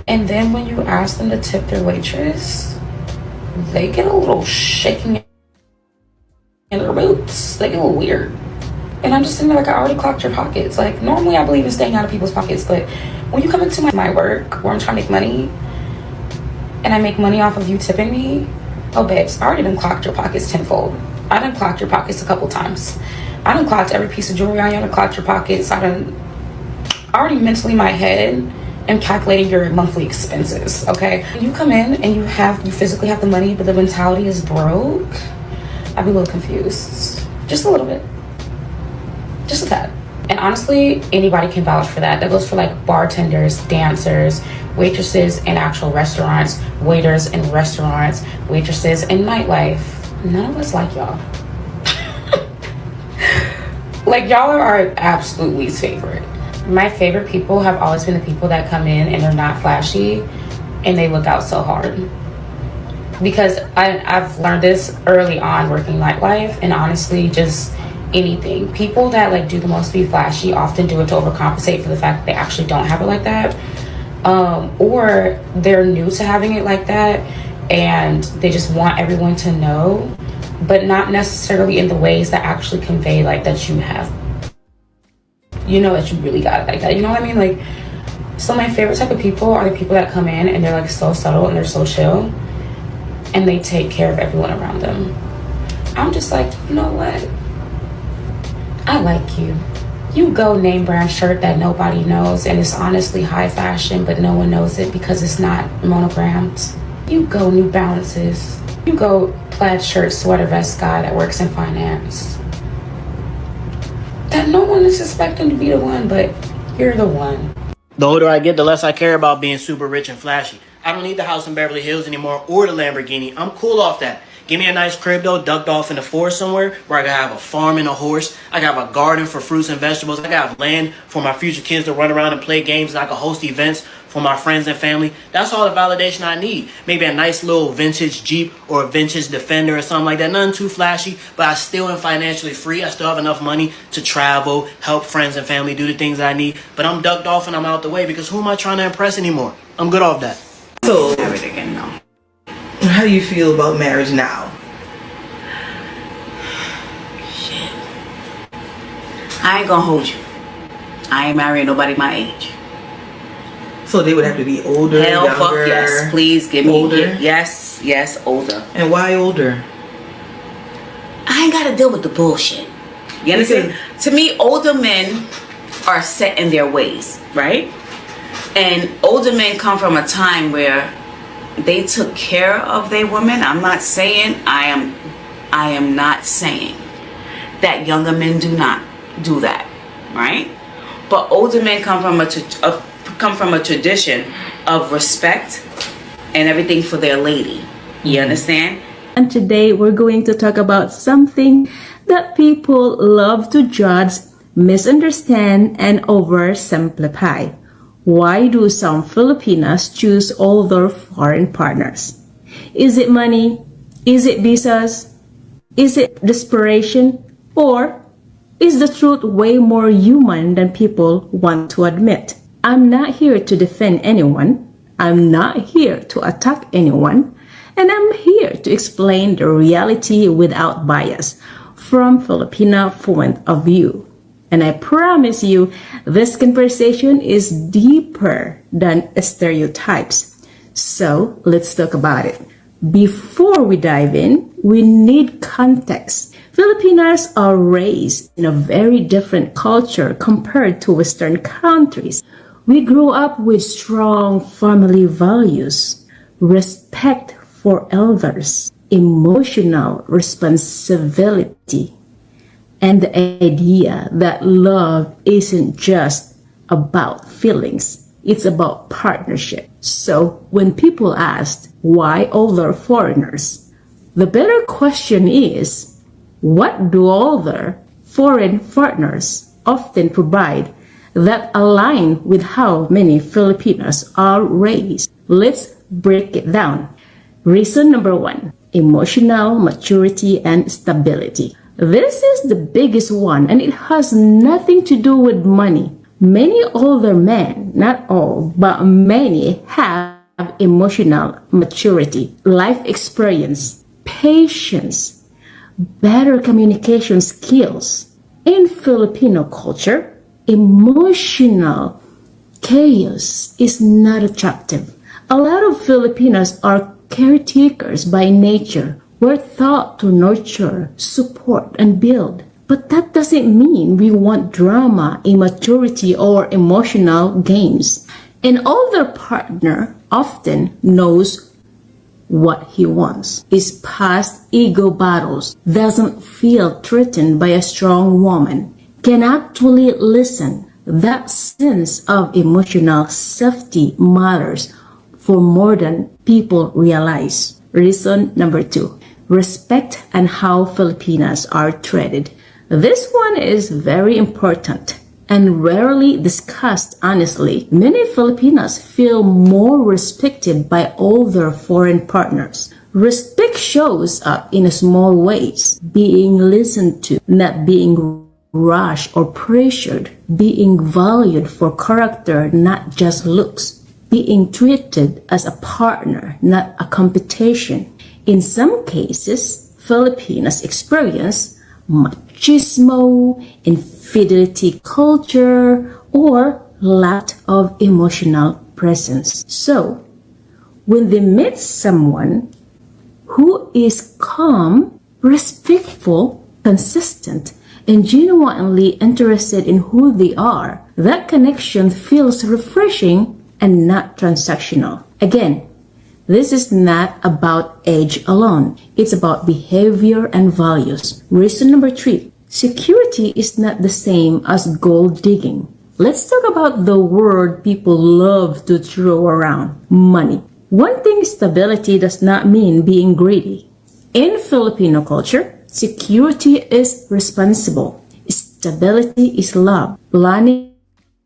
And then when you ask them to tip their waitress, they get a little shaking in their boots. They get a little weird. And I'm just sitting there like, I already clocked your pockets. Like, normally I believe in staying out of people's pockets, but when you come into my work where I'm trying to make money, and I make money off of you tipping me, oh babes, I already done clocked your pockets tenfold. I done clocked your pockets a couple times. I done clocked every piece of jewelry on you. I done clocked your pockets. I already mentally in my head am calculating your monthly expenses, okay? You come in and you physically have the money, but the mentality is broke. I'd be a little confused. Just a little bit. Just a tad. And honestly, anybody can vouch for that. That goes for like bartenders, dancers, waitresses in actual restaurants, waiters in restaurants, waitresses in nightlife. None of us like y'all. Like, y'all are our absolute least favorite. My favorite people have always been the people that come in and they're not flashy and they look out so hard. Because I've learned this early on working nightlife, and honestly, just anything. People that like do the most to be flashy often do it to overcompensate for the fact that they actually don't have it like that. Or they're new to having it like that and they just want everyone to know, but not necessarily in the ways that actually convey like that you have, you know, that you really got it like that. You know what I mean? Like, so my favorite type of people are the people that come in and they're like so subtle and they're so chill and they take care of everyone around them. I'm just like, you know what? I like you. You go name brand shirt that nobody knows and it's honestly high fashion, but no one knows it because it's not monogrammed. You go New Balances. You go plaid shirt, sweater vest guy that works in finance. That no one is expecting to be the one, but you're the one. The older I get, the less I care about being super rich and flashy. I don't need the house in Beverly Hills anymore or the Lamborghini. I'm cool off that. Give me a nice crib though, ducked off in the forest somewhere where I can have a farm and a horse. I can have a garden for fruits and vegetables. I can have land for my future kids to run around and play games, and I can host events for my friends and family. That's all the validation I need. Maybe a nice little vintage Jeep or a vintage Defender or something like that. Nothing too flashy, but I still am financially free. I still have enough money to travel, help friends and family do the things I need. But I'm ducked off and I'm out the way because who am I trying to impress anymore? I'm good off that. So, married again now. How do you feel about marriage now? Shit. I ain't gonna hold you. I ain't marrying nobody my age. So they would have to be older, Hell, younger, fuck yes. Please give me older? Yes, older. And why older? I ain't gotta deal with the bullshit. You understand? To me, older men are set in their ways, right? And older men come from a time where they took care of their women. I'm not saying, I am not saying that younger men do not do that, right? But older men come from a tradition of respect and everything for their lady. You understand? And today we're going to talk about something that people love to judge, misunderstand, and oversimplify. Why do some Filipinas choose older foreign partners? Is it money? Is it visas? Is it desperation? Or is the truth way more human than people want to admit? I'm not here to defend anyone. I'm not here to attack anyone. And I'm here to explain the reality without bias from Filipino point of view. And I promise you, this conversation is deeper than stereotypes. So let's talk about it. Before we dive in, we need context. Filipinos are raised in a very different culture compared to Western countries. We grew up with strong family values, respect for elders, emotional responsibility, and the idea that love isn't just about feelings, it's about partnership. So when people ask why older foreigners, the better question is, what do older foreign partners often provide that align with how many Filipinos are raised? Let's break it down. Reason number 1, emotional maturity and stability. This is the biggest one, and it has nothing to do with money. Many older men, not all, but many have emotional maturity, life experience, patience, better communication skills. In Filipino culture, emotional chaos is not attractive. A lot of Filipinos are caretakers by nature. We're taught to nurture, support, and build. But that doesn't mean we want drama, immaturity, or emotional games. An older partner often knows what he wants, is past ego battles, doesn't feel threatened by a strong woman, can actually listen. That sense of emotional safety matters for more than people realize. Reason number 2, respect and how Filipinas are treated. This one is very important and rarely discussed honestly. Many Filipinas feel more respected by older foreign partners. Respect shows up in small ways, being listened to, not being rushed or pressured, being valued for character, not just looks, being treated as a partner, not a competition. In some cases, Filipinos experience machismo, infidelity culture, or lack of emotional presence. So, when they meet someone who is calm, respectful, consistent, and genuinely interested in who they are, that connection feels refreshing and not transactional. Again, this is not about age alone. It's about behavior and values. Reason number 3, security is not the same as gold digging. Let's talk about the word people love to throw around, money. One thing, stability does not mean being greedy. In Filipino culture, security is responsible. Stability is love, planning,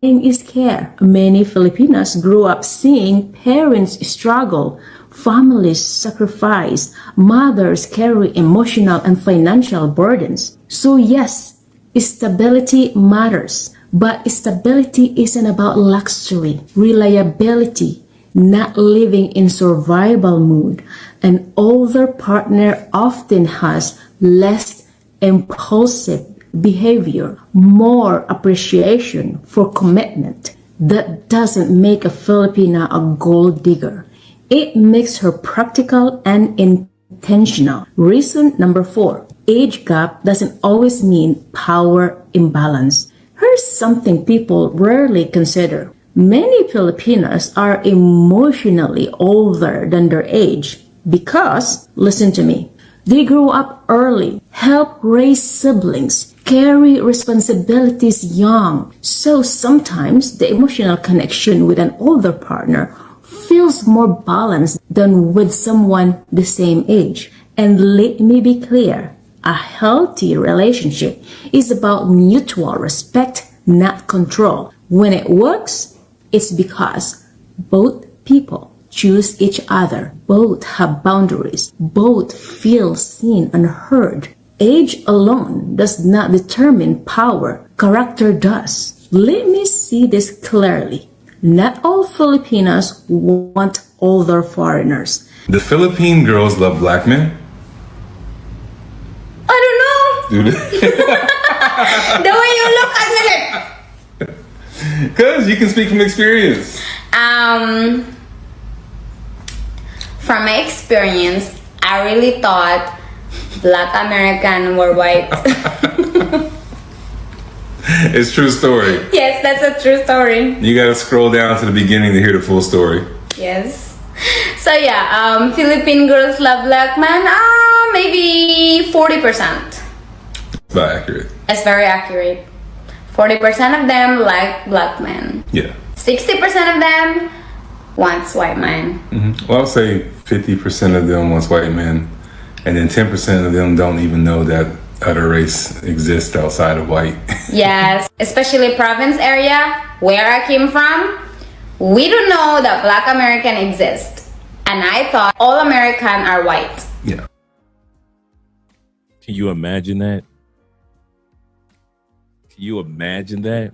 is care. Many Filipinos grew up seeing parents struggle, families sacrifice, mothers carry emotional and financial burdens. So yes, stability matters, but stability isn't about luxury, reliability, not living in survival mode. An older partner often has less impulsive behavior, more appreciation for commitment. That doesn't make a Filipina a gold digger. It makes her practical and intentional. Reason number 4, age gap doesn't always mean power imbalance. Here's something people rarely consider. Many Filipinas are emotionally older than their age because, listen to me, they grew up early, help raise siblings, carry responsibilities young. So sometimes the emotional connection with an older partner feels more balanced than with someone the same age. And let me be clear, a healthy relationship is about mutual respect, not control. When it works, it's because both people choose each other, both have boundaries, both feel seen and heard. Age alone does not determine power, character does. Let me see this clearly. Not all Filipinos want older foreigners. Do Philippine girls love black men? I don't know. Do they? The way you look at me. Because you can speak from experience. From my experience, I really thought Black American were white. It's true story. Yes, that's a true story. You gotta scroll down to the beginning to hear the full story. Yes. So yeah, Philippine girls love black men. Maybe 40%. That's about accurate. That's very accurate. 40% of them like black men. Yeah. 60% of them wants white men. Well, I'll say 50% of them wants white men, and then 10% of them don't even know that other race exists outside of white. Yes, especially province area where I came from, we don't know that Black American exists, and I thought all American are white. Yeah. Can you imagine that? Can you imagine that?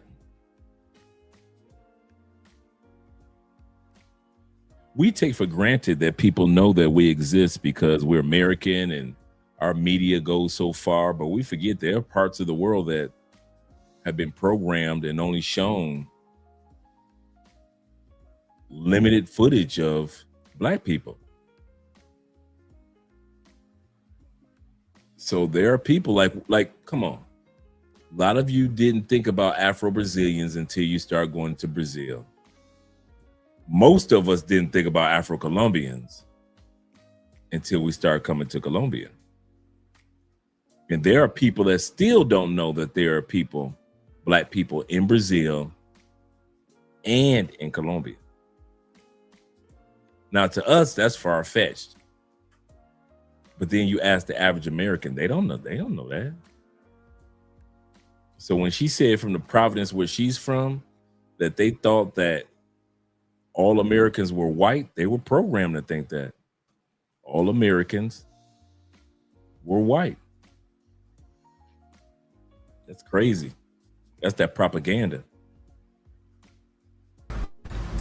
We take for granted that people know that we exist because we're American and our media goes so far, but we forget there are parts of the world that have been programmed and only shown limited footage of black people. So there are people like, come on. A lot of you didn't think about Afro-Brazilians until you start going to Brazil. Most of us didn't think about Afro-Colombians until we start coming to Colombia. And there are people that still don't know that there are people, black people in Brazil and in Colombia. Now, to us, that's far-fetched. But then you ask the average American, they don't know that. So when she said from the Providence where she's from, that they thought that all Americans were white, they were programmed to think that all Americans were white. That's crazy. That's that propaganda.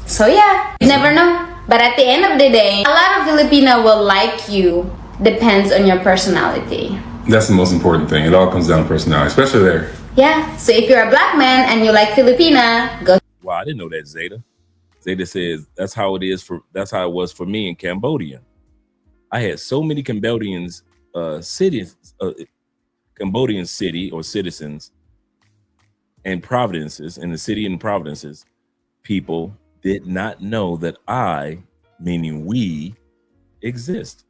So yeah, you never know. But at the end of the day, a lot of Filipino will like you. Depends on your personality. That's the most important thing. It all comes down to personality, especially there. Yeah, so if you're a black man and you like Filipina, go. Wow, I didn't know that, Zeta. Zeta says that's how it was for me in Cambodia. I had so many Cambodian city or citizens and provinces in the city and provinces. People did not know that I, meaning we, exist.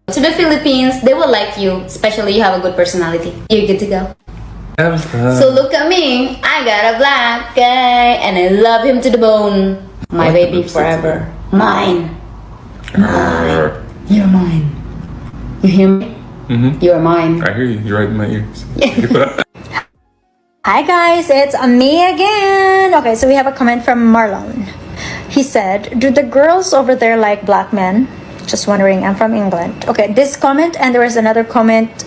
To the Philippines, they will like you, especially you have a good personality. You're good to go. So look at me, I got a black guy and I love him to the bone. My baby forever. Mine. Mine. You're mine. You hear me? Mm-hmm. You're mine. I hear you. You're right in my ears. Hi guys, it's me again. Okay, so we have a comment from Marlon. He said, do the girls over there like black men? Just wondering, I'm from England. Okay, this comment, and there was another comment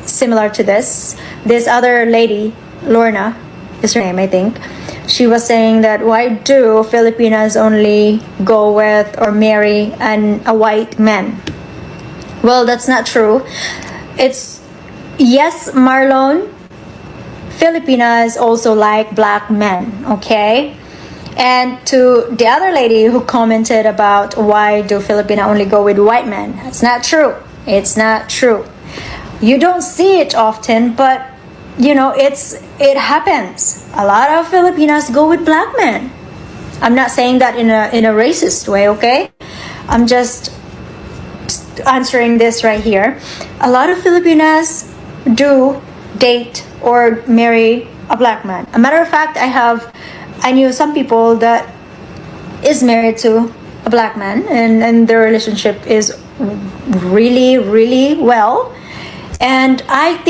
similar to this. This other lady, Lorna is her name, I think. She was saying that why do Filipinas only go with or marry a white man? Well, that's not true. It's, yes, Marlon, Filipinas also like black men, okay? And to the other lady who commented about why do Filipina only go with white men, it's not true. It's not true. You don't see it often, but you know, it happens. A lot of Filipinas go with black men. I'm not saying that in a racist way, okay? I'm just answering this right here. A lot of Filipinas do date or marry a black man. A matter of fact, I knew some people that is married to a black man and their relationship is really, really well. And I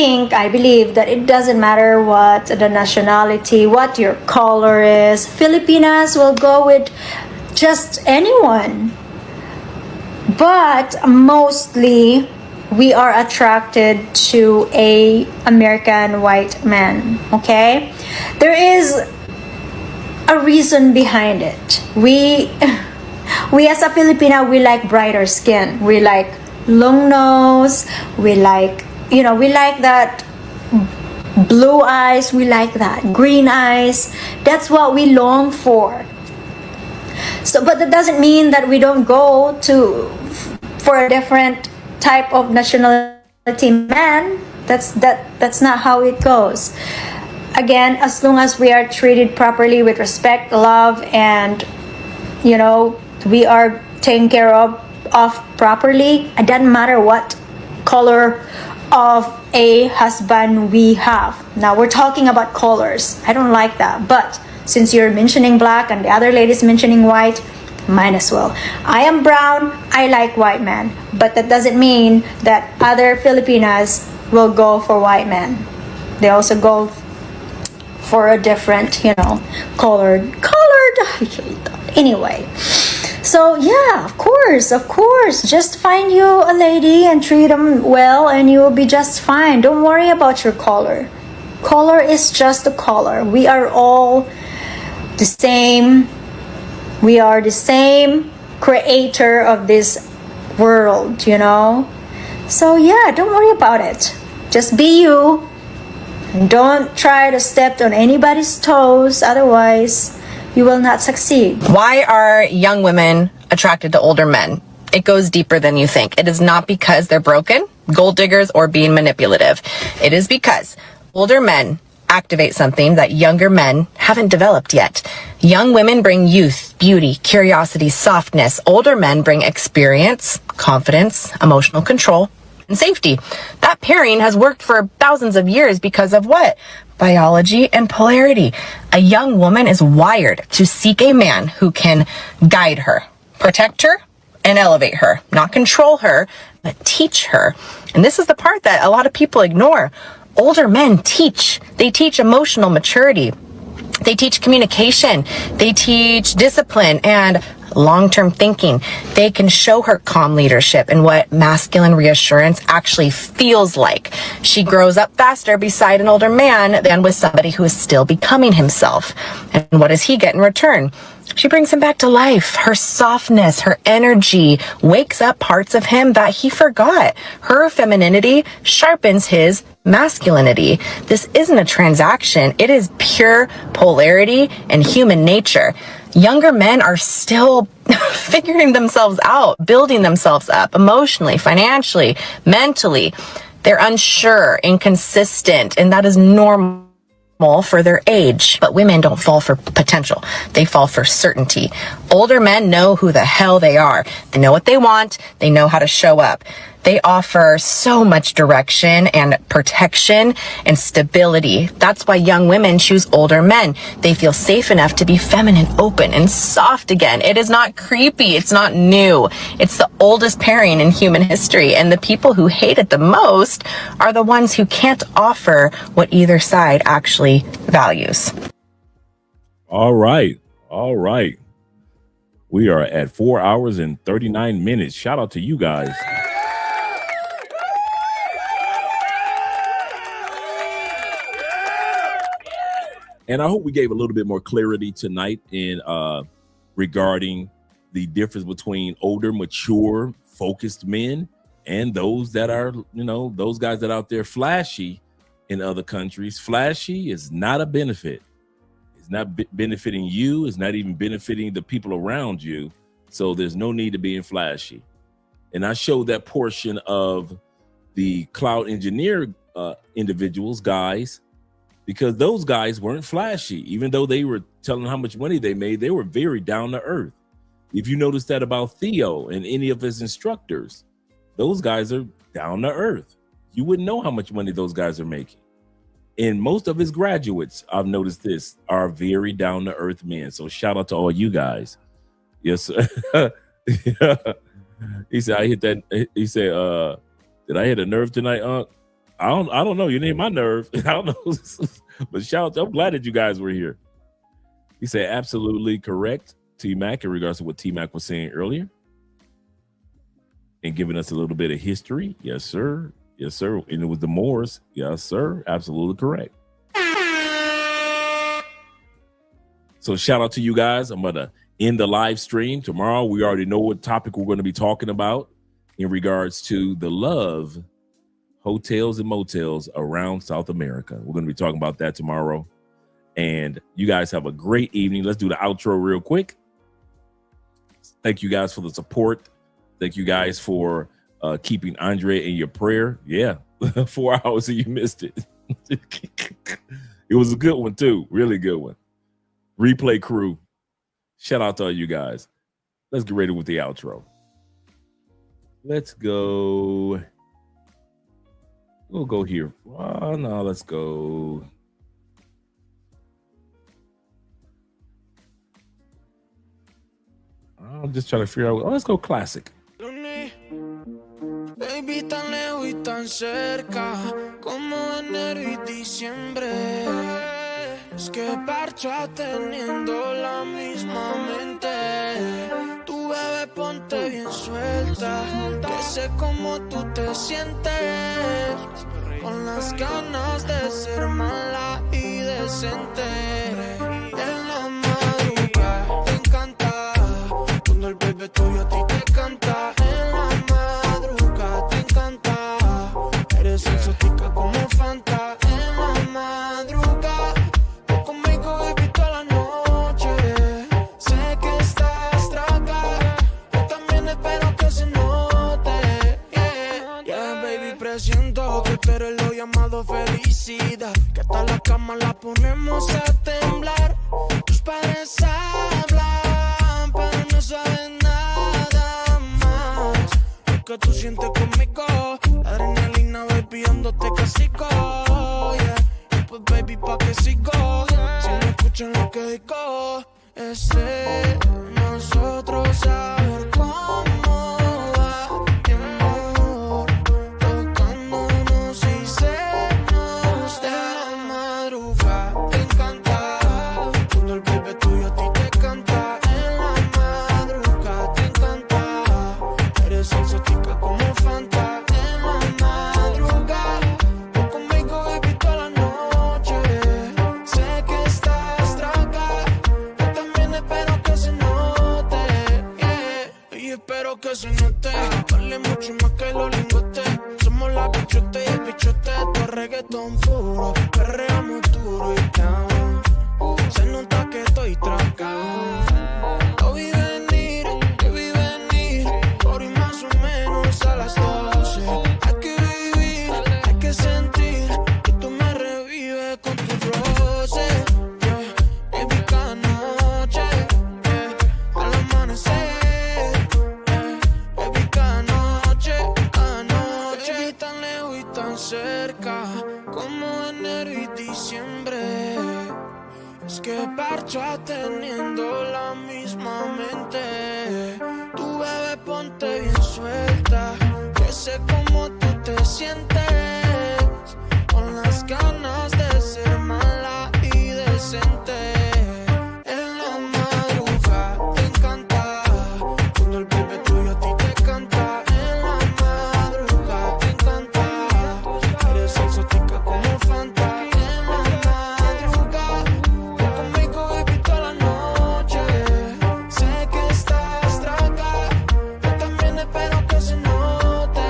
believe that it doesn't matter what the nationality, what your color is. Filipinas will go with just anyone. But mostly, we are attracted to a American white man, okay? There is a reason behind it. We as a Filipina, we like brighter skin. We like long nose. We like, we like that blue eyes. We like that green eyes. That's what we long for. So, but that doesn't mean that we don't go for a different type of nationality man. That's not how it goes. Again, as long as we are treated properly with respect, love, and we are taken care of properly, it doesn't matter what color of a husband we have. Now we're talking about colors. I don't like that, but since you're mentioning black and the other lady's mentioning white, might as well. I am brown, I like white men, but that doesn't mean that other Filipinas will go for white men. They also go for a different, colored. Anyway, so yeah, of course, just find you a lady and treat them well and you will be just fine. Don't worry about your color. Color is just a color. We are all the same. We are the same creator of this world, So yeah, don't worry about it. Just be you. And don't try to step on anybody's toes. Otherwise, you will not succeed. Why are young women attracted to older men? It goes deeper than you think. It is not because they're broken, gold diggers, or being manipulative. It is because older men activate something that younger men haven't developed yet. Young women bring youth, beauty, curiosity, softness. Older men bring experience, confidence, emotional control, and safety. That pairing has worked for thousands of years because of what? Biology and polarity. A young woman is wired to seek a man who can guide her, protect her, and elevate her. Not control her, but teach her. And this is the part that a lot of people ignore. Older men teach. They teach emotional maturity. They teach communication. They teach discipline and long-term thinking. They can show her calm leadership and what masculine reassurance actually feels like. She grows up faster beside an older man than with somebody who is still becoming himself. And what does he get in return? She brings him back to life. Her softness, her energy wakes up parts of him that he forgot. Her femininity sharpens his masculinity. This isn't a transaction. It is pure polarity and human nature. Younger men are still figuring themselves out, building themselves up emotionally, financially, mentally. They're unsure, inconsistent, and that is normal for their age. But women don't fall for potential. They fall for certainty. Older men know who the hell they are. They know what they want. They know how to show up. They offer so much direction and protection and stability. That's why young women choose older men. They feel safe enough to be feminine, open, and soft again. It is not creepy. It's not new. It's the oldest pairing in human history. And the people who hate it the most are the ones who can't offer what either side actually values. All right. All right. We are at 4 hours and 39 minutes. Shout out to you guys. And I hope we gave a little bit more clarity tonight in regarding the difference between older, mature, focused men and those that are, you know, those guys that are out there flashy in other countries. Flashy is not a benefit. It's not benefiting you. It's not even benefiting the people around you. So there's no need to being flashy. And I showed that portion of the cloud engineer individuals, guys, because those guys weren't flashy. Even though they were telling how much money they made, they were very down to earth. If you notice that about Theo and any of his instructors, those guys are down to earth. You wouldn't know how much money those guys are making. And most of his graduates, I've noticed this, are very down to earth men. So shout out to all you guys. Yes. He said, I hit that. He said, did I hit a nerve tonight, Unc? I don't know. You need my nerve. I don't know. But shout out, I'm glad that you guys were here. He said, absolutely correct, T-Mac, in regards to what T-Mac was saying earlier. And giving us a little bit of history. Yes, sir. Yes, sir. And it was the Moors. Yes, sir. Absolutely correct. So shout out to you guys. I'm going to end the live stream. Tomorrow, we already know what topic we're going to be talking about in regards to the love hotels and motels around South America. We're going to be talking about that tomorrow. And you guys have a great evening. Let's do the outro real quick. Thank you guys for the support. Thank you guys for keeping Andre in your prayer. Yeah, 4 hours and you missed it. It was a good one too. Really good one. Replay crew. Shout out to all you guys. Let's get ready with the outro. Let's go. We'll go here. Oh, no, let's go. I'm just trying to figure out. Oh, let's go classic. Baby, tan lejos y tan cerca, como enero y diciembre. Es que parcha teniendo la misma mente. Tu bebé ponte bien suelta, que sé cómo tú te sientes. Con las ganas de ser mala y decente. En la madrugada te encanta, cuando el bebé tuyo a ti te canta. En la madrugada te encanta, eres exótica como Fanta. En la madrugada, tú conmigo baby toda la noche. Sé que estás traga, yo también espero que se note. Yeah, yeah, baby, presiento que tú eres lo llamado felicidad. Que hasta la cama la ponemos a temblar. Tus padres hablan, pero no saben nada más. Lo que tú sientes conmigo, la adrenalina baby dándote casico. Yeah, y pues baby pa' que sigo. Si no escuchan lo que digo, es de nosotros saber cómo va mi amor. Tocándonos y sernos de la madrugada. Te encanta cuando el bebé tuyo a ti te canta. En la madrugada te encanta, eres exótica como Fanta. En la madrugada, tú conmigo baby toda la noche. Sé que estás traga, yo también espero que se note. Yeah. Y espero que se note. Vale mucho más que los lingotes. Somos la bichote y el bichote. Tu reggaetón puro, perreamos duro y down. Se nota que estoy tragado. Lo vi venir, por y más o menos a las 12. Hay que vivir, hay que sentir que tú me revives con tu roce. Yeah, baby, cada noche, yeah, al amanecer. Yeah, baby, cada noche, cerca como enero y diciembre. Es que parcha teniendo la misma mente. Tu bebé ponte bien suelta, que sé cómo tú te sientes, con las ganas de ser mala y decente. En la madrugada te encanta, cuando el bebé tuyo a ti te canta. En la madrugada te encanta, eres exótica como Fanta. En la madrugada, conmigo baby toda la noche. Sé que estás traga, yo también espero que se note.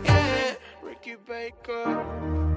Yeah, Ricky Baker.